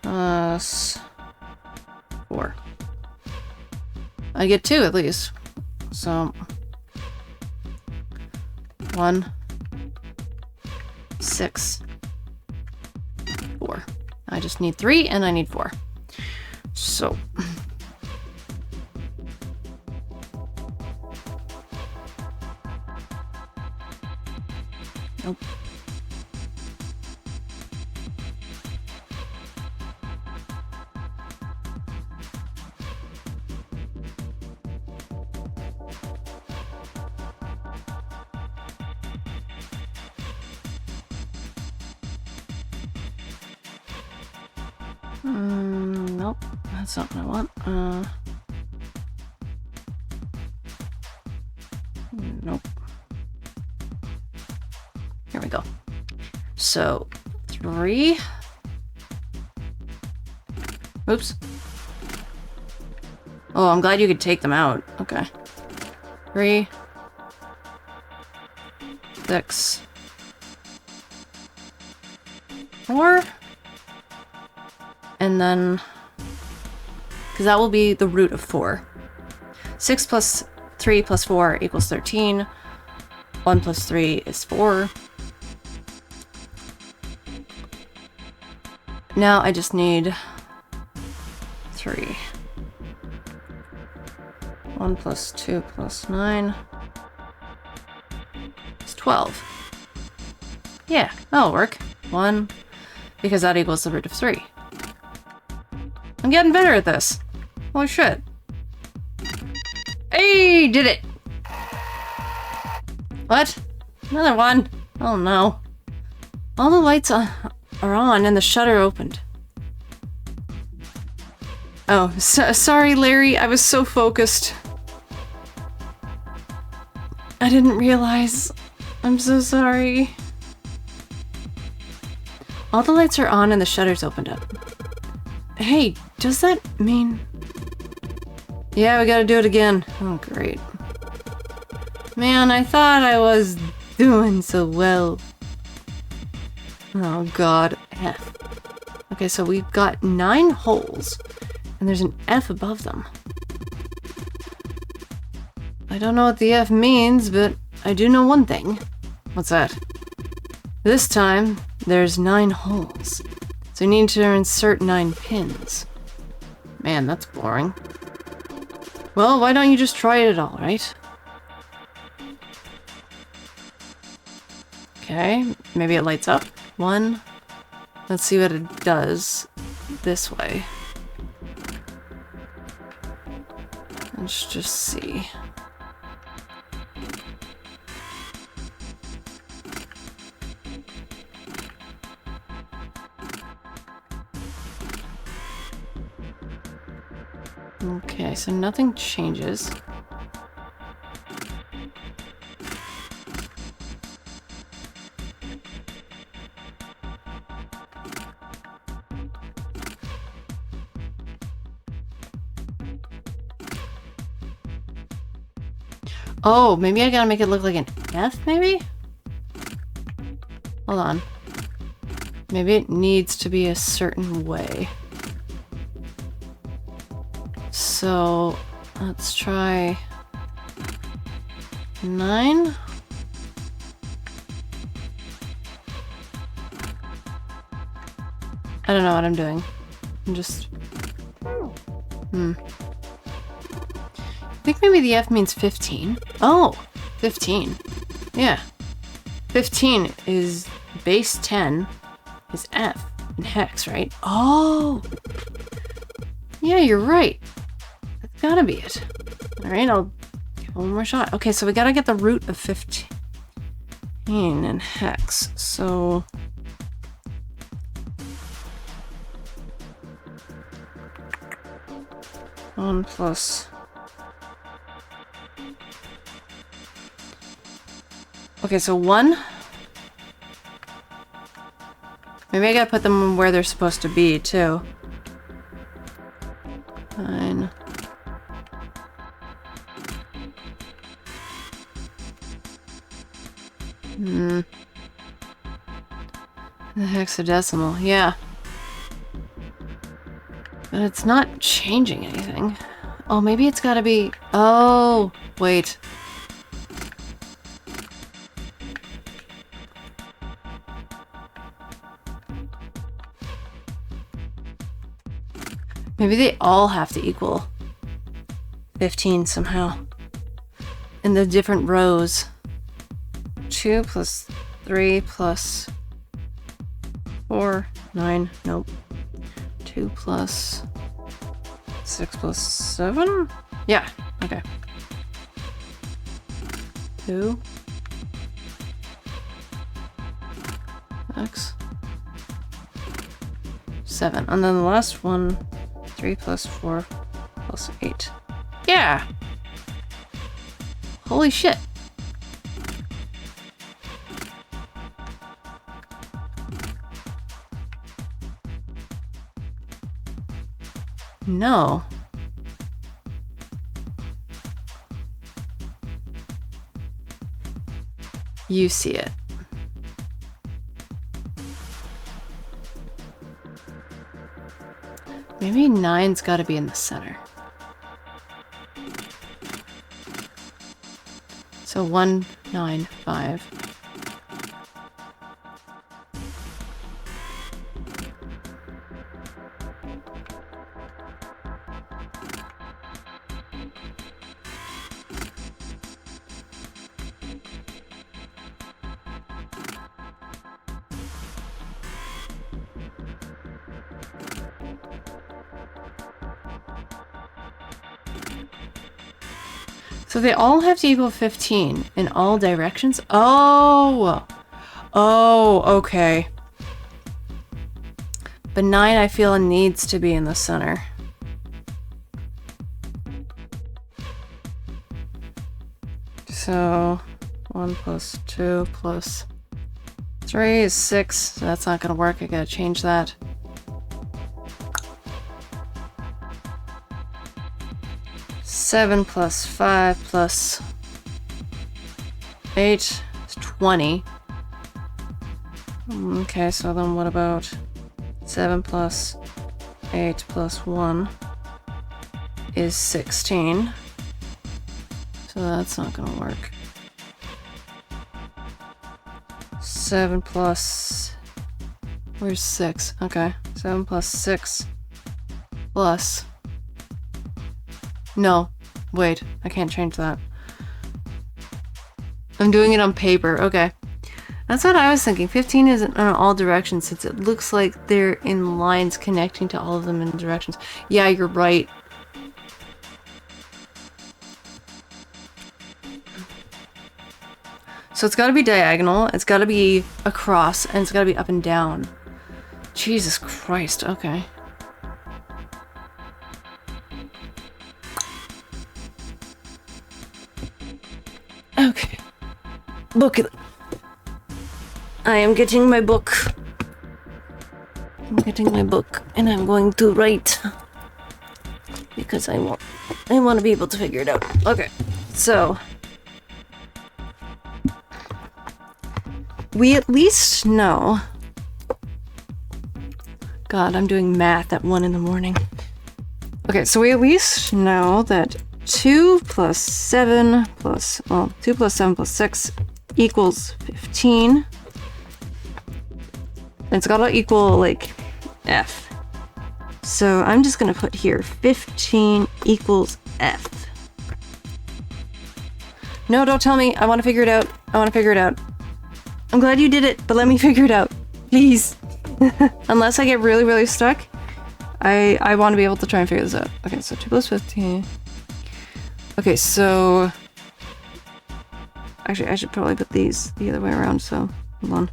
plus 4. I get 2 at least. So 1, 6, 4. I just need 3 and I need 4. So nope. Nope, that's not what I want. Nope. Here we go. So 3. Oops. Oh, I'm glad you could take them out. Okay. 3, 6, 4. And then, because that will be the root of 4. 6 plus 3 plus 4 equals 13. 1 plus 3 is 4. now I just need 3. 1 plus 2 plus 9 is 12. Yeah, that'll work. 1, because that equals the root of 3. I'm getting better at this. Holy shit. Hey, did it! What? Another one? Oh no. All the lights are on and the shutter opened. Oh, sorry, Larry. I was so focused. I didn't realize. I'm so sorry. All the lights are on and the shutters opened up. Hey, does that mean... Yeah, we gotta do it again. Oh, great. Man, I thought I was doing so well. Oh god, F. Okay, so we've got 9 holes, and there's an F above them. I don't know what the F means, but I do know one thing. What's that? This time, there's 9 holes, so you need to insert 9 pins. Man, that's boring. Well, why don't you just try it all, right? Okay, maybe it lights up. 1. Let's see what it does this way. Let's just see. Okay, so nothing changes. Oh, maybe I gotta make it look like an F, maybe? Hold on. Maybe it needs to be a certain way. So, let's try 9. I don't know what I'm doing. I'm just... I think maybe the F means 15. Oh, 15. Yeah. 15 is base 10 is F in hex, right? Oh! Yeah, you're right. That's gotta be it. Alright, I'll give one more shot. Okay, so we gotta get the root of 15 in hex. So... 1 plus... Okay, so 1. Maybe I gotta put them where they're supposed to be, too. 9. The hexadecimal, yeah. But it's not changing anything. Oh, maybe it's gotta be... Oh, wait. Maybe they all have to equal 15 somehow. In the different rows. 2 plus 3 plus 4, 9, nope. 2 plus 6 plus 7? Yeah, okay. 2. X. 7. And then the last one, 3 plus 4 plus 8. Yeah! Holy shit. No. You see it. Maybe 9's gotta be in the center. So 1, 9, 5. So they all have to equal 15 in all directions? Oh! Oh, okay. But 9 I feel needs to be in the center. So 1 plus 2 plus 3 is 6. So that's not gonna work. I gotta change that. Seven plus 5 plus 8 is 20. Okay, so then what about 7 plus 8 plus 1 is 16. So that's not gonna work. 7 plus... Where's 6? Okay. 7 plus 6 plus... No. Wait. I can't change that. I'm doing it on paper. Okay. That's what I was thinking. 15 is in all directions since it looks like they're in lines connecting to all of them in directions. Yeah, you're right. So it's got to be diagonal, it's got to be across, and it's got to be up and down. Jesus Christ, okay. Okay. Book it. I am getting my book. I'm getting my book, and I'm going to write. Because I want to be able to figure it out. Okay, so... we at least know... God, I'm doing math at 1 in the morning. Okay, so we at least know that 2 plus 7 plus... well, 2 plus 7 plus 6 equals 15. And it's gotta equal, like, F. So I'm just gonna put here 15 equals F. No, don't tell me. I want to figure it out. I want to figure it out. I'm glad you did it, but let me figure it out. Please. Unless I get really, really stuck, I want to be able to try and figure this out. Okay, so 2 plus 15. Okay, so... actually, I should probably put these the other way around, so hold on.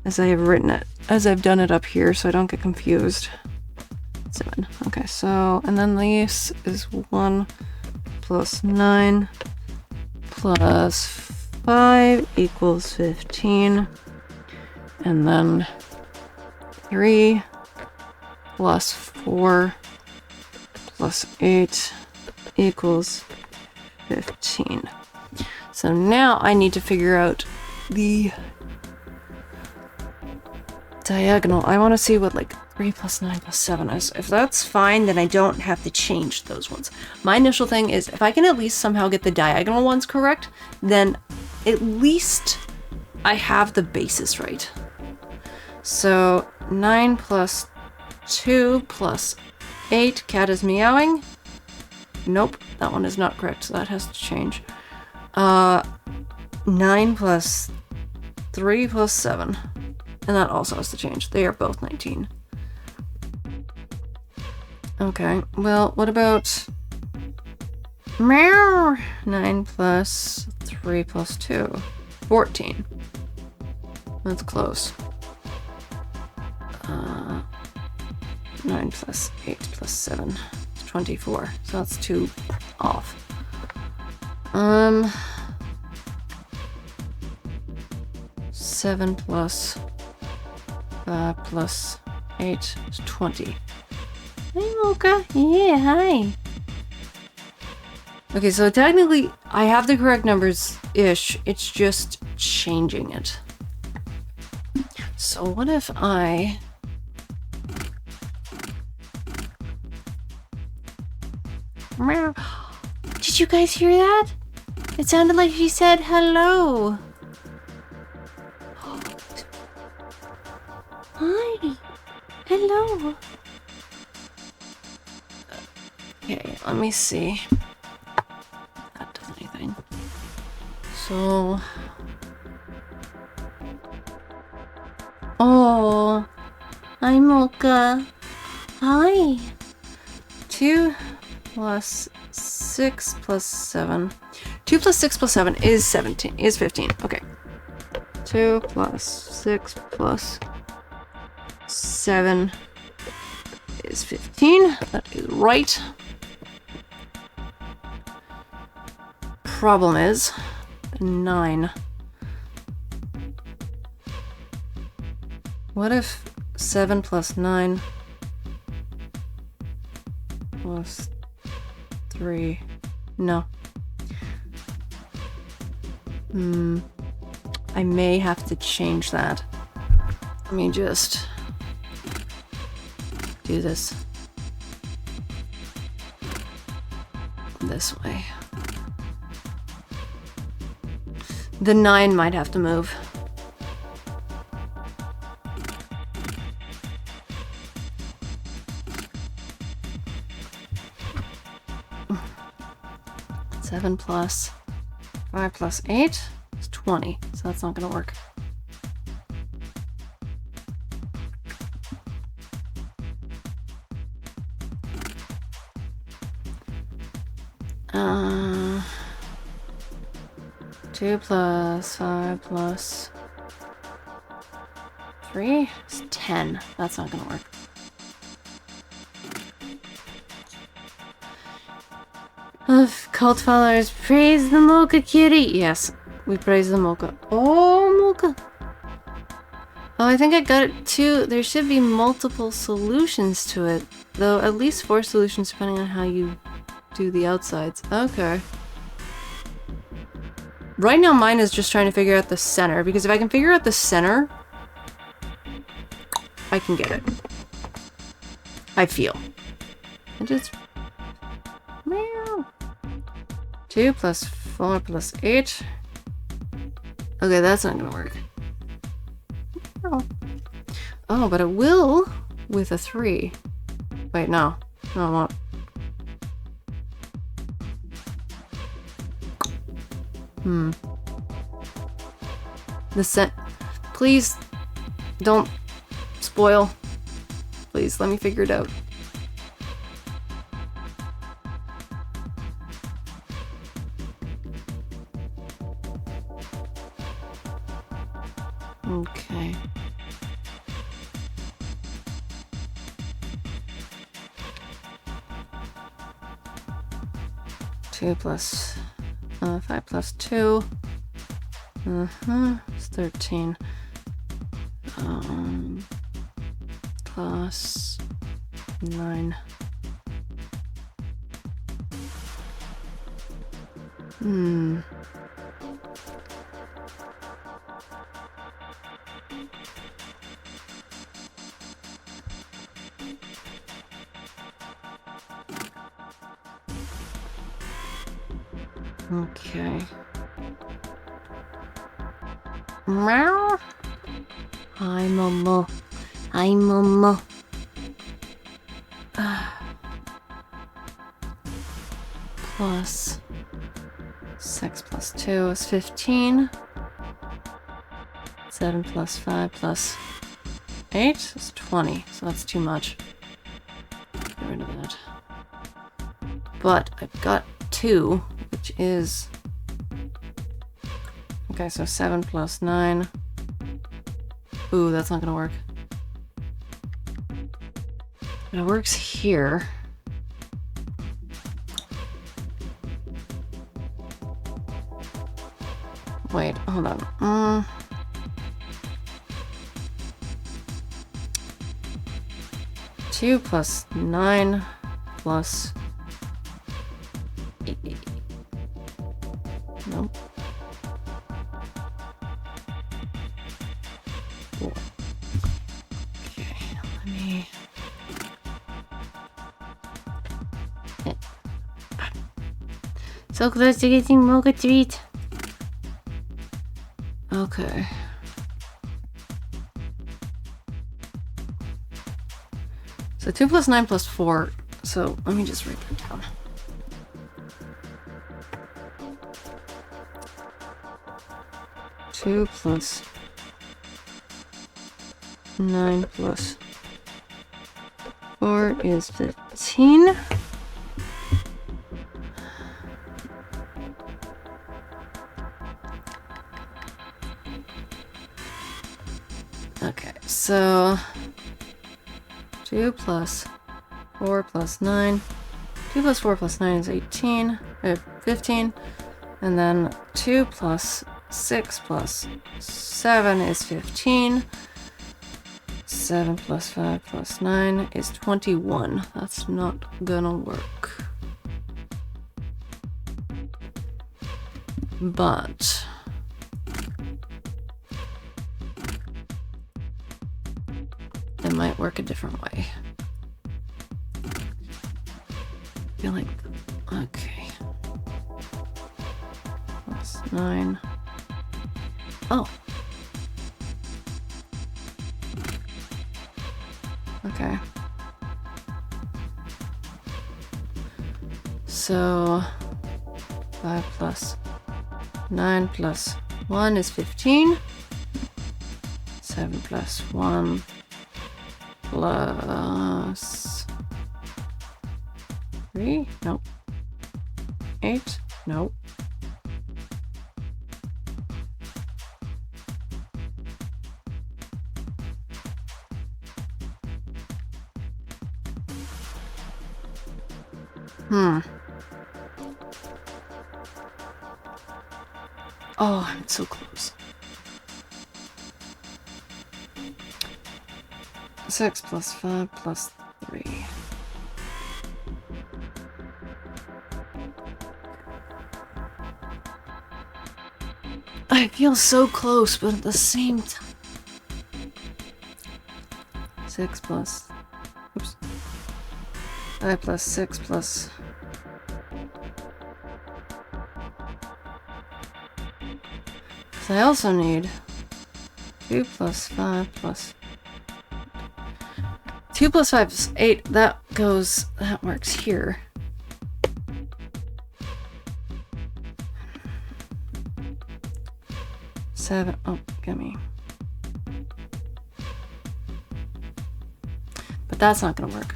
As I have written it. As I've done it up here, so I don't get confused. 7. Okay, so... and then this is 1 plus 9 plus 5 equals 15. And then 3 plus 4 plus 8 equals 15. So now I need to figure out the diagonal. I want to see what like 3 plus 9 plus 7 is. If that's fine, then I don't have to change those ones. My initial thing is if I can at least somehow get the diagonal ones correct, then at least I have the basis right. So 9 plus 2 plus 8. Cat is meowing. Nope, that one is not correct, so that has to change. 9 plus 3 plus 7. And that also has to change. They are both 19. Okay, well, what about... meow! 9 plus 3 plus 2. 14. That's close. 9 plus 8 plus 7. 24. So that's 2 off. 7 plus 5 plus 8 is 20. Hey, Mocha. Yeah, hi. Okay, so technically, I have the correct numbers-ish. It's just changing it. So what if I... meow. Did you guys hear that? It sounded like she said hello. Hi. Hello. Okay, let me see. That does anything. So... oh. Hi, Mocha. Hi. 2 plus 6 plus 7. 2 plus 6 plus 7 is 17. Is 15. Okay. 2 plus 6 plus 7 is 15. That is right. Problem is 9. What if 7 plus 9 plus 3? No. I may have to change that. Let me just do this way. The 9 might have to move. Seven plus 5 plus 8 is 20, so that's not gonna work. Uh, 2 plus 5 plus 3 is 10. That's not gonna work. Of cult followers praise the Mocha Kitty. Yes, we praise the Mocha. Oh, Mocha. Oh, I think I got it too. There should be multiple solutions to it, though at least 4 solutions depending on how you do the outsides. Okay. Right now mine is just trying to figure out the center, because if I can figure out the center, I can get it. I feel. I just... Meow. 2 plus 4 plus 8. Okay, that's not gonna work. Oh, but it will with a 3. Wait, no. No, it won't. Please don't spoil. Please, let me figure it out. Okay. Two plus 5 plus 2. It's 13. Plus 9. Okay. Meow. Hi, Momo. Hi, Momo. Plus 6 plus 2 is 15. 7 plus 5 plus 8 is 20. So that's too much. Get rid of that. But I've got 2, which is... Okay, so 7 plus 9. Ooh, that's not gonna work. It works here. Wait, hold on. 2 plus 9 plus 8. Nope. 4. Okay, let me... So close to getting Mocha treat. Okay. So 2 plus 9 plus 4. So let me just write that down. Two plus 9 plus 4 is 15. So 2 plus 4 plus 9. 2 plus 4 plus 9 is 15. And then 2 plus 6 plus 7 is 15. 7 plus 5 plus 9 is 21. That's not gonna work. But it might work a different way. I feel like, okay. Plus 9. Oh. Okay. So 5 plus 9 plus 1 is 15. 7 plus 1 plus 3? Nope. 8? Nope. Oh, I'm so close. 6 plus 5 plus 3. I feel so close, but at the same time. 6 plus... Oops. 5 plus 6 plus... Because I also need 2 plus 5 plus... 2 plus 5 is 8. That works here. Seven. Oh, gimme. But that's not gonna work.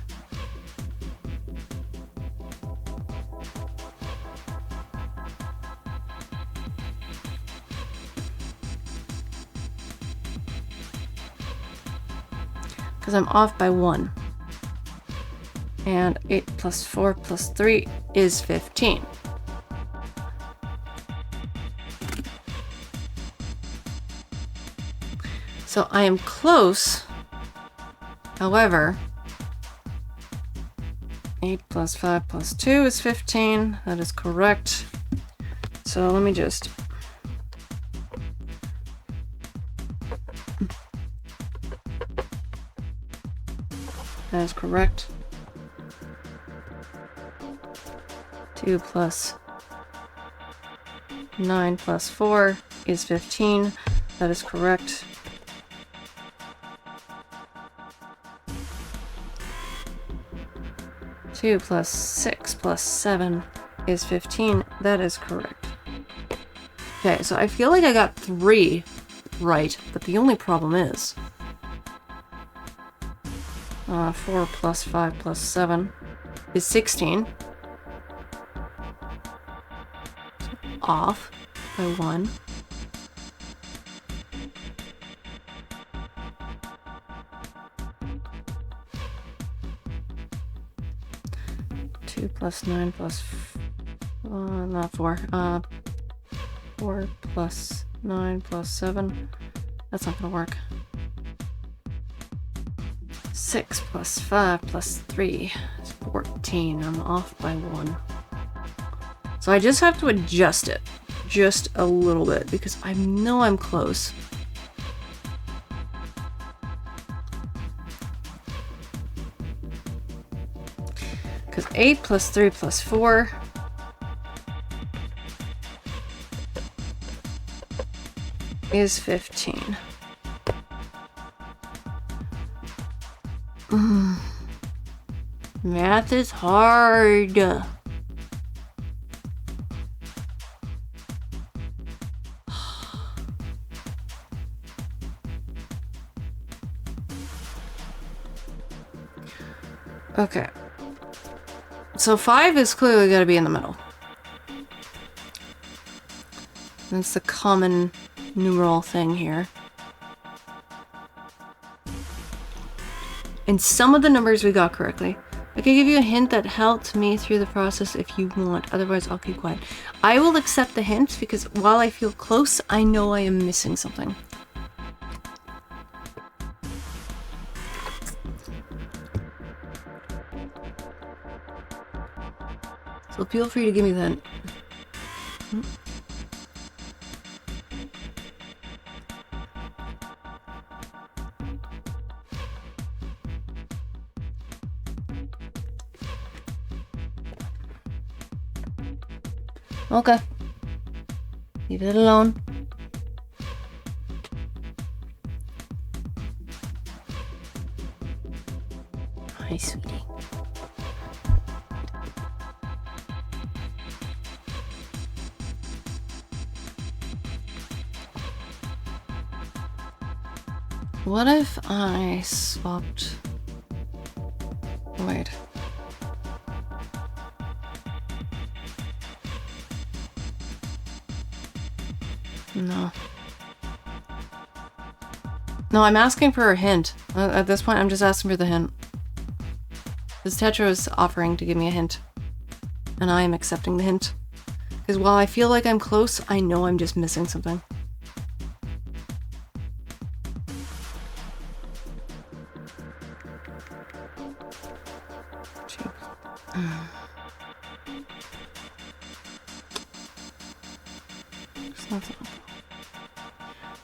Because I'm off by 1. And 8 plus 4 plus 3 is 15. So I am close. However, 8 plus 5 plus 2 is 15. That is correct. So let me just... That is correct. 2 plus 9 plus 4 is 15. That is correct. Two plus 6 plus 7 is 15. That is correct. Okay, so I feel like I got 3 right, but the only problem is 4 plus 5 plus 7 is 16. Off by 1. Plus 9 plus... not 4. 4 plus 9 plus 7. That's not gonna work. 6 plus 5 plus 3 is 14. I'm off by 1. So I just have to adjust it. Just a little bit, because I know I'm close. Because 8 plus 3 plus 4 is 15. Math is hard. Okay. So 5 is clearly got to be in the middle. That's the common numeral thing here. And some of the numbers we got correctly. I can give you a hint that helped me through the process if you want. Otherwise, I'll keep quiet. I will accept the hint because while I feel close, I know I am missing something. So feel free to give me that. Okay. Leave it alone. Hi, sweetie. What if I swapped... Wait. No. No, I'm asking for a hint. At this point, I'm just asking for the hint. Because Tetra is offering to give me a hint. And I am accepting the hint. Because while I feel like I'm close, I know I'm just missing something.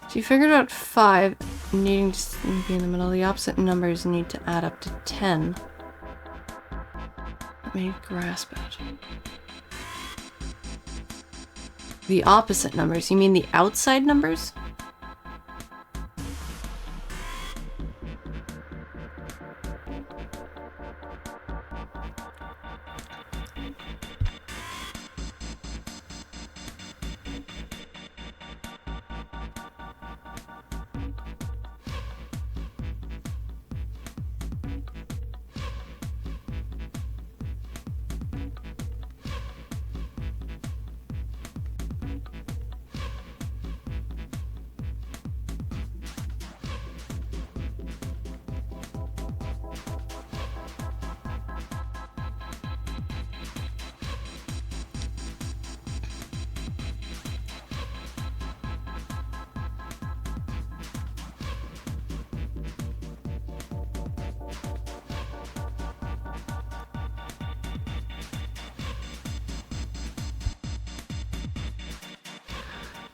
So you figured out 5 needing to be in the middle. The opposite numbers need to add up to 10. Let me grasp it. The opposite numbers? You mean the outside numbers?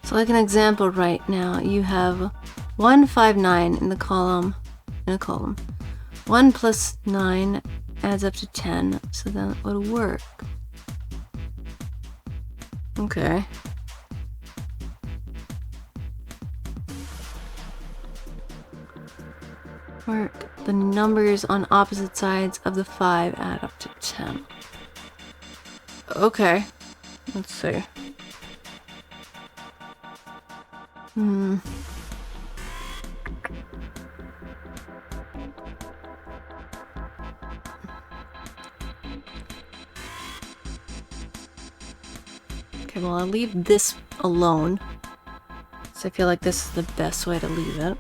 So like an example right now, you have 159 in the column, 1 plus 9 adds up to 10, so that would work. Okay. Work. The numbers on opposite sides of the 5 add up to 10. Okay. Let's see. Okay, well, I'll leave this alone. So I feel like this is the best way to leave it.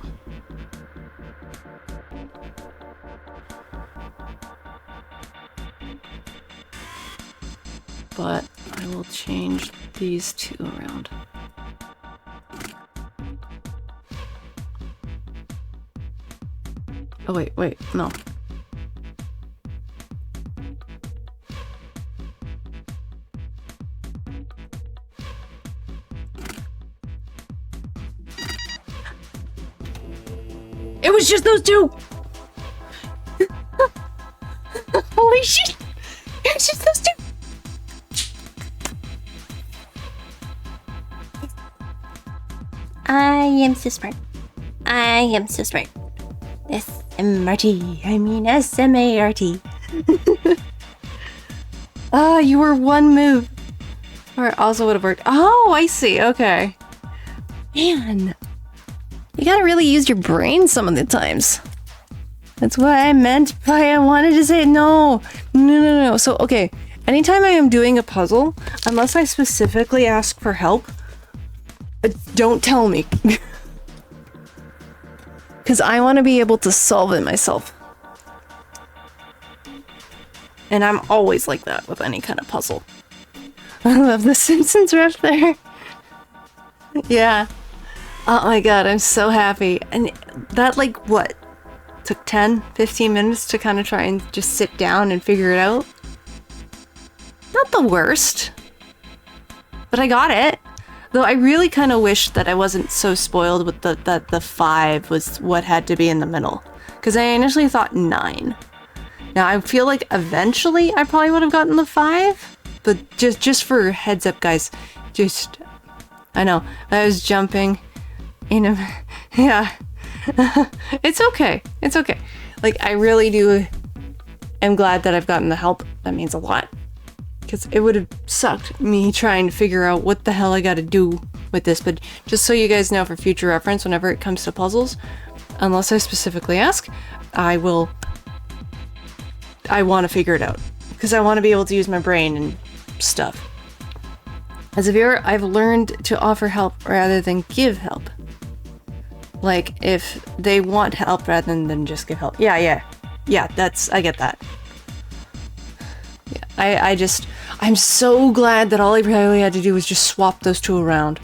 But I will change these two around. Oh, wait, no. It was just those two! Holy shit! It was just those two! I am so smart. I am so smart. S-M-R-T. I mean S-M-A-R-T. Ah, you were one move. Or it also would have worked. Oh, I see. Okay. Man. You gotta really use your brain some of the times. That's what I meant by I wanted to say no. No. So, okay. Anytime I am doing a puzzle, unless I specifically ask for help, don't tell me. Because I want to be able to solve it myself. And I'm always like that with any kind of puzzle. I love the Simpsons ref there. Yeah. Oh my god, I'm so happy. And that, like, what? Took 10, 15 minutes to kind of try and just sit down and figure it out. Not the worst. But I got it. Though I really kind of wish that I wasn't so spoiled with that the 5 was what had to be in the middle. Because I initially thought 9. Now I feel like eventually I probably would have gotten the 5. But just for heads up, guys. I know, I was jumping in a... Yeah. It's okay. It's okay. Like, I really am glad that I've gotten the help. That means a lot. Because it would have sucked me trying to figure out what the hell I gotta do with this. But just so you guys know for future reference, whenever it comes to puzzles, unless I specifically ask, I want to figure it out. Because I want to be able to use my brain and stuff. As a viewer, I've learned to offer help rather than give help. Like, if they want help rather than just give help. Yeah, I get that. Yeah, I'm so glad that all I really had to do was just swap those two around.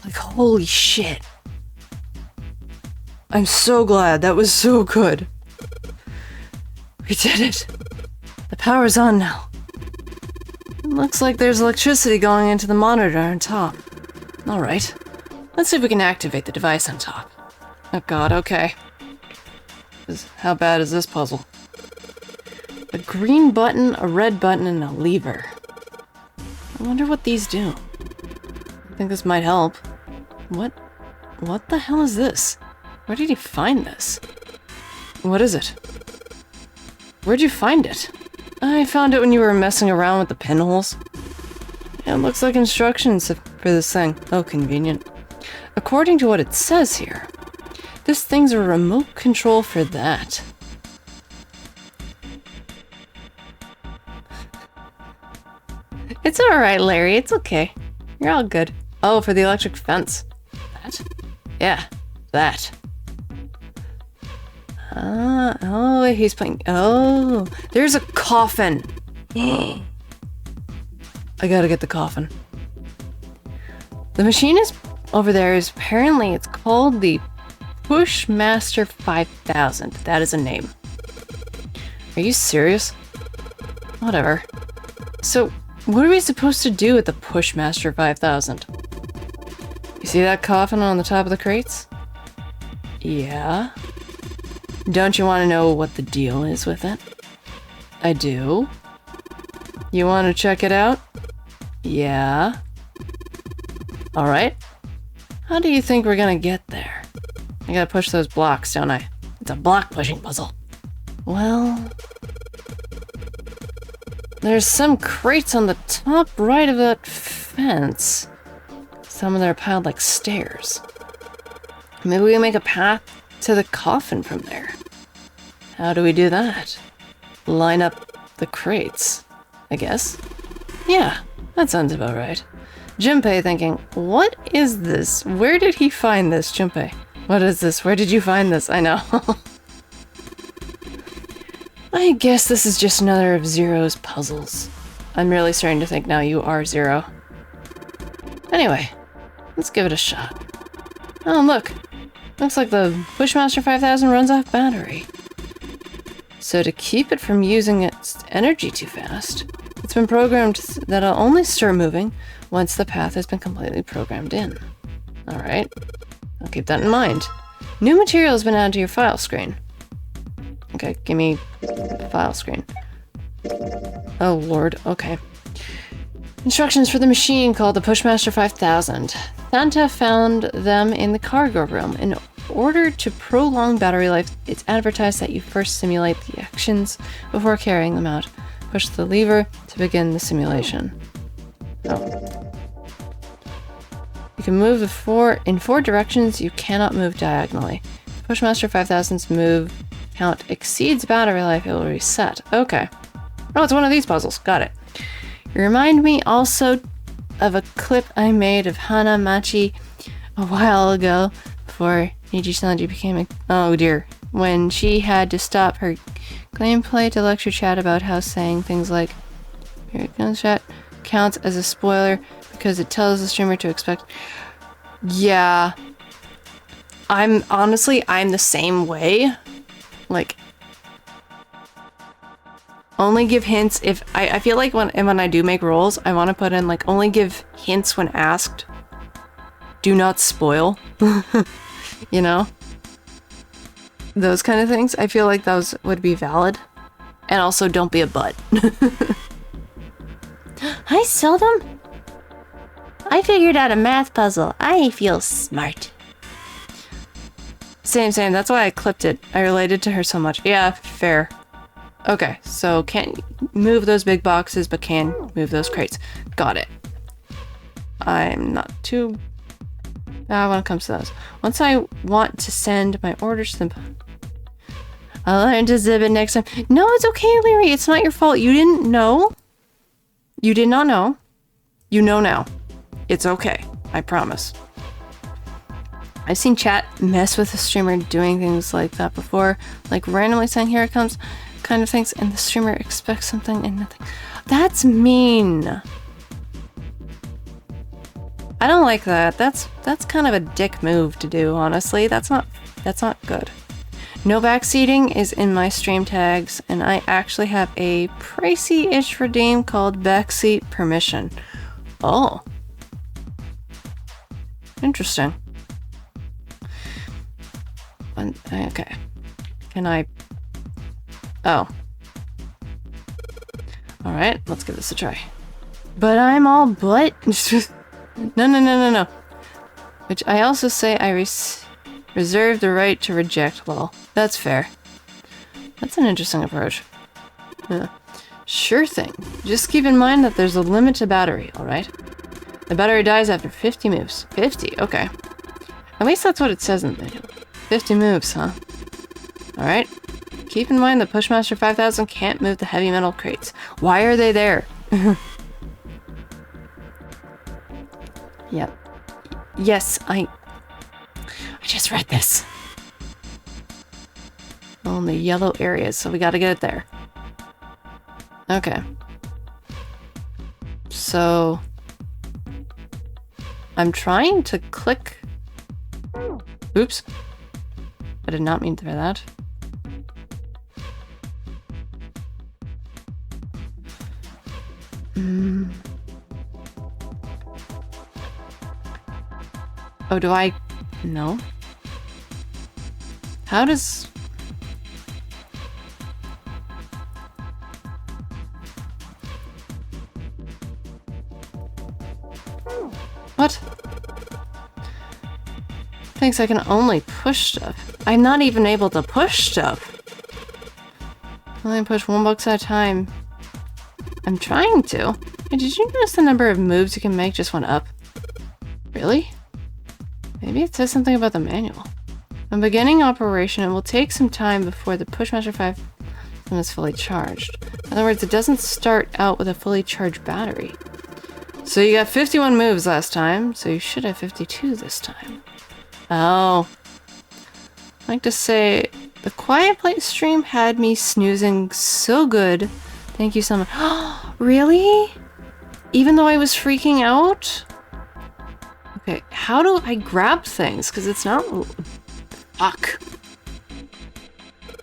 Like, holy shit. I'm so glad. That was so good. We did it. The power's on now. It looks like there's electricity going into the monitor on top. Alright. Let's see if we can activate the device on top. Oh god, okay. How bad is this puzzle? A green button, a red button, and a lever. I wonder what these do. I think this might help. What the hell is this? Where did he find this? What is it? Where'd you find it? I found it when you were messing around with the pinholes. Yeah, it looks like instructions for this thing. Oh, convenient. According to what it says here, this thing's a remote control for that. It's alright, Larry. It's okay. You're all good. Oh, for the electric fence. That? Yeah, that. Oh, he's playing... Oh, there's a coffin. I gotta get the coffin. The machine is over there is apparently it's called the Pushmaster 5000. That is a name. Are you serious? Whatever. So, what are we supposed to do with the Pushmaster 5000? You see that coffin on the top of the crates? Yeah. Don't you want to know what the deal is with it? I do. You want to check it out? Yeah. Alright. How do you think we're gonna get there? I gotta push those blocks, don't I? It's a block pushing puzzle. Well... There's some crates on the top right of that fence. Some of them are piled like stairs. Maybe we can make a path to the coffin from there. How do we do that? Line up the crates, I guess? Yeah, that sounds about right. Junpei thinking, what is this? Where did he find this, Junpei? What is this? Where did you find this? I know. I guess this is just another of Zero's puzzles. I'm really starting to think now you are Zero. Anyway, let's give it a shot. Oh, look. Looks like the Pushmaster 5000 runs off battery. So to keep it from using its energy too fast, it's been programmed that it'll only start moving once the path has been completely programmed in. Alright, I'll keep that in mind. New material has been added to your file screen. Okay, give me the file screen. Oh lord, okay. Instructions for the machine called the Pushmaster 5000. Santa found them in the cargo room. In order to prolong battery life, it's advertised that you first simulate the actions before carrying them out. Push the lever to begin the simulation. Oh. You can move in four directions. You cannot move diagonally. Pushmaster 5000's move count exceeds battery life, it will reset. Okay. Oh, it's one of these puzzles. Got it. You remind me also of a clip I made of Hana Machi a while ago before Niji Sanji became a... Oh dear. When she had to stop her Gameplay to lecture chat about how saying things like "here it comes chat" counts as a spoiler because it tells the streamer to expect. Yeah. I'm the same way. Like, only give hints if I feel like when I do make rolls, I want to put in like only give hints when asked. Do not spoil. You know? Those kind of things. I feel like those would be valid. And also don't be a butt. Hi, Seldom. I figured out a math puzzle. I feel smart. Same. That's why I clipped it. I related to her so much. Yeah, fair. Okay, so can't move those big boxes, but can move those crates. Got it. I'm not too bad when it comes to those. Once I want to send my orders to them, I'll learn to zip it next time. No, it's okay, Larry. It's not your fault. You didn't know. You did not know. You know now. It's okay. I promise. I've seen chat mess with a streamer doing things like that before. Like randomly saying, "here it comes," kind of things, and the streamer expects something and nothing. That's mean. I don't like that. That's kind of a dick move to do, honestly. That's not good. No backseating is in my stream tags, and I actually have a pricey-ish redeem called backseat permission. Oh. Interesting. Okay. Can I... Oh. Alright, let's give this a try. But I'm all butt. No. Which I also say I reserve the right to reject. Well, that's fair. That's an interesting approach. Yeah. Sure thing. Just keep in mind that there's a limit to battery, alright? The battery dies after 50 moves. 50, okay. At least that's what it says in the manual. 50 moves, huh? Alright. Keep in mind that Pushmaster 5000 can't move the heavy metal crates. Why are they there? Yep. Yes, I just read this. Oh, in the yellow areas, so we gotta get it there. Okay. So... I'm trying to click... Oops. I did not mean for that. Oh, do I... No. How does... What? Thinks I can only push stuff. I'm not even able to push stuff. I only push one box at a time. I'm trying to. Hey, did you notice the number of moves you can make just went up? Really? Maybe it says something about the manual. When beginning operation, it will take some time before the Pushmaster 5 is fully charged. In other words, it doesn't start out with a fully charged battery. So you got 51 moves last time, so you should have 52 this time. Oh. I'd like to say, the Quiet Play stream had me snoozing so good. Thank you so much. Really? Even though I was freaking out? Okay, how do I grab things? Because it's not... Fuck.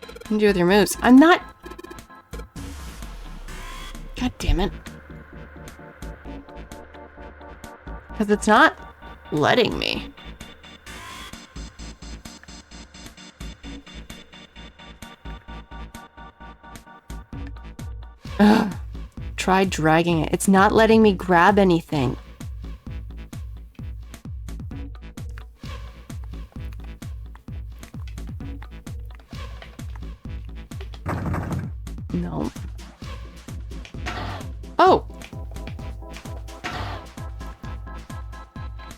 What can you do with your moves? I'm not... God damn it. Because it's not letting me. Ugh. Try dragging it. It's not letting me grab anything. No. Oh!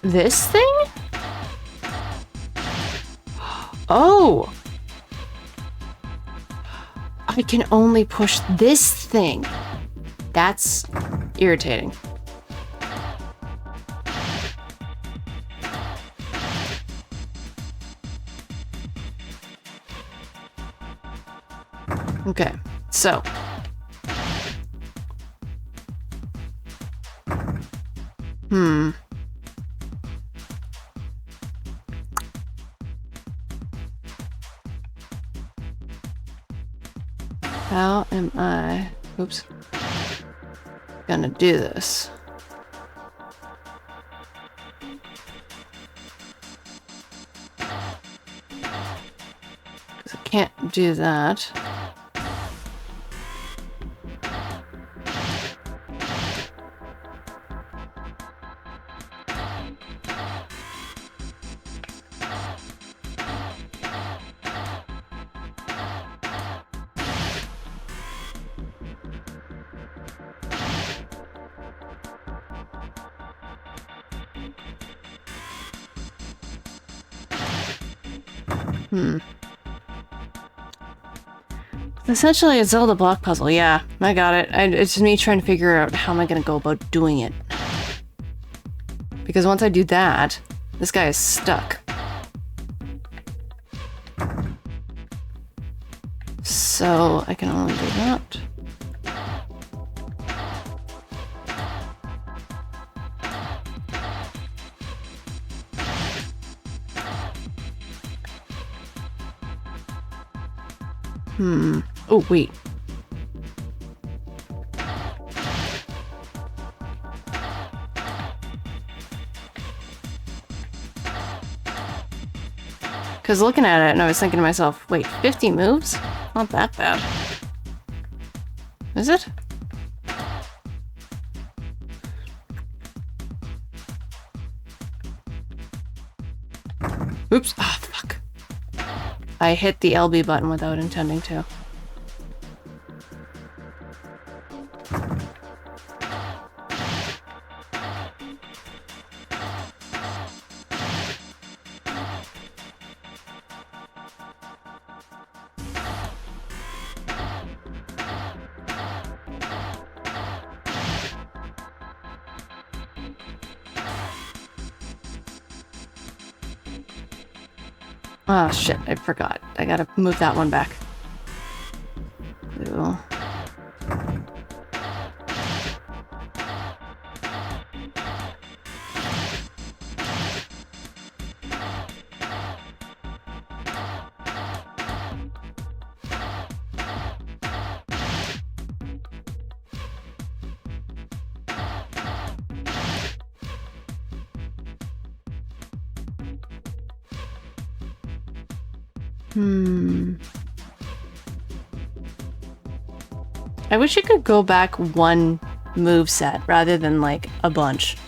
This thing? Oh! I can only push this thing. That's irritating. Okay, so. How am I, oops, gonna do this? Because I can't do that. Essentially a Zelda block puzzle, yeah, I got it. It's me trying to figure out how am I gonna go about doing it. Because once I do that, this guy is stuck. So I can only do that. Oh, wait. Because looking at it, and I was thinking to myself, wait, 50 moves? Not that bad. Is it? Oops. Ah, fuck. I hit the LB button without intending to. Oh shit, I forgot. I gotta move that one back. Ew. I wish you could go back one move set rather than like a bunch.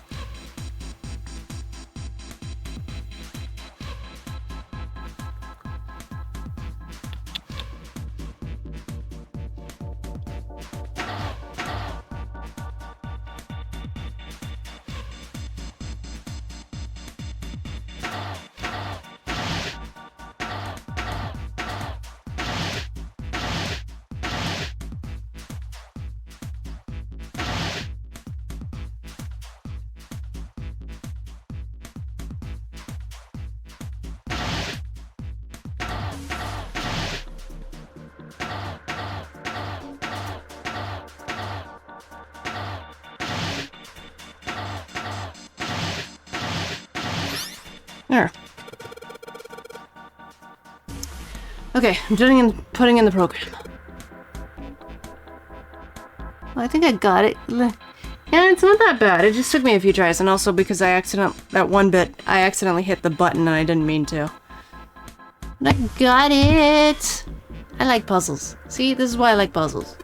There. Okay, I'm putting in the program. Well, I think I got it. Yeah, it's not that bad. It just took me a few tries, and also because I accidentally hit the button and I didn't mean to. But I got it. I like puzzles. See, this is why I like puzzles.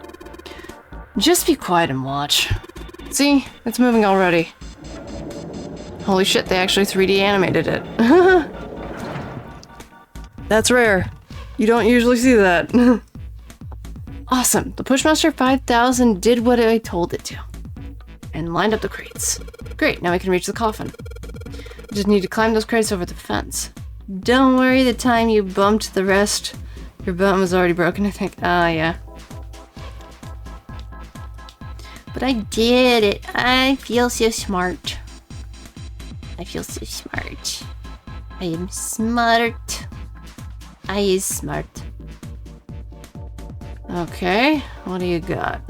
Just be quiet and watch. See, it's moving already. Holy shit, they actually 3D animated it. That's rare. You don't usually see that. Awesome. The Pushmaster 5000 did what I told it to. And lined up the crates. Great, now we can reach the coffin. Just need to climb those crates over the fence. Don't worry, the time you bumped the rest, your button was already broken, I think. Ah, yeah. But I did it. I feel so smart. I feel so smart. I am smart. I is smart. Okay, what do you got?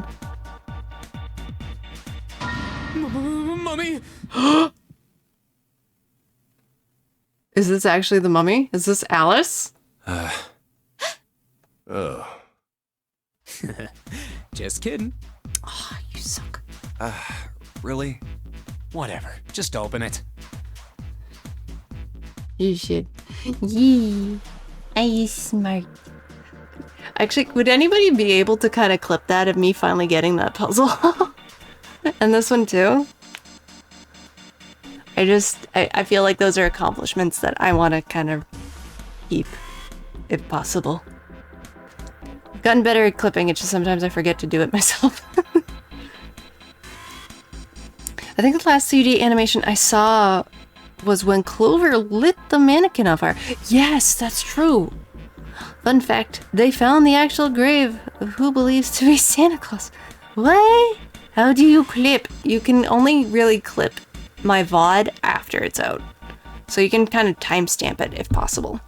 Mummy! Is this actually the mummy? Is this Alice? Oh. Just kidding. Oh, you suck. Really? Whatever. Just open it. You should. Yee. Are you smart? Actually, would anybody be able to kind of clip that of me finally getting that puzzle? And this one too? I feel like those are accomplishments that I want to kind of keep, if possible. I've gotten better at clipping, it's just sometimes I forget to do it myself. I think the last 2D animation I saw was when Clover lit the mannequin on fire. Yes, that's true. Fun fact, they found the actual grave of who believes to be Santa Claus. What? How do you clip? You can only really clip my VOD after it's out. So you can kind of timestamp it if possible.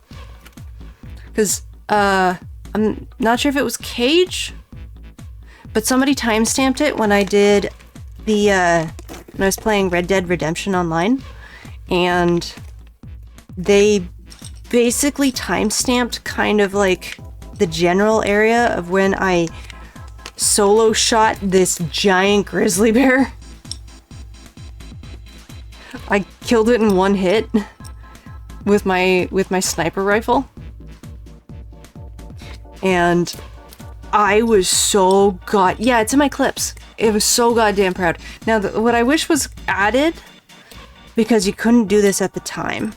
Because, I'm not sure if it was Cage, but somebody timestamped it when I did the, when I was playing Red Dead Redemption Online. And they basically timestamped kind of like the general area of when I solo shot this giant grizzly bear. I killed it in one hit with my sniper rifle. And I was so yeah, it's in my clips. It was so goddamn proud. Now, what I wish was added, because you couldn't do this at the time,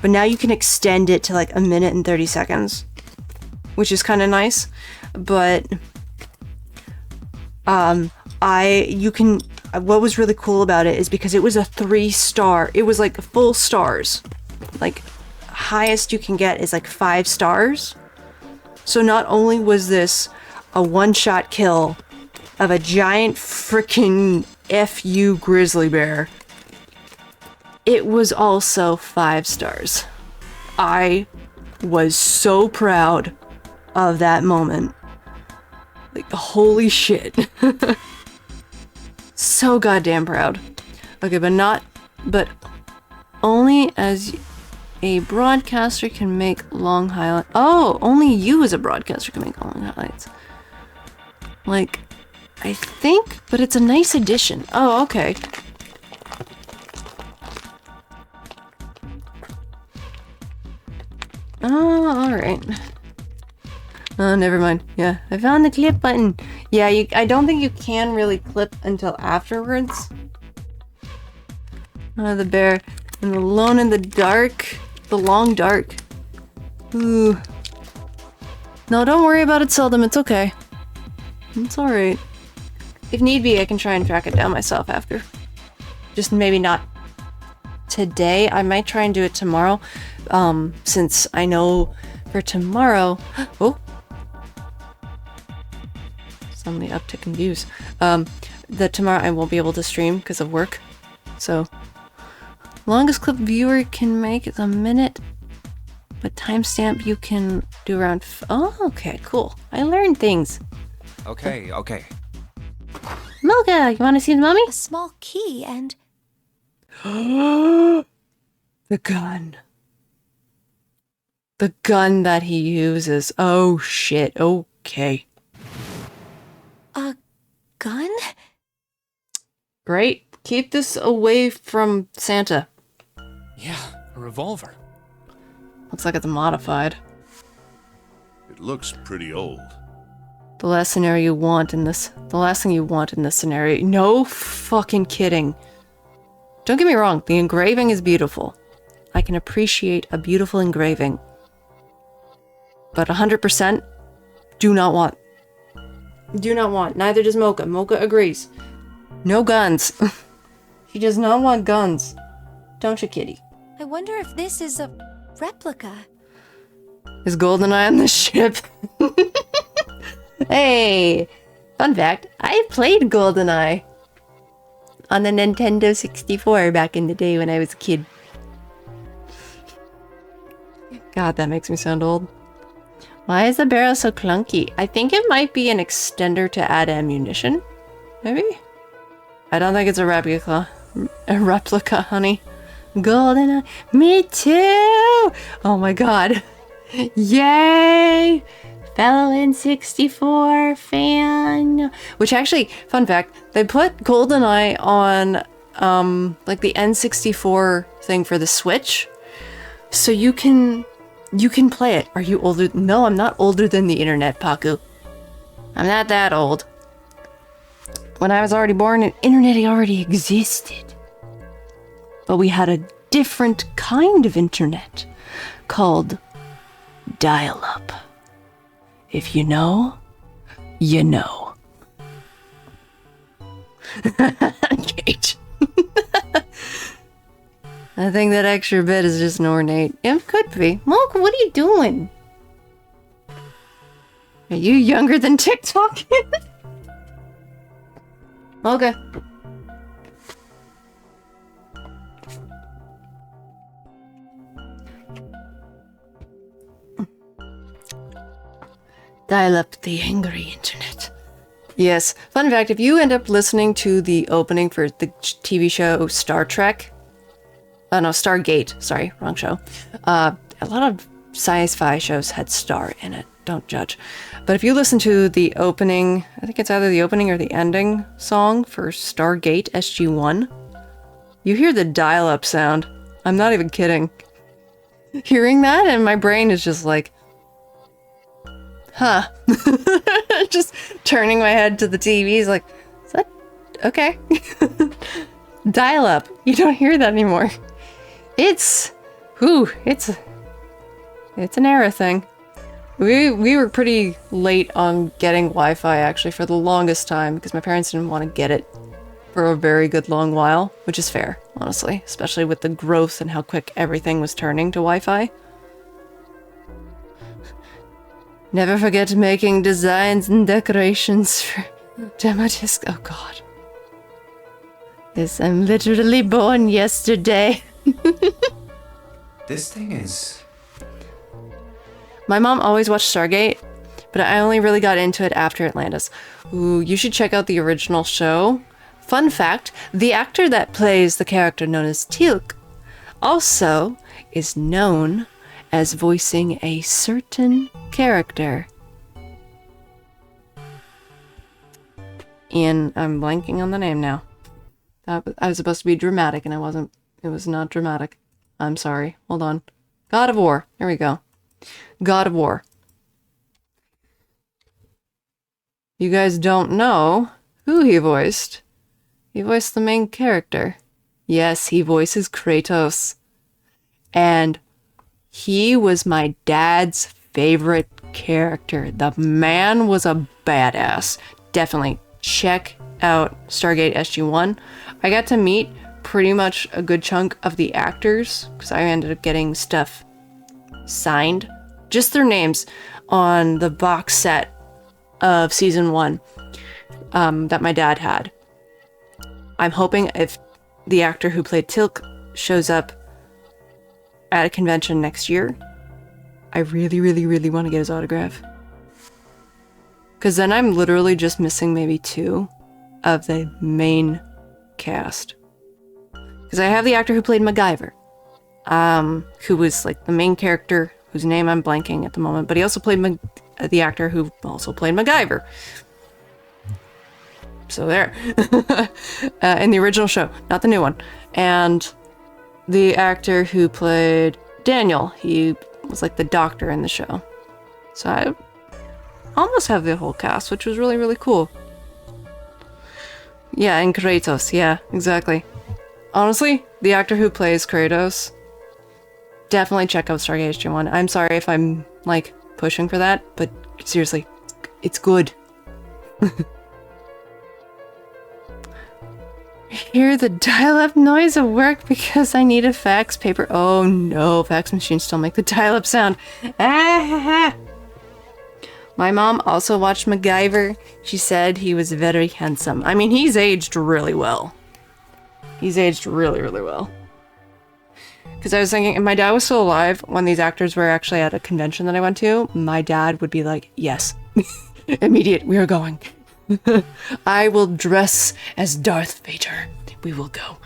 but now you can extend it to like 1 minute and 30 seconds, which is kind of nice. But what was really cool about it is because it was a 3-star, it was like full stars. Like, highest you can get is like 5 stars. So not only was this a one-shot kill of a giant freaking FU grizzly bear, it was also 5 stars. I was so proud of that moment. Like, holy shit. So goddamn proud. Okay, but only as a broadcaster can make long highlights. Oh, only you as a broadcaster can make long highlights. Like, I think, but it's a nice addition. Oh, okay. Oh, alright. Oh, never mind. Yeah, I found the clip button. Yeah, I don't think you can really clip until afterwards. The bear and alone in the dark. The long dark. Ooh. No, don't worry about it, Seldom. It's okay. It's alright. If need be, I can try and track it down myself after. Just maybe not today. I might try and do it tomorrow. Since I know for tomorrow... Oh! Suddenly uptick in views. That tomorrow I won't be able to stream because of work. So... longest clip viewer can make is 1 minute. But timestamp you can do around... Oh, okay, cool. I learned things. Okay. Mocha, you want to see the mummy? A small key and... The gun. The gun that he uses. Oh shit, okay. A gun? Great. Keep this away from Santa. Yeah, a revolver. Looks like it's modified. It looks pretty old. The last thing you want in this scenario. No fucking kidding. Don't get me wrong, the engraving is beautiful. I can appreciate a beautiful engraving. But 100% do not want. Do not want. Neither does Mocha. Mocha agrees. No guns. She does not want guns. Don't you, kitty? I wonder if this is a replica. Is GoldenEye on the ship? Hey! Fun fact, I played GoldenEye on the Nintendo 64 back in the day when I was a kid. God, that makes me sound old. Why is the barrel so clunky? I think it might be an extender to add ammunition. Maybe? I don't think it's a replica. A replica, honey. GoldenEye. Me too! Oh my god. Yay! Fellow N64 fan. Which actually, fun fact, they put GoldenEye on like the N64 thing for the Switch. So you can play it. Are you older? No, I'm not older than the internet, Paku. I'm not that old. When I was already born, internet already existed. But we had a different kind of internet called dial-up. If you know, you know. Kate. I think that extra bit is just an ornate. It could be. Mocha, what are you doing? Are you younger than TikTok? Okay. Dial up the angry internet. Yes. Fun fact, if you end up listening to the opening for the TV show Star Trek, no, Stargate, sorry, wrong show. A lot of sci-fi shows had Star in it. Don't judge. But if you listen to the opening, I think it's either the opening or the ending song for Stargate SG-1, you hear the dial-up sound. I'm not even kidding. Hearing that and my brain is just like, huh. Just turning my head to the TV is like, is that okay? Dial-up. You don't hear that anymore. It's an era thing. We were pretty late on getting Wi-Fi actually for the longest time because my parents didn't want to get it for a very good long while, which is fair, honestly, especially with the growth and how quick everything was turning to Wi-Fi. Never forget making designs and decorations for demo disc. Oh god. Yes, I'm literally born yesterday. This thing is... My mom always watched Stargate, but I only really got into it after Atlantis. Ooh, you should check out the original show. Fun fact, the actor that plays the character known as Teal'c also is known as voicing a certain character. And I'm blanking on the name now. I was supposed to be dramatic and I wasn't. It was not dramatic. I'm sorry. Hold on. God of War. There we go. God of War. You guys don't know who he voiced. He voiced the main character. Yes, he voices Kratos. And he was my dad's favorite character. The man was a badass. Definitely check out Stargate SG-1. I got to meet pretty much a good chunk of the actors because I ended up getting stuff signed, just their names, on the box set of season 1 that my dad had. I'm hoping if the actor who played Teal'c shows up at a convention next year, I really, really, really want to get his autograph. Because then I'm literally just missing maybe 2 of the main cast. Because I have the actor who played MacGyver, who was like the main character, whose name I'm blanking at the moment, but he also played the actor who also played MacGyver. So there. In the original show, not the new one. And the actor who played Daniel, he was like the doctor in the show. So I almost have the whole cast, which was really, really cool. Yeah, and Kratos, yeah, exactly. Honestly, the actor who plays Kratos, definitely check out Stargate SG-1. I'm sorry if I'm, like, pushing for that, but seriously, it's good. Hear the dial-up noise at work because I need a fax paper. Oh no, fax machines still make the dial-up sound. Ah! My mom also watched MacGyver. She said he was very handsome. I mean, he's aged really well. He's aged really, really well. Because I was thinking, if my dad was still alive when these actors were actually at a convention that I went to, my dad would be like, yes, immediate, we are going. I will dress as Darth Vader. We will go.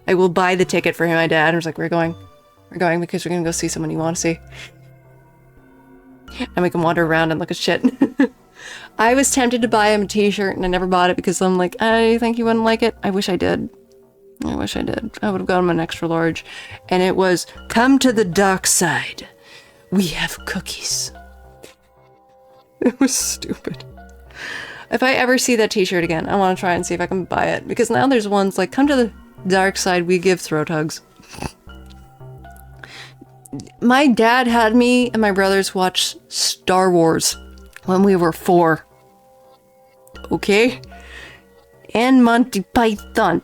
I will buy the ticket for him. My dad was like, we're going. We're going because we're going to go see someone you want to see. And we can wander around and look at shit. I was tempted to buy him a t-shirt and I never bought it because I'm like, I think you wouldn't like it. I wish I did. I wish I did. I would have gotten him an extra large. And it was, come to the dark side. We have cookies. It was stupid. If I ever see that t-shirt again, I want to try and see if I can buy it. Because now there's ones like, come to the dark side, we give throat hugs. My dad had me and my brothers watch Star Wars when we were 4. Okay? And Monty Python.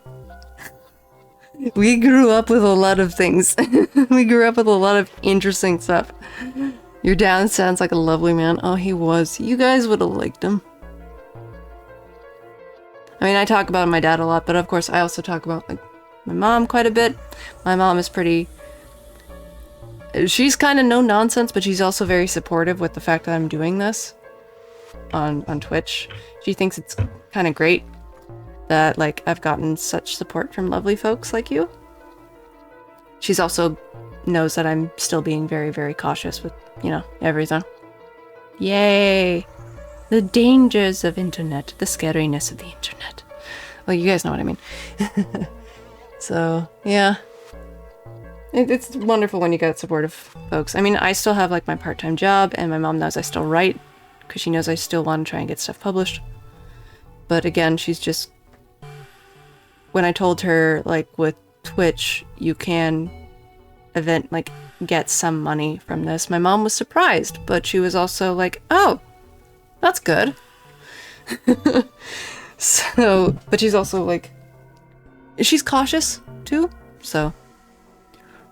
We grew up with a lot of things. We grew up with a lot of interesting stuff. Your dad sounds like a lovely man. Oh, he was. You guys would have liked him. I mean, I talk about my dad a lot, but of course I also talk about like my mom quite a bit. My mom is pretty... She's kind of no nonsense, but she's also very supportive with the fact that I'm doing this on Twitch. She thinks it's kind of great that like I've gotten such support from lovely folks like you. She's also knows that I'm still being very, very cautious with, you know, everything. Yay! The dangers of internet, the scariness of the internet. Well, you guys know what I mean. So, yeah. It's wonderful when you get supportive folks. I mean, I still have like my part-time job and my mom knows I still write because she knows I still want to try and get stuff published. But again, she's just... When I told her, like, with Twitch, you can get some money from this, my mom was surprised, but she was also like, oh, that's good. So, but she's also like, she's cautious too, so.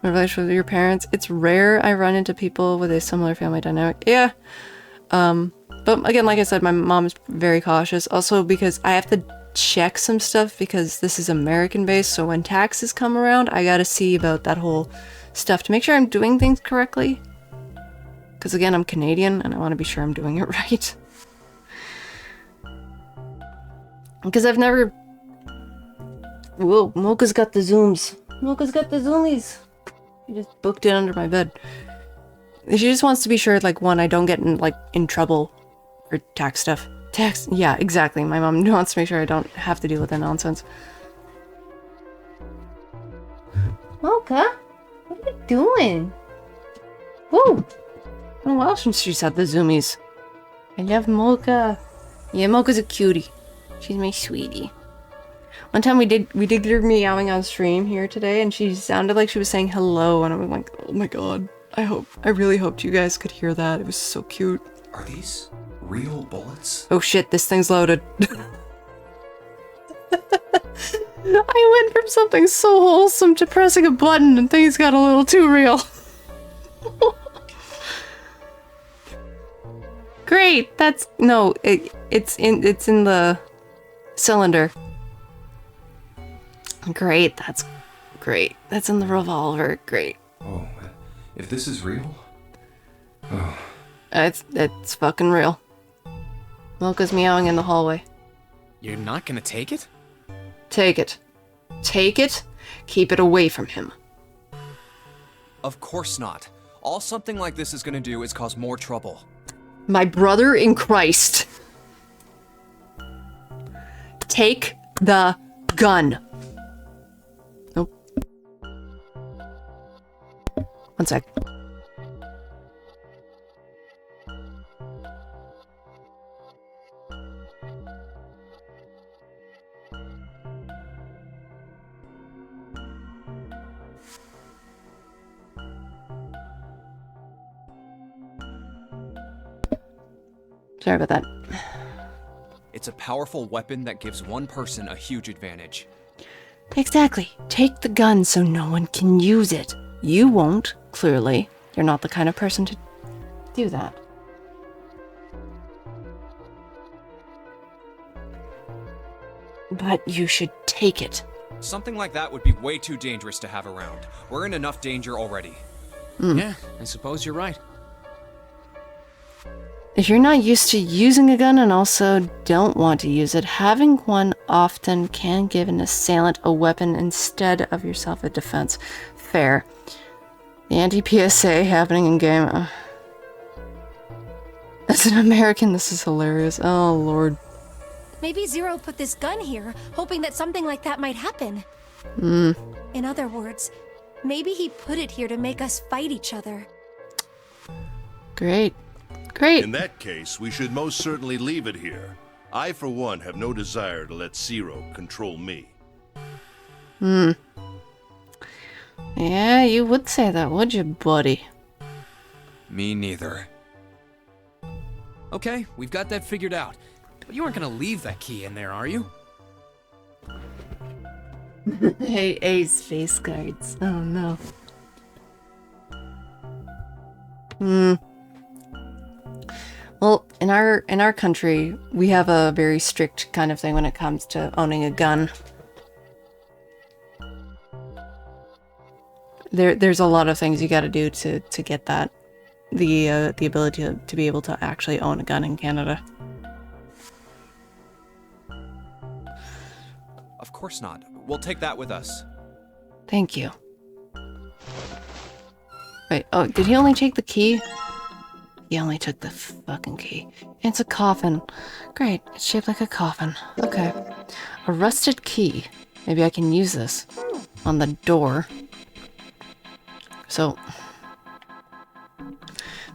My relationship with your parents, it's rare I run into people with a similar family dynamic. Yeah. But again, like I said, my mom is very cautious. Also because I have to check some stuff because this is American based. So when taxes come around, I gotta see about that whole stuff to make sure I'm doing things correctly. Because again, I'm Canadian and I want to be sure I'm doing it right. Because I've never... Whoa, Mocha's got the zooms. Mocha's got the zoomies. She just booked it under my bed. She just wants to be sure, like, one, I don't get in trouble for tax stuff. Tax, yeah, exactly. My mom wants to make sure I don't have to deal with that nonsense. Mocha, what are you doing? Whoa! It's been a while since she's had the zoomies. I love Mocha. Yeah, Mocha's a cutie. She's my sweetie. One time we did get her meowing on stream here today, and she sounded like she was saying hello, and I was like, oh my god. I really hoped you guys could hear that. It was so cute. Are these real bullets? Oh shit, this thing's loaded. I went from something so wholesome to pressing a button and things got a little too real. Great, that's... No, it's in the cylinder. Great, that's great. That's in the revolver. Great. Oh, if this is real? Oh. It's fucking real. Mocha's meowing in the hallway. You're not gonna take it? Take it. Take it. Keep it away from him. Of course not. All something like this is gonna do is cause more trouble. My brother in Christ. Take the gun. Nope. One sec. Sorry about that. It's a powerful weapon that gives one person a huge advantage. Exactly. Take the gun so no one can use it. You won't, clearly. You're not the kind of person to do that. But you should take it. Something like that would be way too dangerous to have around. We're in enough danger already. Yeah, I suppose you're right. If you're not used to using a gun and also don't want to use it, having one often can give an assailant a weapon instead of your self-defense. Fair. The anti-PSA happening in game. As an American, this is hilarious. Oh, Lord. Maybe Zero put this gun here, hoping that something like that might happen. In other words, maybe he put it here to make us fight each other. Great. Great. In that case, we should most certainly leave it here. I, for one, have no desire to let Zero control me. Yeah, you would say that, would you, buddy? Me neither. Okay, we've got that figured out. But you aren't gonna leave that key in there, are you? Hey, space guards. Oh, no. Well, in our country, we have a very strict kind of thing when it comes to owning a gun. There's a lot of things you got to do to get that the ability to be able to actually own a gun in Canada. Of course not. We'll take that with us. Thank you. Wait, oh, did he only take the key? He only took the fucking key. It's a coffin. Great, it's shaped like a coffin. Okay. A rusted key. Maybe I can use this on the door. So,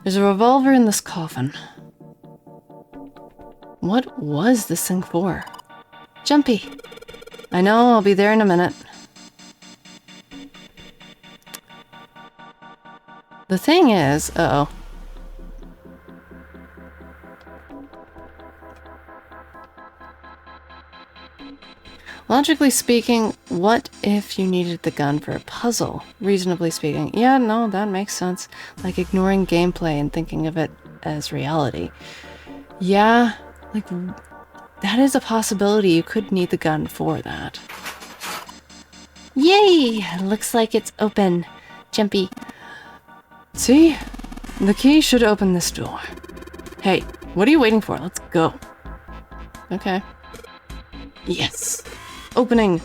there's a revolver in this coffin. What was this thing for? Jumpy. I know, I'll be there in a minute. The thing is, uh-oh. Logically speaking, what if you needed the gun for a puzzle? Reasonably speaking. Yeah, no, that makes sense. Like ignoring gameplay and thinking of it as reality. Yeah, like, that is a possibility. You could need the gun for that. Yay! Looks like it's open. Jumpy. See? The key should open this door. Hey, what are you waiting for? Let's go. Okay. Yes. Opening.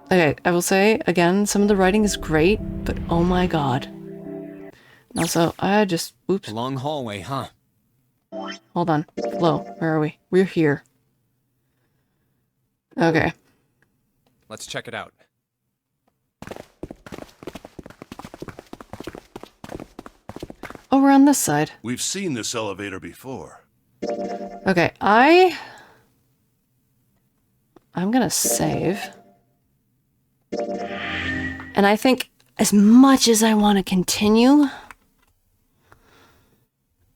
Okay, I will say, again, some of the writing is great, but oh my god. Also, I just... Oops. Long hallway, huh? Hold on. Flo, where are we? We're here. Okay. Let's check it out. Oh, we're on this side. We've seen this elevator before. Okay, I'm gonna save. And I think as much as I want to continue,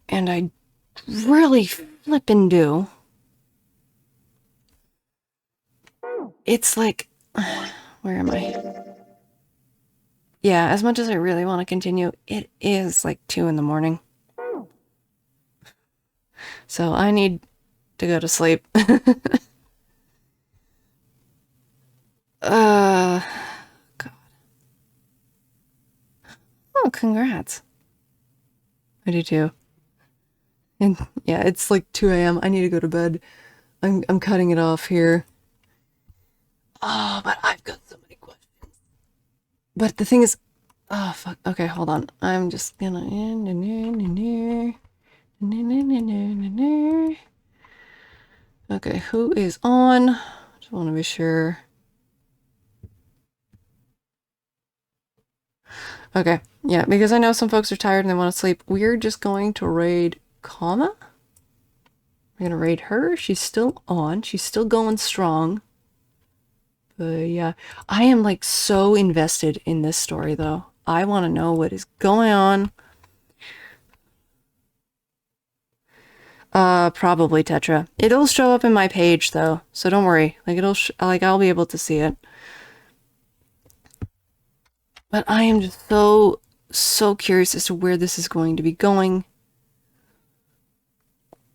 and I really flippin' do, it's like, where am I? Yeah, as much as I really want to continue, it is like 2 in the morning. So I need to go to sleep. God. Oh, congrats. I do too. And yeah, it's like 2 a.m. I need to go to bed. I'm cutting it off here. Oh, but I've got so many questions. But the thing is, oh fuck. Okay, hold on. I'm just gonna. Okay, who is on? Just want to be sure. Okay, yeah, because I know some folks are tired and they want to sleep. We're just going to raid Comma. We're gonna raid her. She's still on. She's still going strong. But yeah, I am like so invested in this story though. I want to know what is going on. Probably Tetra. It'll show up in my page though, so don't worry. Like I'll be able to see it. But I am just so curious as to where this is going to be going.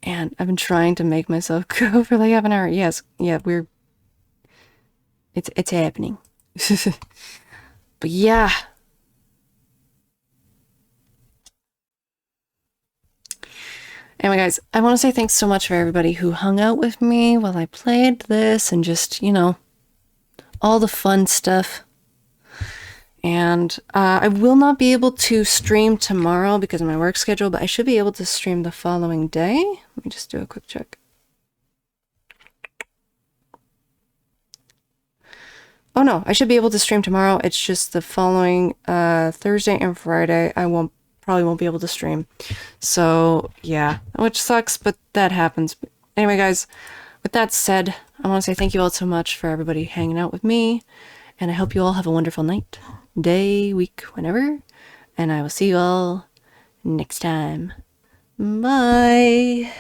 And I've been trying to make myself go for like half an hour. Yes, yeah, It's happening. But yeah. Anyway, guys, I want to say thanks so much for everybody who hung out with me while I played this and just, you know, all the fun stuff. And I will not be able to stream tomorrow because of my work schedule, but I should be able to stream the following day. Let me just do a quick check. Oh no, I should be able to stream tomorrow. It's just the following Thursday and Friday I probably won't be able to stream. So yeah, which sucks, but that happens. But anyway, guys, with that said, I want to say thank you all so much for everybody hanging out with me, and I hope you all have a wonderful night, day, week, whenever, and I will see you all next time. Bye.